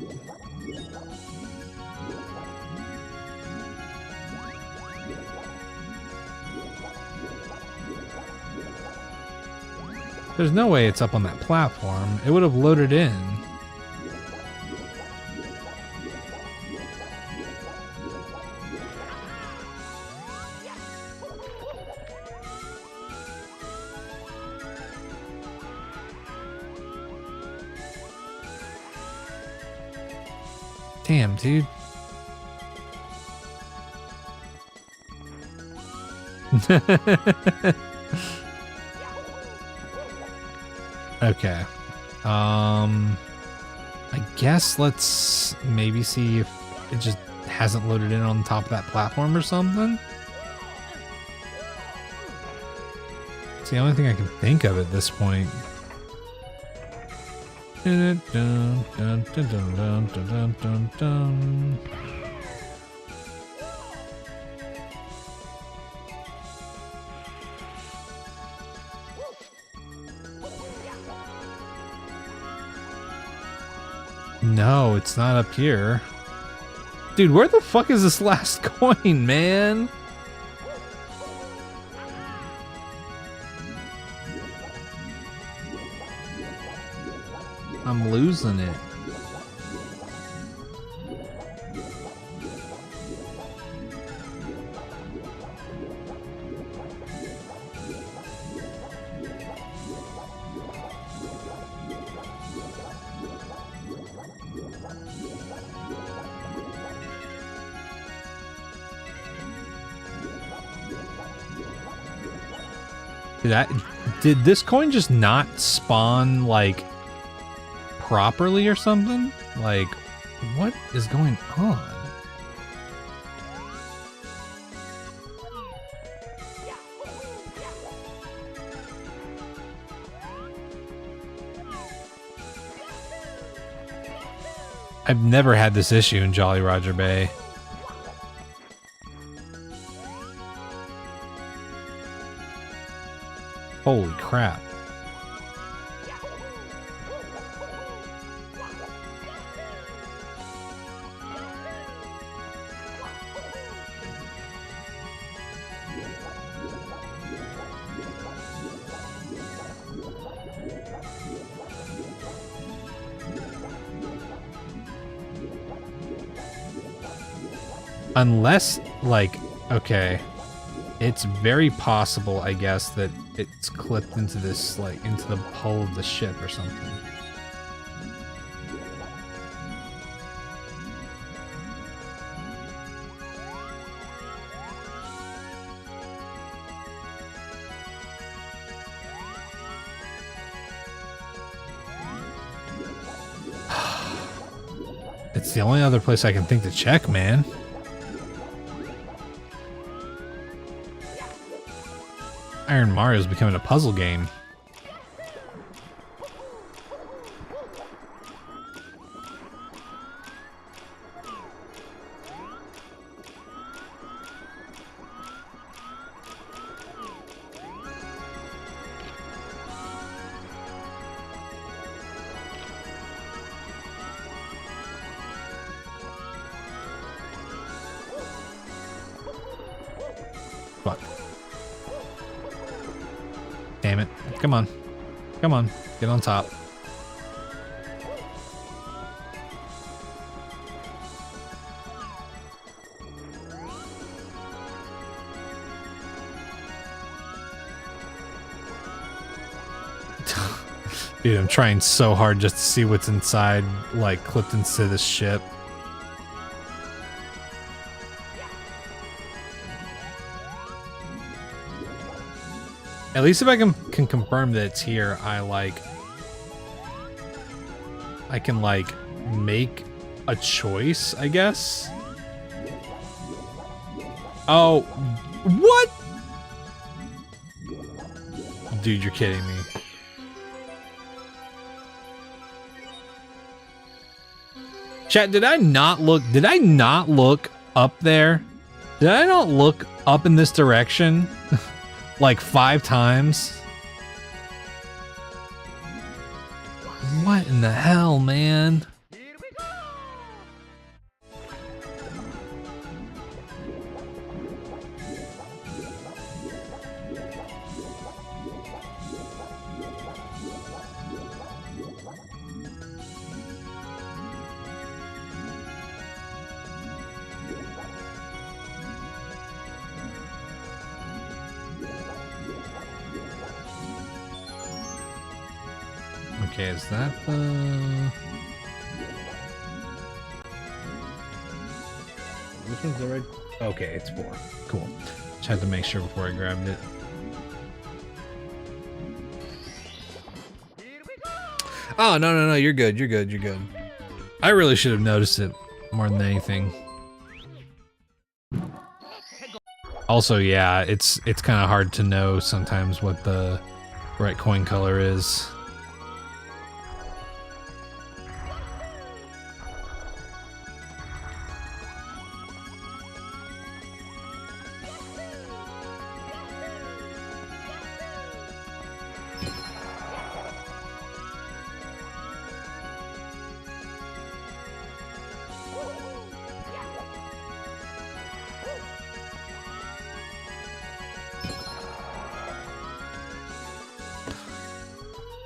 There's no way it's up on that platform. It would have loaded in. Damn, dude. Okay. I guess let's maybe see if it just hasn't loaded in on top of that platform or something. It's the only thing I can think of at this point. Dun, dun, dun, dun, dun, dun, dun, dun. No, it's not up here. Dude, where the fuck is this last coin, man? I'm losing it. Did this coin just not spawn like properly or something? Like, what is going on? I've never had this issue in Jolly Roger Bay. Holy crap. Unless, like, okay, it's very possible, I guess, that it's clipped into this, like, into the hull of the ship or something. It's the only other place I can think to check, man. Iron Mario's becoming a puzzle game. Fuck. Damn it. Come on. Come on. Get on top. Dude, I'm trying so hard just to see what's inside, like, clipped into this ship. At least if I can confirm that it's here, I can, like, make a choice, I guess. Oh, what? Dude, you're kidding me. Chat, did I not look up there? Did I not look up in this direction like 5 times? What in the hell, man? Okay, is that the... Which one's the red? Okay, it's 4. Cool. Just had to make sure before I grabbed it. Oh, no, you're good, you're good, you're good. I really should have noticed it more than anything. Also, yeah, it's kind of hard to know sometimes what the right coin color is.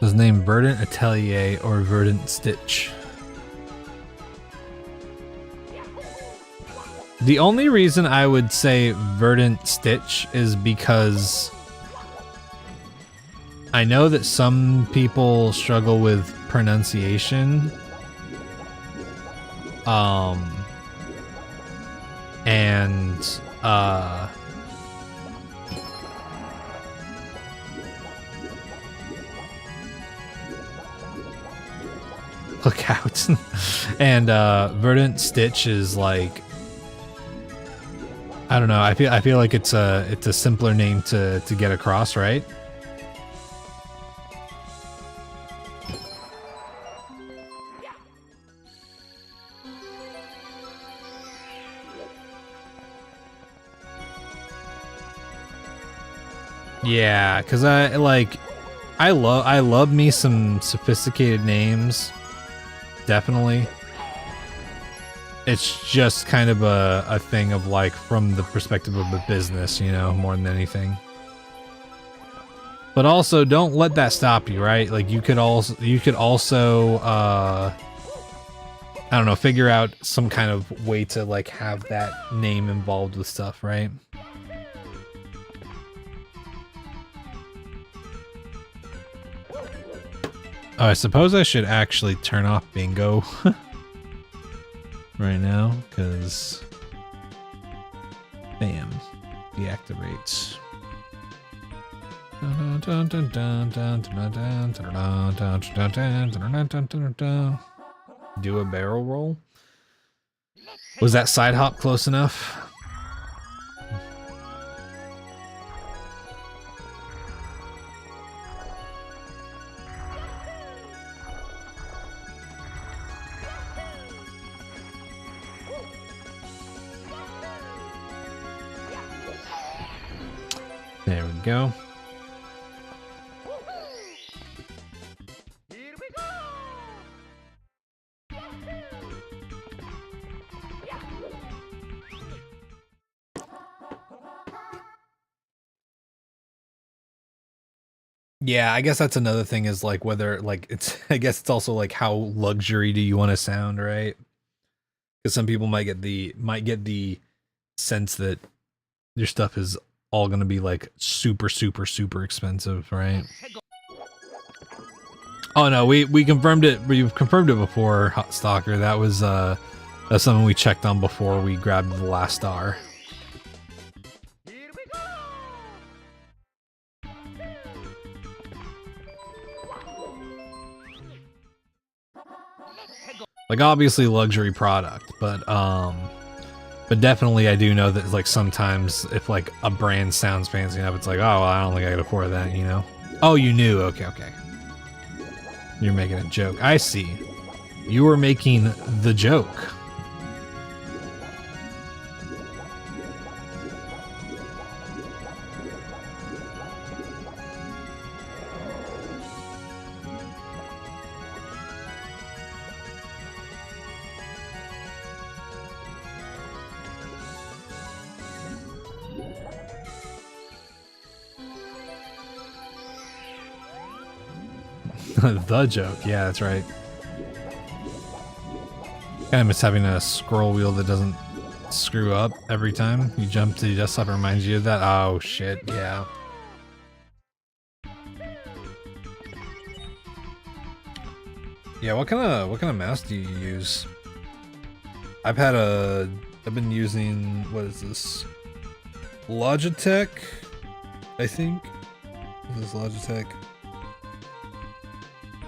Was named Verdant Atelier or Verdant Stitch. The only reason I would say Verdant Stitch is because I know that some people struggle with pronunciation. Look out. And Verdant Stitch is like, I don't know, I feel like it's a simpler name to get across, right? Yeah, cuz I love me some sophisticated names. Definitely. It's just kind of a thing of like from the perspective of the business, you know, more than anything. But also don't let that stop you, right? Like you could also I don't know, figure out some kind of way to like have that name involved with stuff, right? Oh, I suppose I should actually turn off bingo right now, because bam, deactivates. Do a barrel roll. Was that side hop close enough? There we go. Yeah, I guess that's another thing is like whether like it's I guess it's also like how luxury do you want to sound, right? Because some people might get the sense that your stuff is all gonna be like super expensive, right? Oh no, we confirmed it. We've confirmed it before, Hot Stalker. That was that's something we checked on before we grabbed the last star. Like obviously luxury product, but definitely I do know that like sometimes if like a brand sounds fancy enough, it's like, oh, well, I don't think I could afford that, you know? Oh, you knew. Okay, okay. You're making a joke. I see. You were making the joke. The joke. Yeah, that's right. Kind of miss having a scroll wheel that doesn't screw up every time you jump to the desktop. It reminds you of that. Oh shit, yeah. Yeah, what kind of mouse do you use? I've been using, what is this? Logitech, I think. Is this Logitech?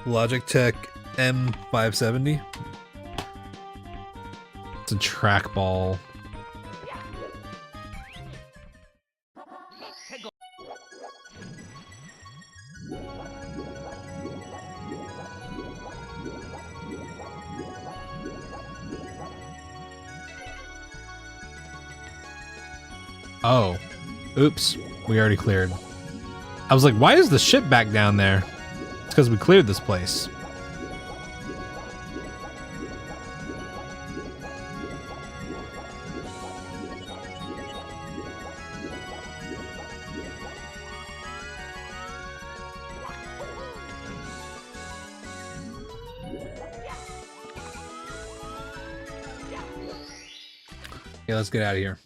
Logitech M570. It's a trackball. Oh, oops, we already cleared. I was like, why is the ship back down there? It's because we cleared this place. Okay, let's get out of here.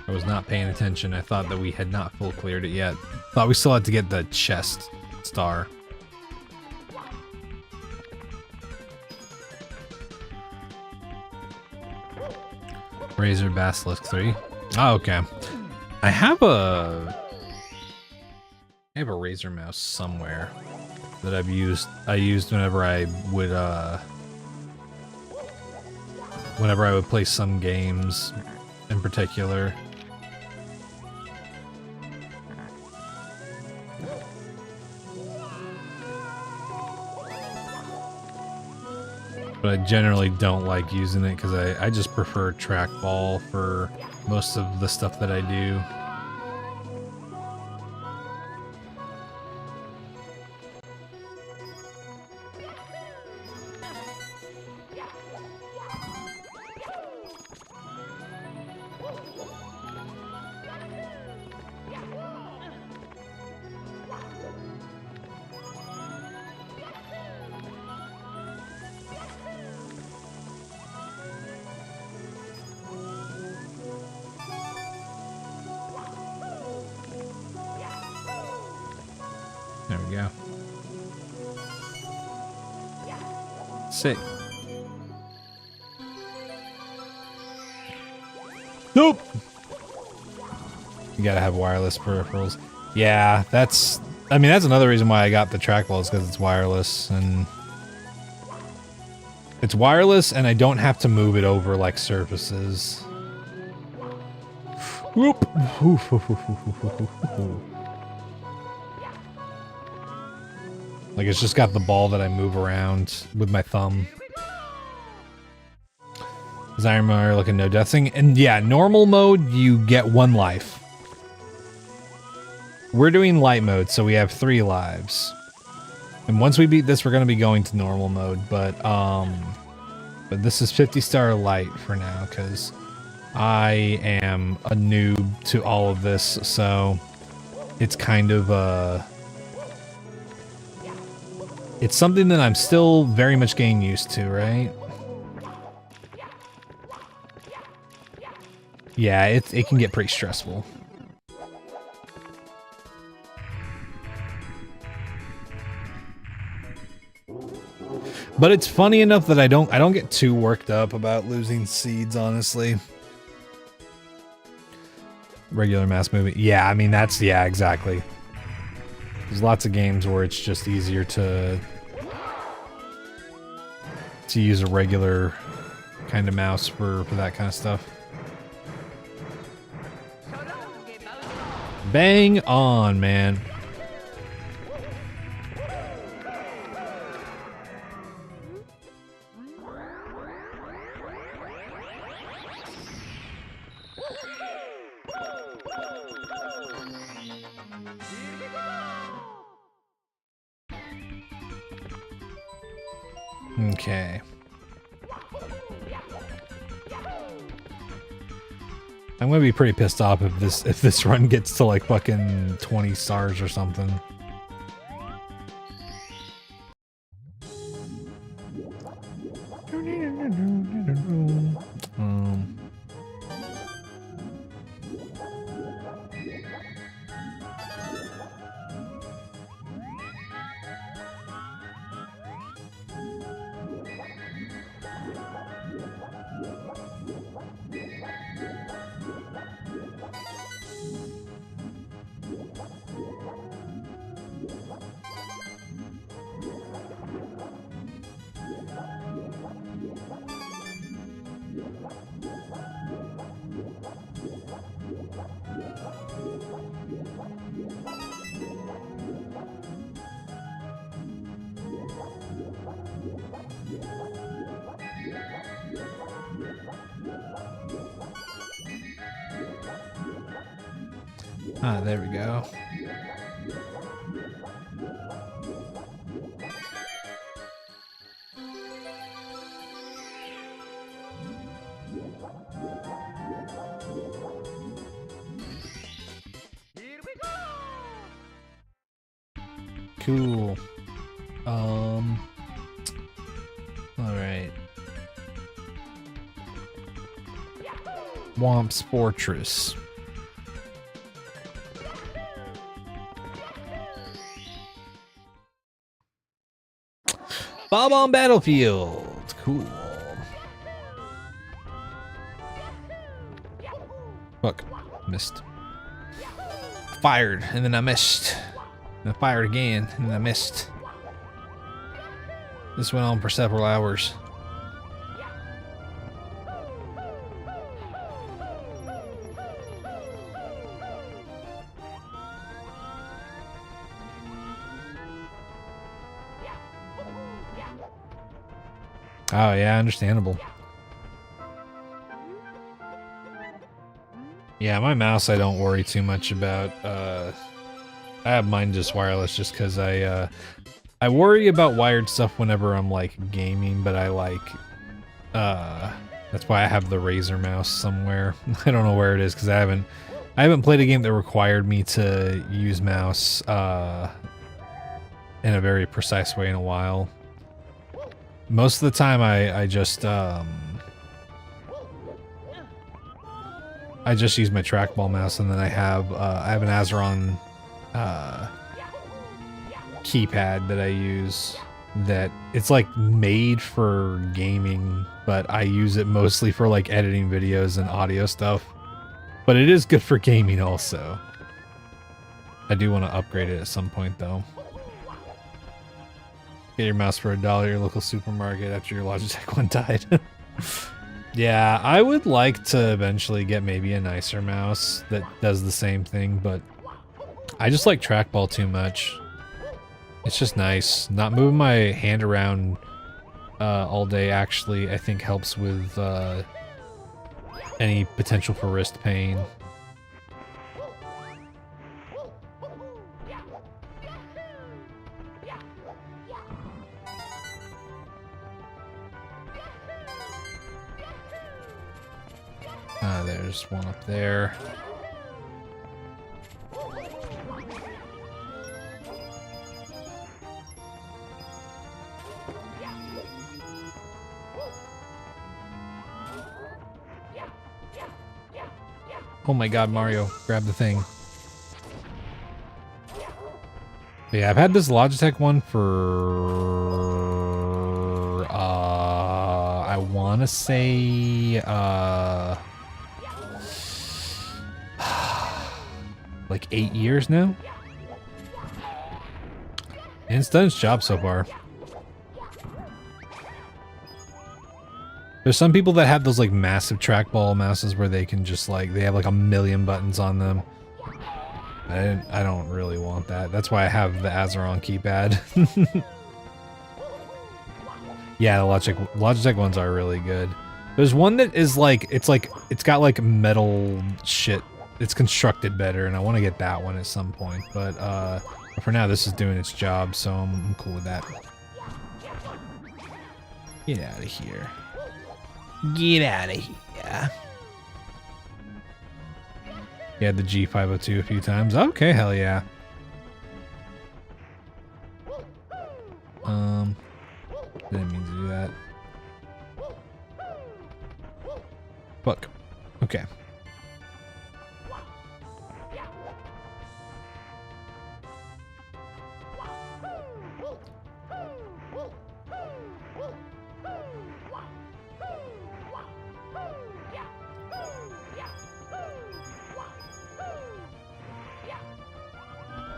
I was not paying attention. I thought that we had not full cleared it yet. Thought we still had to get the chest star. Razor Basilisk 3. Oh, okay. I have a Razer mouse somewhere that I've used. I used whenever I would play some games in particular. But I generally don't like using it because I just prefer trackball for most of the stuff that I do. There we go. Sick. Nope. You gotta have wireless peripherals. Yeah, that's another reason why I got the trackball is because it's wireless and I don't have to move it over like surfaces. Whoop. Like it's just got the ball that I move around with my thumb. Is Iron Mario like a no death thing? And yeah, normal mode, you get 1 life. We're doing light mode, so we have 3 lives. And once we beat this, we're gonna be going to normal mode, but this is 50-star light for now, because I am a noob to all of this, so it's kind of it's something that I'm still very much getting used to, right? Yeah, it can get pretty stressful. But it's funny enough that I don't get too worked up about losing seeds, honestly. Regular mass movement. Yeah, I mean yeah, exactly. There's lots of games where it's just easier to use a regular kind of mouse for that kind of stuff. Bang on, man. Okay. I'm gonna be pretty pissed off if this run gets to like fucking 20 stars or something. Ah, there we go. Cool. All right. Womp's Fortress. Bob on Battlefield. Cool. Fuck. Missed. Fired, and then I missed. And I fired again, and then I missed. This went on for several hours. Oh yeah, understandable. Yeah, my mouse I don't worry too much about. I have mine just wireless just because I worry about wired stuff whenever I'm like gaming, but I like that's why I have the Razer mouse somewhere. I don't know where it is because I haven't played a game that required me to use mouse in a very precise way in a while. Most of the time I just use my trackball mouse, and then I have an Azeron keypad that I use that it's like made for gaming, but I use it mostly for like editing videos and audio stuff. But it is good for gaming also. I do want to upgrade it at some point though. Get your mouse for $1 at your local supermarket after your Logitech one died. Yeah, I would like to eventually get maybe a nicer mouse that does the same thing, but I just like trackball too much. It's just nice. Not moving my hand around all day actually, I think, helps with any potential for wrist pain. There's one up there. Oh my god, Mario, grab the thing. But yeah, I've had this Logitech one for I want to say like 8 years now. And it's done its job so far. There's some people that have those like massive trackball mouses where they can just like, they have like 1,000,000 buttons on them. I don't really want that. That's why I have the Azeron keypad. Yeah, the Logitech ones are really good. There's one that is like, it's got like metal shit. It's constructed better, and I want to get that one at some point. But for now, this is doing its job, so I'm cool with that. Get out of here. Get out of here. Yeah, the G502 a few times. Okay, hell yeah. Didn't mean to do that. Fuck. Okay.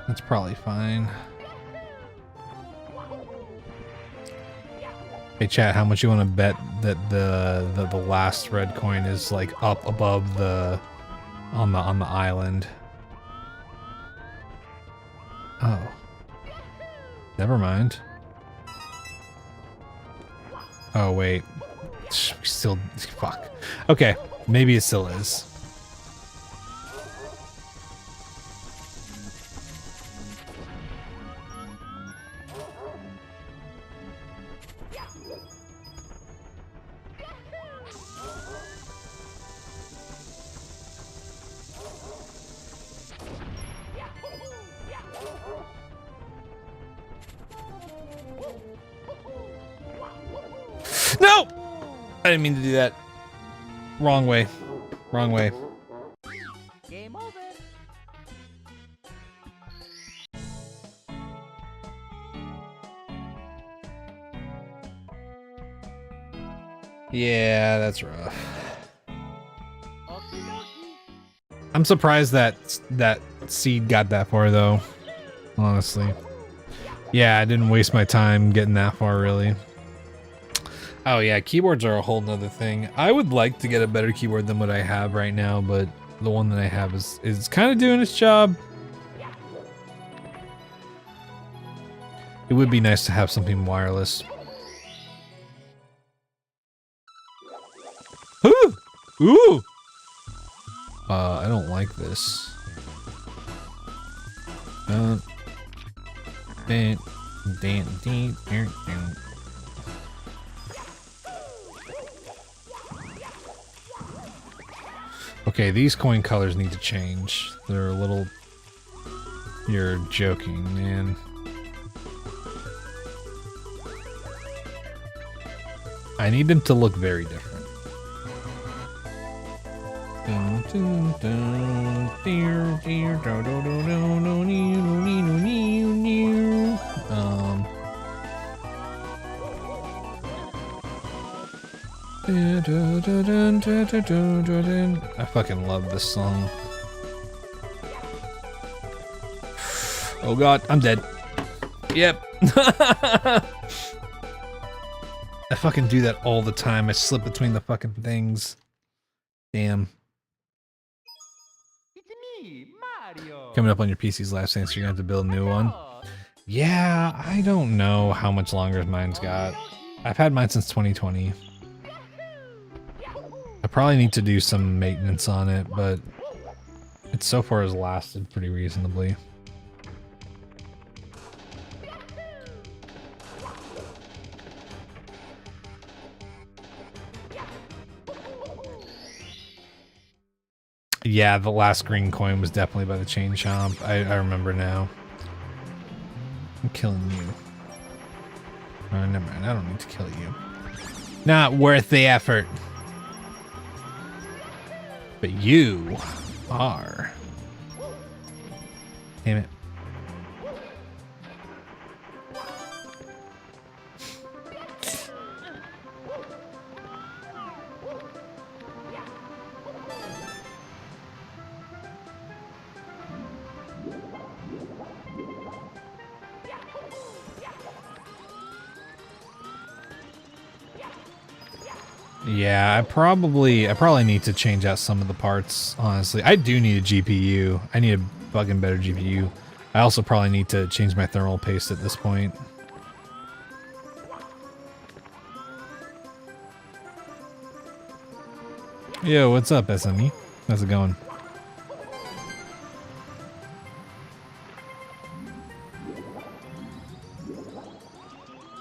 That's probably fine. Hey chat, how much you want to bet that the last red coin is like up above the on the island? Oh. Never mind. Oh wait. Still fuck. Okay, maybe it still is. No! I didn't mean to do that. Wrong way. Wrong way. Game over. Yeah, that's rough. I'm surprised that seed got that far though. Honestly. Yeah, I didn't waste my time getting that far really. Oh yeah, keyboards are a whole nother thing. I would like to get a better keyboard than what I have right now, but the one that I have is kind of doing its job. It would be nice to have something wireless. Ooh! Ooh! I don't like this. Okay, these coin colors need to change. They're a little... You're joking, man. I need them to look very different. I fucking love this song. Oh god, I'm dead. Yep. I fucking do that all the time. I slip between the fucking things. Damn. It's me, Mario. Coming up on your PC's last thing, so you're gonna have to build a new one. Yeah, I don't know how much longer mine's got. I've had mine since 2020. I probably need to do some maintenance on it, but it so far has lasted pretty reasonably. Yeah, the last green coin was definitely by the chain chomp. I remember now. I'm killing you. Oh, never mind. I don't need to kill you. Not worth the effort. But you are. Damn it. Yeah, I probably need to change out some of the parts, honestly. I do need a GPU. I need a fucking better GPU. I also probably need to change my thermal paste at this point. Yo, what's up, SME? How's it going?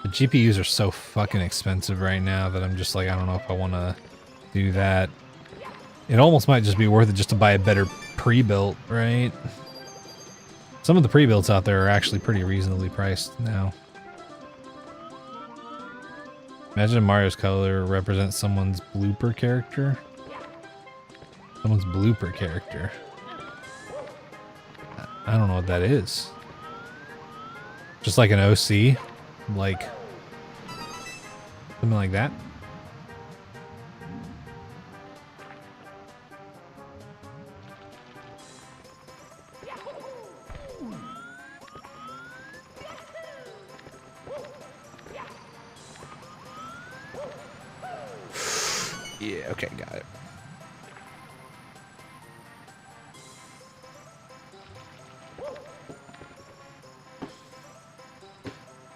The GPUs are so fucking expensive right now that I'm just like, I don't know if I want to do that. It almost might just be worth it just to buy a better pre-built, right? Some of the pre-builts out there are actually pretty reasonably priced now. Imagine Mario's color represents someone's blooper character. Someone's blooper character. I don't know what that is. Just like an OC? Like... something like that? Yeah, okay, got it.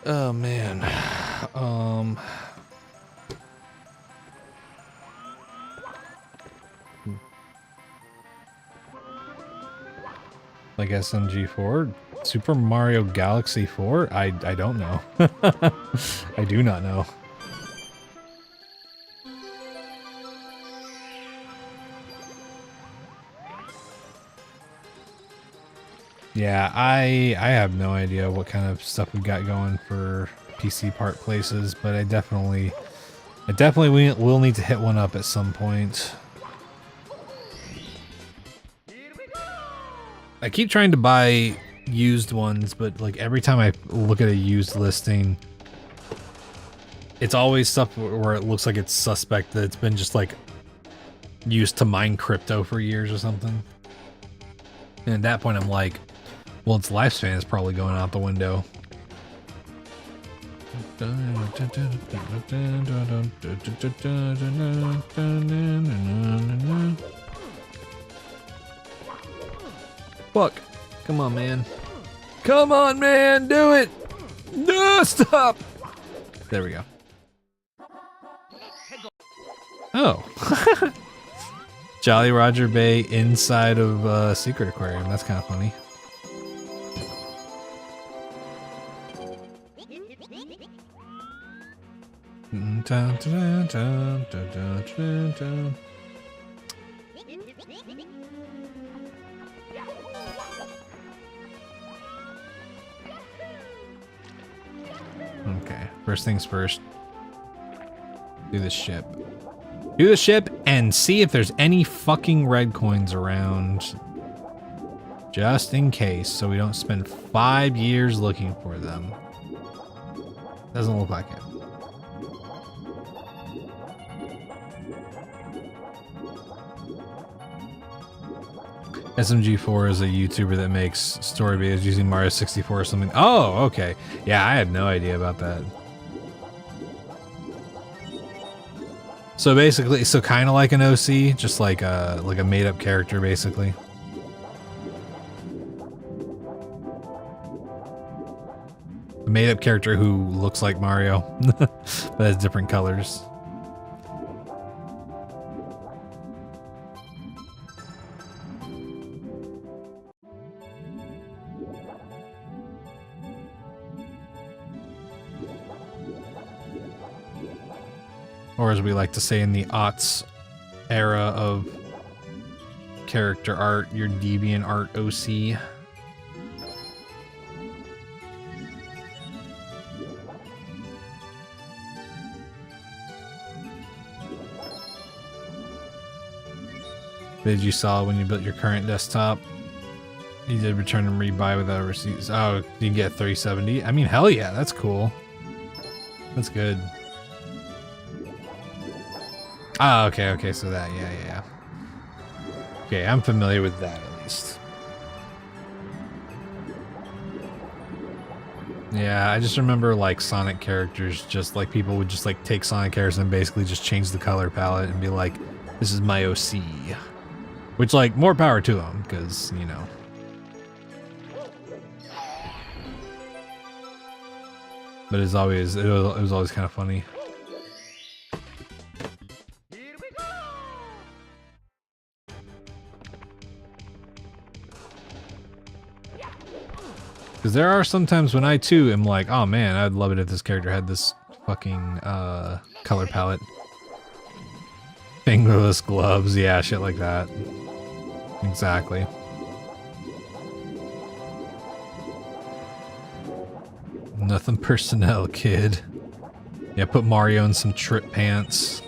Oh man. Like SMG4? Super Mario Galaxy 4? I don't know. I do not know. Yeah, I have no idea what kind of stuff we've got going for PC part places, but I definitely will need to hit one up at some point. I keep trying to buy used ones, but like every time I look at a used listing, it's always stuff where it looks like it's suspect that it's been just like used to mine crypto for years or something. And at that point I'm like, well, its lifespan is probably going out the window. Fuck. Come on, man. Come on, man. Do it. No, stop. There we go. Oh. Jolly Roger Bay inside of Secret Aquarium. That's kind of funny. Okay, first things first. Do the ship. Do the ship and see if there's any fucking red coins around. Just in case, so we don't spend 5 years looking for them. Doesn't look like it. SMG4 is a YouTuber that makes story videos using Mario 64 or something. Oh, okay. Yeah, I had no idea about that. So basically, so kind of like an OC, just like a made-up character, basically. A made-up character who looks like Mario, but has different colors. Or as we like to say in the aughts era of character art, your deviant art OC. Did you saw when you built your current desktop? You did return and rebuy without receipts. Oh, you can get 370. I mean, hell yeah, that's cool. That's good. Oh, okay, so that, yeah. Okay, I'm familiar with that at least. Yeah, I just remember like Sonic characters, just like people would just like take Sonic characters and basically just change the color palette and be like, this is my OC. Which, like, more power to them, because, you know. But it's always, it was always kind of funny. Here we go. Because there are some times when I, too, am like, oh man, I'd love it if this character had this fucking, color palette. Fingerless gloves, yeah, shit like that. Exactly. Nothing personnel, kid. Yeah, put Mario in some trip pants.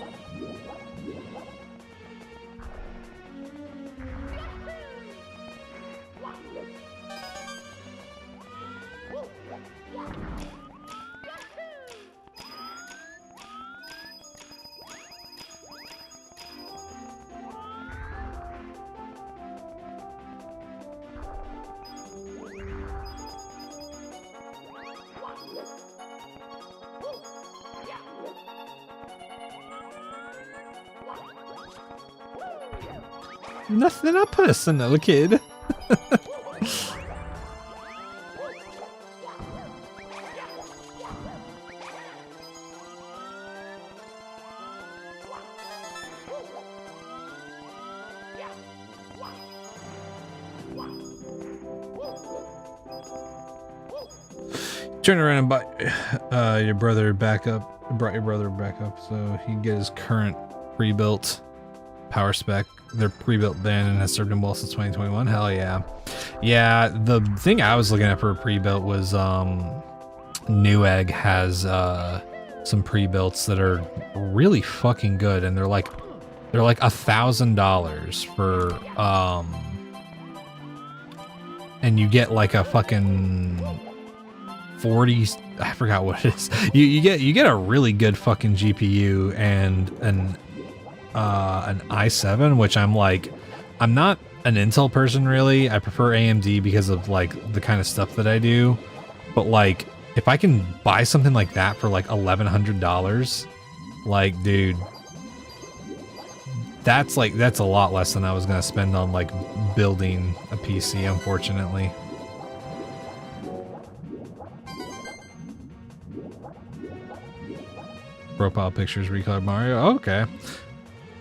Nothing a personal, kid. Turn around and buy your brother back up. Brought your brother back up so he can get his current pre-built power spec. They're pre-built then and has served him well since 2021. Hell yeah. Yeah, the thing I was looking at for a pre-built was Newegg has some pre-builts that are really fucking good, and they're like $1,000 for and you get like a fucking 40, I forgot what it is. You get a really good fucking GPU and an i7, which I'm not an Intel person really. I prefer AMD because of like the kind of stuff that I do. But like if I can buy something like that for like $1,100, like dude, that's a lot less than I was gonna spend on like building a PC, unfortunately. Profile pictures recolored Mario. Oh, okay.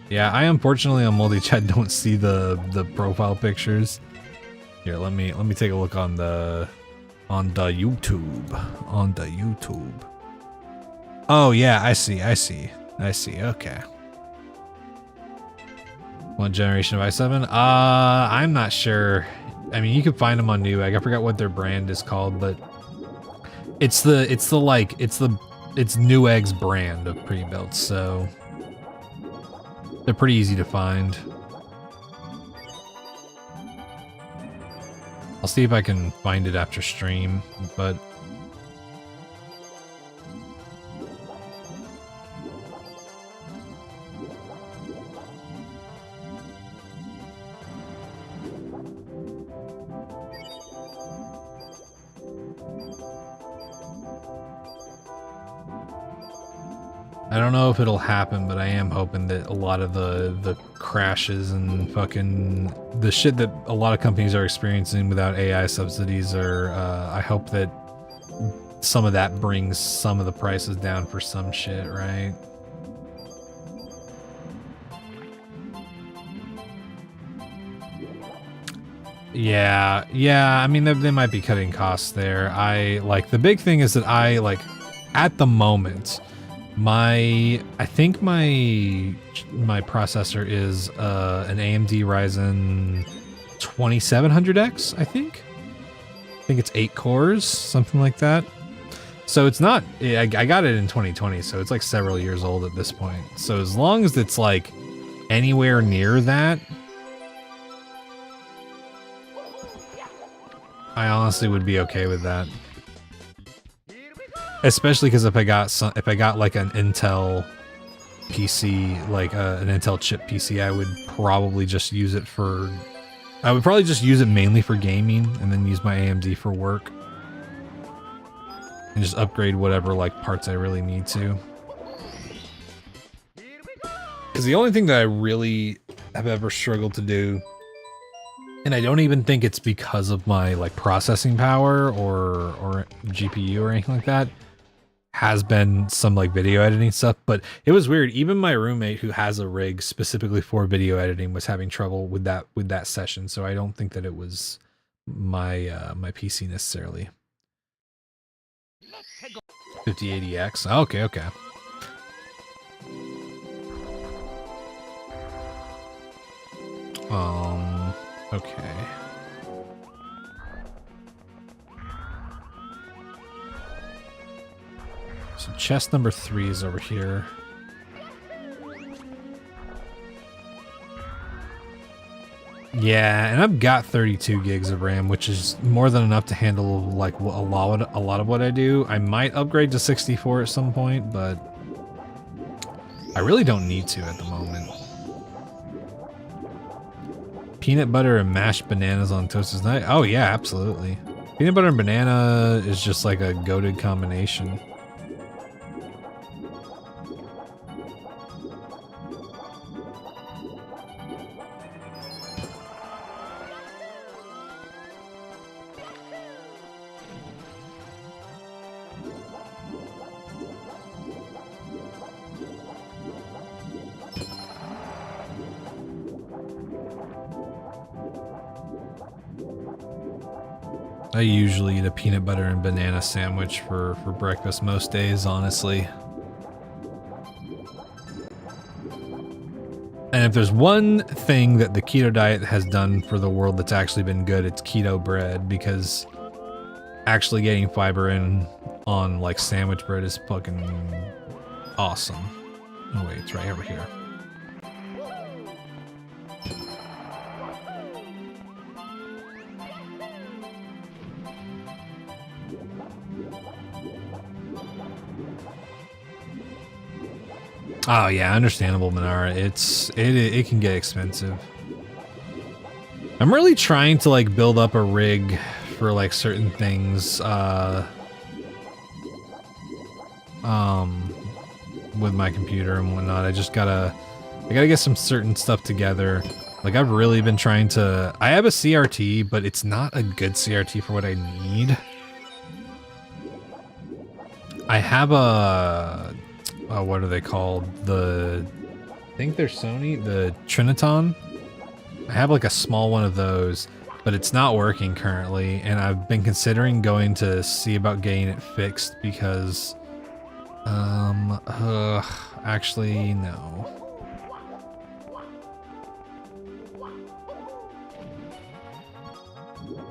Yeah, I unfortunately on multi-chat don't see the profile pictures. Here, let me take a look on the YouTube. On the YouTube. Oh yeah, I see. Okay. One generation of i7. I'm not sure. I mean, you can find them on Newegg. I forgot what their brand is called, but it's Newegg's brand of pre-built, so they're pretty easy to find. I'll see if I can find it after stream, but I don't know if it'll happen, but I am hoping that a lot of the crashes and fucking the shit that a lot of companies are experiencing without AI subsidies are, I hope that some of that brings some of the prices down for some shit, right? Yeah, I mean, they might be cutting costs there. The big thing is that at the moment, I think my processor is an AMD Ryzen 2700X, I think it's 8 cores, something like that. So it's not, I got it in 2020, so it's like several years old at this point. So as long as it's like anywhere near that, I honestly would be okay with that. Especially because if I got like an Intel PC, like an Intel chip PC, I would probably just use it mainly for gaming and then use my AMD for work. and just upgrade whatever like parts I really need to. Because the only thing that I really have ever struggled to do, and I don't even think it's because of my like processing power or GPU or anything like that, has been some like video editing stuff. But it was weird. Even my roommate who has a rig specifically for video editing was having trouble with that session. So I don't think that it was my my PC necessarily. 5080X. Okay, okay. Okay. So chest number 3 is over here. Yeah, and I've got 32 gigs of RAM, which is more than enough to handle like a lot of what I do. I might upgrade to 64 at some point, but I really don't need to at the moment. Peanut butter and mashed bananas on toast is nice. Oh yeah, absolutely. Peanut butter and banana is just like a goated combination. I usually eat a peanut butter and banana sandwich for breakfast most days, honestly. And if there's one thing that the keto diet has done for the world that's actually been good, it's keto bread, because actually getting fiber in on like sandwich bread is fucking awesome. Oh wait, it's right over here. Oh yeah, understandable, Minara. It can get expensive. I'm really trying to like build up a rig for like certain things with my computer and whatnot. I gotta get some certain stuff together. Like I've really been trying to. I have a CRT, but it's not a good CRT for what I need. I have a what are they called? I think they're Sony, the Triniton. I have like a small one of those, but it's not working currently, and I've been considering going to see about getting it fixed because, actually, no.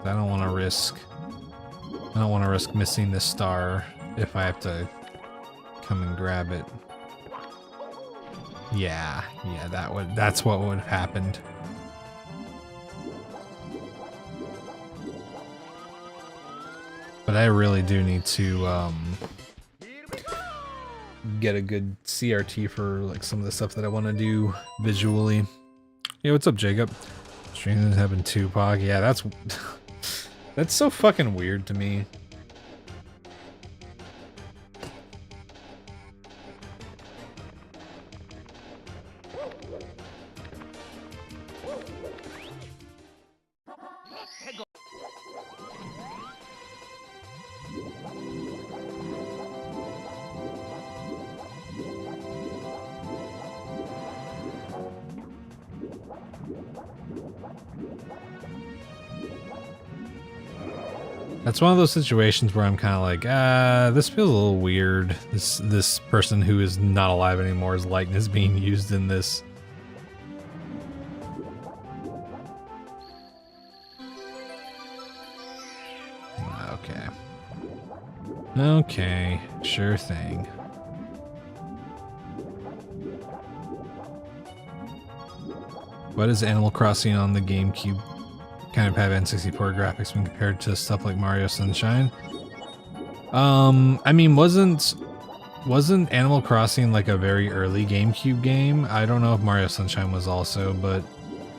I don't want to risk missing this star if I have to come and grab it. Yeah, that's what would have happened. But I really do need to get a good CRT for like some of the stuff that I want to do visually. Hey, what's up, Jacob? Streaming having Tupac. Yeah, that's that's so fucking weird to me. It's one of those situations where I'm kind of like, this feels a little weird. This person who is not alive anymore, likeness being used in this. Okay. Okay, sure thing. What is Animal Crossing on the GameCube kind of have N64 graphics when compared to stuff like Mario Sunshine? I mean, wasn't Animal Crossing like a very early GameCube game? I don't know if Mario Sunshine was also, but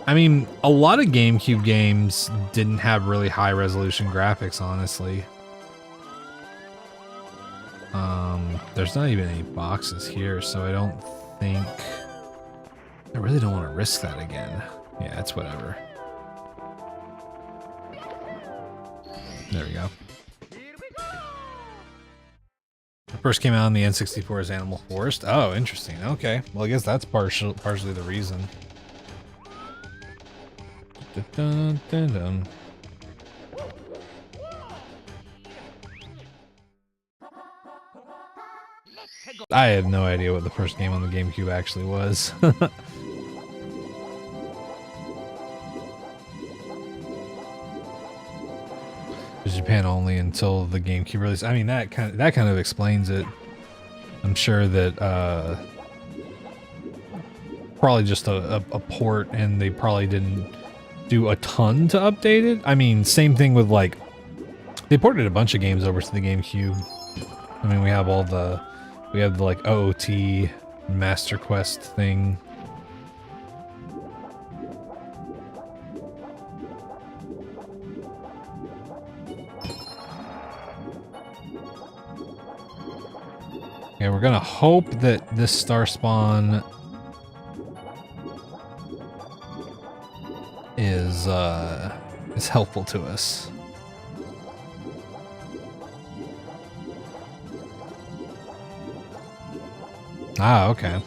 I mean, a lot of GameCube games didn't have really high resolution graphics, honestly. There's not even any boxes here, so I don't think... I really don't want to risk that again. Yeah, it's whatever. There we go. First came out on the N64 as Animal Forest. Oh, interesting. Okay. Well, I guess that's partially the reason. Dun, dun, dun. I had no idea what the first game on the GameCube actually was. Japan only until the GameCube release. I mean, that kind of explains it. I'm sure that probably just a port, and they probably didn't do a ton to update it. I mean, same thing with like they ported a bunch of games over to the GameCube. I mean, we have the like OOT Master Quest thing. Okay, we're gonna hope that this star spawn is helpful to us. Ah, okay.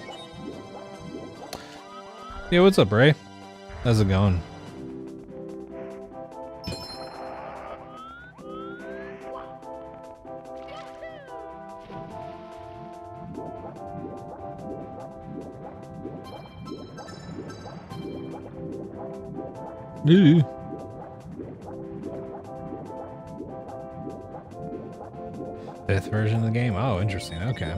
Yeah, what's up, Ray? How's it going? Ooh. Fifth version of the game? Oh, interesting. Okay.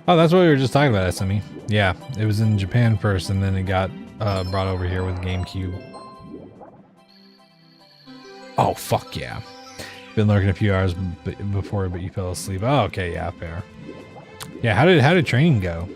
Oh, that's what we were just talking about, SME. Yeah, it was in Japan first, and then it got brought over here with GameCube. Oh, fuck yeah. Been lurking a few hours before, but you fell asleep. Oh, okay, yeah, fair. Yeah, how did training go?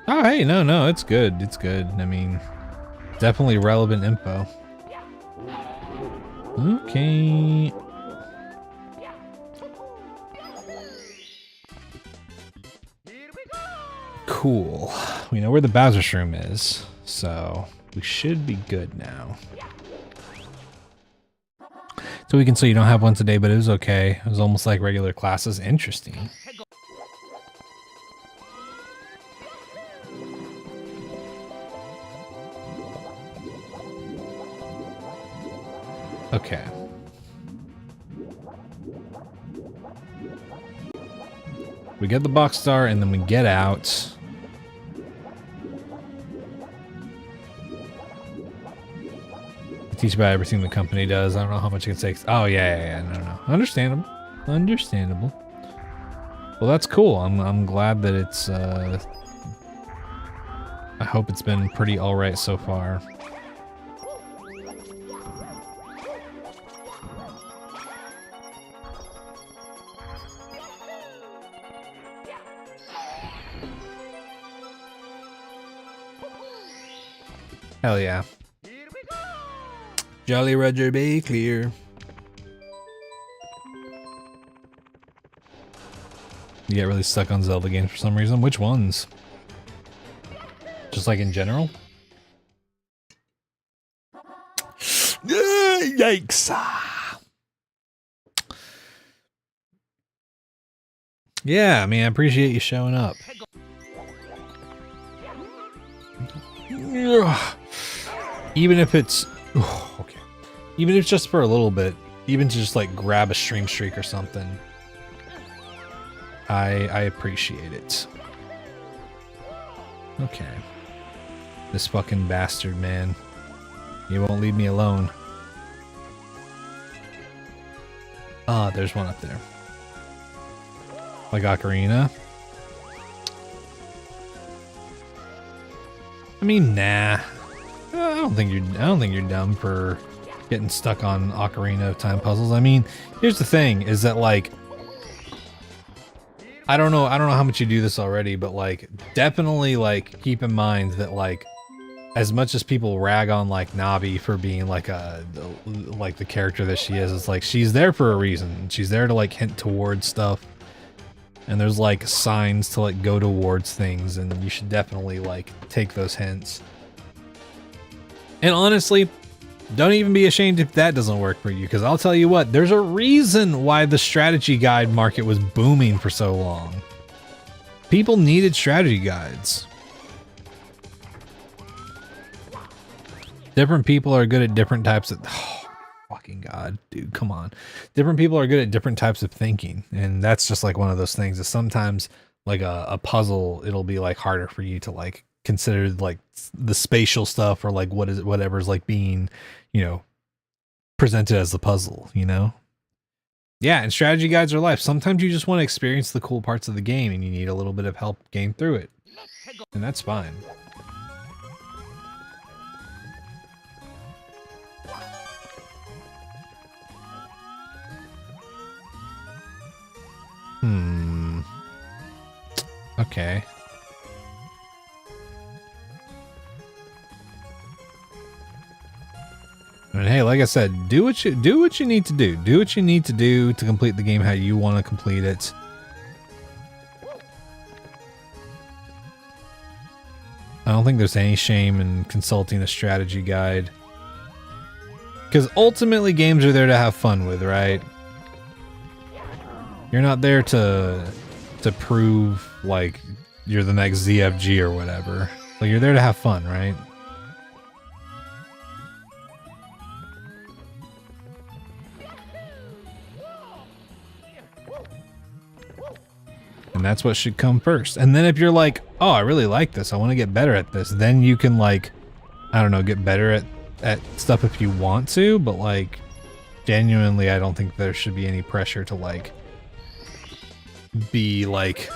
Oh, hey, no, it's good. It's good. I mean, definitely relevant info. Okay. Cool. We know where the Bowser's room is, so we should be good now. So we can say you don't have one today, but it was okay. It was almost like regular classes. Interesting. Okay. We get the box star and then we get out. Teach about everything the company does. I don't know how much it takes. Oh yeah, no. Understandable. Understandable. Well, that's cool. I'm glad that it's I hope it's been pretty alright so far. Hell yeah. Jolly Roger Bay clear. You get really stuck on Zelda games for some reason. Which ones? Just like in general? Yikes. Yeah, I mean, I appreciate you showing up. Even if it's okay, even if it's just for a little bit, even to just like grab a stream streak or something, I appreciate it. Okay. This fucking bastard, man. He won't leave me alone. Ah, there's one up there. Like Ocarina. I mean, nah. I don't think you're dumb for getting stuck on Ocarina of Time puzzles. I mean, here's the thing: is that like, I don't know how much you do this already, but like, definitely like keep in mind that like, as much as people rag on like Navi for being like the character that she is, it's like she's there for a reason. She's there to like hint towards stuff, and there's like signs to like go towards things, and you should definitely like take those hints. And honestly, don't even be ashamed if that doesn't work for you, because I'll tell you what, there's a reason why the strategy guide market was booming for so long. People needed strategy guides. Different people are good at different types of... Oh, fucking God, dude, come on. Different people are good at different types of thinking, and that's just like one of those things that sometimes, like a puzzle, it'll be like harder for you to like consider like the spatial stuff, or like whatever's like being, you know, presented as the puzzle, you know? Yeah, and strategy guides are life. Sometimes you just want to experience the cool parts of the game and you need a little bit of help getting through it. And that's fine. Okay. And hey, like I said, do what you need to do. Do what you need to do to complete the game how you want to complete it. I don't think there's any shame in consulting a strategy guide, because ultimately games are there to have fun with, right? You're not there to prove like you're the next ZFG or whatever. Like, you're there to have fun, right? And that's what should come first. And then if you're like, oh, I really like this, I want to get better at this, then you can like, I don't know, get better at stuff if you want to, but like, genuinely, I don't think there should be any pressure to like be like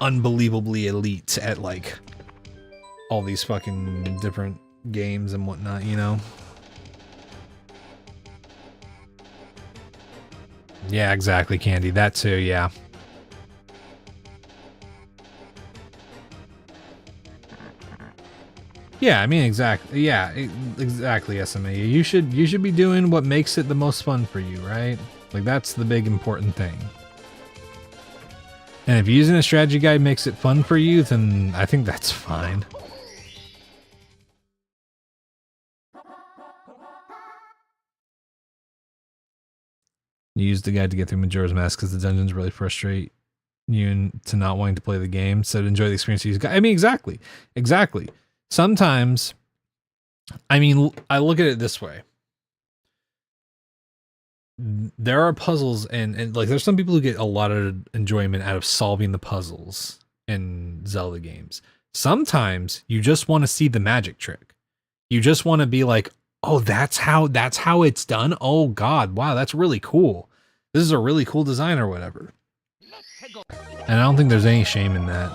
unbelievably elite at like all these fucking different games and whatnot, you know? Yeah, exactly, Candy. That too, yeah. Yeah, I mean, exactly. Yeah, exactly, SMA. You should be doing what makes it the most fun for you, right? Like, that's the big important thing. And if using a strategy guide makes it fun for you, then I think that's fine. You use the guide to get through Majora's Mask because the dungeons really frustrate you into not wanting to play the game. So to enjoy the experience, use guide. I mean, exactly. Exactly. Sometimes, I mean, I look at it this way. There are puzzles and like there's some people who get a lot of enjoyment out of solving the puzzles in Zelda games. Sometimes you just want to see the magic trick. You just want to be like, oh, that's how it's done. Oh God, wow, that's really cool. This is a really cool design or whatever. And I don't think there's any shame in that.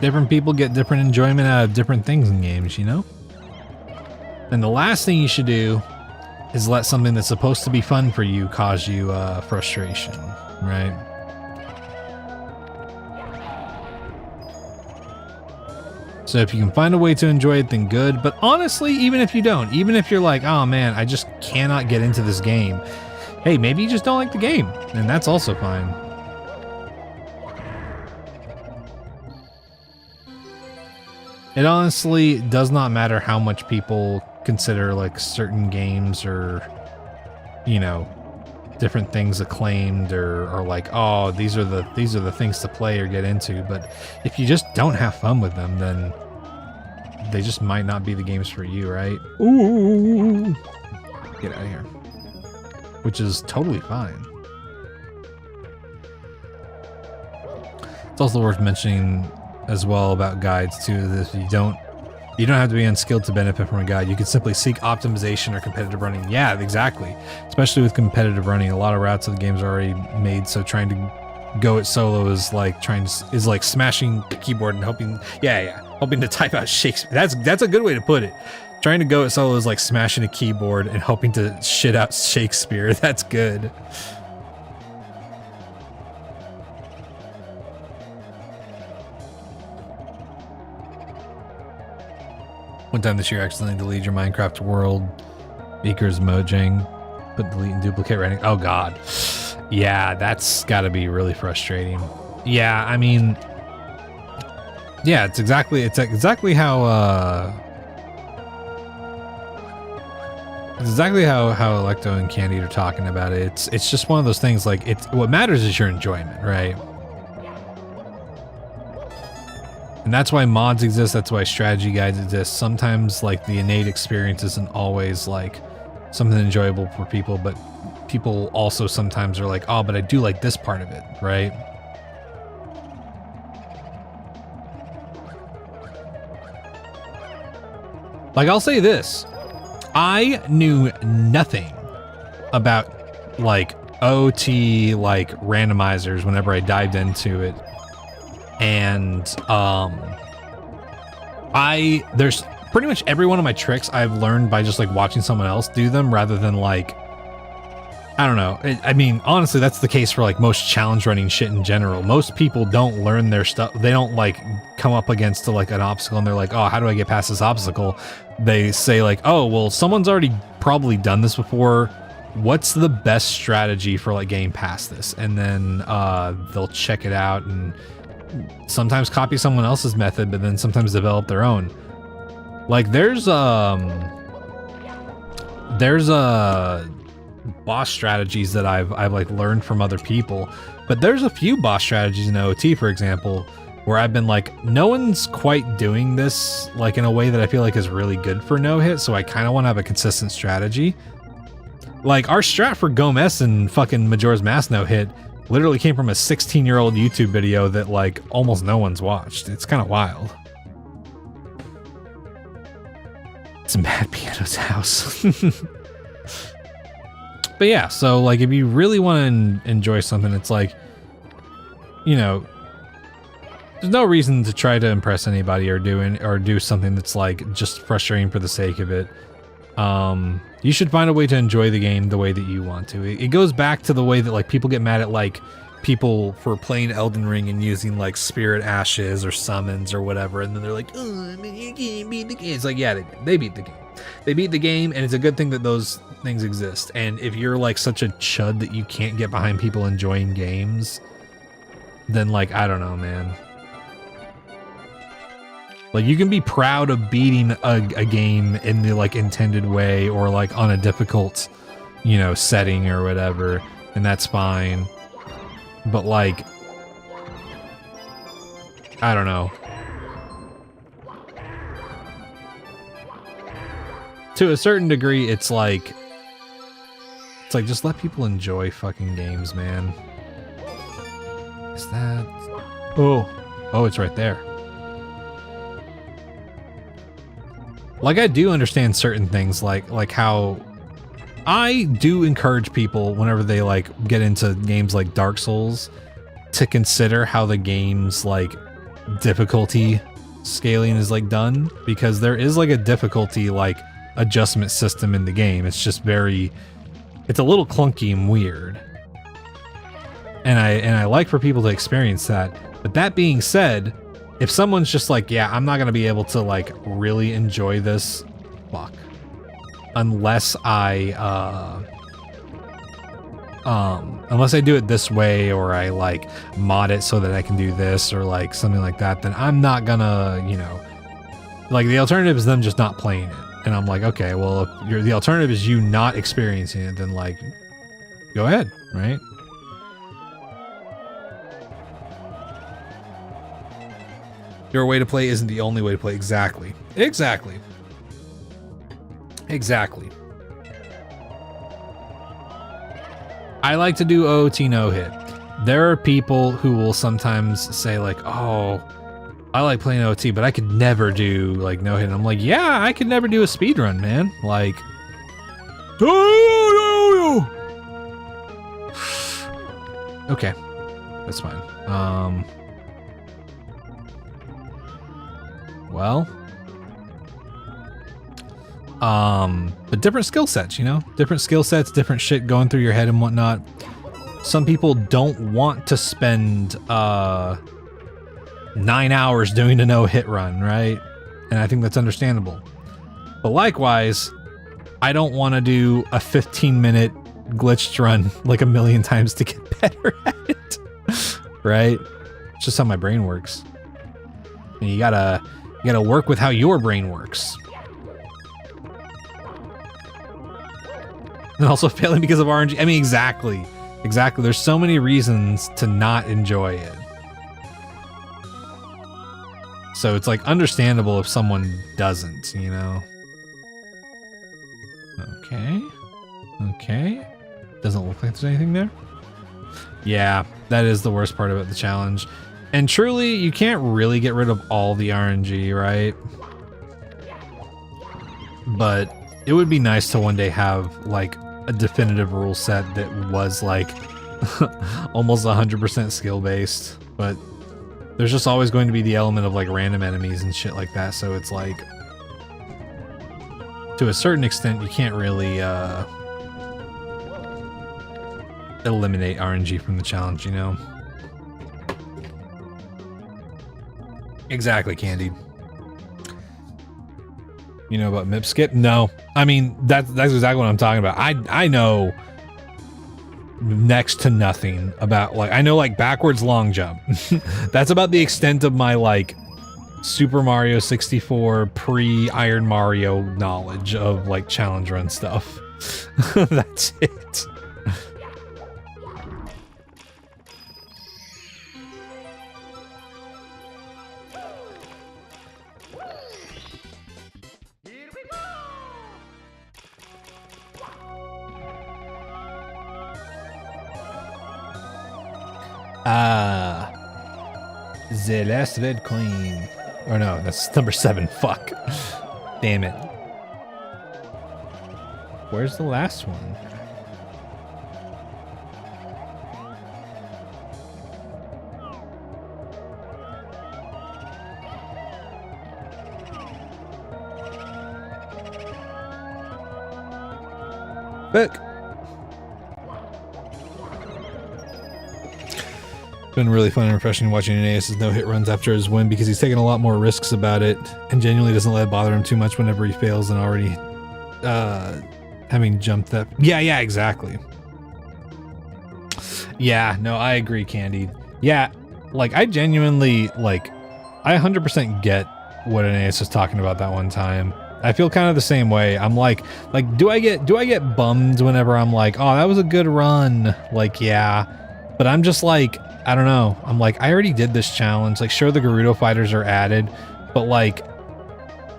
Different people get different enjoyment out of different things in games, you know? And the last thing you should do is let something that's supposed to be fun for you cause you frustration, right? So if you can find a way to enjoy it, then good. But honestly, even if you don't, even if you're like, oh man, I just cannot get into this game. Hey, maybe you just don't like the game, and that's also fine. It honestly does not matter how much people consider like certain games or, you know, different things acclaimed or like, oh, these are the things to play or get into. But if you just don't have fun with them, then they just might not be the games for you, right? Ooh, get out of here. Which is totally fine. It's also worth mentioning as well about guides too, that you don't have to be unskilled to benefit from a guide. You can simply seek optimization or competitive running. Yeah, exactly. Especially with competitive running, a lot of routes of the games are already made, so trying to go it solo is like like smashing the keyboard and hoping hoping to type out Shakespeare. That's a good way to put it. Trying to go it solo is like smashing a keyboard and hoping to shit out Shakespeare. That's good. One time this year, I accidentally deleted your Minecraft world. Beaker's Mojang. Put delete and duplicate writing. Oh god. Yeah, that's gotta be really frustrating. Yeah, I mean, yeah, it's exactly how Electo and Candide are talking about it. It's just one of those things, like, what matters is your enjoyment, right? And that's why mods exist, that's why strategy guides exist. Sometimes, like, the innate experience isn't always, like, something enjoyable for people, but people also sometimes are like, oh, but I do like this part of it, right? Like, I'll say this. I knew nothing about, like, OT, like, randomizers whenever I dived into it. And, there's pretty much every one of my tricks I've learned by just, like, watching someone else do them rather than, like, I don't know. I mean, honestly, that's the case for, like, most challenge running shit in general. Most people don't learn their stuff. They don't, like, come up against, like, an obstacle and they're like, oh, how do I get past this obstacle? They say, like, oh, well, someone's already probably done this before. What's the best strategy for, like, getting past this? And then they'll check it out and sometimes copy someone else's method, but then sometimes develop their own. Like, there's boss strategies that I've like learned from other people, but there's a few boss strategies in OT, for example, where I've been like, no one's quite doing this like in a way that I feel like is really good for no hit, so I kind of want to have a consistent strategy. Like, our strat for Gomez and fucking Majora's Mask no hit literally came from a 16-year-old YouTube video that, like, almost no one's watched. It's kind of wild. It's Mad Piano's house. But yeah, so, like, if you really want to enjoy something, it's like, you know, there's no reason to try to impress anybody or do something that's, like, just frustrating for the sake of it. You should find a way to enjoy the game the way that you want to. It goes back to the way that, like, people get mad at, like, people for playing Elden Ring and using, like, spirit ashes or summons or whatever, and then they're like, oh, man, you can't beat the game. It's like, yeah, they beat the game. They beat the game, and it's a good thing that those things exist. And if you're, like, such a chud that you can't get behind people enjoying games, then, like, I don't know, man. Like, you can be proud of beating a game in the, like, intended way or, like, on a difficult, you know, setting or whatever, and that's fine. But, like, I don't know. To a certain degree, it's like just let people enjoy fucking games, man. Is that... Oh, it's right there. Like, I do understand certain things, like how I do encourage people whenever they, like, get into games like Dark Souls to consider how the game's, like, difficulty scaling is, like, done, because there is, like, a difficulty, like, adjustment system in the game. It's just it's a little clunky and weird. And I like for people to experience that. But that being said, if someone's just like, yeah, I'm not gonna be able to, like, really enjoy this, fuck, unless I do it this way, or I, like, mod it so that I can do this, or, like, something like that, then I'm not gonna, you know, like, the alternative is them just not playing it. And I'm like, okay, well, if the alternative is you not experiencing it, then, like, go ahead, right? Your way to play isn't the only way to play. Exactly. Exactly. Exactly. I like to do OOT no hit. There are people who will sometimes say like, oh, I like playing OT, but I could never do like no hit. And I'm like, yeah, I could never do a speed run, man. Like, okay, that's fine. Well, but different skill sets, you know, different skill sets, different shit going through your head and whatnot. Some people don't want to spend 9 hours doing a no-hit run, right? And I think that's understandable. But likewise, I don't want to do a 15-minute glitched run like a million times to get better at it, right? It's just how my brain works. And you gotta work with how your brain works. And also failing because of RNG. I mean, exactly. Exactly. There's so many reasons to not enjoy it. So it's like understandable if someone doesn't, you know? Okay. Okay. Doesn't look like there's anything there. Yeah, that is the worst part about the challenge. And truly, you can't really get rid of all the RNG, right? But it would be nice to one day have like a definitive rule set that was like almost 100% skill based, but there's just always going to be the element of like random enemies and shit like that. So it's like, to a certain extent, you can't really eliminate RNG from the challenge, you know? Exactly, Candied. You know about MIP skip? No. I mean, that's exactly what I'm talking about. I know next to nothing about, like, I know like backwards long jump. That's about the extent of my like Super Mario 64 pre-Iron Mario knowledge of like challenge run stuff. That's it. The last red coin. Or no, that's number 7. Fuck. Damn it. Where's the last one? Fuck. It's been really fun and refreshing watching Aeneas' no-hit runs after his win because he's taking a lot more risks about it and genuinely doesn't let it bother him too much whenever he fails and already having jumped that. Yeah, exactly. Yeah, no, I agree, Candied. Yeah, like I genuinely, like, I 100% get what Aeneas is talking about that one time. I feel kind of the same way. I'm like, do I get bummed whenever I'm like, oh, that was a good run? Like, yeah, but I'm just like, I don't know. I'm like, I already did this challenge. Like, sure, the Gerudo fighters are added, but like,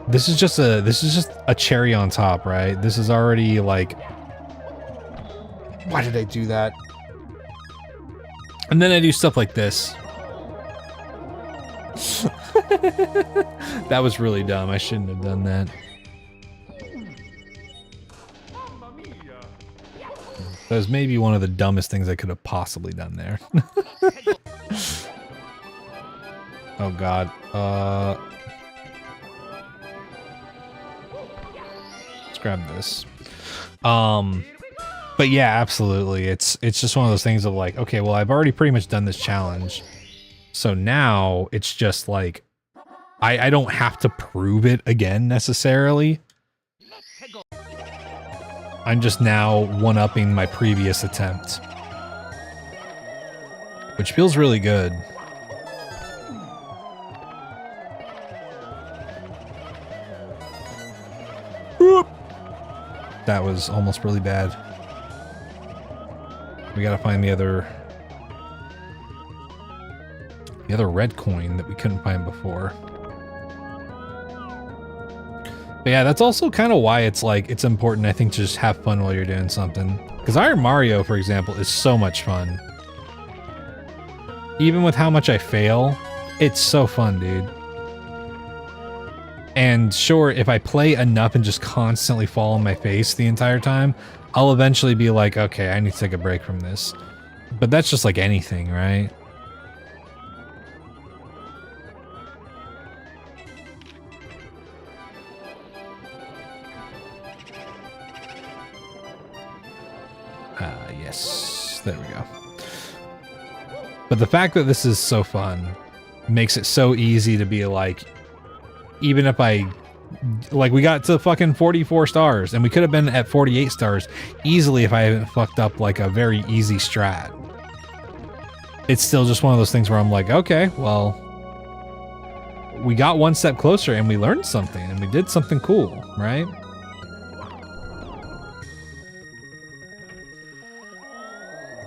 this is just a cherry on top, right? This is already like, why did I do that? And then I do stuff like this. That was really dumb. I shouldn't have done that. That was maybe one of the dumbest things I could have possibly done there. Oh god. Let's grab this. But yeah, absolutely. It's just one of those things of like, okay, well, I've already pretty much done this challenge. So now it's just like, I don't have to prove it again necessarily. I'm just now one-upping my previous attempt, which feels really good. Whoop. That was almost really bad. We gotta find the other The other red coin that we couldn't find before. But yeah, that's also kind of why it's like, it's important, I think, to just have fun while you're doing something. Because Iron Mario, for example, is so much fun. Even with how much I fail, it's so fun, dude. And sure, if I play enough and just constantly fall on my face the entire time, I'll eventually be like, okay, I need to take a break from this. But that's just like anything, right? Yes, there we go. But the fact that this is so fun makes it so easy to be like, even if I, like, we got to fucking 44 stars and we could have been at 48 stars easily if I hadn't fucked up like a very easy strat. It's still just one of those things where I'm like, okay, well, we got one step closer and we learned something and we did something cool, right?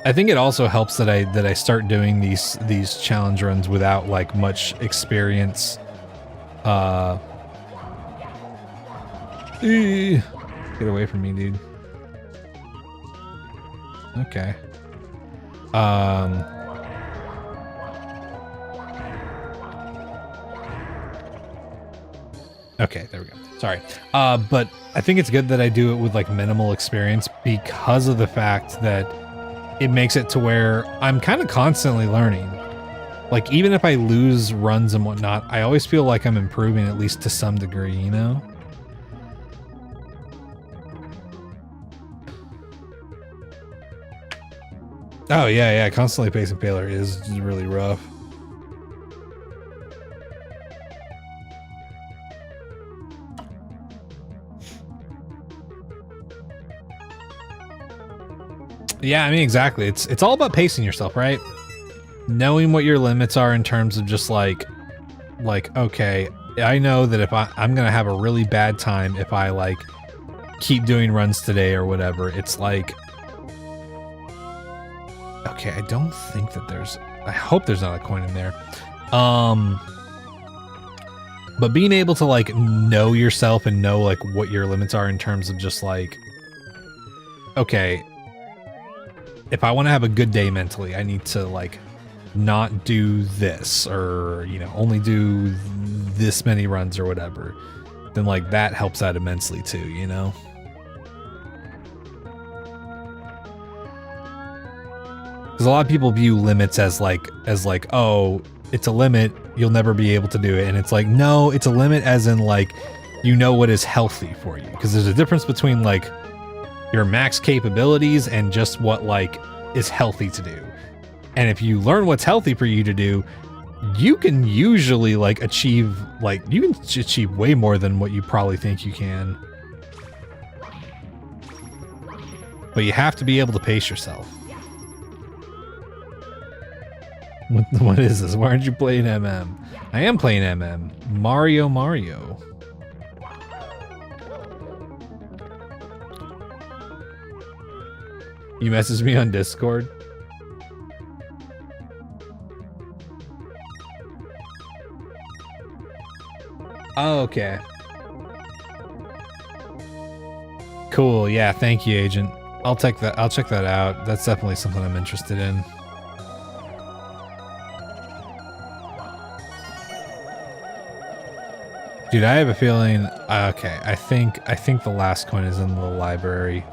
I think it also helps that I start doing these challenge runs without like much experience. Get away from me, dude. Okay. Okay, there we go. Sorry. But I think it's good that I do it with like minimal experience because of the fact that it makes it to where I'm kind of constantly learning. Like, even if I lose runs and whatnot, I always feel like I'm improving at least to some degree, you know? Oh, yeah, constantly facing failure is really rough. Yeah, I mean, exactly. It's all about pacing yourself, right? Knowing what your limits are in terms of just like, okay, I know that if I'm gonna have a really bad time if I like keep doing runs today or whatever. It's like, okay, I don't think that I hope there's not a coin in there. But being able to like know yourself and know like what your limits are in terms of just like, okay, if I want to have a good day mentally, I need to like not do this, or, you know, only do this many runs or whatever. Then like that helps out immensely too, you know? Because a lot of people view limits as like, oh, it's a limit, you'll never be able to do it. And it's like, no, it's a limit as in like, you know what is healthy for you. Because there's a difference between like your max capabilities and just what like is healthy to do. And if you learn what's healthy for you to do, you can usually like achieve way more than what you probably think you can. But you have to be able to pace yourself. What is this? Why aren't you playing MM? I am playing MM. Mario. You messaged me on Discord? Oh, okay. Cool, yeah, thank you, Agent. I'll check that out. That's definitely something I'm interested in. Dude, I have a feeling, okay, I think the last coin is in the library.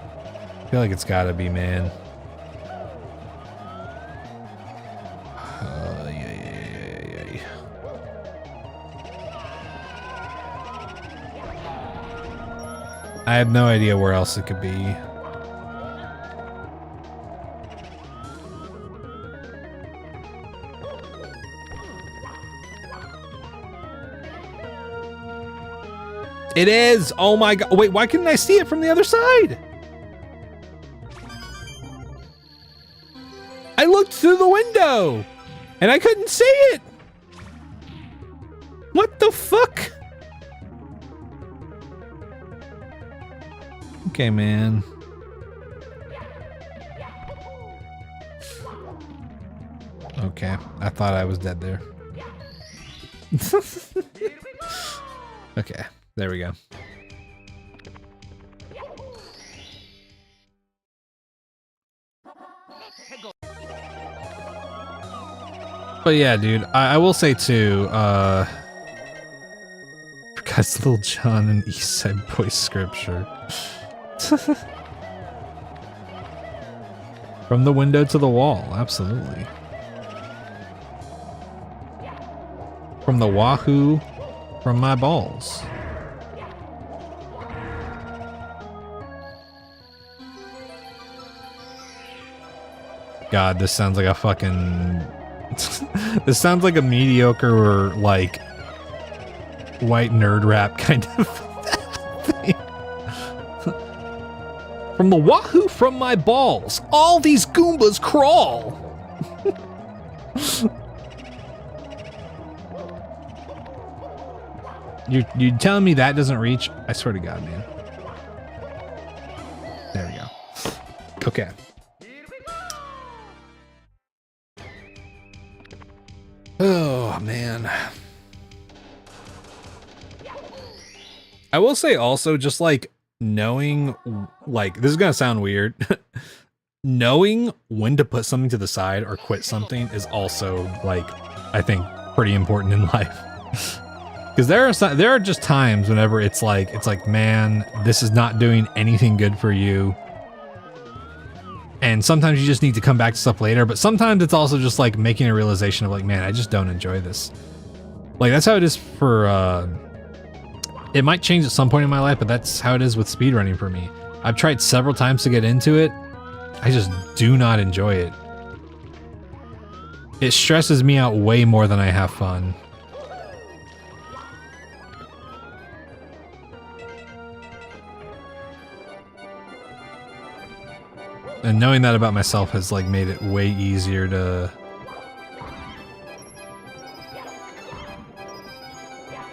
I feel like it's gotta be, man. Yeah. I have no idea where else it could be. It is! Oh my god. Wait, why couldn't I see it from the other side? I looked through the window and I couldn't see it. What the fuck? Okay, man. Okay, I thought I was dead there. Okay, there we go. But yeah, dude, I will say too, because Little John and East Side Boy scripture. From the window to the wall, absolutely. From the wahoo, from my balls. God, this sounds like a fucking... This sounds like a mediocre, like, white nerd rap kind of thing. From the wahoo from my balls, all these Goombas crawl. You telling me that doesn't reach? I swear to God, man. There we go. Okay. Oh, man. I will say also, just like knowing, like, this is gonna sound weird. Knowing when to put something to the side or quit something is also, like, I think pretty important in life. Because there are just times whenever it's like, man, this is not doing anything good for you. And sometimes you just need to come back to stuff later, but sometimes it's also just like making a realization of like, man, I just don't enjoy this. Like, that's how it is for, it might change at some point in my life, but that's how it is with speedrunning for me. I've tried several times to get into it. I just do not enjoy it. It stresses me out way more than I have fun. And knowing that about myself has like made it way easier to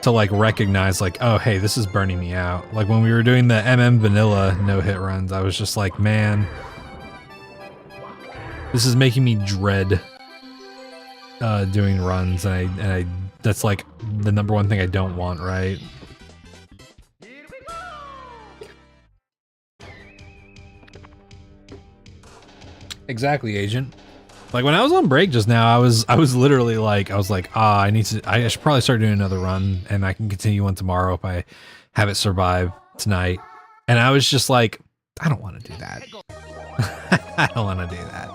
like recognize like, oh hey, this is burning me out. Like when we were doing the vanilla no-hit runs, I was just like, man, this is making me dread doing runs, and I that's like the number one thing I don't want, right? Exactly, Agent. Like when I was on break just now, I was literally like, I should probably start doing another run, and I can continue one tomorrow if I have it survive tonight. And I was just like, I don't want to do that. I don't want to do that.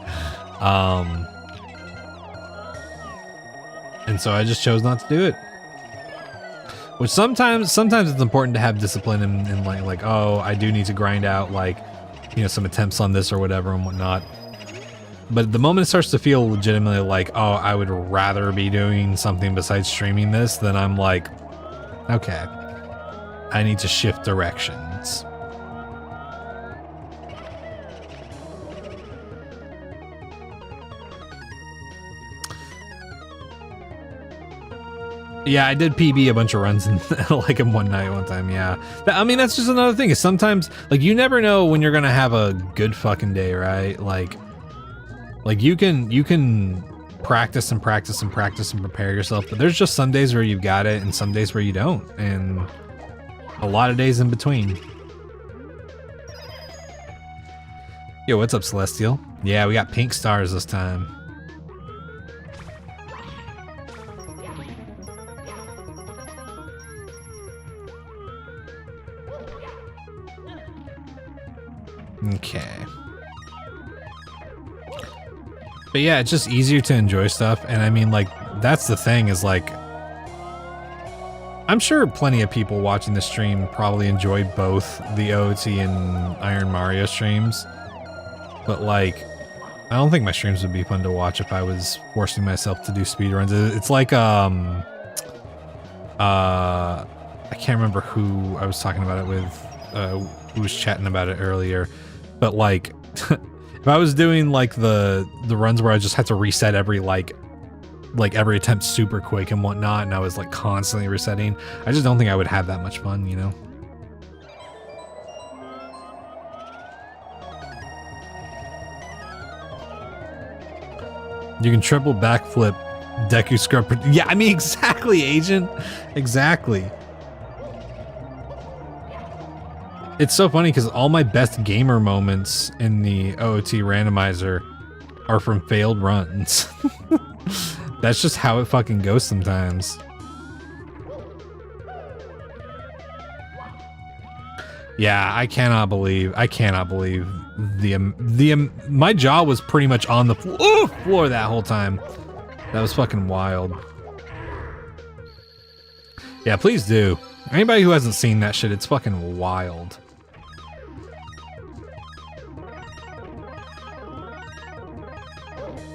And so I just chose not to do it. Which sometimes it's important to have discipline and like, oh, I do need to grind out like, you know, some attempts on this or whatever and whatnot. But the moment it starts to feel legitimately like, oh, I would rather be doing something besides streaming this, then I'm like, okay, I need to shift directions. Yeah, I did PB a bunch of runs in like in one night one time, yeah. I mean, that's just another thing, is sometimes, like, you never know when you're gonna have a good fucking day, right? Like you can practice and practice and practice and prepare yourself, but there's just some days where you've got it and some days where you don't, and a lot of days in between. Yo, what's up, Celestial? Yeah, we got pink stars this time. Okay. But yeah, it's just easier to enjoy stuff, and I mean, like, that's the thing, is like, I'm sure plenty of people watching the stream probably enjoyed both the OOT and Iron Mario streams, but like, I don't think my streams would be fun to watch if I was forcing myself to do speedruns. It's like, I can't remember who I was talking about it with, who was chatting about it earlier, but like, if I was doing like the runs where I just had to reset every like every attempt super quick and whatnot, and I was like constantly resetting, I just don't think I would have that much fun, you know? You can triple backflip Deku Scrub. Yeah, I mean, exactly. Exactly, agent. Exactly. It's so funny because all my best gamer moments in the OOT randomizer are from failed runs. That's just how it fucking goes sometimes. Yeah, I cannot believe my jaw was pretty much on the floor that whole time. That was fucking wild. Yeah, please do. Anybody who hasn't seen that shit, it's fucking wild.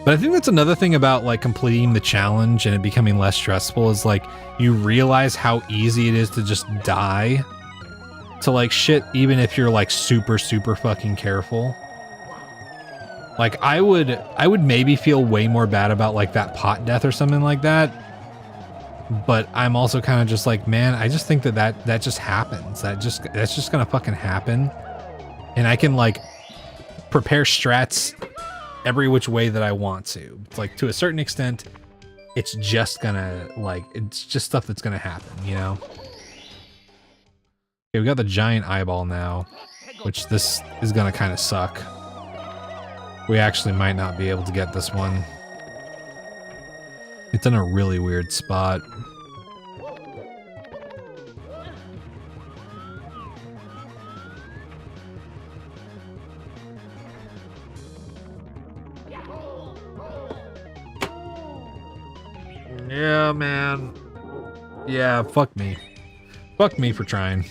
But I think that's another thing about like completing the challenge and it becoming less stressful is like you realize how easy it is to just die to like shit even if you're like super fucking careful. Like I would maybe feel way more bad about like that pot death or something like that. But I'm also kind of just like, man, I just think that just happens. That's just gonna fucking happen. And I can like prepare strats every which way that I want to. It's like to a certain extent, it's just gonna like, it's just stuff that's gonna happen, you know? Okay, we got the giant eyeball now, which this is gonna kind of suck. We actually might not be able to get this one. It's in a really weird spot. Yeah, man. Yeah, fuck me. Fuck me for trying.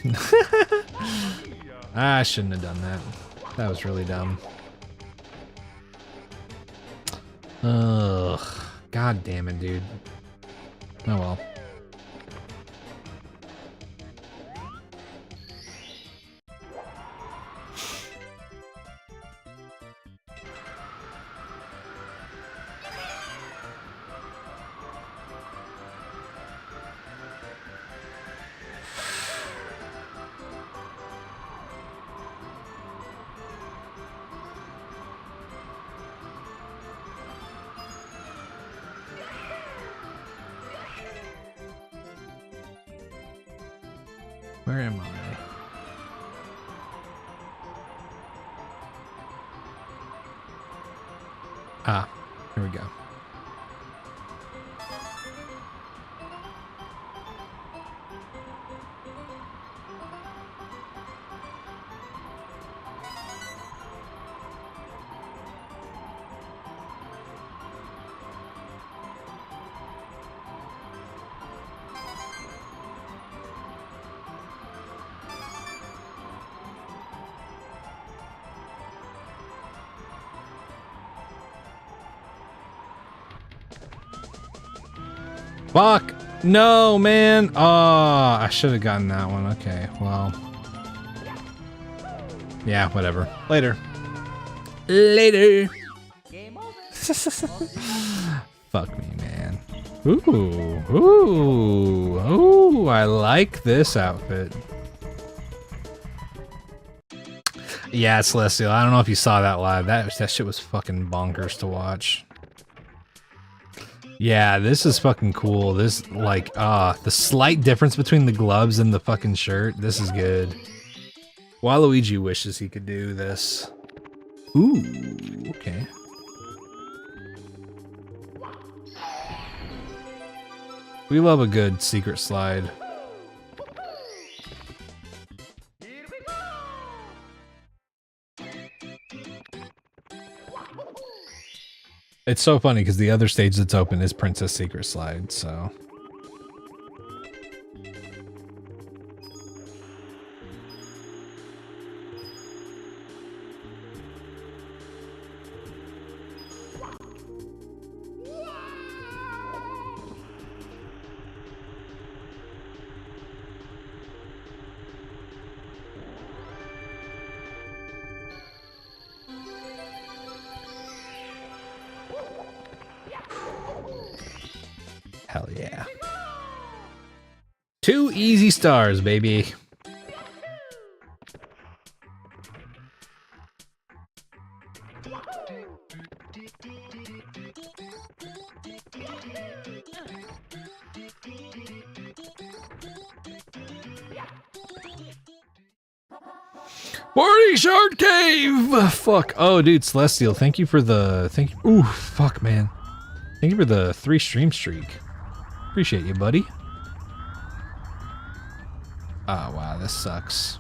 I shouldn't have done that. That was really dumb. Ugh. God damn it, dude. Oh well. Where am I? Ah, here we go. Fuck! No, man! Oh, I should have gotten that one. Okay, well. Yeah, whatever. Later. Later! Game over. Fuck me, man. Ooh, ooh, ooh, I like this outfit. Yeah, Celestial, I don't know if you saw that live. That shit was fucking bonkers to watch. Yeah, this is fucking cool. This, like, the slight difference between the gloves and the fucking shirt. This is good. Waluigi wishes he could do this. Ooh, okay. We love a good secret slide. Here we go. It's so funny because the other stage that's open is Princess Secret Slide, so. Hell yeah. 2 easy stars, baby. Party Shard Cave! Fuck. Oh, dude, Celestial, thank you for the... Ooh, fuck, man. Thank you for the 3 stream streak. Appreciate you, buddy. Oh, wow, this sucks.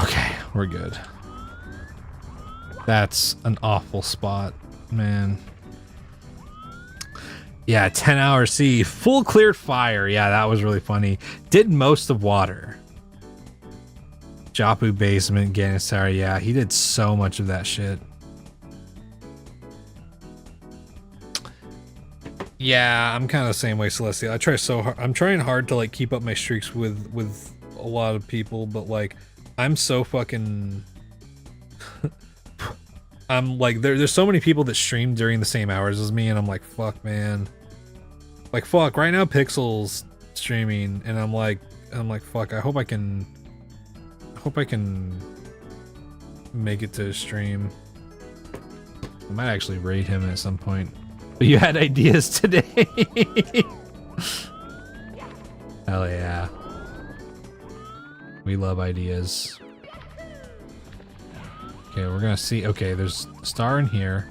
Okay, we're good. That's an awful spot, man. Yeah, 10-hour sea, full cleared fire. Yeah, that was really funny. Did most of water. Japu basement, Ganasara. Yeah, he did so much of that shit. Yeah, I'm kind of the same way, Celestial. I try so hard. I'm trying hard to like keep up my streaks with a lot of people, but like I'm so fucking. I'm like there's so many people that stream during the same hours as me, and I'm like, fuck, man. Like fuck, right now Pixel's streaming, and I'm like fuck. I hope I can make it to stream. I might actually raid him at some point. But you had ideas today. Hell yeah. We love ideas. Okay, we're gonna see. Okay, there's a star in here.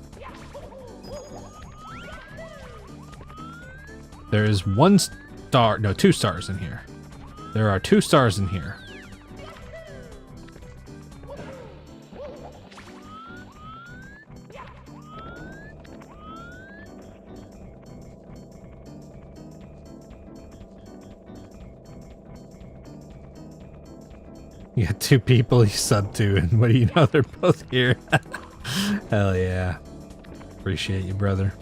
There is 1 star, no, 2 stars in here. There are 2 stars in here. You got 2 people you sub to, and what do you know? They're both here. Hell yeah. Appreciate you, brother.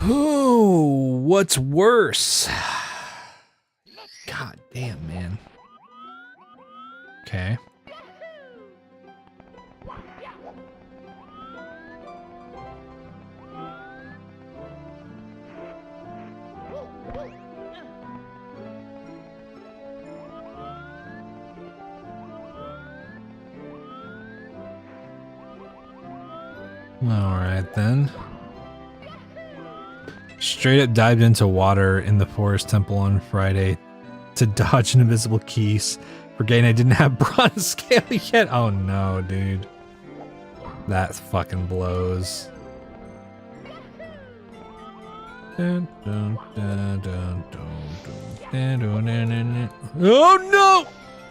Oh, what's worse? God damn, man. Okay. All right, then. Straight up dived into water in the forest temple on Friday to dodge an invisible keys, forgetting I didn't have bronze scale yet. Oh no, dude. That fucking blows. Oh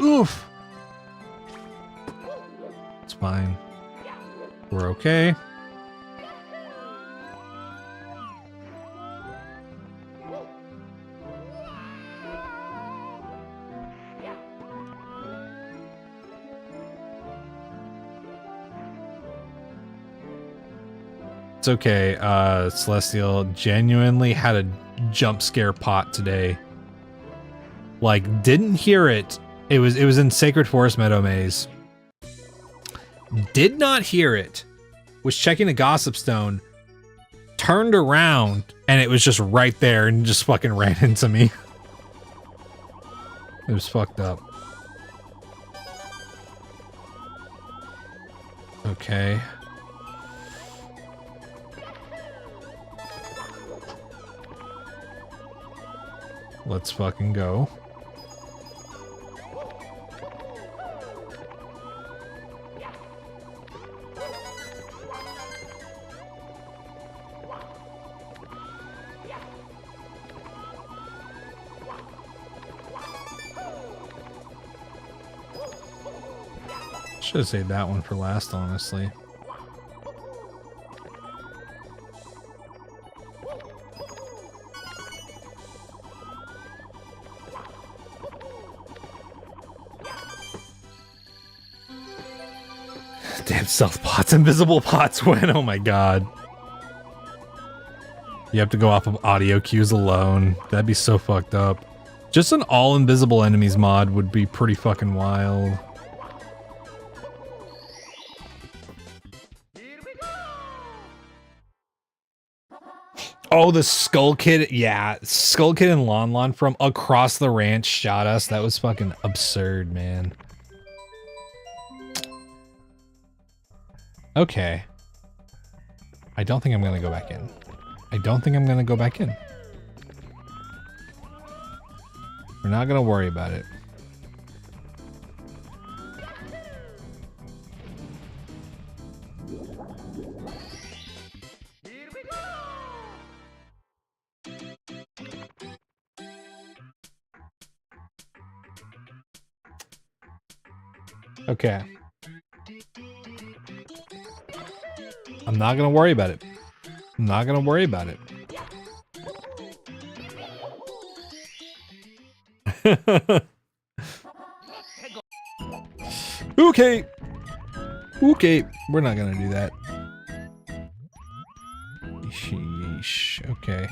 no! Oof. It's fine. We're okay. It's okay. Celestial genuinely had a jump scare pot today. Like, didn't hear it. It was in Sacred Forest Meadow Maze. Did not hear it. Was checking a gossip stone. Turned around and it was just right there and just fucking ran into me. It was fucked up. Okay. Let's fucking go. Should have saved that one for last, honestly. Damn stealth pots, invisible pots win. Oh my god. You have to go off of audio cues alone. That'd be so fucked up. Just an all invisible enemies mod would be pretty fucking wild. Oh, the Skull Kid. Yeah, Skull Kid and Lon Lon from across the ranch shot us. That was fucking absurd, man. Okay. I don't think I'm gonna go back in. I don't think I'm gonna go back in. We're not gonna worry about it. Okay. I'm not gonna worry about it. I'm not gonna worry about it. Okay. Okay. We're not gonna do that. Sheesh. Okay.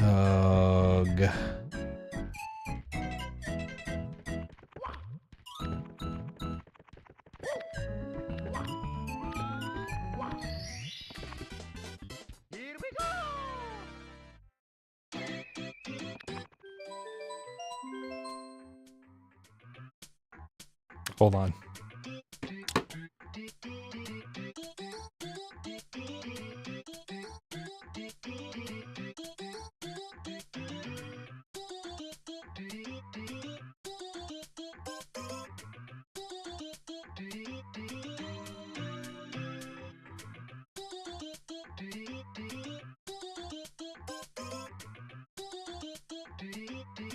Ugh. Hold on.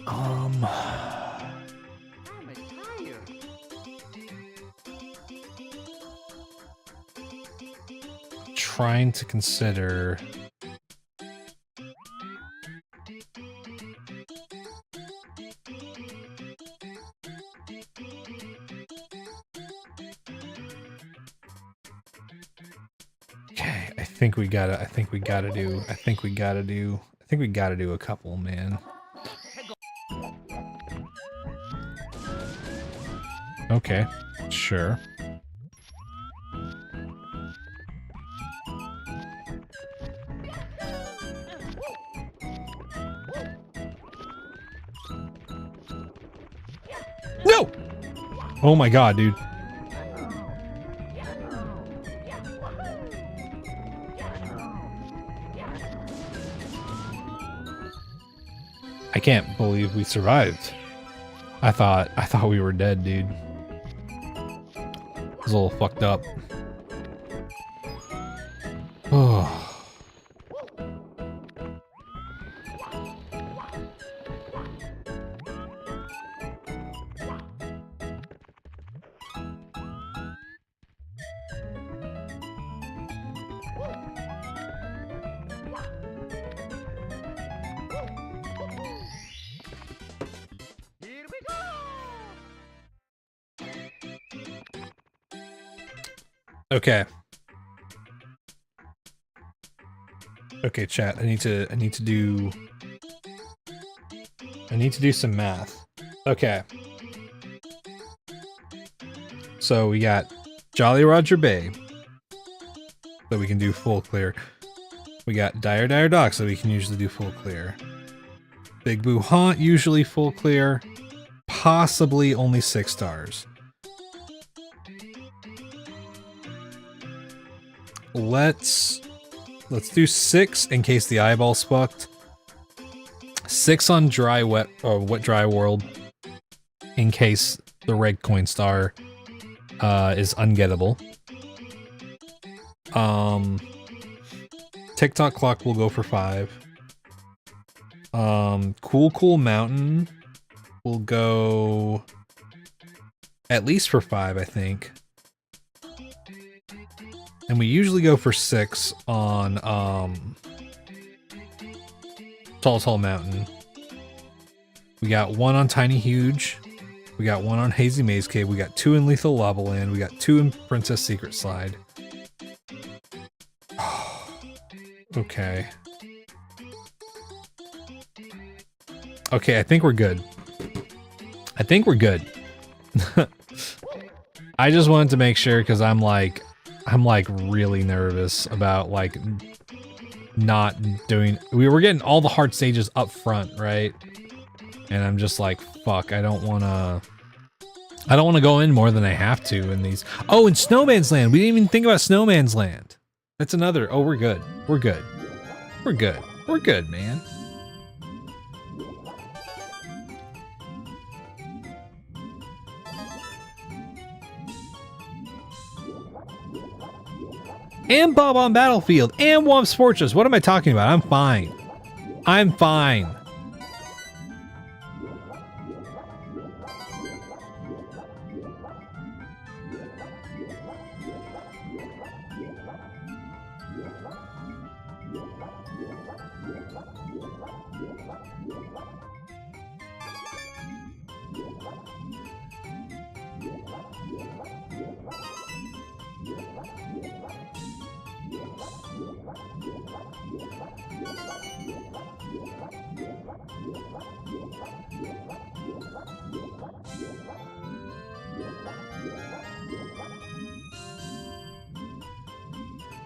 I'm tired. Trying to consider. Okay, I think we gotta do a couple, man. Okay, sure. No! Oh my god, dude. I can't believe we survived. I thought we were dead, dude. It was a little fucked up. Oh. Okay. Okay, chat. I need to do some math. Okay. So we got Jolly Roger Bay, so we can do full clear. We got Dire Dire Dock, so we can usually do full clear. Big Boo Haunt, usually full clear. Possibly only 6 stars. Let's do 6 in case the eyeball's fucked. 6 on dry wet or wet dry world in case the red coin star is ungettable. TikTok clock will go for 5. Cool Mountain will go at least for 5, I think. And we usually go for 6 on Tall Mountain. We got 1 on Tiny Huge. We got 1 on Hazy Maze Cave. We got 2 in Lethal Lava Land. We got 2 in Princess Secret Slide. Okay. Okay, I think we're good. I think we're good. I just wanted to make sure because I'm like really nervous about like not doing. We were getting all the hard stages up front, right? And I'm just like, fuck. I don't want to go in more than I have to in these. Oh, and Snowman's Land. We didn't even think about Snowman's Land. That's another. Oh, we're good. We're good. We're good. We're good, man. And Bob on Battlefield and Womp's Fortress. What am I talking about? I'm fine. I'm fine.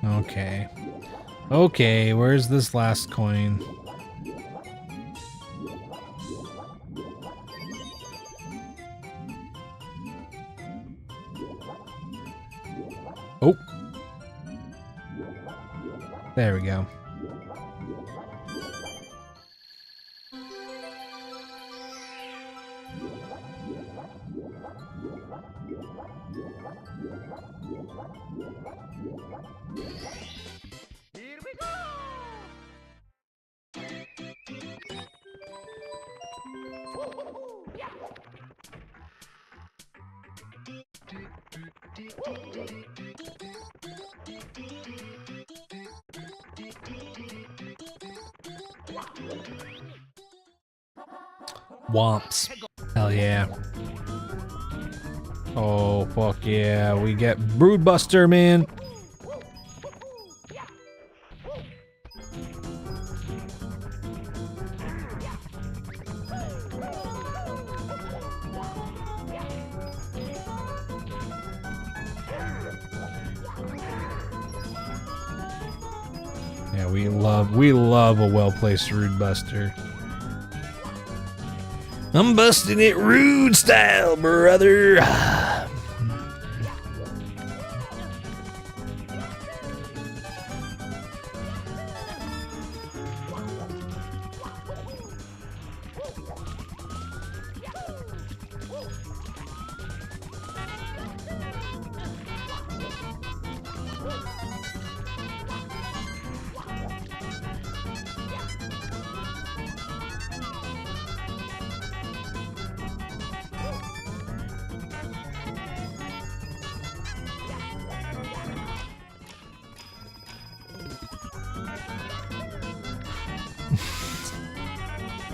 Okay. Okay, where's this last coin? Oh. There we go. Here we go! Yeah. Womps. Hell yeah. Oh, fuck yeah. We get Broodbuster, man. Yeah, we love a well-placed Broodbuster. I'm busting it rude style, brother.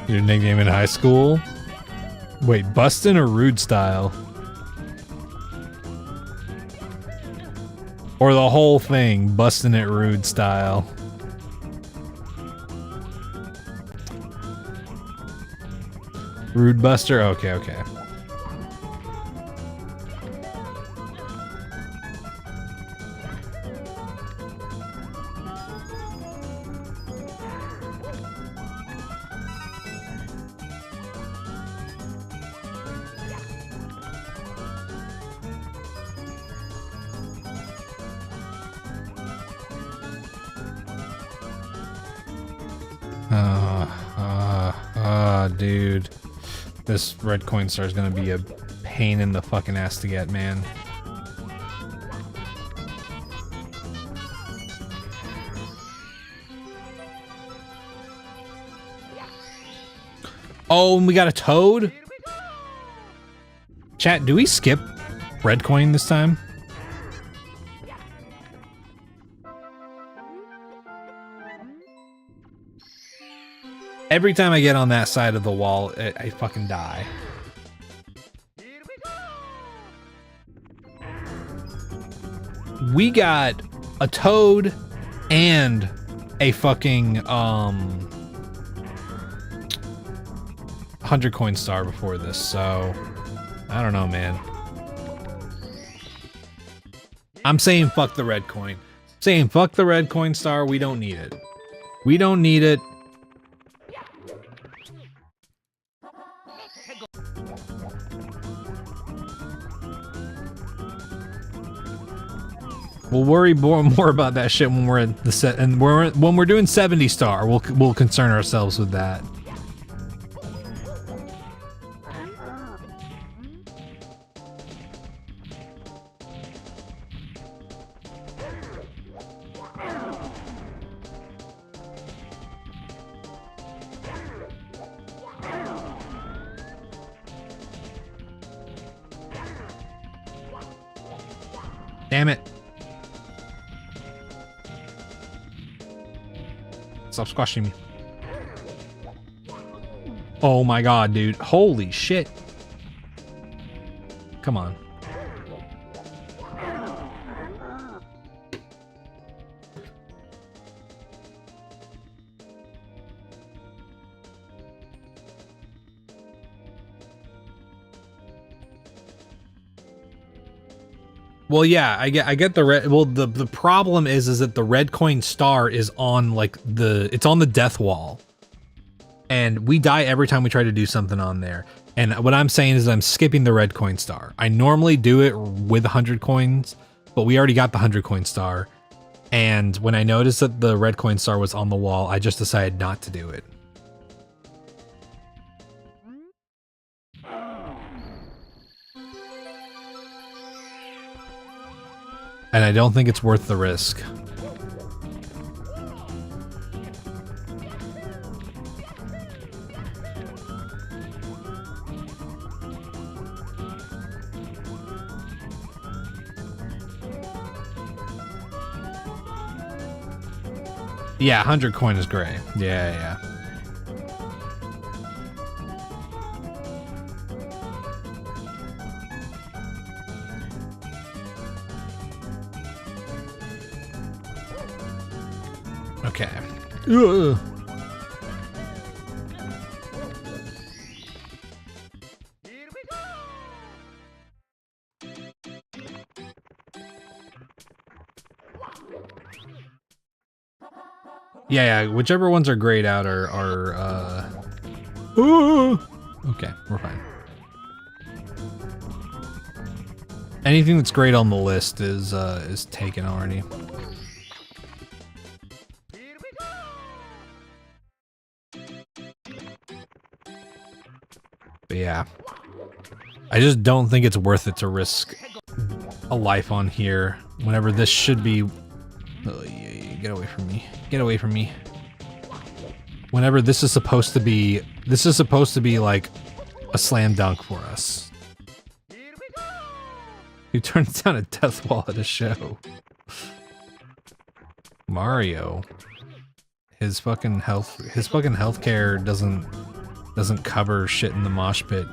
Your nickname in high school? Wait, Bustin' or Rude Style? Or the whole thing, Bustin' It Rude Style? Rude Buster? Okay, okay. Dude. This red coin star is gonna be a pain in the fucking ass to get, man. Oh, and we got a toad? Chat, do we skip red coin this time? Every time I get on that side of the wall, I fucking die. We got a toad and a fucking 100 coin star before this, so I don't know, man. I'm saying fuck the red coin. Saying fuck the red coin star. We don't need it. We don't need it. We'll worry more about that shit when we're at the set, and when we're doing 70 star. We'll concern ourselves with that. Damn it. Stop squashing me. Oh my god, dude. Holy shit. Come on. Well, yeah, I get the red. Well, the problem is that the red coin star is on like it's on the death wall, and we die every time we try to do something on there. And what I'm saying is I'm skipping the red coin star. I normally do it with 100 coins, but we already got the 100 coin star. And when I noticed that the red coin star was on the wall, I just decided not to do it. And I don't think it's worth the risk. Yeah, 100 coin is great. Yeah. Okay. Ugh. Yeah, whichever ones are grayed out are okay, we're fine. Anything that's grayed on the list is taken already. But yeah, I just don't think it's worth it to risk a life on here whenever this should be. Oh, yeah, get away from me! Get away from me! Whenever this is supposed to be like a slam dunk for us. Who turns down a death wall at a show? Mario. His fucking healthcare doesn't cover shit in the mosh pit.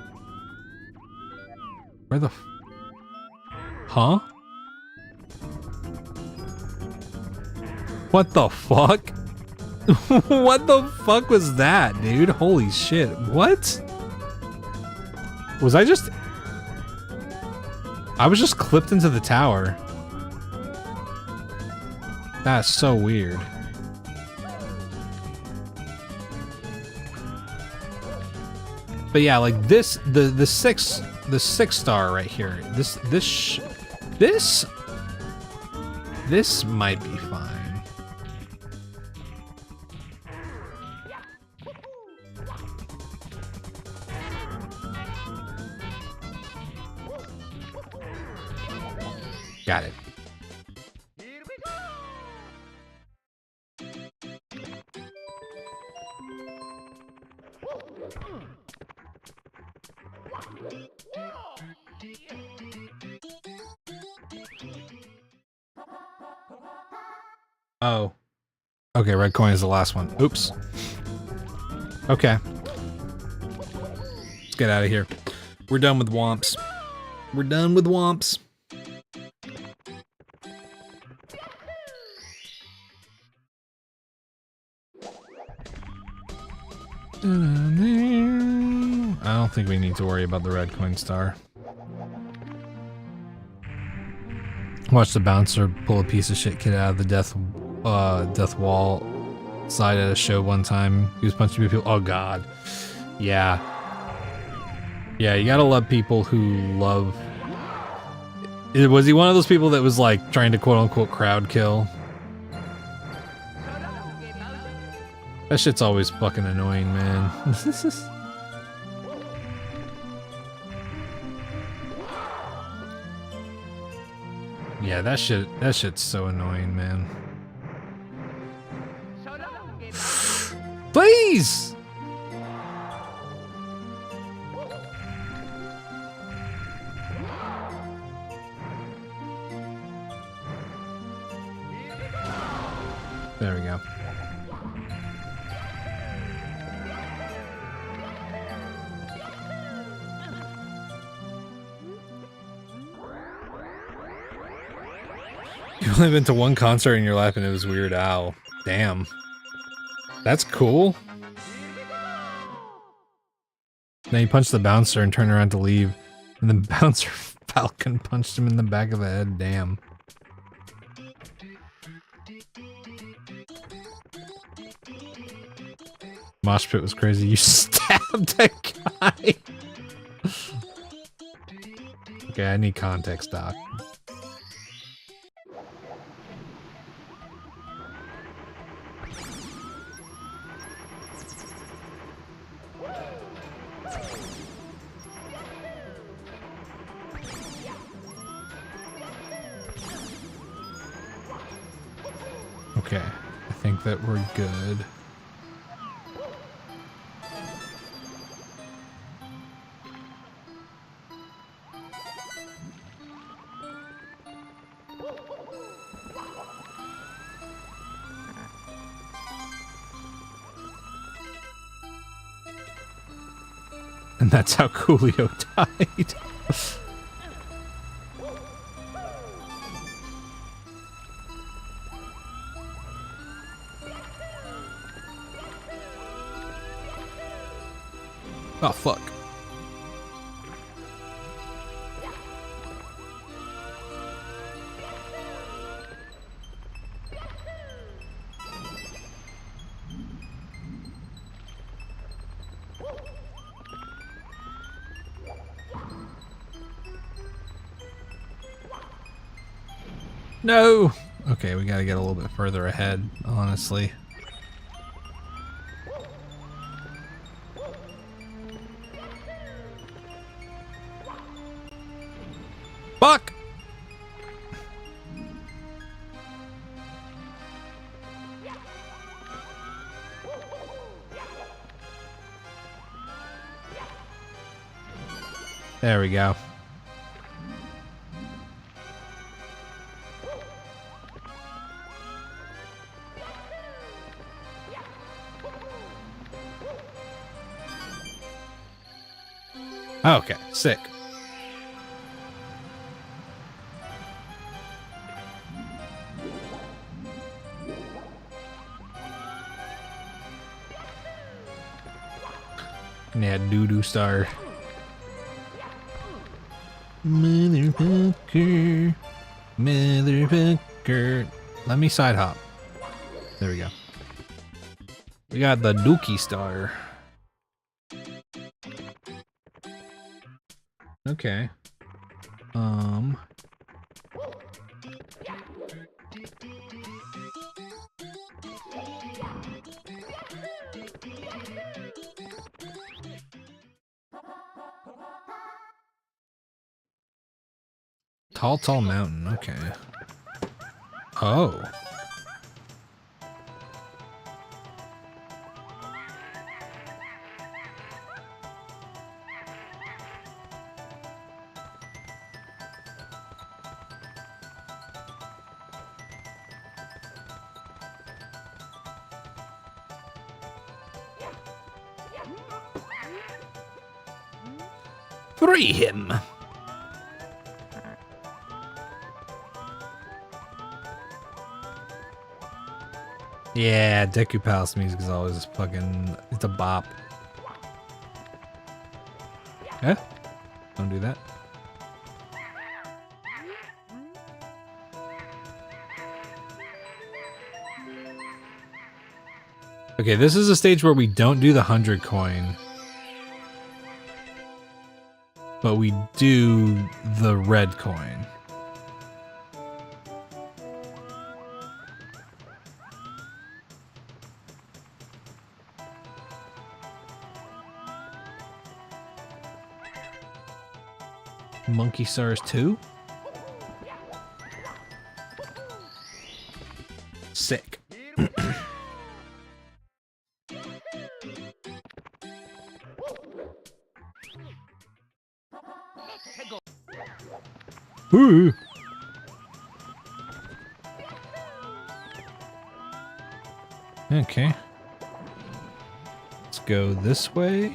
Where the huh? What the fuck? What the fuck was that, dude? Holy shit. What? Was I was just clipped into the tower. That's so weird. But yeah, like this, the six star right here. This might be fine. Got it. Oh. Okay, red coin is the last one. Oops. Okay. Let's get out of here. We're done with womps. We're done with womps. don't think we need to worry about the red coin star. Watch the bouncer pull a piece of shit kid out of the death wall side at a show one time. He was punching people. Oh god. Yeah. Yeah, you gotta love people who love... Was he one of those people that was like trying to quote unquote crowd kill? That shit's always fucking annoying, man. Yeah, that shit's so annoying, man. Please! There we go. You've only been to one concert in your life and it was Weird Al. Damn. That's cool. Then he punched the bouncer and turned around to leave. And the bouncer Falcon punched him in the back of the head. Damn. Mosh pit was crazy. You stabbed a guy. Okay, I need context, Doc. Okay, I think that we're good. And that's how Coolio died. Oh, fuck. No! Okay, we gotta get a little bit further ahead, honestly. Fuck! There we go. Okay, sick. Yeah, doo-doo star. Motherfucker. Motherfucker. Let me side hop. There we go. We got the dookie star. Okay. Tall mountain, okay. Oh. Free him! Yeah, Deku Palace music is always fucking... It's a bop. Eh? Don't do that. Okay, this is a stage where we don't do the 100 coin. But we do the red coin. Monkey Stars 2? Sick. Ooh. Okay. Let's go this way.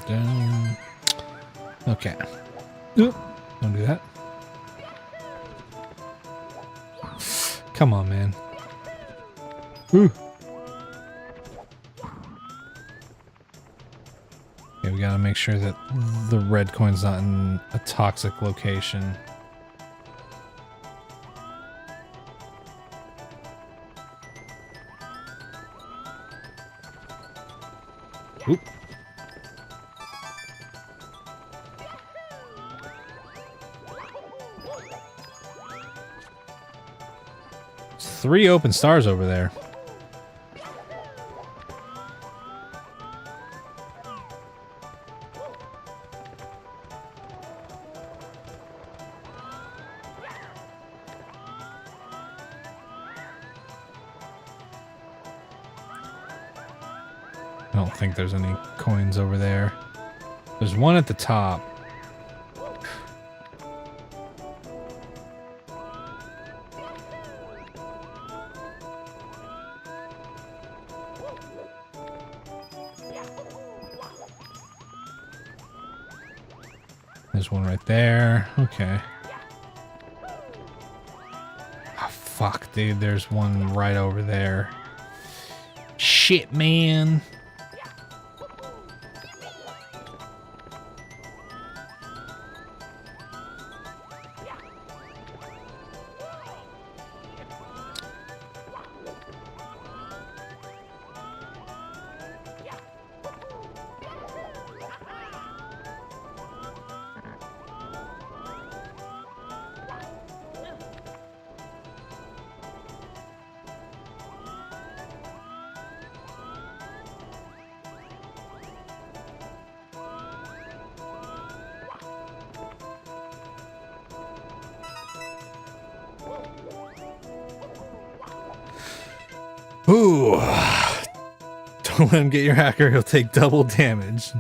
Down. Okay. Oop. Don't do that. Come on, man. Ooh. Okay, we gotta make sure that the red coin's not in a toxic location. Oop. There's 3 open stars over there. I don't think there's any coins over there. There's one at the top. There's one right there. Okay. Oh, fuck, dude. There's one right over there. Shit, man. Ooh. Don't let him get your hacker, he'll take double damage.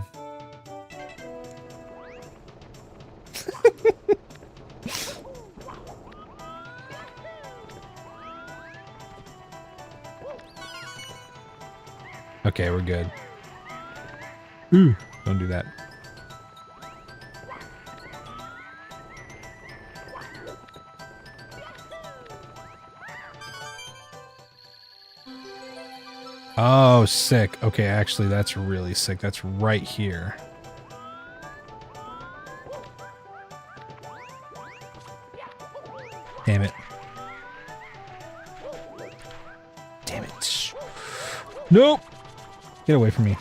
Okay, we're good. Ooh, don't do that. Oh, sick. Okay, actually, that's really sick. That's right here. Damn it. Damn it. Nope. Get away from me.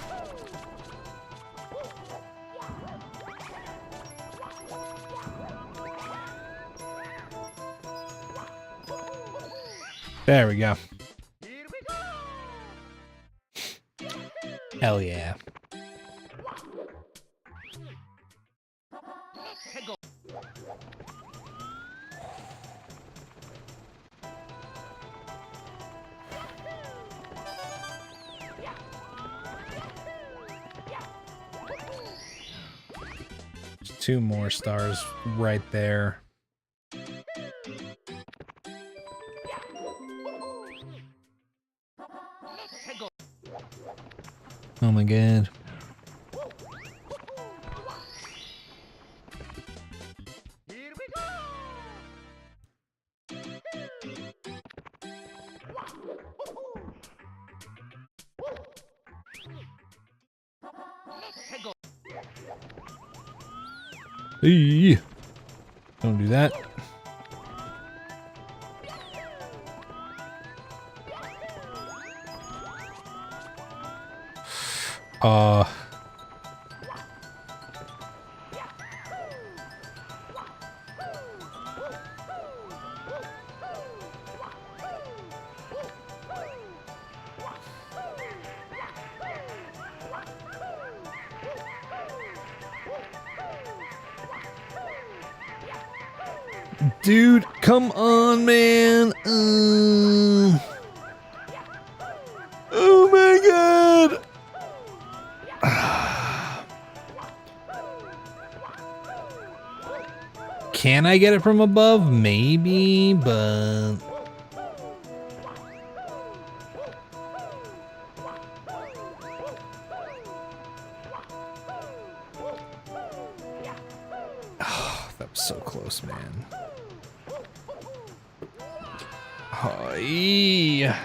There we go. Hell yeah. 2 more stars right there. Oh my god. Here we go. Hey, don't do that. Dude, come on, man. Oh my god. Can I get it from above? Maybe, but... Oh, that was so close, man. Oh, yeah.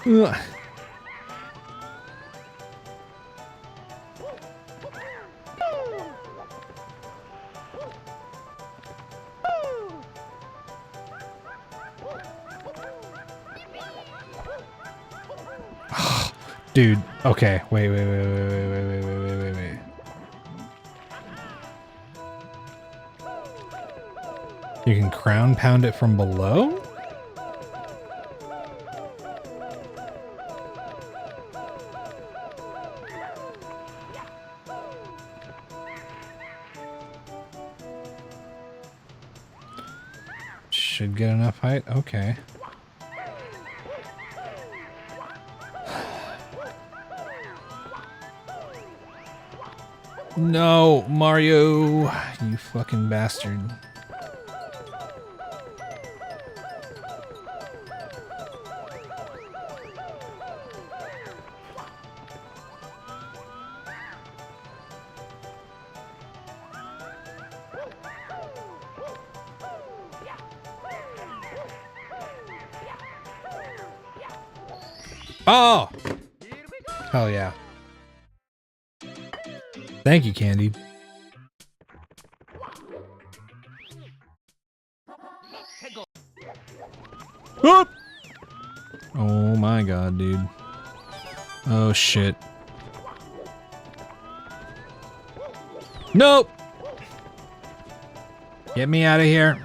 Ugh. Dude, okay, wait. You can crown pound it from below? Should get enough height? Okay. No, Mario, you fucking bastard. Oh! Hell yeah. Thank you, Candy. Whoop! Oh my god, dude. Oh shit. Nope! Get me out of here.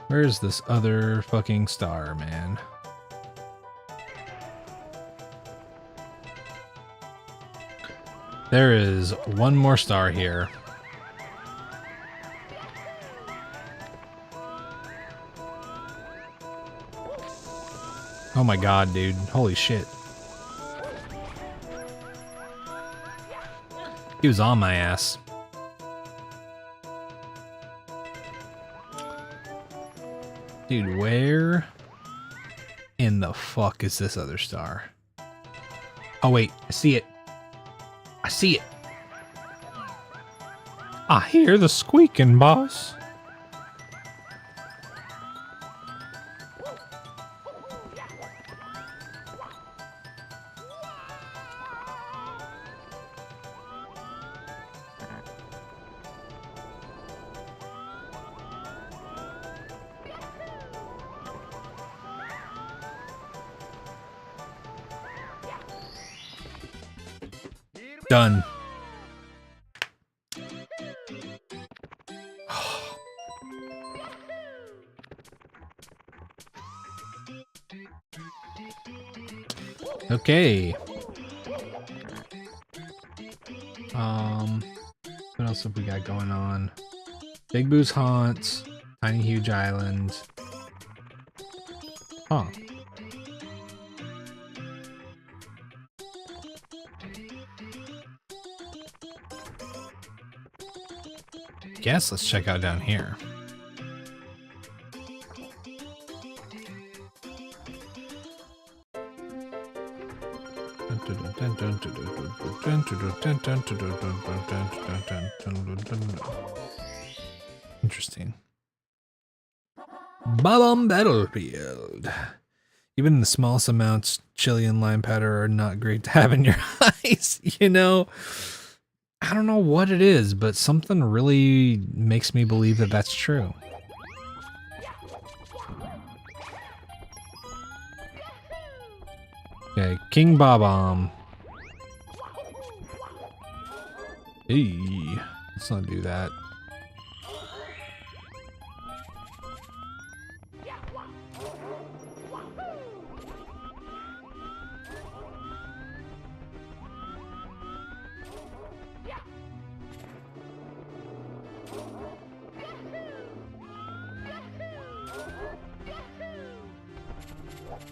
Where's this other fucking star, man? There is one more star here. Oh my god, dude. Holy shit. He was on my ass. Dude, where in the fuck is this other star? Oh wait, I see it. I see it. I hear the squeaking, boss. Done. Okay. What else have we got going on? Big Boo's Haunts, Tiny Huge Island. Huh. Guess let's check out down here. Interesting. Bomb Battlefield. Even the smallest amounts chili and lime powder are not great to have in your eyes. You know, I don't know what it is, but something really makes me believe that that's true. Okay, King Bob-omb. Hey, let's not do that.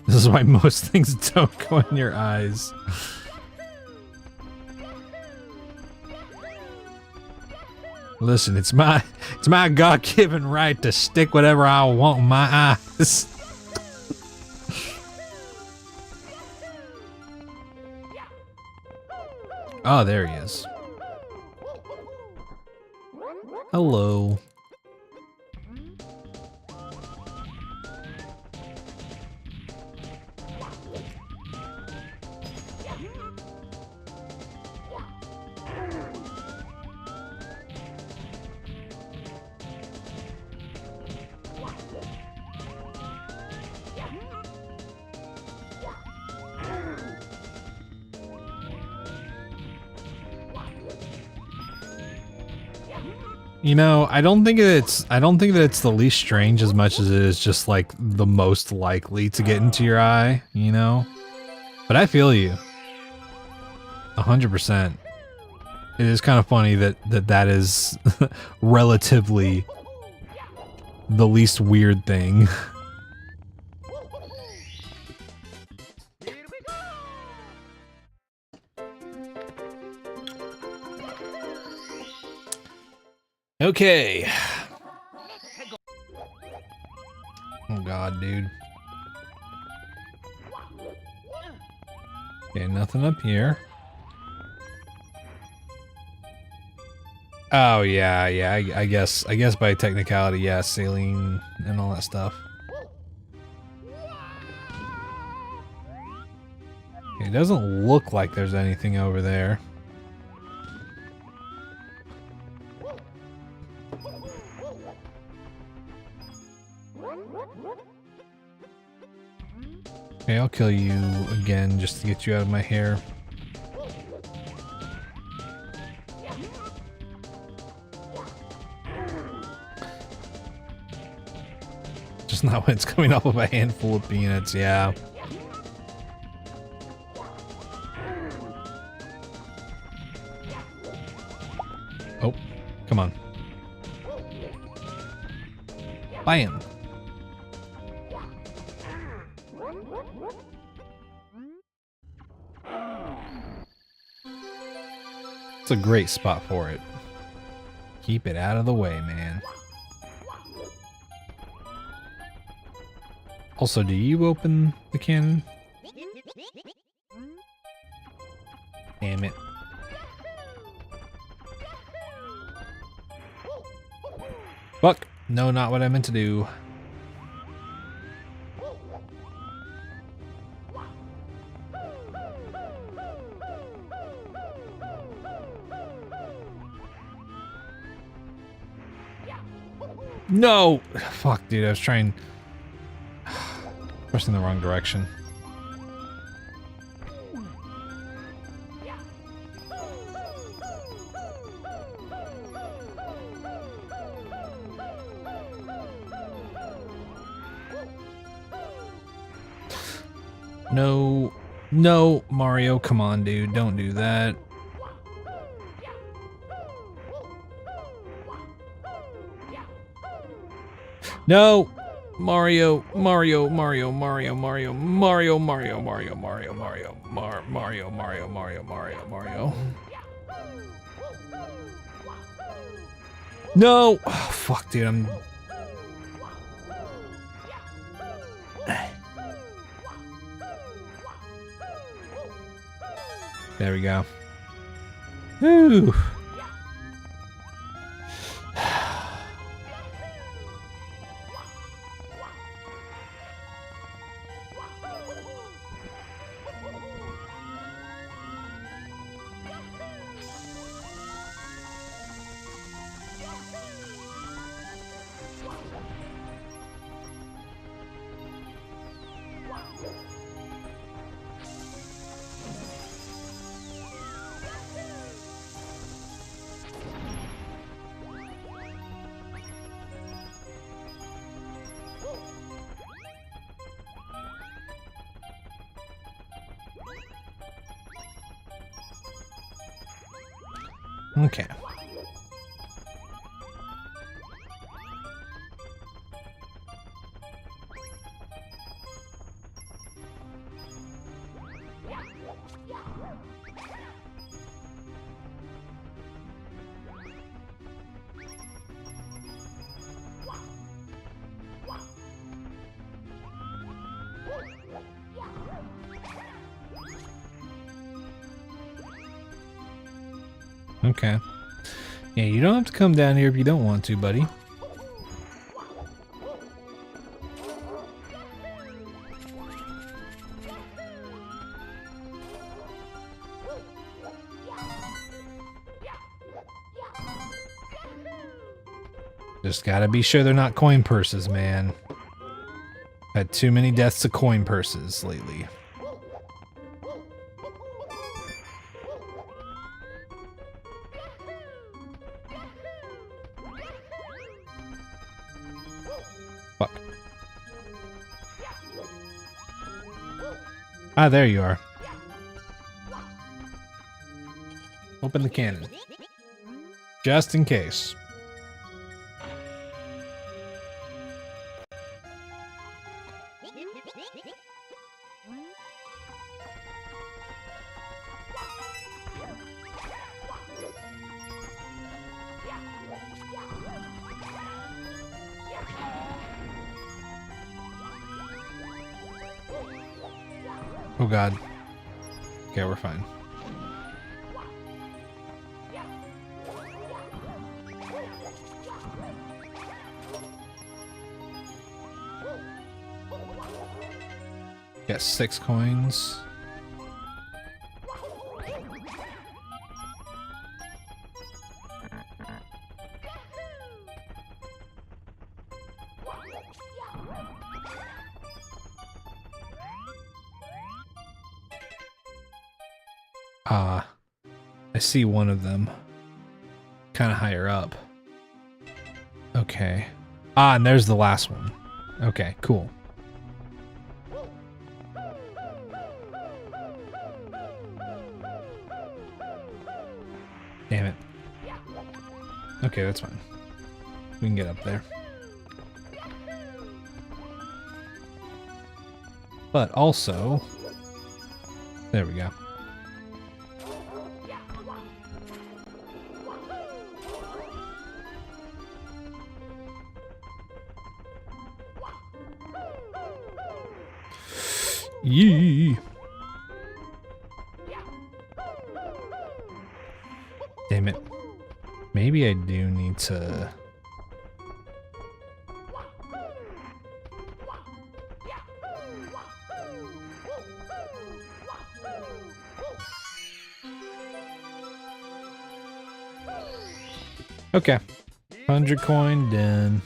This is why most things don't go in your eyes. Listen, it's my God-given right to stick whatever I want in my eyes. Oh, there he is. Hello. You know, I don't think that it's the least strange as much as it is just like the most likely to get into your eye, you know? But I feel you. 100%. It is kind of funny that is relatively the least weird thing. Okay. Oh God, dude. Okay, nothing up here. Oh yeah, I guess by technicality, yeah, saline and all that stuff. Okay, it doesn't look like there's anything over there. Okay, I'll kill you again just to get you out of my hair. Just not when it's coming off of a handful of peanuts, yeah. Oh, come on. Bam. It's a great spot for it. Keep it out of the way, man. Also, do you open the cannon? Damn it. Fuck! No, not what I meant to do. No! Fuck, dude, I was trying... Pressing the wrong direction. No. No, Mario, come on, dude. Don't do that. No! Mario, Mario, Mario, Mario, Mario, Mario, Mario, Mario, Mario, Mario, Mario, Mario, Mario, Mario, Mario. No! Oh, fuck, dude, I'm... There we go. Woo! Okay. Okay. Yeah, you don't have to come down here if you don't want to, buddy. Just gotta be sure they're not coin purses, man. Had too many deaths to coin purses lately. Fuck. Ah, there you are. Open the cannon. Just in case. Oh god. Okay, we're fine. Got 6 coins. I see one of them. Kind of higher up. Okay. Ah, and there's the last one. Okay, cool. Damn it. Okay, that's fine. We can get up there. But also... There we go. Yee. Damn it. Maybe I do need to... Okay. 100 coin done.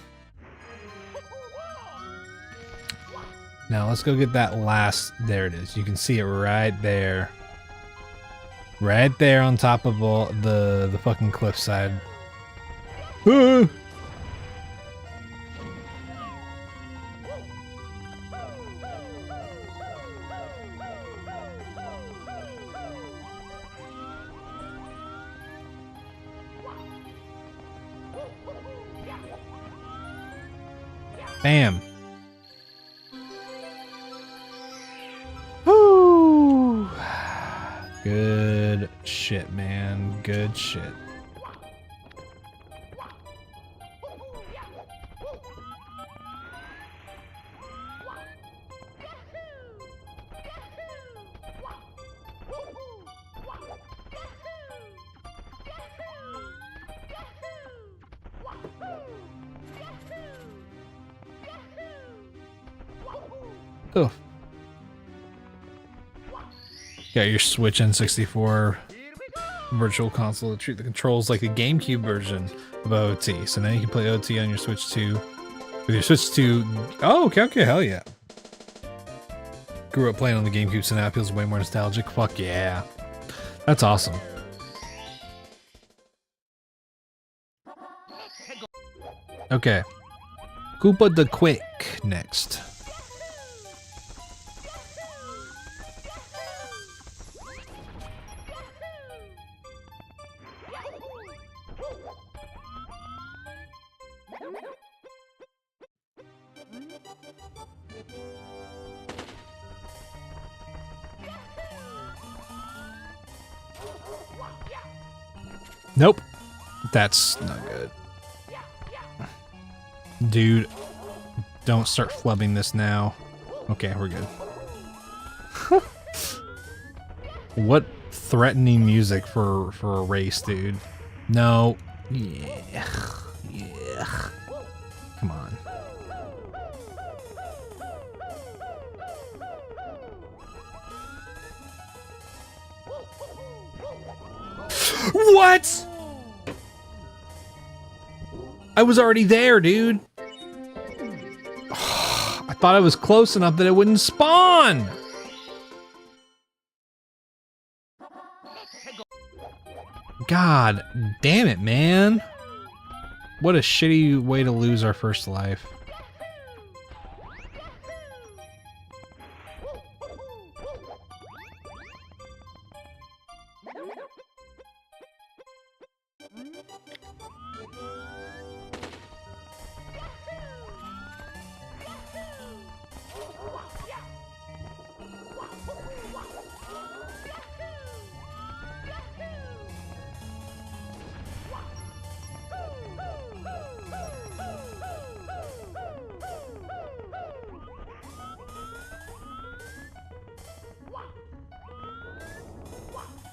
Now let's go get that last. There it is. You can see it right there. Right there on top of all the fucking cliffside. Ah! Bam. Woo! Good shit, man. Good shit. Oh. Got your Switch N64 Virtual Console to treat the controls like a GameCube version of OOT. So now you can play OOT on your Switch 2 with your Switch 2. Oh, okay, hell yeah. Grew up playing on the GameCube, so now it feels way more nostalgic. Fuck yeah. That's awesome. Okay. Koopa the Quick next. Nope. That's not good. Dude, don't start flubbing this now. Okay, we're good. What threatening music for a race, dude. No. Yeah. Yeah. Come on. What? I was already there, dude. I thought I was close enough that it wouldn't spawn. God damn it, man. What a shitty way to lose our first life.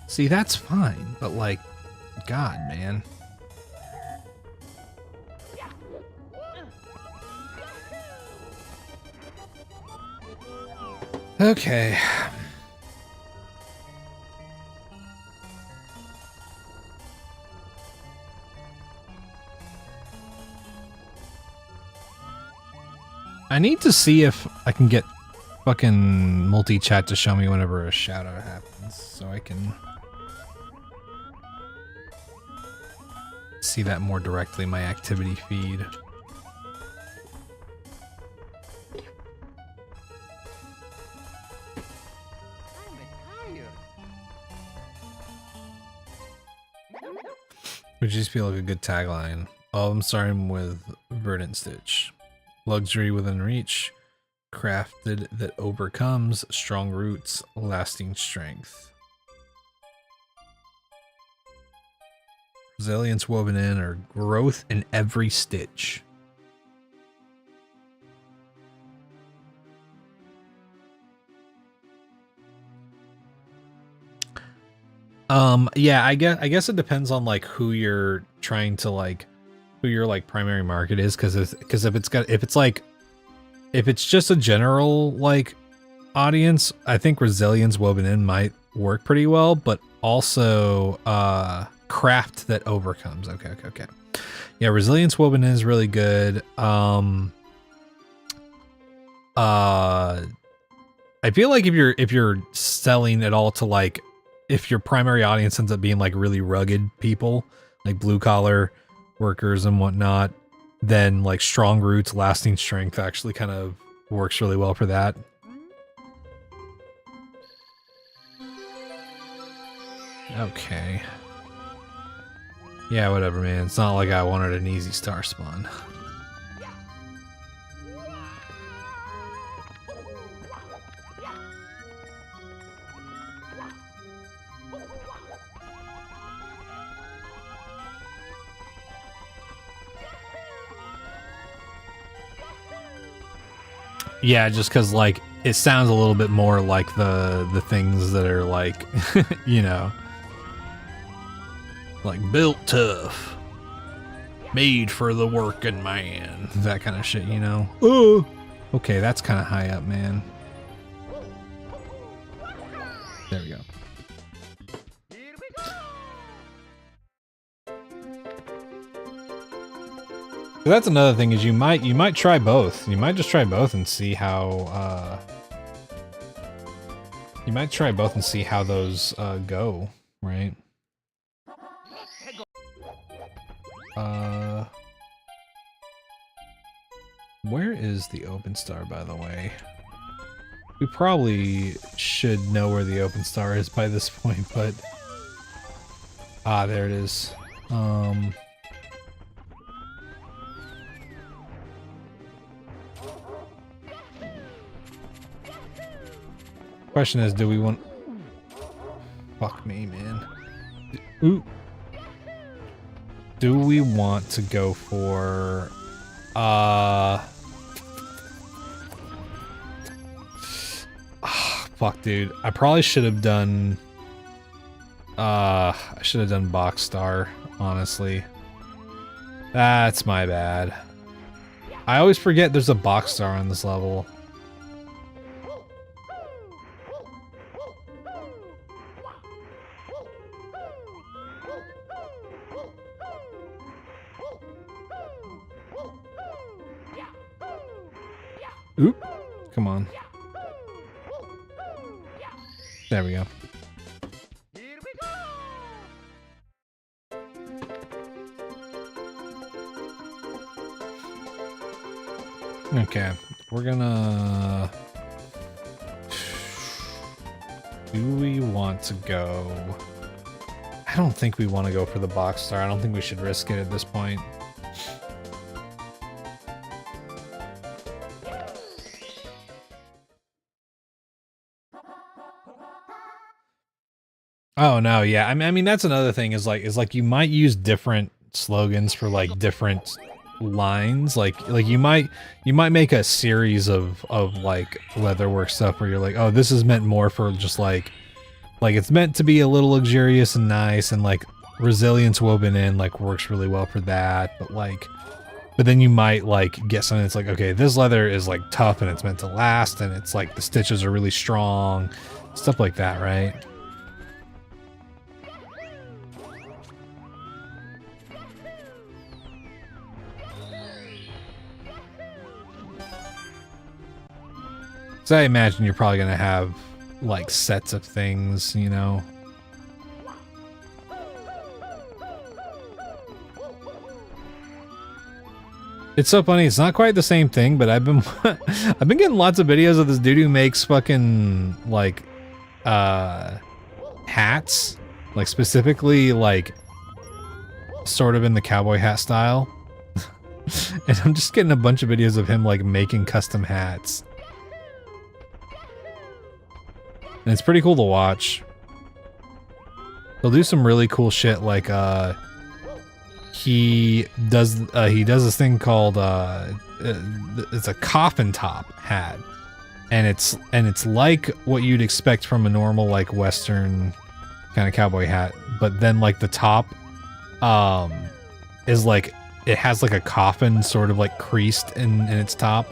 See, that's fine, but like, God, man. Okay. I need to see if I can get fucking multi-chat to show me whenever a shout-out happens, so I can see that more directly in my activity feed. Would just feel like a good tagline. Oh, I'm starting with Verdant Stitch. Luxury within reach, crafted that overcomes, strong roots, lasting strength. Resilience woven in, or growth in every stitch. Yeah, I guess it depends on like who you're trying to like, who your like primary market is, because if it's just a general like audience, I think resilience woven in might work pretty well, but also craft that overcomes. Okay. Yeah, resilience woven in is really good. I feel like if you're selling it all to like, if your primary audience ends up being like really rugged people, like blue collar workers and whatnot, then like strong roots, lasting strength actually kind of works really well for that. Okay. Yeah, whatever, man. It's not like I wanted an easy star spawn. Yeah, just because like it sounds a little bit more like the things that are like, you know, like built tough, made for the working man, that kind of shit, you know. Oh, okay, that's kind of high up, man. There we go. Here we go. So that's another thing is you might try both. You might just try both and see how you might try both and see how those go, right? Where is the open star, by the way? We probably should know where the open star is by this point, but there it is. Question is, do we want... Fuck me, man. Ooh. Do we want to go for... fuck, dude. I probably should have done... I should have done box star, honestly. That's my bad. I always forget there's a box star on this level. Oop. Come on. There we go. Here we go. Okay, we're gonna... Do we want to go... I don't think we want to go for the box star. I don't think we should risk it at this point. Oh no, yeah. I mean that's another thing is like you might use different slogans for like different lines. Like you might make a series of like leatherwork stuff where you're like, oh, this is meant more for just like it's meant to be a little luxurious and nice, and like resilience woven in like works really well for that. But then you might like get something that's like, okay, this leather is like tough and it's meant to last, and it's like the stitches are really strong, stuff like that, right? So I imagine you're probably gonna have like sets of things, you know. It's so funny. It's not quite the same thing, but I've been I've been getting lots of videos of this dude who makes fucking like hats, like specifically like sort of in the cowboy hat style. And I'm just getting a bunch of videos of him like making custom hats. And it's pretty cool to watch. He'll do some really cool shit, like he does this thing called it's a coffin top hat, and it's like what you'd expect from a normal like Western kind of cowboy hat, but then like the top is like it has like a coffin sort of like creased in its top.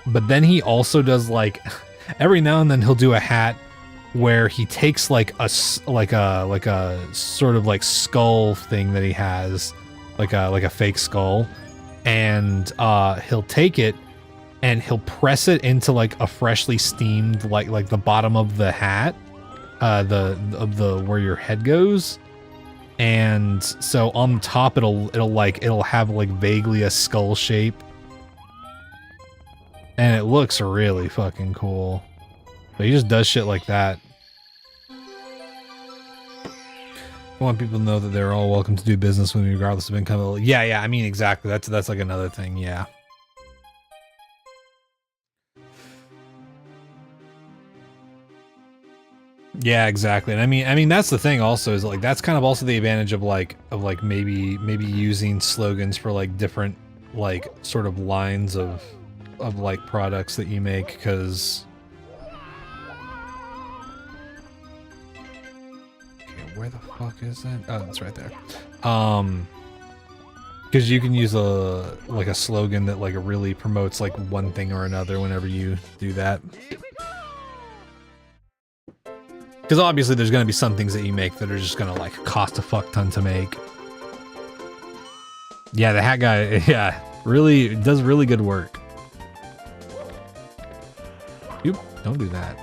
But then he also does like every now and then he'll do a hat where he takes like a sort of like skull thing that he has, like a fake skull, and he'll take it and he'll press it into like a freshly steamed like the bottom of the hat, the where your head goes, and so on the top it'll have like vaguely a skull shape. And it looks really fucking cool. But he just does shit like that. I want people to know that they're all welcome to do business with me regardless of income. Yeah, I mean, exactly. That's like another thing, yeah. Yeah, exactly. And I mean that's the thing also, is like that's kind of also the advantage of like maybe using slogans for like different like sort of lines of like products that you make, because okay, where the fuck is it? Oh, it's right there. Because you can use a slogan that like really promotes like one thing or another whenever you do that. Because obviously there's going to be some things that you make that are just going to like cost a fuck ton to make. Yeah, the hat guy, yeah, really does really good work. Oop, don't do that.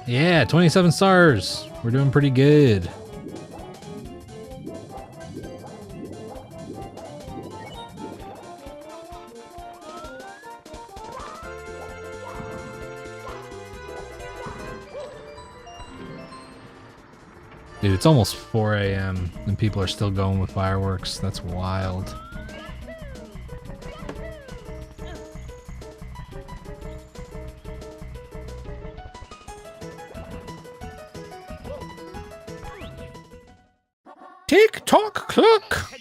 Yeah, 27 stars. We're doing pretty good. Dude, it's almost 4 a.m. and people are still going with fireworks. That's wild. Tick-tock clock!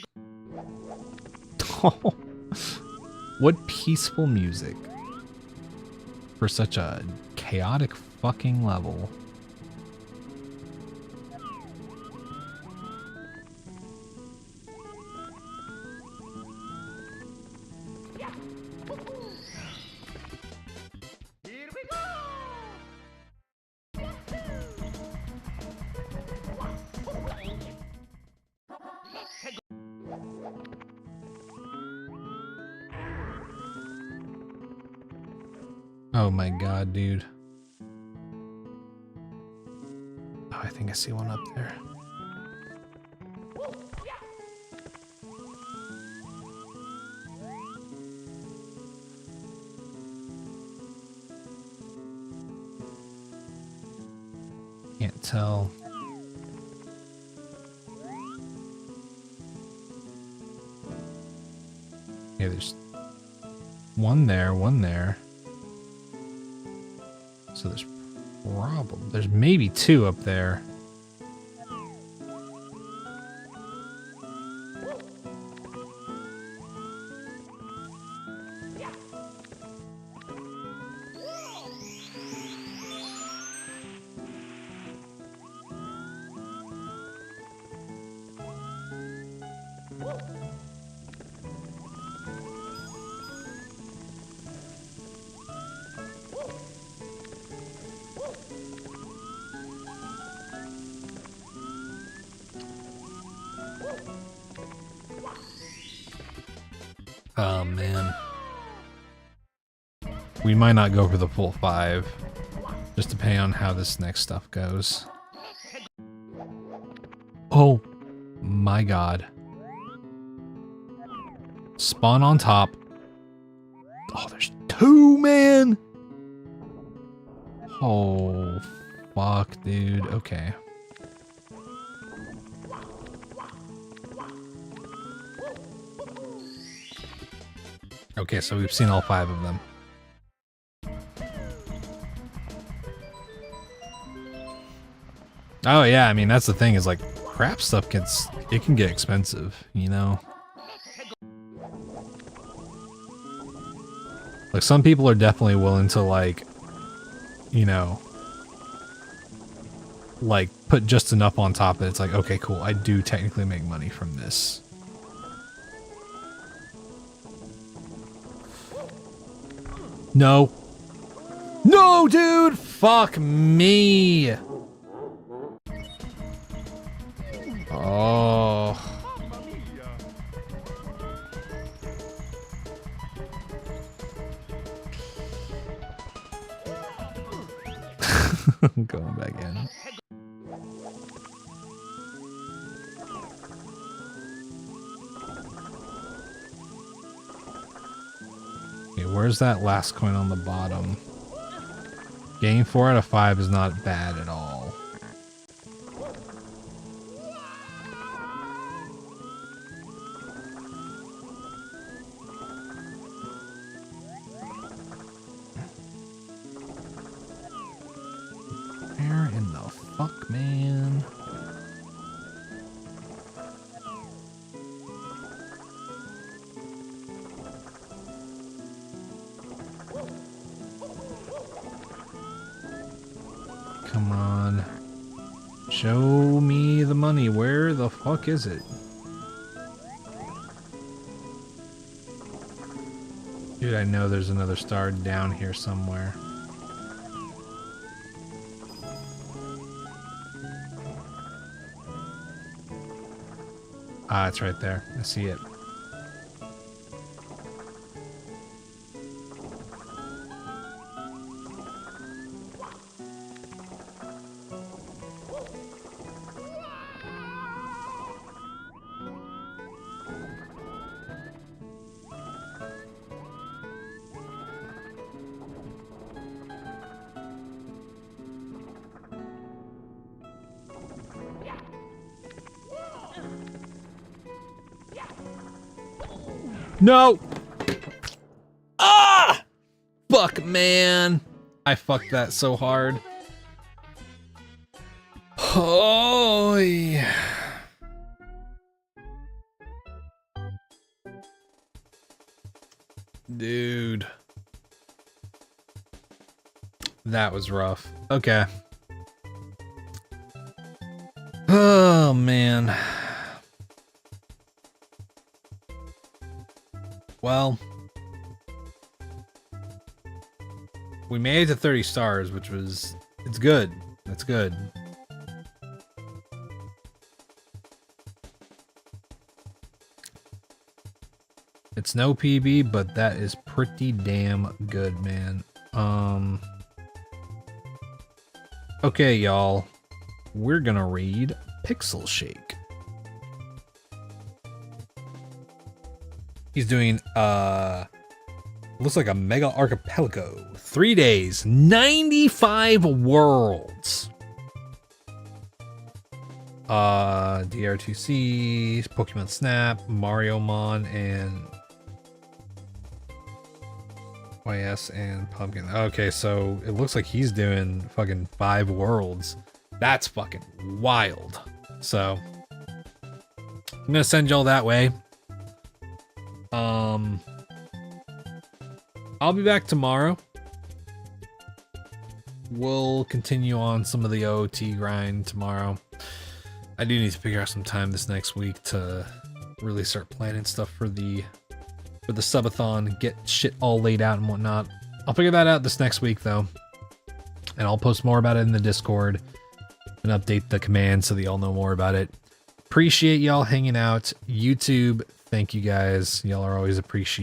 Oh, what peaceful music for such a chaotic fucking level. Oh my god, dude. Oh, I think I see one up there. Can't tell. Yeah, there's one there, one there. So there's maybe two up there. Oh man. We might not go for the full 5, just depending on how this next stuff goes. Oh my god. Spawn on top. Oh, there's 2, man! Oh, fuck, dude. Okay. Okay, so we've seen all 5 of them. Oh yeah, I mean, that's the thing, is like, crap stuff it can get expensive, you know? Like, some people are definitely willing to, like, you know, like, put just enough on top that it's like, okay, cool, I do technically make money from this. No. No, dude! Fuck me! Oh. I'm going back in. Okay, where's that last coin on the bottom? Getting 4 out of 5 is not bad at all. fuck, man? Come on. Show me the money. Where the fuck is it? Dude, I know there's another star down here somewhere. Ah, it's right there. I see it. No! Ah! Fuck, man. I fucked that so hard. Oh, yeah. Dude. That was rough. Okay. Oh, man. Well, we made it to 30 stars, which was, it's good. That's good. It's no PB, but that is pretty damn good, man. Okay, y'all. We're gonna read Pixel Shake. He's doing, looks like a mega archipelago. 3 days, 95 worlds. DR2C, Pokemon Snap, Mario Mon, and YS and Pumpkin. Okay, so it looks like he's doing fucking 5 worlds. That's fucking wild. So, I'm gonna send y'all that way. I'll be back tomorrow. We'll continue on some of the OOT grind tomorrow. I do need to figure out some time this next week to really start planning stuff for the subathon, get shit all laid out and whatnot. I'll figure that out this next week though, and I'll post more about it in the Discord and update the command so that y'all know more about it. Appreciate y'all hanging out. YouTube, thank you guys. Y'all are always appreciated.